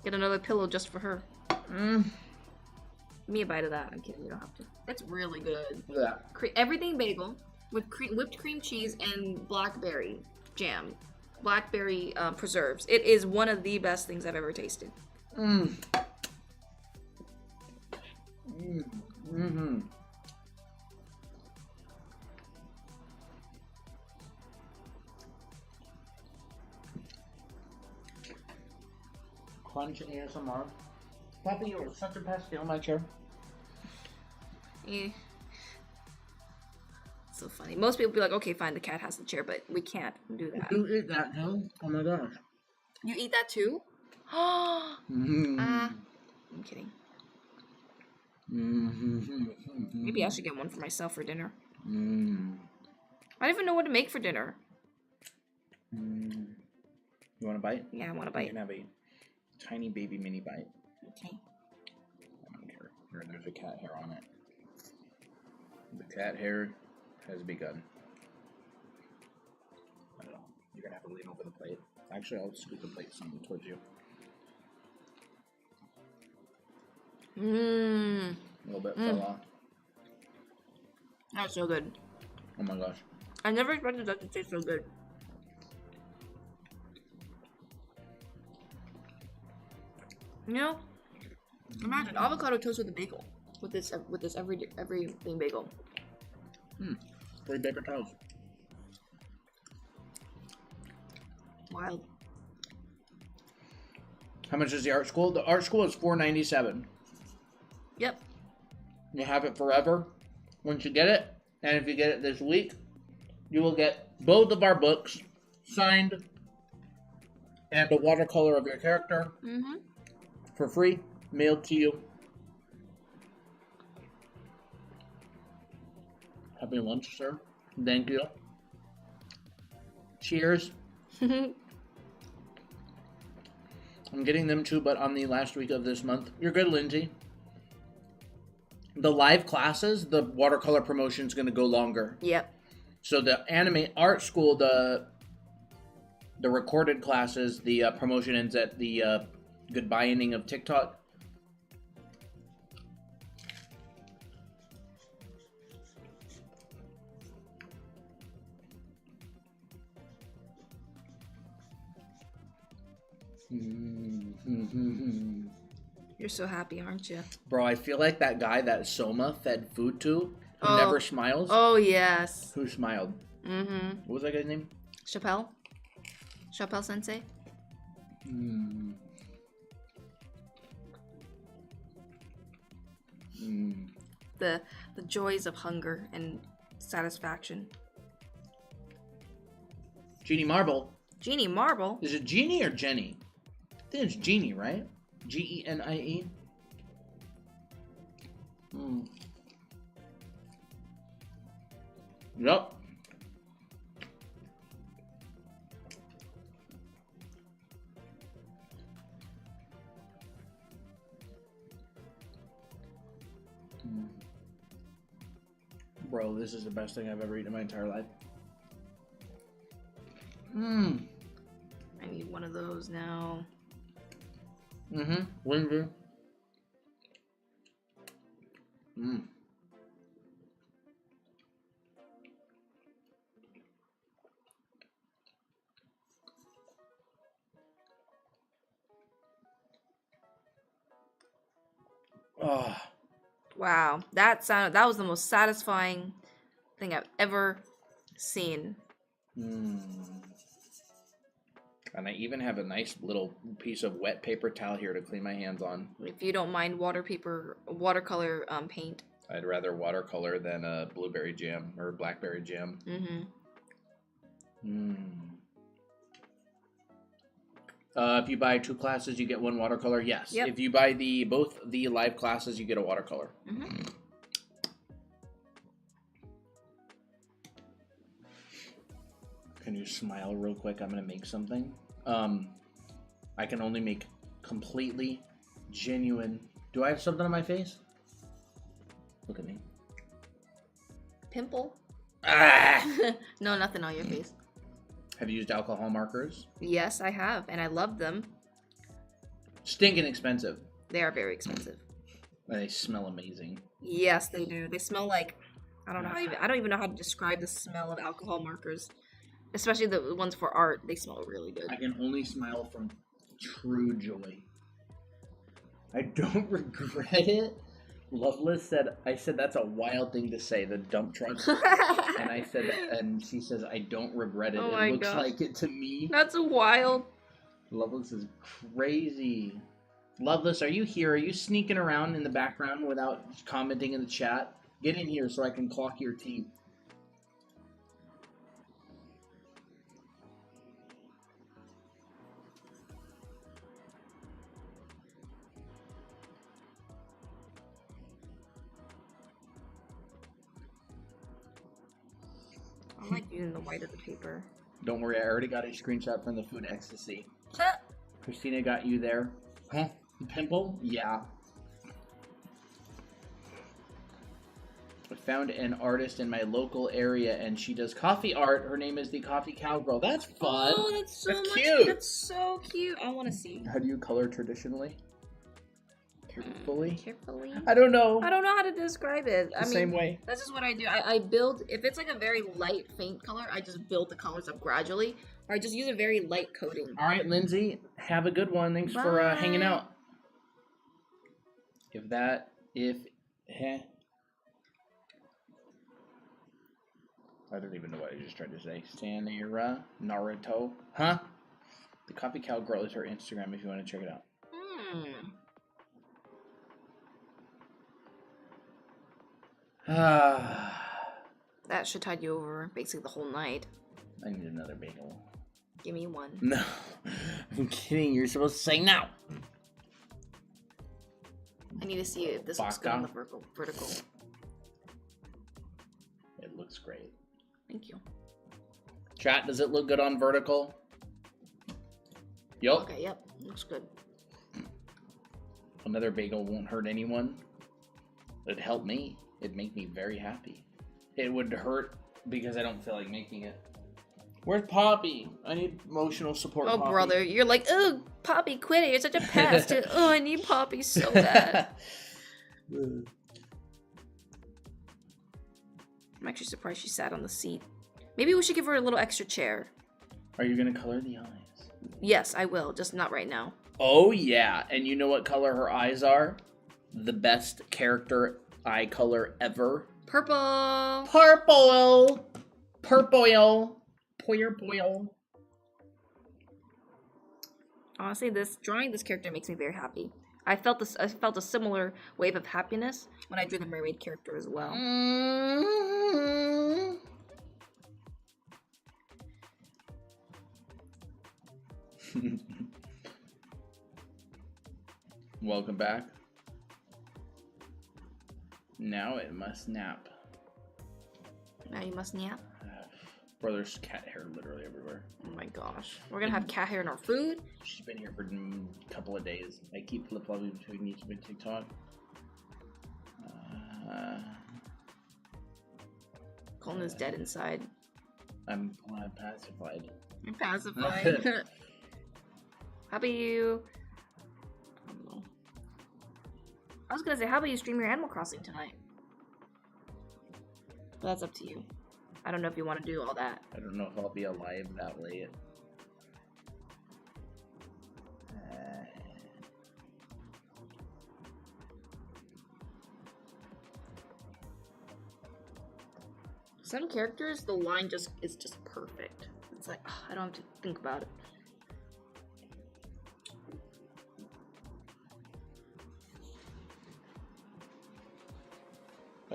get another pillow just for her. Mm. Give me a bite of that. I'm kidding. You don't have to. It's really good. Look at that. Everything bagel with whipped cream cheese and blackberry jam, blackberry preserves. It is one of the best things I've ever tasted. Mm. Mm. Mm-hmm. Crunch ASMR. Poppy, you are such a pest. Get on my chair. Eh. So funny. Most people be like, okay, fine, the cat has the chair, but we can't do that. You eat that, too? Oh my gosh. You eat that too? Mm-hmm. I'm kidding. Mm-hmm. Maybe I should get one for myself for dinner. Mm. I don't even know what to make for dinner. Mm. You want a bite? Yeah, I want a You bite. can have a tiny baby mini bite. Okay. I don't care. Here, there's a cat hair on it. The cat hair has begun. I don't know. You're gonna have to lean over the plate. Actually, I'll scoot the plate something towards you. Mmm. A little bit fell off. That's so good. Oh my gosh. I never expected that to taste so good. You know, imagine avocado toast with a bagel. With this everything bagel. Hmm. 3 paper towels. Wild. How much is the art school? The art school is $4.97. Yep. You have it forever once you get it. And if you get it this week, you will get both of our books signed and a watercolor of your character Mm-hmm. for free, mailed to you. Happy lunch, sir. Thank you. Cheers. I'm getting them too, but on the last week of this month. You're good, Lindsay. The live classes, the watercolor promotion is going to go longer. Yep. So the anime art school, the recorded classes, the promotion ends at the goodbye ending of TikTok. You're so happy, aren't you? Bro, I feel like that guy that Soma fed food to, who Oh. never smiles. Oh, yes. Who smiled? Mm-hmm. What was that guy's name? Chappelle? Chappelle Sensei? Mm. Mm. The joys of hunger and satisfaction. Jeannie Marble. Jeannie Marble? Is it Jeannie or Jenny? I think it's Jeannie, right? Genie. Mm. Yep. Mm. Bro, this is the best thing I've ever eaten in my entire life. Mmm. I need one of those now. Mm-hmm. Windy. Mmm. Oh. Wow. That was the most satisfying thing I've ever seen. Mm. And I even have a nice little piece of wet paper towel here to clean my hands on. If you don't mind watercolor paint. I'd rather watercolor than a blueberry jam or blackberry jam. If you buy 2 classes, you get 1 watercolor. Yes. Yep. If you buy both the live classes, you get a watercolor. Can you smile real quick? I'm gonna make something. I can only make completely genuine. Do I have something on my face? Look at me. Pimple? Ah! No, nothing on your face. Have you used alcohol markers? Yes, I have, and I love them. Stinking expensive. They are very expensive. And they smell amazing. Yes, they do. They smell like I don't even know how to describe the smell of alcohol markers, especially the ones for art. They smell really good. I can only smile from true joy. I don't regret it. Loveless said, I said that's a wild thing to say, the dump truck. And I said, and she says, I don't regret it. Oh it my looks gosh. like it to me. That's wild. Loveless is crazy. Loveless, are you here? Are you sneaking around in the background without commenting in the chat? Get in here so I can clock your teeth. I like using the white of the paper. Don't worry, I already got a screenshot from the food ecstasy. Christina got you there. Huh? Pimple? Yeah. I found an artist in my local area and she does coffee art. Her name is the Coffee Cowgirl. That's fun. Oh, that's so That's much. cute. That's so cute. I want to see. How do you color traditionally? Carefully? Carefully. I don't know. I don't know how to describe it. The same way. That's just what I do. I build, if it's like a very light, faint color, I just build the colors up gradually. Or I just use a very light coating. All right, Lindsay, have a good one. Thanks for hanging out. I don't even know what I just tried to say. Sanera Naruto. Huh? The Coffee Cowgirl is her Instagram if you want to check it out. That should tide you over basically the whole night. I need another bagel. Give me one. No. I'm kidding. You're supposed to say no. I need to see if this looks good on the vertical. It looks great. Thank you. Chat, does it look good on vertical? Yup. Okay, yep. Looks good. Another bagel won't hurt anyone. It'd help me. It'd make me very happy. It would hurt because I don't feel like making it. Where's Poppy? I need emotional support. Oh, Poppy. brother, you're like, oh, Poppy, quit it. You're such a pest. Oh, I need Poppy so bad. I'm actually surprised she sat on the seat. Maybe we should give her a little extra chair. Are you gonna color the eyes? Yes, I will. Just not right now. Oh yeah, and you know what color her eyes are? The best character eye color ever. Purple. Purple. Purple. Purple. Honestly, drawing this character makes me very happy. I felt a similar wave of happiness when I drew the mermaid character as well. Welcome back. Now it must nap. Now you must nap. Bro, there's cat hair literally everywhere. Oh my gosh. We're gonna have cat hair in our food? She's been here for a couple of days. I keep flip-flopping between YouTube and TikTok. Colin is dead inside. I'm pacified. I'm pacified. How about you? I don't know. I was gonna say, how about you stream your Animal Crossing tonight? But that's up to you. I don't know if you want to do all that. I don't know if I'll be alive that late. Some characters, the line is just perfect. It's like, I don't have to think about it.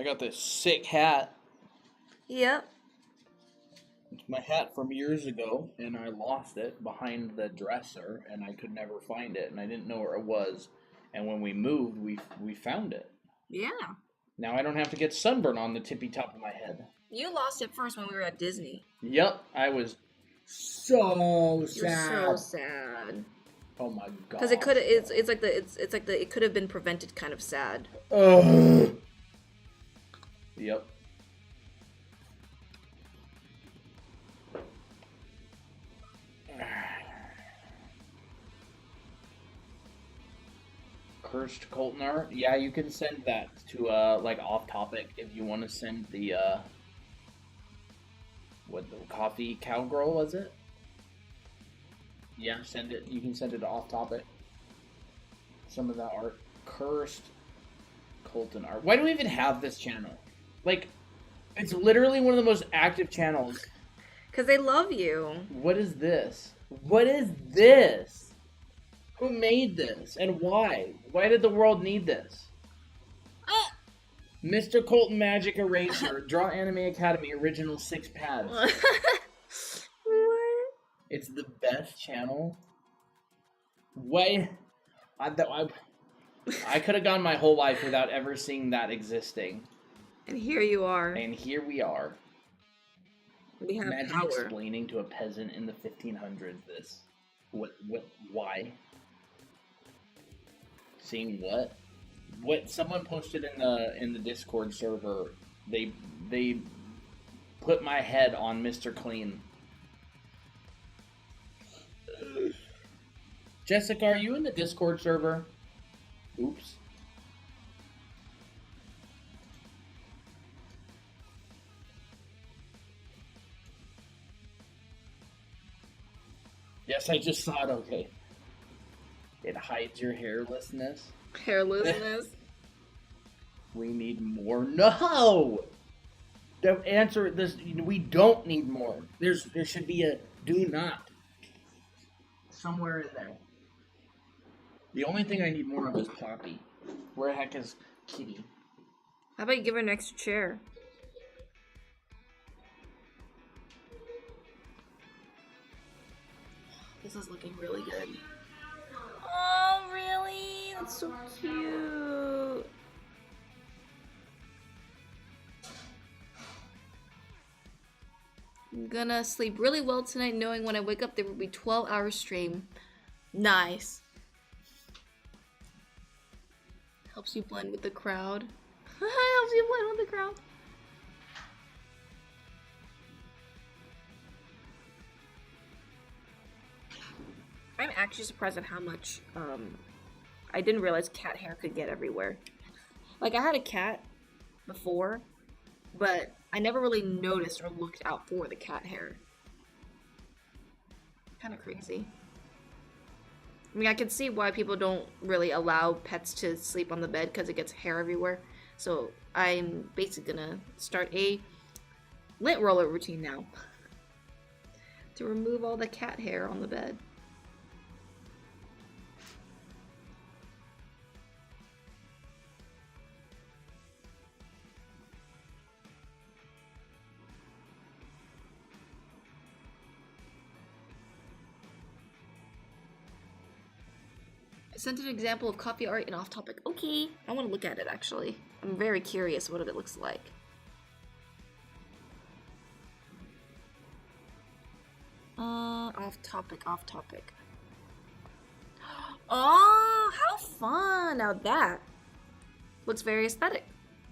I got this sick hat. Yep. It's my hat from years ago, and I lost it behind the dresser, and I could never find it, and I didn't know where it was. And when we moved, we found it. Yeah. Now I don't have to get sunburn on the tippy top of my head. You lost it first when we were at Disney. Yep, I was so sad. You're so sad. Oh my god. Because it could it's like the it could have been prevented kind of sad. Ugh. Yep. Cursed Colton art? Yeah, you can send that to like off topic if you want to send the what the coffee cowgirl was it? Yeah, send it. You can send it to off topic. Some of that art. Cursed Colton art. Why do we even have this channel? Like, it's literally one of the most active channels. Because they love you. What is this? What is this? Who made this? And why? Why did the world need this? Mr. Colton Magic Eraser. Draw Anime Academy Original 6 pads. What? It's the best channel. Why? I could have gone my whole life without ever seeing that existing. And here you are. And here we are. We have Imagine power. explaining to a peasant in the 1500s this. Why? Seeing what? What someone posted in the Discord server, they put my head on Mr. Clean. Jessica, are you in the Discord server? Oops. Yes, I just saw it. Okay. It hides your hairlessness. Hairlessness. We need more. No! The answer this we don't need more. There should be a do not. Somewhere in there. The only thing I need more of is Poppy. Where the heck is Kitty? How about you give her an extra chair? This is looking really good. Oh, really? That's so cute. I'm gonna sleep really well tonight, knowing when I wake up there will be 12-hour stream. Nice. Helps you blend with the crowd. Helps you blend with the crowd. I'm actually surprised at how much, I didn't realize cat hair could get everywhere. Like, I had a cat before, but I never really noticed or looked out for the cat hair. Kind of crazy. I mean, I can see why people don't really allow pets to sleep on the bed because it gets hair everywhere. So I'm basically gonna start a lint roller routine now to remove all the cat hair on the bed. I sent an example of copy art in off topic. Okay, I want to look at it actually. I'm very curious what it looks like. Off topic, off topic. Oh, how fun! Now that looks very aesthetic.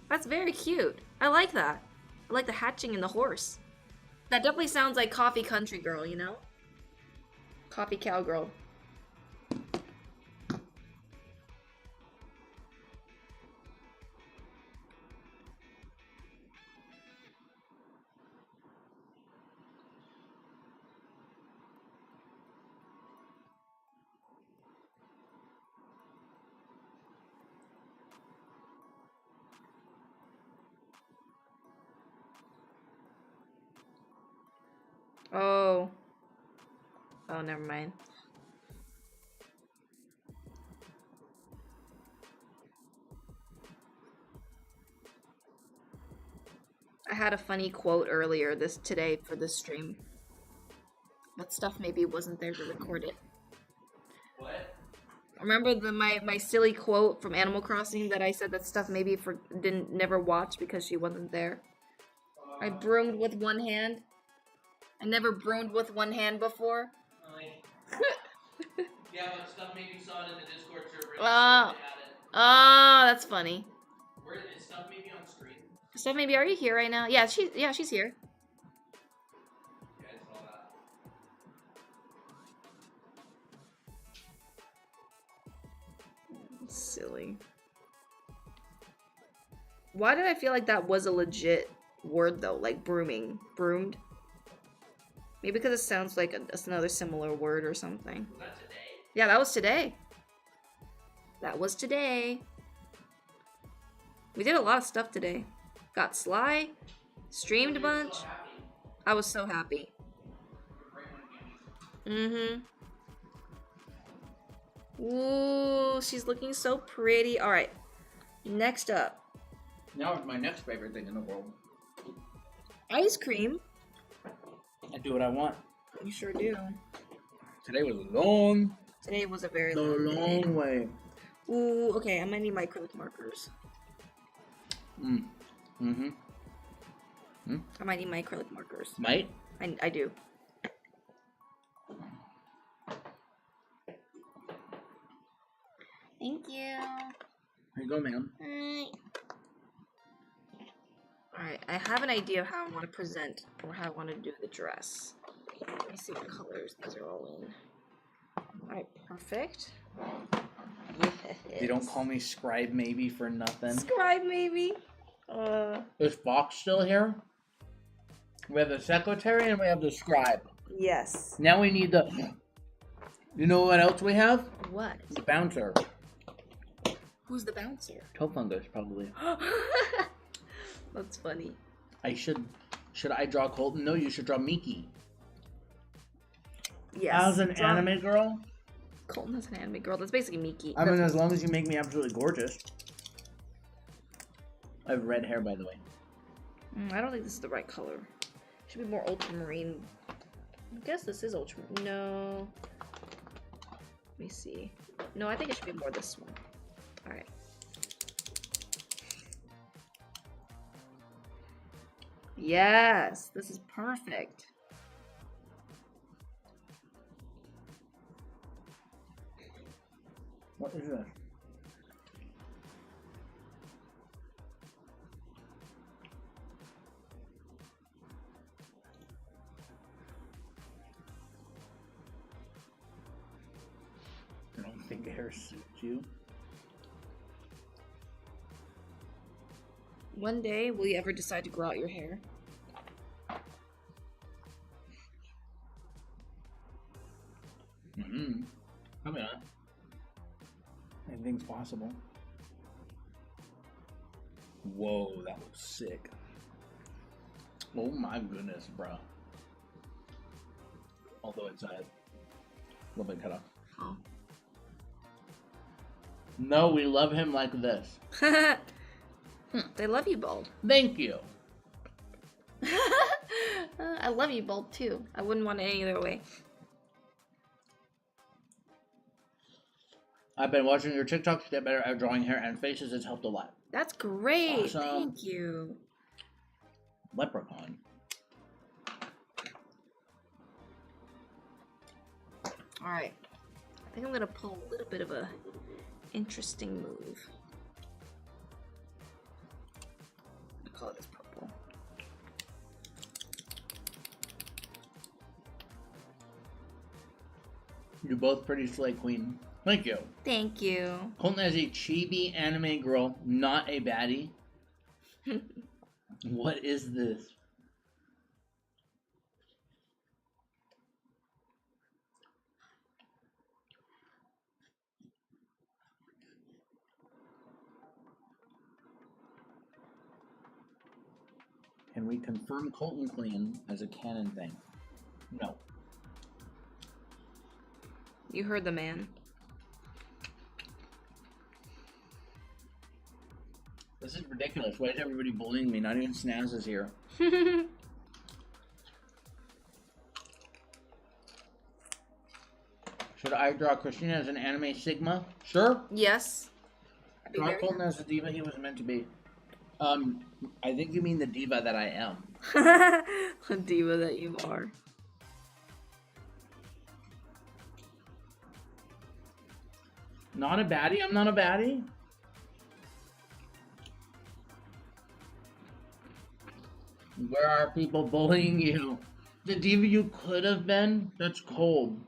That's very cute. I like that. I like the hatching and the horse. That definitely sounds like Coffee Country Girl, you know? Coffee Cowgirl. Oh. Oh, never mind. had a funny quote earlier today for this stream. But stuff maybe wasn't there to record it. What? Remember my silly quote from Animal Crossing that I said that stuff maybe didn't never watch because she wasn't there? I broomed with one hand. I never broomed with one hand before. Yeah, but stuff maybe saw it in the Discord server. Oh, that's funny. Where is stuff maybe on screen? Stuff maybe, are you here right now? Yeah, she's here. Yeah, I saw that. Silly. Why did I feel like that was a legit word though? Like brooming. Broomed? Maybe because it sounds like another similar word or something. Was that today? Yeah, that was today. That was today. We did a lot of stuff today. Got Sly. Streamed a bunch. So happy. I was so happy. Mm-hmm. Ooh, she's looking so pretty. Alright. Next up. Now it's my next favorite thing in the world. Ice cream. I do what I want. You sure do. Today was long. Today was a very The long day. long way. Ooh, okay, I might need my acrylic markers. Mm-hmm. I might need my acrylic markers. Might? I do. Thank you. Here you go, ma'am. Alright, I have an idea of how I want to present or how I want to do the dress. Let me see what colors these are all in. Alright, perfect. Yes. They don't call me scribe maybe for nothing. Scribe maybe. Is Fox still here? We have the secretary and we have the scribe. Yes. Now we need the... You know what else we have? What? The bouncer. Who's the bouncer? Tofungus, probably. That's funny. Should I draw Colton? No, you should draw Miki. Yes. As an anime girl? Colton is an anime girl. That's basically Miki. I mean, as long as you make me absolutely gorgeous. I have red hair, by the way. I don't think this is the right color. Should be more ultramarine. I guess this is ultramarine. No. Let me see. No, I think it should be more this one. Alright. Yes, this is perfect. What is this? I don't think hair suits you. One day, will you ever decide to grow out your hair? Probably not. Anything's possible. Whoa, that looks sick. Oh my goodness, bro. Although it's a little bit cut off. Oh. No, we love him like this. They love you, bald. Thank you. I love you, bald, too. I wouldn't want it any other way. I've been watching your TikToks to get better at drawing hair and faces. It's helped a lot. That's great. Awesome. Thank you. Leprechaun. Alright. I think I'm going to pull a little bit of a interesting move. I'll call this purple. You're both pretty slay queen. Thank you. Thank you. Colton is a chibi anime girl, not a baddie. What is this? Can we confirm Colton clean as a canon thing? No. You heard the man. This is ridiculous. Why is everybody bullying me? Not even Snaz is here. Should I draw Christina as an anime Sigma? Sure. Yes. Draw Colton as the diva he was meant to be. I think you mean the diva that I am. The diva that you are. Not a baddie? I'm not a baddie? Where are people bullying you? The diva you could have been? That's cold.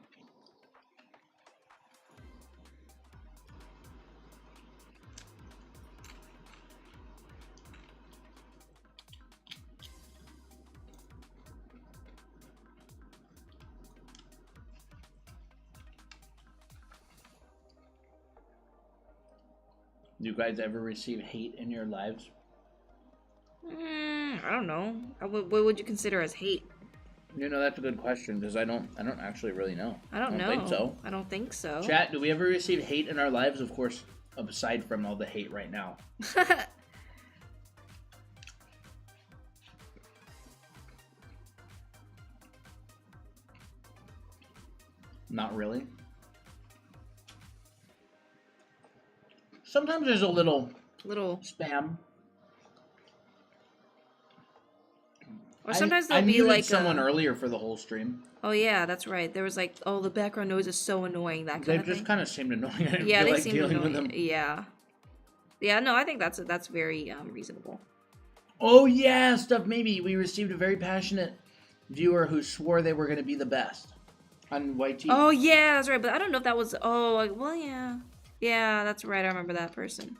Do you guys ever receive hate in your lives? I don't know. What would you consider as hate? You know, that's a good question because I don't actually really know. I don't know. Think so. I don't think so. Chat, do we ever receive hate in our lives? Of course, aside from all the hate right now. Not really. Sometimes there's a little spam. Or sometimes I there'll be muted like someone earlier for the whole stream. Oh yeah, that's right. There was like, oh, the background noise is so annoying. That kind They of thing. just kind of seemed annoying. I didn't Yeah, feel they like seem dealing annoying. with them. Yeah, yeah. No, I think that's very reasonable. Oh yeah, stuff. Maybe we received a very passionate viewer who swore they were going to be the best on YT. Oh yeah, that's right. But I don't know if that was. Oh well, yeah, yeah. That's right. I remember that person.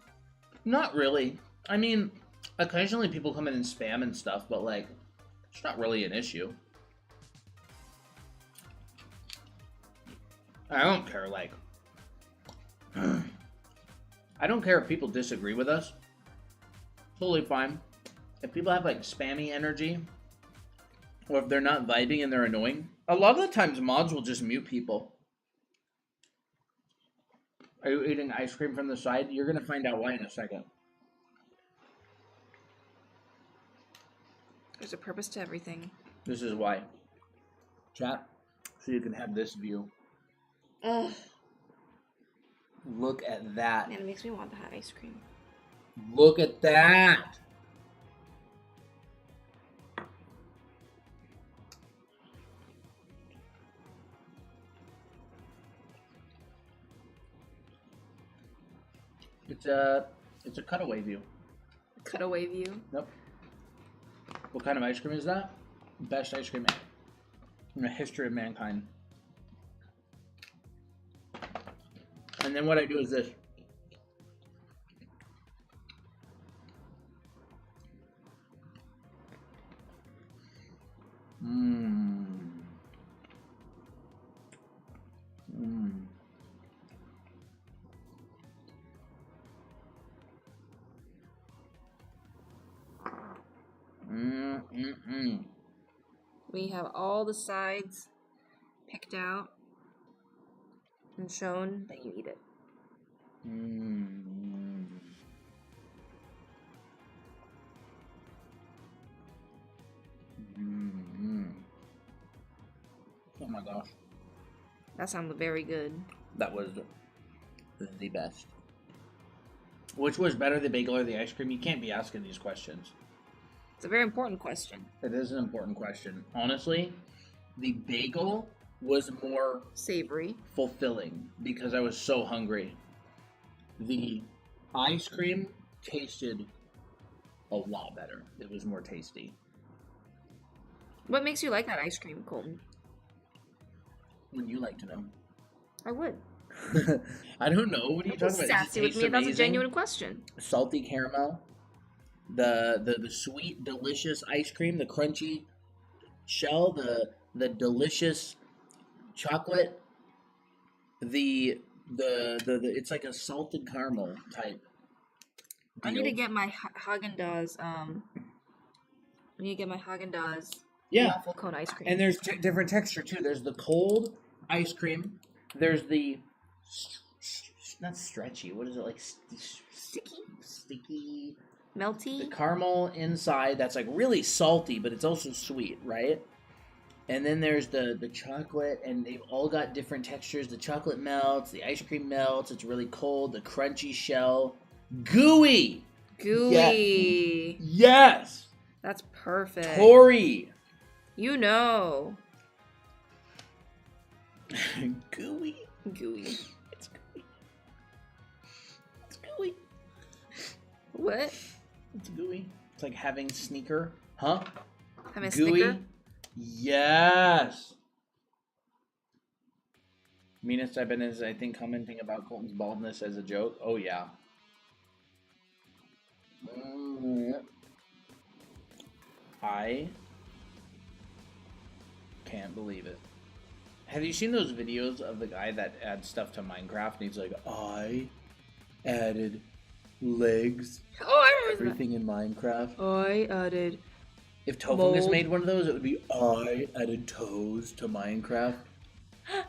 Not really. I mean, occasionally people come in and spam and stuff, but like, it's not really an issue. I don't care, like, I don't care if people disagree with us. Totally fine. If people have, like, spammy energy, or if they're not vibing and they're annoying, a lot of the times mods will just mute people. Are you eating ice cream from the side? You're going to find out why in a second. There's a purpose to everything. This is why. Chat, so you can have this view. Ugh. Look at that. Man, it makes me want that ice cream. Look at that. It's a cutaway view. Cutaway view. Nope. What kind of ice cream is that? Best ice cream in the history of mankind. And then what I do is this. Mmm. Mmm. We have all the sides picked out and shown that you eat it. Oh my gosh. That sounds very good. That was the best. Which was better, the bagel or the ice cream? You can't be asking these questions. It's a very important question. It is an important question. Honestly, the bagel was more Savory. fulfilling because I was so hungry. The ice cream tasted a lot better. It was more tasty. What makes you like that ice cream, Colton? Would you like to know? I would. I don't know. What are you talking about? Sassy with me. That's a genuine question. Salty caramel, the sweet, delicious ice cream, the crunchy shell, the delicious chocolate, the it's like a salted caramel type. I need to get my Haagen-Dazs. I need to get my Haagen-Dazs. Waffle cone ice cream. And there's different texture too. There's the cold ice cream. There's the not stretchy. What is it like? Sticky. Sticky. Melty? caramel inside that's like really salty, but it's also sweet, right? And then there's the chocolate, and they've all got different textures. The chocolate melts, the ice cream melts, it's really cold, the crunchy shell. Gooey! Gooey. Yes! That's perfect. Tori! You know. Gooey. Gooey. It's gooey. It's gooey. What? It's gooey. It's like having sneaker. Huh? Have a Gooey. Snicker? Yes. Meanest I've been is, I think, commenting about Colton's baldness as a joke. Oh, yeah. I can't believe it. Have you seen those videos of the guy that adds stuff to Minecraft and he's like, I added legs, Oh, I remember everything in Minecraft? that. I added. If Tofungus Mold. made one of those, it would be I added toes to Minecraft.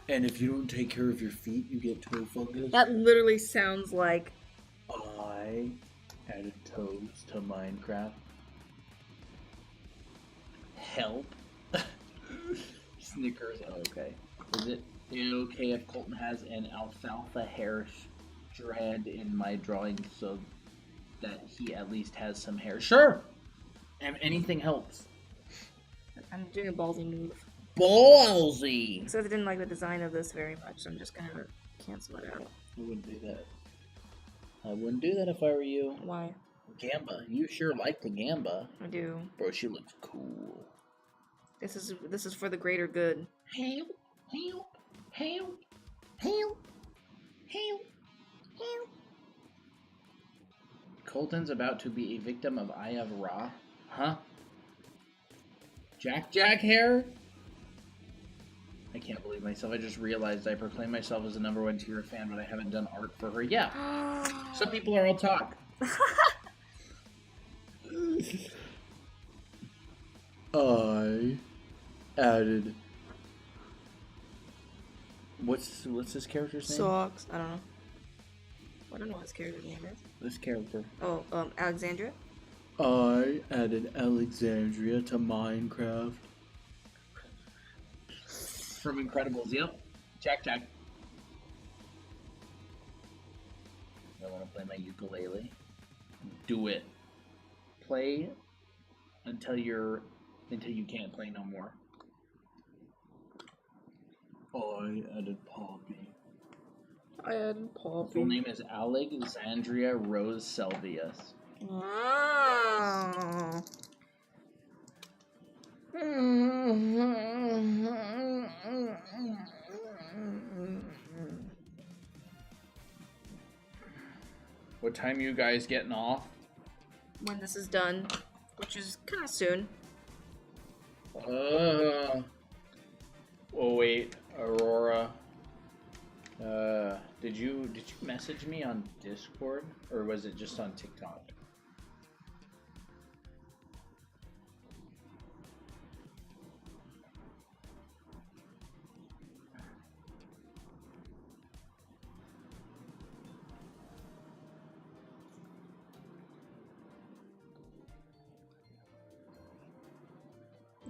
And if you don't take care of your feet, you get toe fungus. That literally sounds like. I added toes to Minecraft. Help. Snickers. Okay. Is it okay if Colton has an alfalfa hair strand in my drawing so that he at least has some hair? Sure. And anything helps. I'm doing a ballsy move. Ballsy. Except I didn't like the design of this very much, so I'm just gonna cancel it out. I wouldn't do that. I wouldn't do that if I were you. Why? Gamba. You sure like the Gamba. I do. Bro, she looks cool. This is for the greater good. Help, help, help, help, help, help. Colton's about to be a victim of Eye of Ra. Huh? Jack hair? I can't believe myself. I just realized I proclaimed myself as a #1 tier fan, but I haven't done art for her. Yeah. Some people are all talk. I added. What's this character's name? Socks. I don't know. I don't know what his character's name is. This character. Oh, Alexandria? I added Alexandria to Minecraft. From Incredibles, yep. Jack. I want to play my ukulele. Do it. Play until you can't play no more. I added Poppy. I added Full Poppy. name is Alexandria Rose Selvius. Wow. What time you guys getting off? When this is done, which is kind of soon. Oh wait, Aurora. Did you message me on Discord or was it just on TikTok?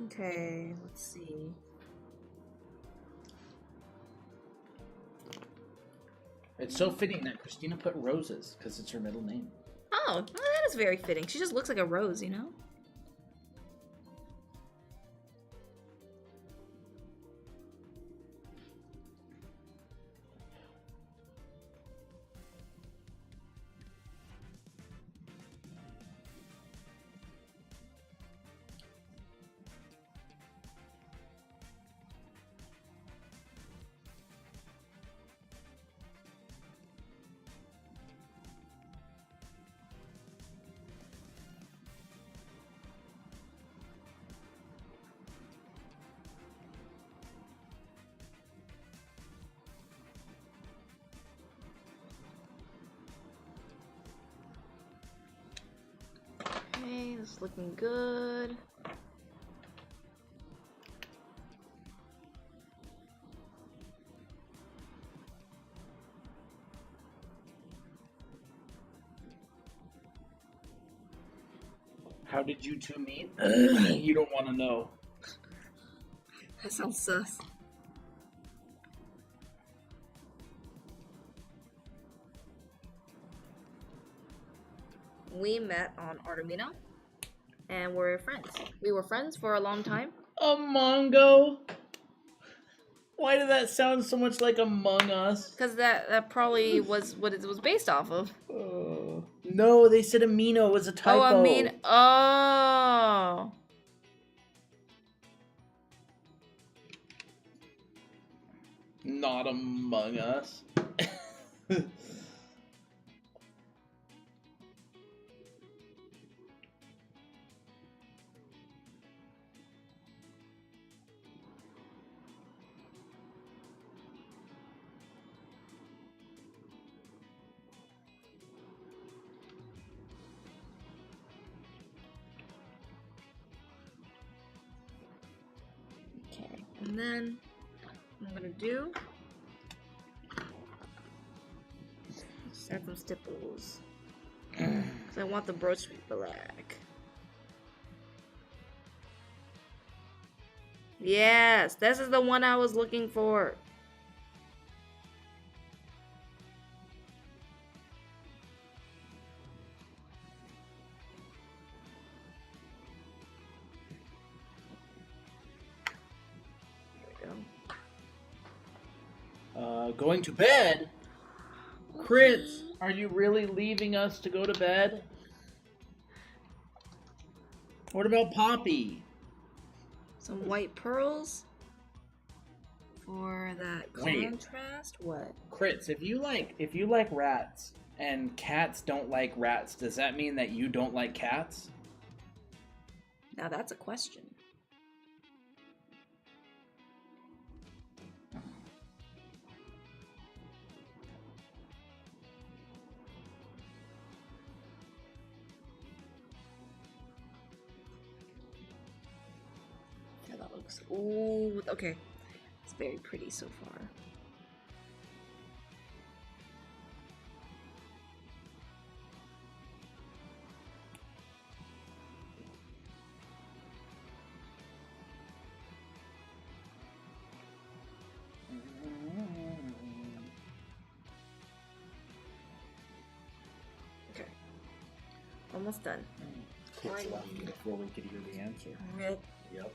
Okay, let's see. It's so fitting that Christina put roses because it's her middle name. Oh, well, that is very fitting. She just looks like a rose, you know? Okay, this is looking good. How did you two meet? You don't want to know. That sounds sus. We met on Artemino, and we're friends. We were friends for a long time. A Mongo? Why did that sound so much like Among Us? Because that probably was what it was based off of. No, they said Amino was a typo. Oh, I mean, oh. Not Among Us. Okay, and then I'm gonna do add some stipples. Because I want the brooch to be black. Yes, this is the one I was looking for. There we go. Going to bed? Crits, are you really leaving us to go to bed? What about Poppy? Some white pearls for that Wait. contrast. What? Crits, if you like rats and cats don't like rats, does that mean that you don't like cats? Now that's a question. Yeah, that looks. Ooh, okay. It's very pretty so far. Okay. Almost done. Crits left before we could hear the answer. Yep. Yep.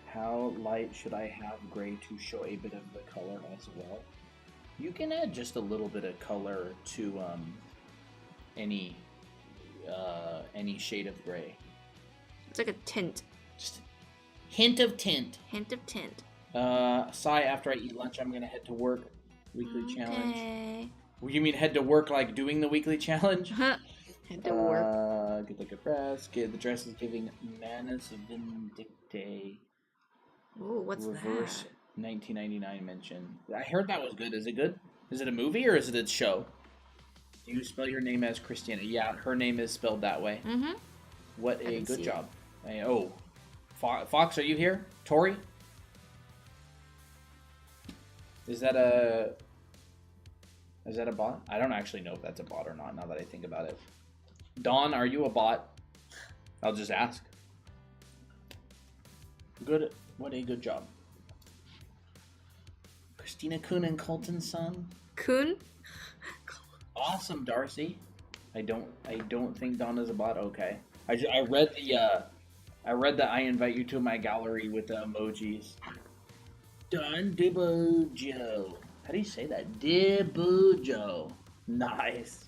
How light should I have gray to show a bit of the color as well? You can add just a little bit of color to any shade of gray. It's like a tint. Just a hint of tint. Hint of tint. Sai, after I eat lunch, I'm gonna head to work. Weekly challenge. Okay. You mean head to work like doing the weekly challenge? Head to work. Good look at dress. The dress is giving Manus Vindicte. Ooh, what's Reverse that? 1999 mention. I heard that was good. Is it good? Is it a movie or is it a show? Do you spell your name as Christina? Yeah, her name is spelled that way. Mm-hmm. What I a can good see job. Fox, are you here? Tori? Is that a bot? I don't actually know if that's a bot or not now that I think about it. Dawn, are you a bot? I'll just ask. Good. What a good job. Christina Kuhn and Colton's son. Kun? Awesome, Darcy. I don't think Donna's a bot. Okay. I read the I invite you to my gallery with the emojis. Don Dibojo. How do you say that? Dibojo. Nice.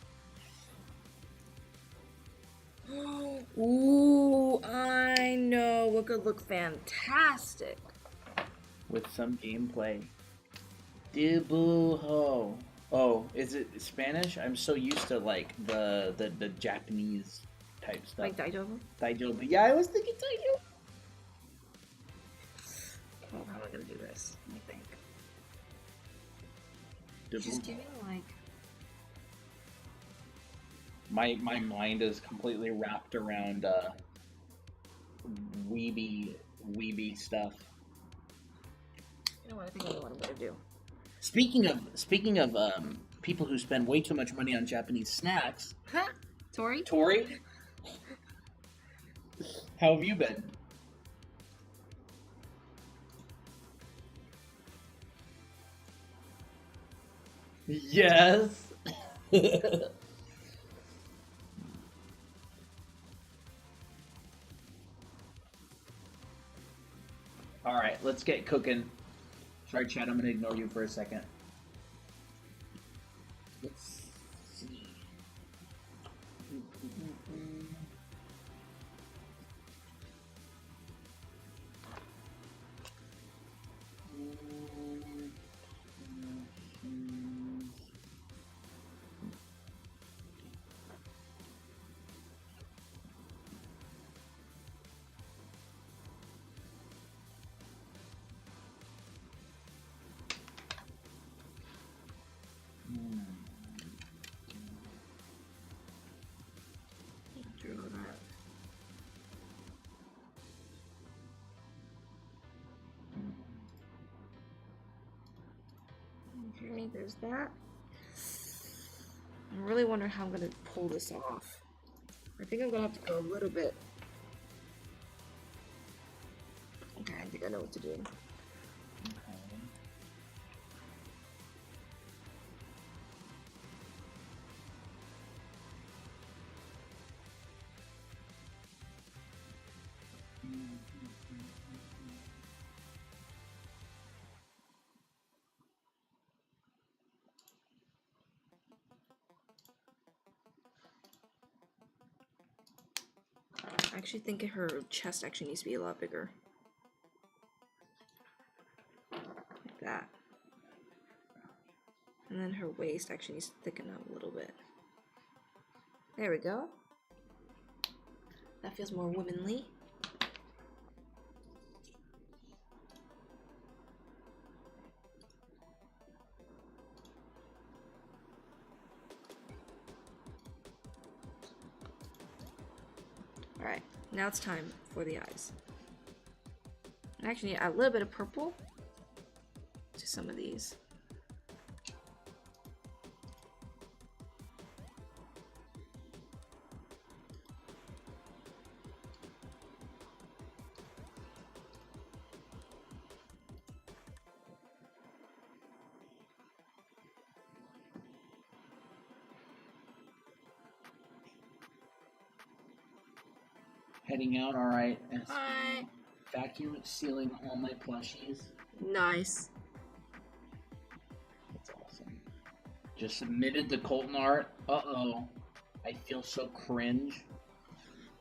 Ooh, I know what could look fantastic. With some gameplay. Dibujo. Oh, is it Spanish? I'm so used to like the Japanese type stuff. Like Daijobu? Daijobu. Yeah, I was thinking Daijobu. Oh, how am I gonna do this? Let me think. Dibujo. Just giving like. My mind is completely wrapped around weeby stuff. You know what? I think I know what I'm gonna do. Speaking of people who spend way too much money on Japanese snacks, Tori? Tori, How have you been? Yes. All right, let's get cooking. Sorry, Chad, I'm gonna ignore you for a second. Let's see. Okay, there's that. I really wonder how I'm gonna pull this off. I think I'm gonna have to go a little bit. Okay, I think I know what to do. I actually think her chest actually needs to be a lot bigger. Like that. And then her waist actually needs to thicken up a little bit. There we go. That feels more womanly. Alright, now it's time for the eyes. I actually need a little bit of purple to some of these. Heading out, alright. Hi. Vacuum sealing all my plushies. Nice. That's awesome. Just submitted the Colton art. Uh-oh. I feel so cringe.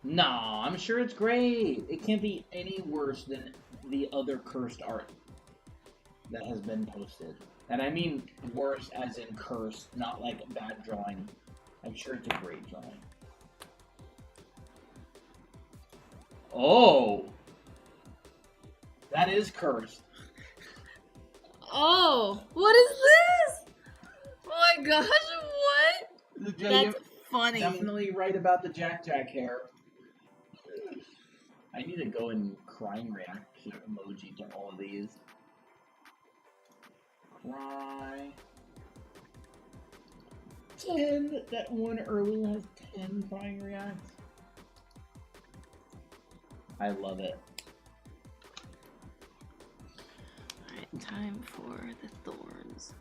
Nah, I'm sure it's great. It can't be any worse than the other cursed art that has been posted. And I mean worse as in cursed, not like bad drawing. I'm sure it's a great drawing. Oh! That is cursed. Oh, what is this? Oh my gosh, what? Yeah, That's funny. definitely right about the Jack Jack hair. I need to go and crying reaction emoji to all of these. Cry. 10. That one earlier has 10 crying reacts. I love it. Alright, time for the thorns.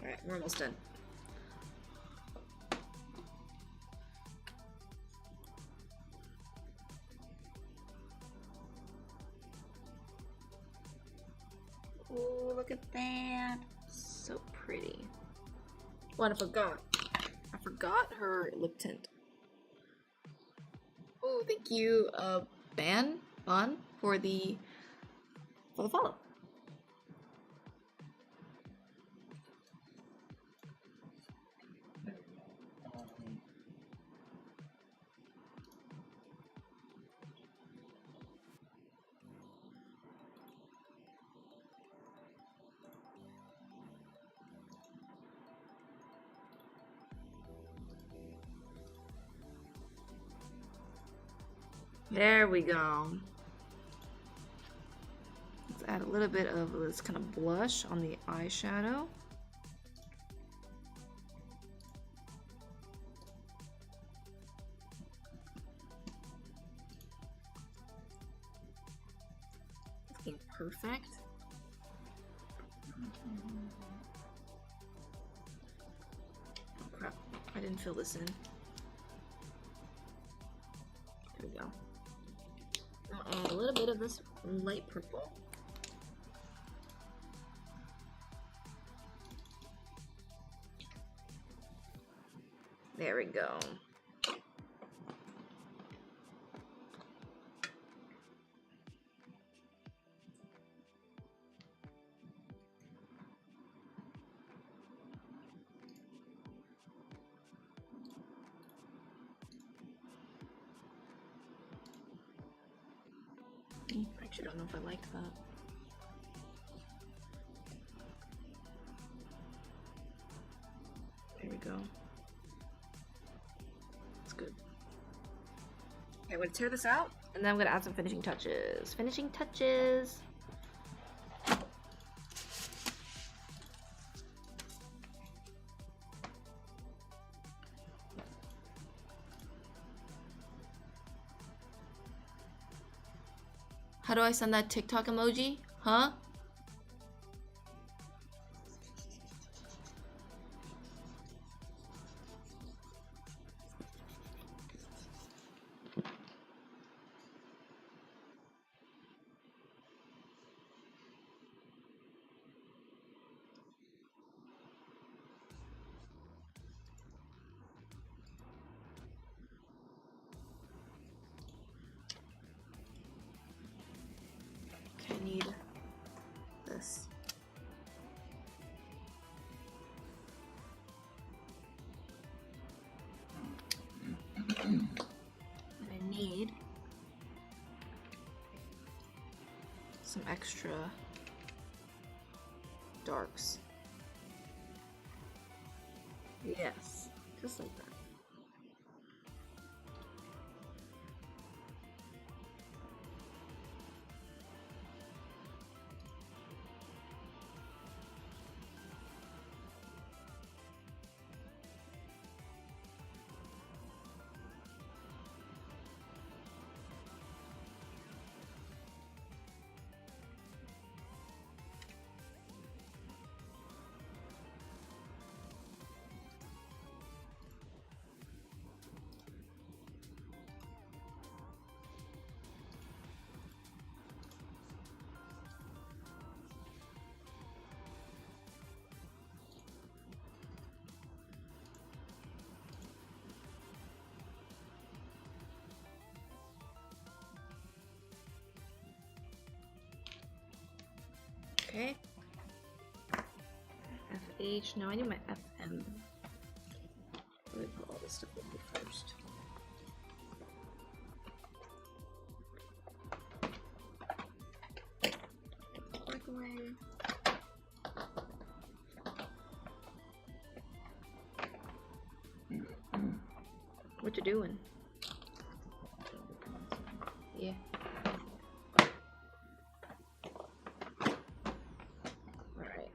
Alright, we're almost done. Oh, look at that. So pretty. What I forgot? I forgot her lip tint. Oh, thank you, Ban, for the follow. There we go. Let's add a little bit of this kind of blush on the eyeshadow. Looking perfect. Oh crap, I didn't fill this in. There we go. I'll add a little bit of this light purple. There we go. Actually, don't know if I liked that. There we go. That's good. Okay, I'm gonna tear this out, and then I'm gonna add some finishing touches. Finishing touches. How do I send that TikTok emoji? Huh? Okay, I need this. And I need some extra darks. Yes, just like that. Okay. FH. No, I need my FM. Let me put all this stuff in here first. Work away. What you doing? Yeah. Alright.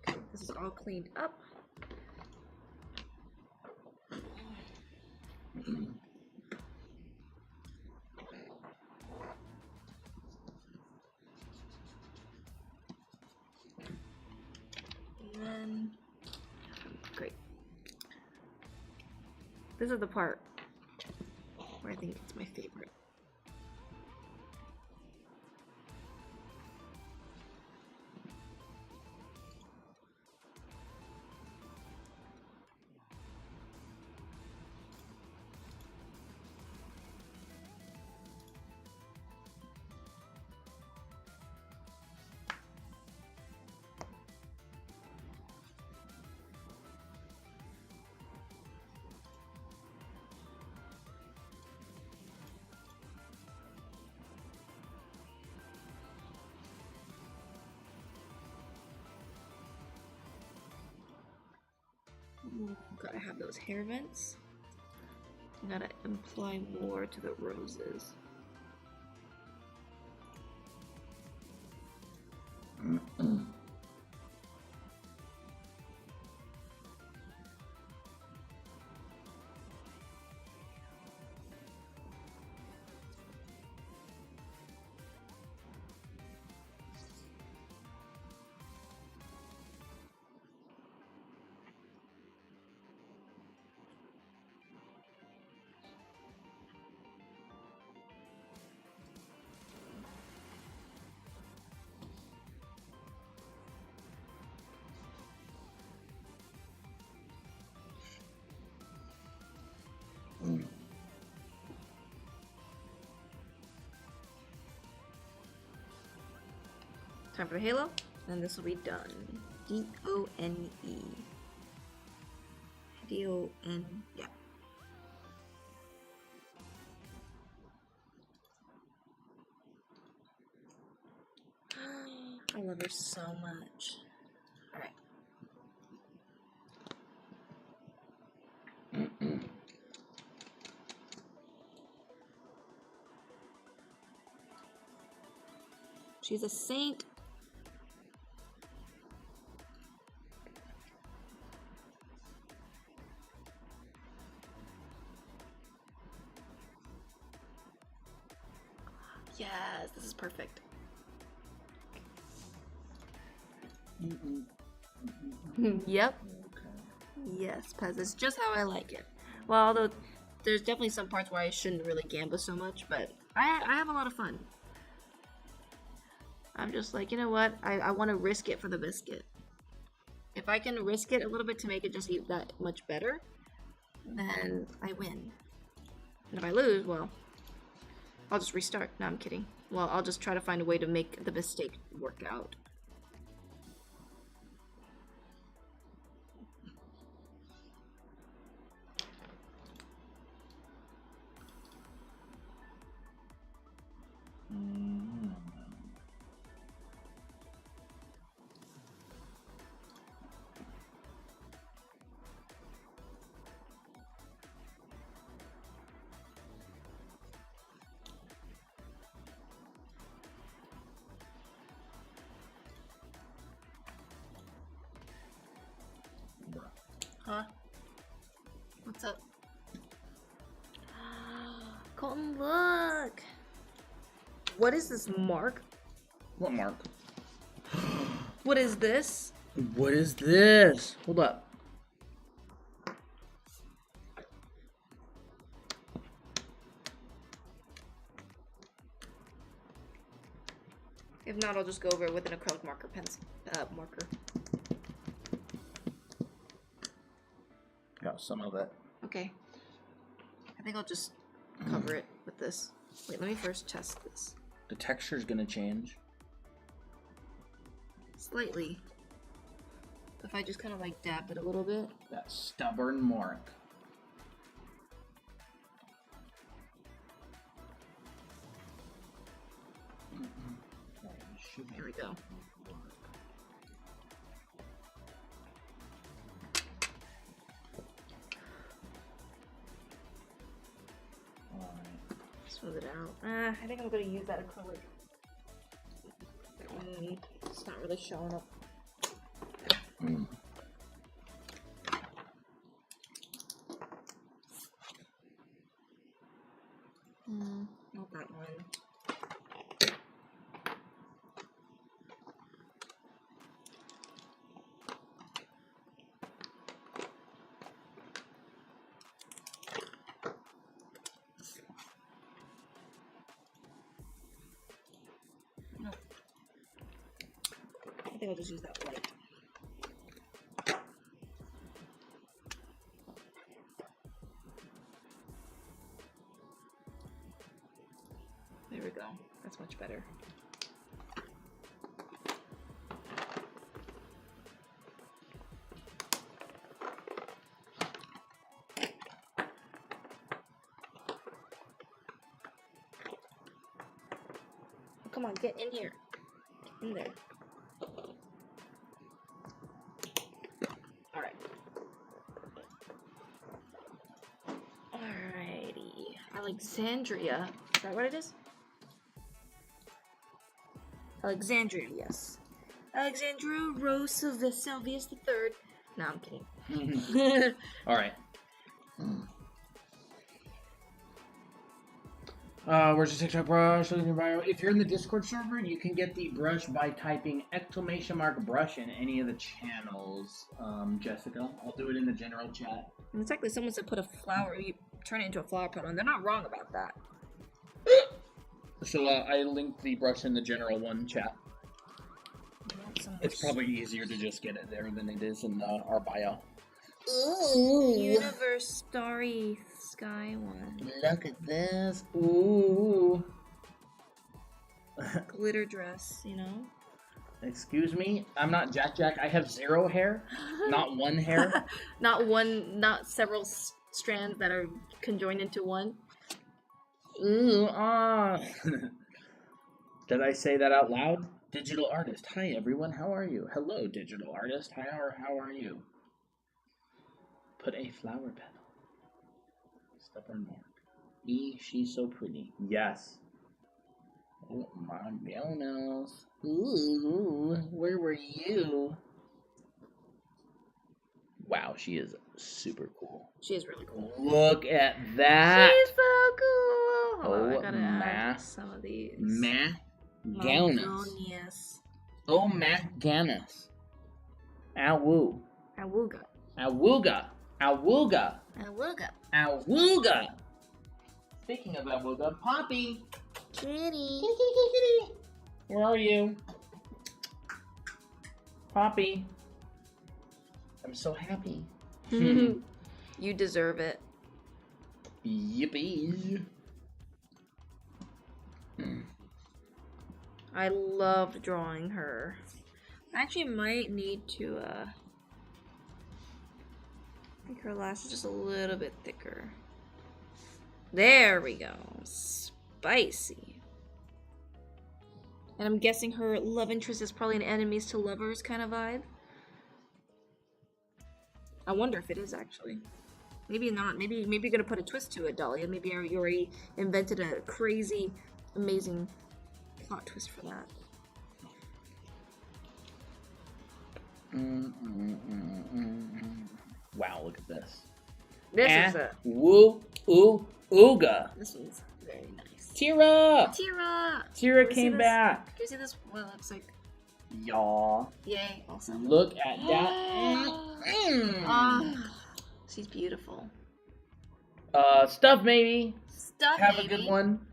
Okay, this is all cleaned up. And then, great. This is the part where I think it's my favorite. Ooh, gotta have those hair vents. I gotta apply more to the roses. Time for the halo, and this will be done. D-O-N-E. D-O-N, yeah. I love her so much. Alright. She's a saint. Yes, this is perfect. Yep. Yes, Pez, it's just how I like it. Well, although there's definitely some parts where I shouldn't really gambit so much, but I have a lot of fun. I'm just like, you know what? I want to risk it for the biscuit. If I can risk it a little bit to make it just that much better, then I win. And if I lose, well, I'll just restart. No, I'm kidding. Well, I'll just try to find a way to make the mistake work out. Huh? What's up? Colton, look! What is this mark? What mark? What is this? What is this? Hold up. If not, I'll just go over it with an acrylic marker marker. Got some of it. Okay. I think I'll just cover it with this. Wait, let me first test this. The texture's gonna change. Slightly. If I just kind of like dab it a little bit. That stubborn mark. Here we go. Smooth it out. I think I'm gonna use that acrylic. It's not really showing up. Not that one. No. I think I'll just use that white. There we go. That's much better. Oh, come on, get in here. Get in there. Alright. Alright. Alexandria. Is that what it is? Alexandria, yes. Alexandria Rose Salvius III. No, I'm kidding. Alright. Where's the TikTok brush? If you're in the Discord server, you can get the brush by typing !brush in any of the channels, Jessica. I'll do it in the general chat. And it's actually someone said put a flower, you turn it into a flower petal, and they're not wrong about that. So I linked the brush in the general one chat. It's probably easier to just get it there than it is in our bio. Ooh. Universe Starry Sky one. Look at this. Ooh. Glitter dress, you know? Excuse me? I'm not Jack. I have 0 hair. Not 1 hair. not several strands that are conjoined into one. Ooh, ah. Did I say that out loud? Digital artist. Hi, everyone. How are you? Hello, digital artist. Hi, how are you? Put a flower petal. Stubborn mark. She's so pretty. Yes. Oh, my goodness. Ooh, where were you? Wow, she is super cool. She is really cool. Look at that. She's so cool. Hold on, I gotta add Math. some of these. Magonius. Oh, Magonius. Awoo. Awooga. Awooga. Awooga. Awooga. Awooga. Speaking of Awooga, Poppy. Kitty. Where are you? Poppy. I'm so happy. You deserve it. Yippee. I loved drawing her. I actually might need to make her lashes just a little bit thicker. There we go. Spicy. And I'm guessing her love interest is probably an enemies to lovers kind of vibe. I wonder if it is actually. Maybe not. Maybe you're gonna put a twist to it, Dahlia. Maybe you already invented a crazy, amazing plot twist for that. Wow, look at this. This is a. Woo ooh ooga. This one's very nice. Tira. Tira Came back. Do you see this? What it looks like? Y'all. Yay! Awesome. Look at that. She's beautiful. Stuff maybe. Stuff. Have a good one.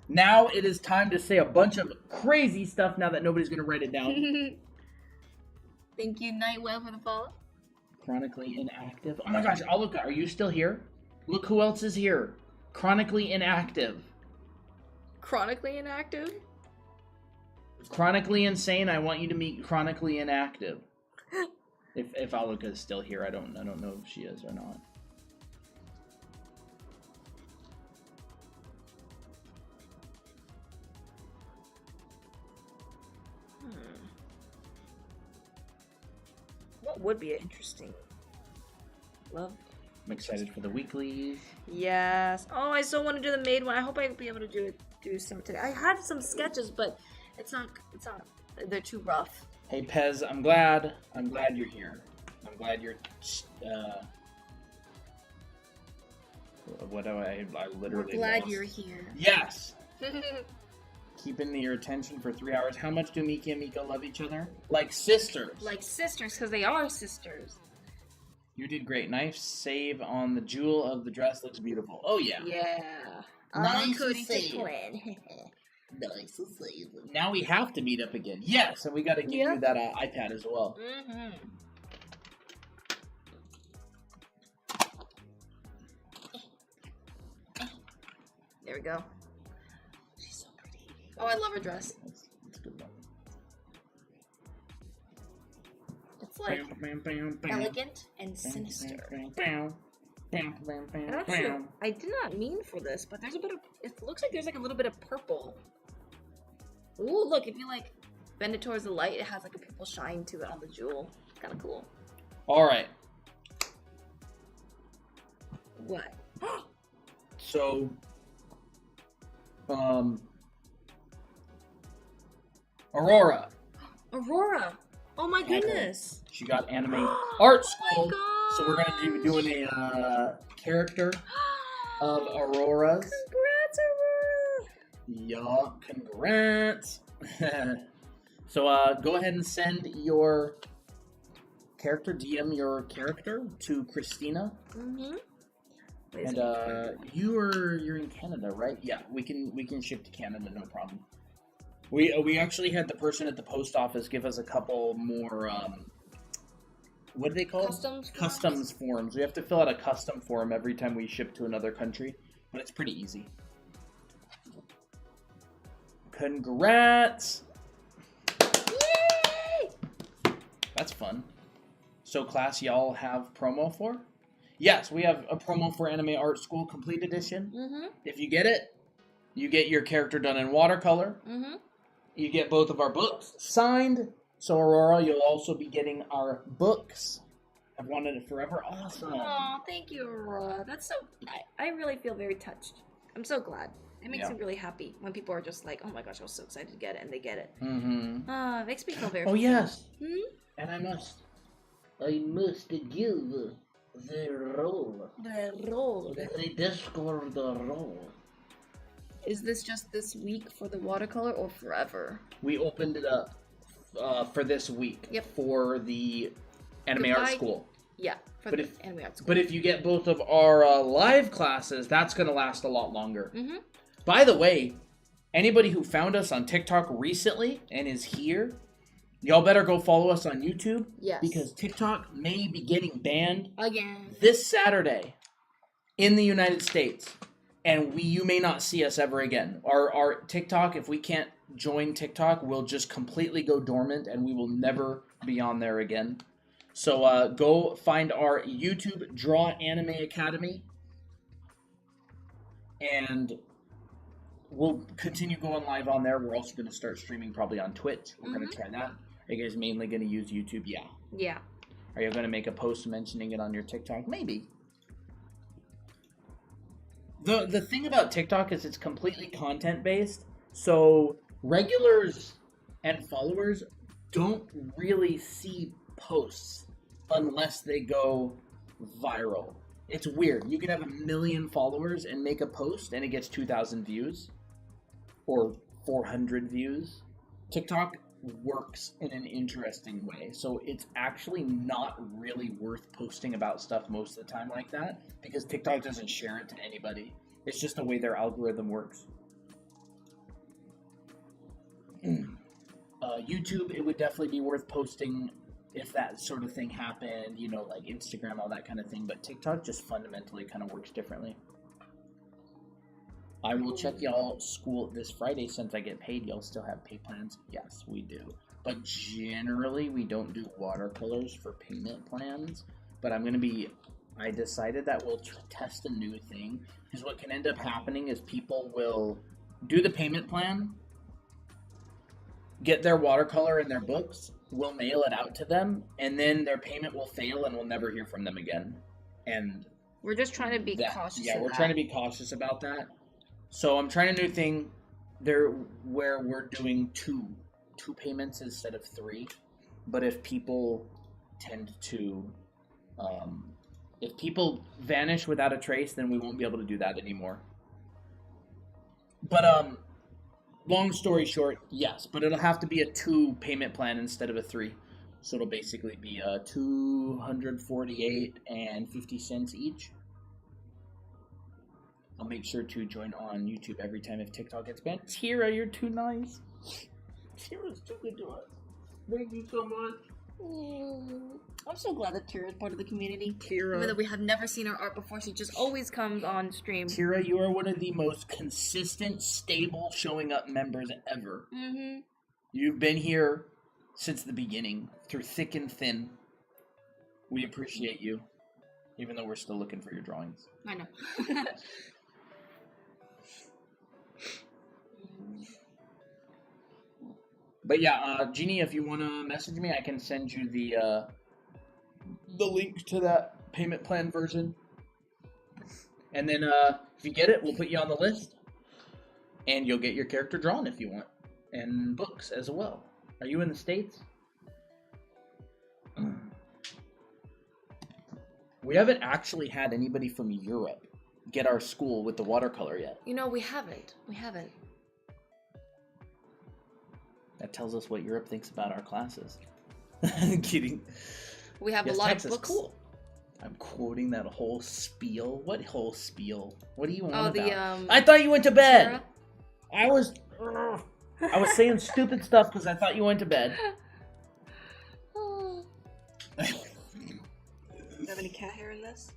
Now it is time to say a bunch of crazy stuff now that nobody's gonna write it down. Thank you, Nightwell, for the follow. Chronically inactive. Oh my gosh, Aluka, are you still here? Look who else is here. Chronically inactive. Chronically inactive? Chronically insane, I want you to meet chronically inactive. If Aluka is still here, I don't know if she is or not. What would be interesting? Love. I'm excited for the weeklies. Yes. Oh, I still want to do the maid one. I hope I'll be able to do some today. I had some sketches, but it's not. They're too rough. Hey Pez, I'm glad you're here. I'm glad you're. What do I literally? We're glad lost. you're here. Yes. Keeping your attention for 3 hours. How much do Miki and Miko love each other? Like sisters. Like sisters, because they are sisters. You did great. Knife save on the jewel of the dress looks beautiful. Oh yeah. Yeah. Nice to Cody see you. plan. Nice to see you. Now we have to meet up again. Yes, and we got to give you that iPad as well. Mm-hmm. There we go. She's so pretty. Oh, I love her dress. That's a good one. It's like elegant and sinister. And actually, I did not mean for this, but there's a bit of. It looks like there's like a little bit of purple. Ooh, look! If you like bend it towards the light, it has like a purple shine to it on the jewel. Kind of cool. All right. What? So, Aurora. Aurora. Oh my goodness. She got anime art Oh school. So we're gonna be doing a character of Aurora's. Congrats, Aurora. Yeah, congrats. So go ahead and send your character, DM your character to Christina. Mm-hmm. And you're in Canada, right? Yeah, we can ship to Canada, no problem. We actually had the person at the post office give us a couple more what do they call customs forms. We have to fill out a custom form every time we ship to another country, but it's pretty easy. Congrats! Yay! That's fun. So class, y'all have promo for? Yes, we have a promo for Anime Art School Complete Edition. Mm-hmm. If you get it, you get your character done in watercolor. Mm-hmm. You get both of our books signed. So Aurora, you'll also be getting our books. I've wanted it forever. Awesome. Oh, thank you, Aurora. That's so... I really feel very touched. I'm so glad. It makes me really happy when people are just like, oh my gosh, I was so excited to get it, and they get it. Mm-hmm. It makes me feel very... Oh, yes. Hmm? And I must give the role. The roll. The Discord role. Is this just this week for the watercolor or forever? We opened it up for this week. Yep. For the Anime Art School. Yeah, for But the if- anime art school. But if you get both of our live classes, that's going to last a lot longer. Mm-hmm. By the way, anybody who found us on TikTok recently and is here, y'all better go follow us on YouTube. Yes. Because TikTok may be getting banned Again. this Saturday in the United States. And you may not see us ever again. Our TikTok, if we can't join TikTok, will just completely go dormant and we will never be on there again. So go find our YouTube Draw Anime Academy. And we'll continue going live on there. We're also going to start streaming probably on Twitch. We're going to try that. Are you guys mainly going to use YouTube? Yeah. Yeah. Are you going to make a post mentioning it on your TikTok? Maybe. The thing about TikTok is it's completely content-based. So regulars and followers don't really see posts unless they go viral. It's weird. You could have 1 million followers and make a post and it gets 2,000 views or 400 views. TikTok works in an interesting way. So it's actually not really worth posting about stuff most of the time like that because TikTok doesn't share it to anybody. It's just the way their algorithm works. YouTube, it would definitely be worth posting if that sort of thing happened, you know, like Instagram, all that kind of thing. But TikTok just fundamentally kind of works differently. I will check y'all school this Friday since I get paid. Y'all still have pay plans? Yes, we do. But generally, we don't do watercolors for payment plans. But I decided that we'll test a new thing. Because what can end up happening is people will do the payment plan, get their watercolor in their books, we'll mail it out to them, and then their payment will fail and we'll never hear from them again. And We're just trying to be cautious. yeah, of we're that. trying to be cautious about that. So I'm trying a new thing there where we're doing two payments instead of 3. But if people tend to if people vanish without a trace, then we won't be able to do that anymore. But long story short, yes, but it'll have to be a 2 payment plan instead of a 3. So it'll basically be $248.50 each. I'll make sure to join on YouTube every time if TikTok gets banned. Tira, you're too nice. Tira's too good to us. Thank you so much. I'm so glad that Tira is part of the community. Tira. Even though we have never seen her art before, she just always comes on stream. Tira, you are one of the most consistent, stable showing up members ever. Mm-hmm. You've been here since the beginning, through thick and thin. We appreciate you, even though we're still looking for your drawings. I know. But yeah, Jeannie, if you want to message me, I can send you the link to that payment plan version. And then if you get it, we'll put you on the list. And you'll get your character drawn if you want. And books as well. Are you in the States? We haven't actually had anybody from Europe get our school with the watercolor yet. You know, we haven't. We haven't. That tells us what Europe thinks about our classes. Kidding. We have Yes, a lot Texas, of books. cool. I'm quoting that whole spiel. What whole spiel? What do you want Oh, about? I thought you went to bed. Sarah? I was saying stupid stuff because I thought you went to bed. Do you have any cat hair in this?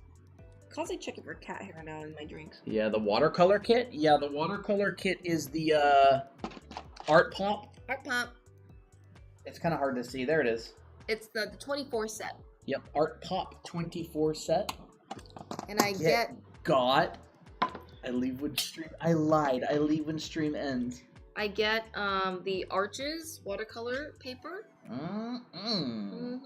Constantly checking for cat hair now in my drinks. Yeah, the watercolor kit. Yeah, the watercolor kit is the Art Pop. Art Pop. It's kind of hard to see. There it is. It's the 24 set. Yep, Art Pop 24 set. And I got. I leave when stream. I lied. I leave when stream ends. I get the Arches watercolor paper. Mm-hmm.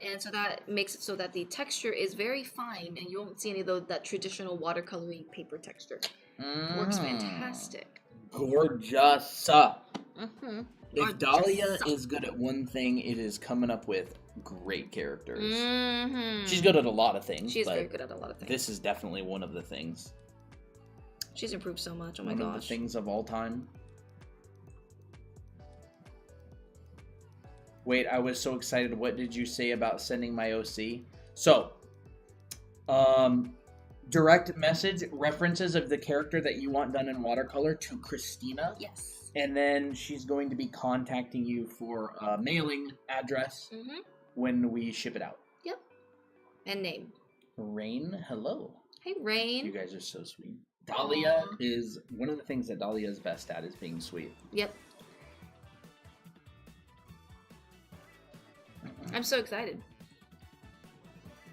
And so that makes it so that the texture is very fine, and you won't see any of that traditional watercolory paper texture. Works fantastic. Gorgeous. Mm-hmm. If Dahlia is good at one thing, it is coming up with great characters. Mm-hmm. She's good at a lot of things. She's very good at a lot of things. This is definitely one of the things. She's improved so much. Oh my gosh. One of the things of all time. Wait, I was so excited. What did you say about sending my OC? So, direct message references of the character that you want done in watercolor to Christina. Yes. And then she's going to be contacting you for a mailing address when we ship it out. Yep. And name. Rain, hello. Hey, Rain. You guys are so sweet. Dahlia is one of the things that Dahlia is best at is being sweet. Yep. I'm so excited.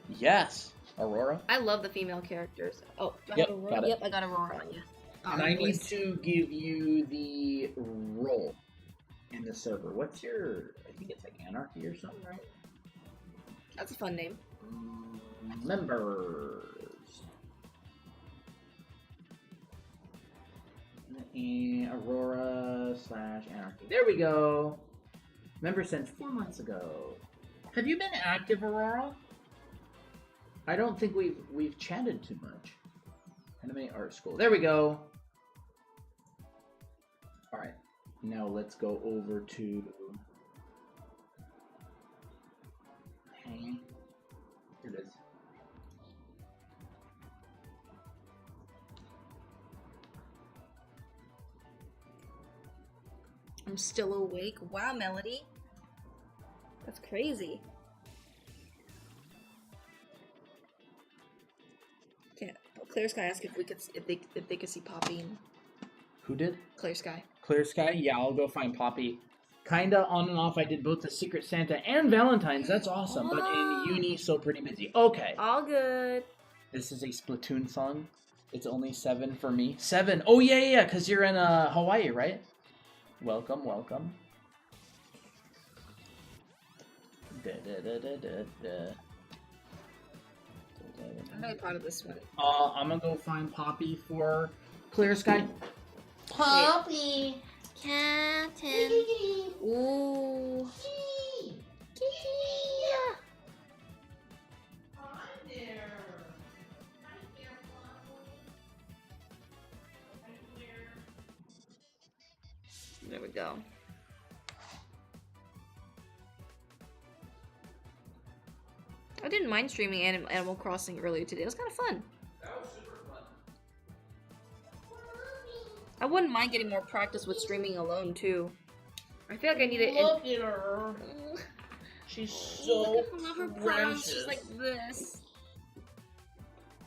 Yes. Aurora. I love the female characters. Oh, do I Yep, have Aurora? got it. Yep, I got Aurora on you. And I need to give you the role in the server. What's your... I think it's like Anarchy or something, right? That's a fun name. Members. And Aurora/Anarchy. There we go. Member since 4 months ago. Have you been active, Aurora? I don't think we've chatted too much. Anime Art School. There we go. All right. Now let's go over to. Here it is. I'm still awake. Wow, Melody. That's crazy. Okay, Clear Sky asked if they could see Poppy. Who did? Clear Sky. Clear Sky? Yeah, I'll go find Poppy. Kinda on and off, I did both the Secret Santa and Valentine's. That's awesome. But in uni, so pretty busy. Okay. All good. This is a Splatoon song. It's only 7 for me. 7. Oh, yeah, because you're in Hawaii, right? Welcome, welcome. I'm really proud of this one. I'm gonna go find Poppy for Clear Sky. Poppy. Captain. Ooh. There we go. I didn't mind streaming Animal Crossing earlier today. It was kind of fun. That was super fun. I wouldn't mind getting more practice with streaming alone too. I feel like I need to. Look at her. She's so I love her palms. She's like this.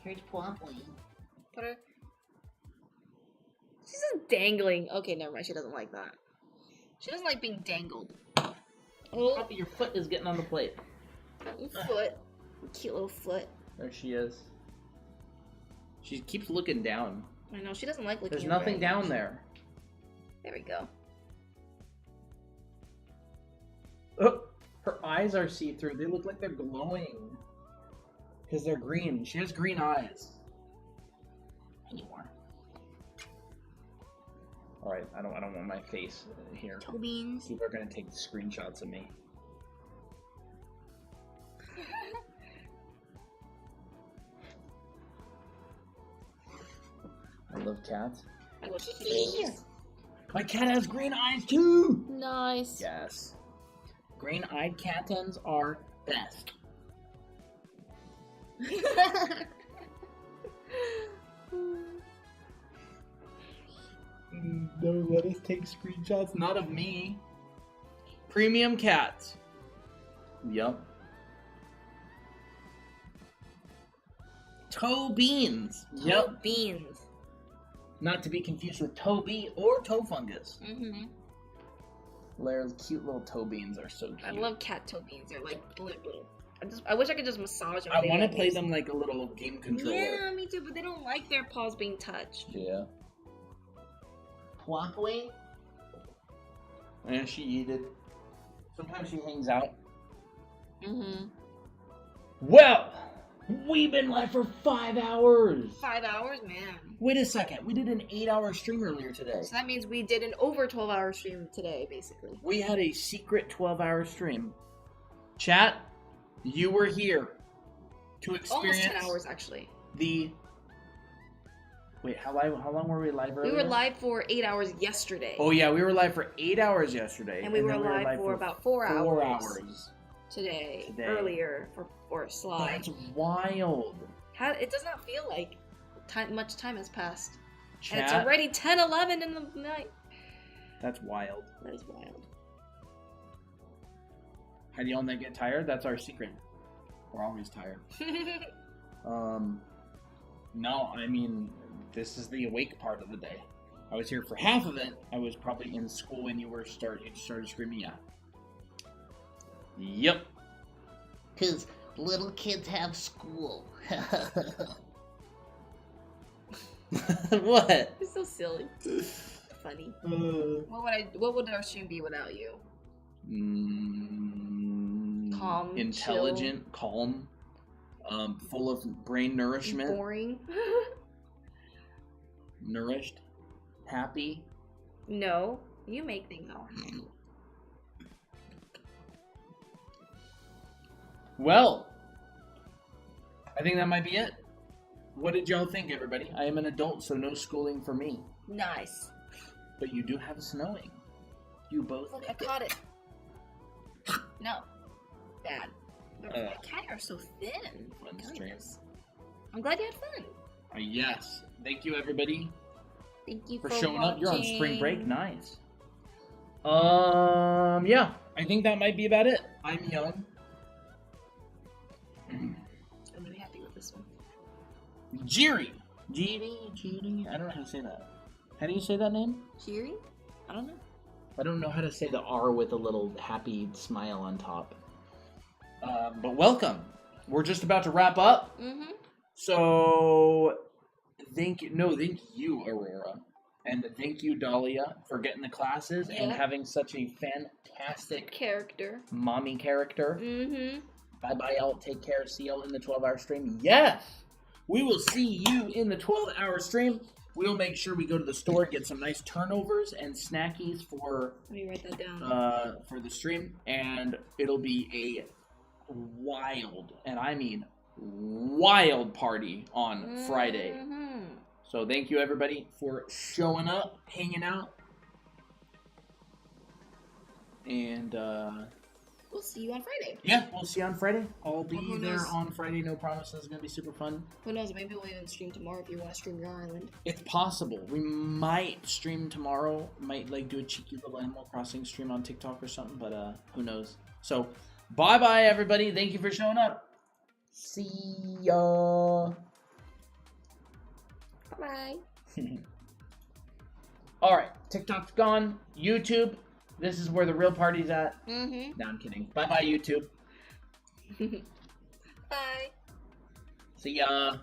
Here's Poppy. Put her. She's just dangling. Okay, never mind. She doesn't like that. She doesn't like being dangled. Oh, Poppy, your foot is getting on the plate. Foot. Cute little foot. There she is. She keeps looking down. I know, she doesn't like looking There's at nothing very down much. there. There we go. Oh, her eyes are see-through. They look like they're glowing. Because they're green. She has green eyes. Anymore. All right, I don't want my face here. Toe beans. People are gonna take screenshots of me. I love cats. I love kitties. My cat has green eyes too. Nice. Yes. Green-eyed cattens are best. No, let us take screenshots. Not of me. Premium cats. Yup. Toe beans. Yep. Beans. Not to be confused with toe bee or toe fungus. Mm-hmm. Their cute little toe beans are so cute. I love cat toe beans. They're like little. I wish I could just massage them. I want to play them like a little game controller. Yeah, me too. But they don't like their paws being touched. Yeah. Walkway. And she eat it. Sometimes she hangs out. Mm-hmm. Well, we've been live for 5 hours. 5 hours, man. Wait a second. We did an 8-hour stream earlier today. So that means we did an over 12-hour stream today, basically. We had a secret 12-hour stream. Chat, you were here to experience Almost 10 hours, actually. the... Wait, how long were we live earlier? We were live for 8 hours yesterday. Oh yeah, we were live for 8 hours yesterday. And we were then live for about 4 hours. 4 hours. Today. Earlier for Sly. That's wild. It does not feel like much time has passed. Chat, And it's already 10:11 in the night. that's wild. That is wild. How do y'all not get tired? That's our secret. We're always tired. No, I mean, this is the awake part of the day. I was here for half of it. I was probably in school when you started screaming out. Yep. Because little kids have school. What? It's so silly. Funny. What would our stream be without you? Calm, intelligent, calm, full of brain nourishment, boring. nourished, happy. No, you make things all. Well, I think that might be it. What did y'all think, everybody? I am an adult, so no schooling for me. Nice. But you do have snowing. You both. Look, I caught it. No. Bad. My cat hair is so thin. Fun Goodness. stream. I'm glad you had fun. Yes. Thank you, everybody, Thank you for for showing up. You're on spring break. watching. Nice. Yeah. I think that might be about it. I'm young. I'm really happy with this one. Jiri. Jiri. I don't know how to say that. How do you say that name? Cheery? I don't know. I don't know how to say the R with a little happy smile on top. But welcome. We're just about to wrap up. Mm-hmm. So, thank you, Aurora. And thank you, Dahlia, for getting the classes and Yeah. having such a fantastic Character. mommy character. Mm-hmm. Bye-bye, y'all. Take care. See y'all in the 12-hour stream. Yes! We will see you in the 12-hour stream. We'll make sure we go to the store, get some nice turnovers and snackies for Let me write that down. for the stream, and it'll be a wild, and I mean wild party on Friday. Mm-hmm. So thank you everybody for showing up, hanging out, and We'll see you on Friday. yeah, we'll see you on Friday. I'll be Who there knows? on Friday. No promises. It's gonna be super fun. Who knows? Maybe we'll even stream tomorrow if you want to stream your island. It's possible. We might stream tomorrow. Might do a cheeky little Animal Crossing stream on TikTok or something, but who knows. So, bye-bye, everybody. Thank you for showing up. See ya. Bye-bye. Alright, TikTok's gone. YouTube, this is where the real party's at. Mm-hmm. No, I'm kidding. Bye-bye, YouTube. Bye. See ya.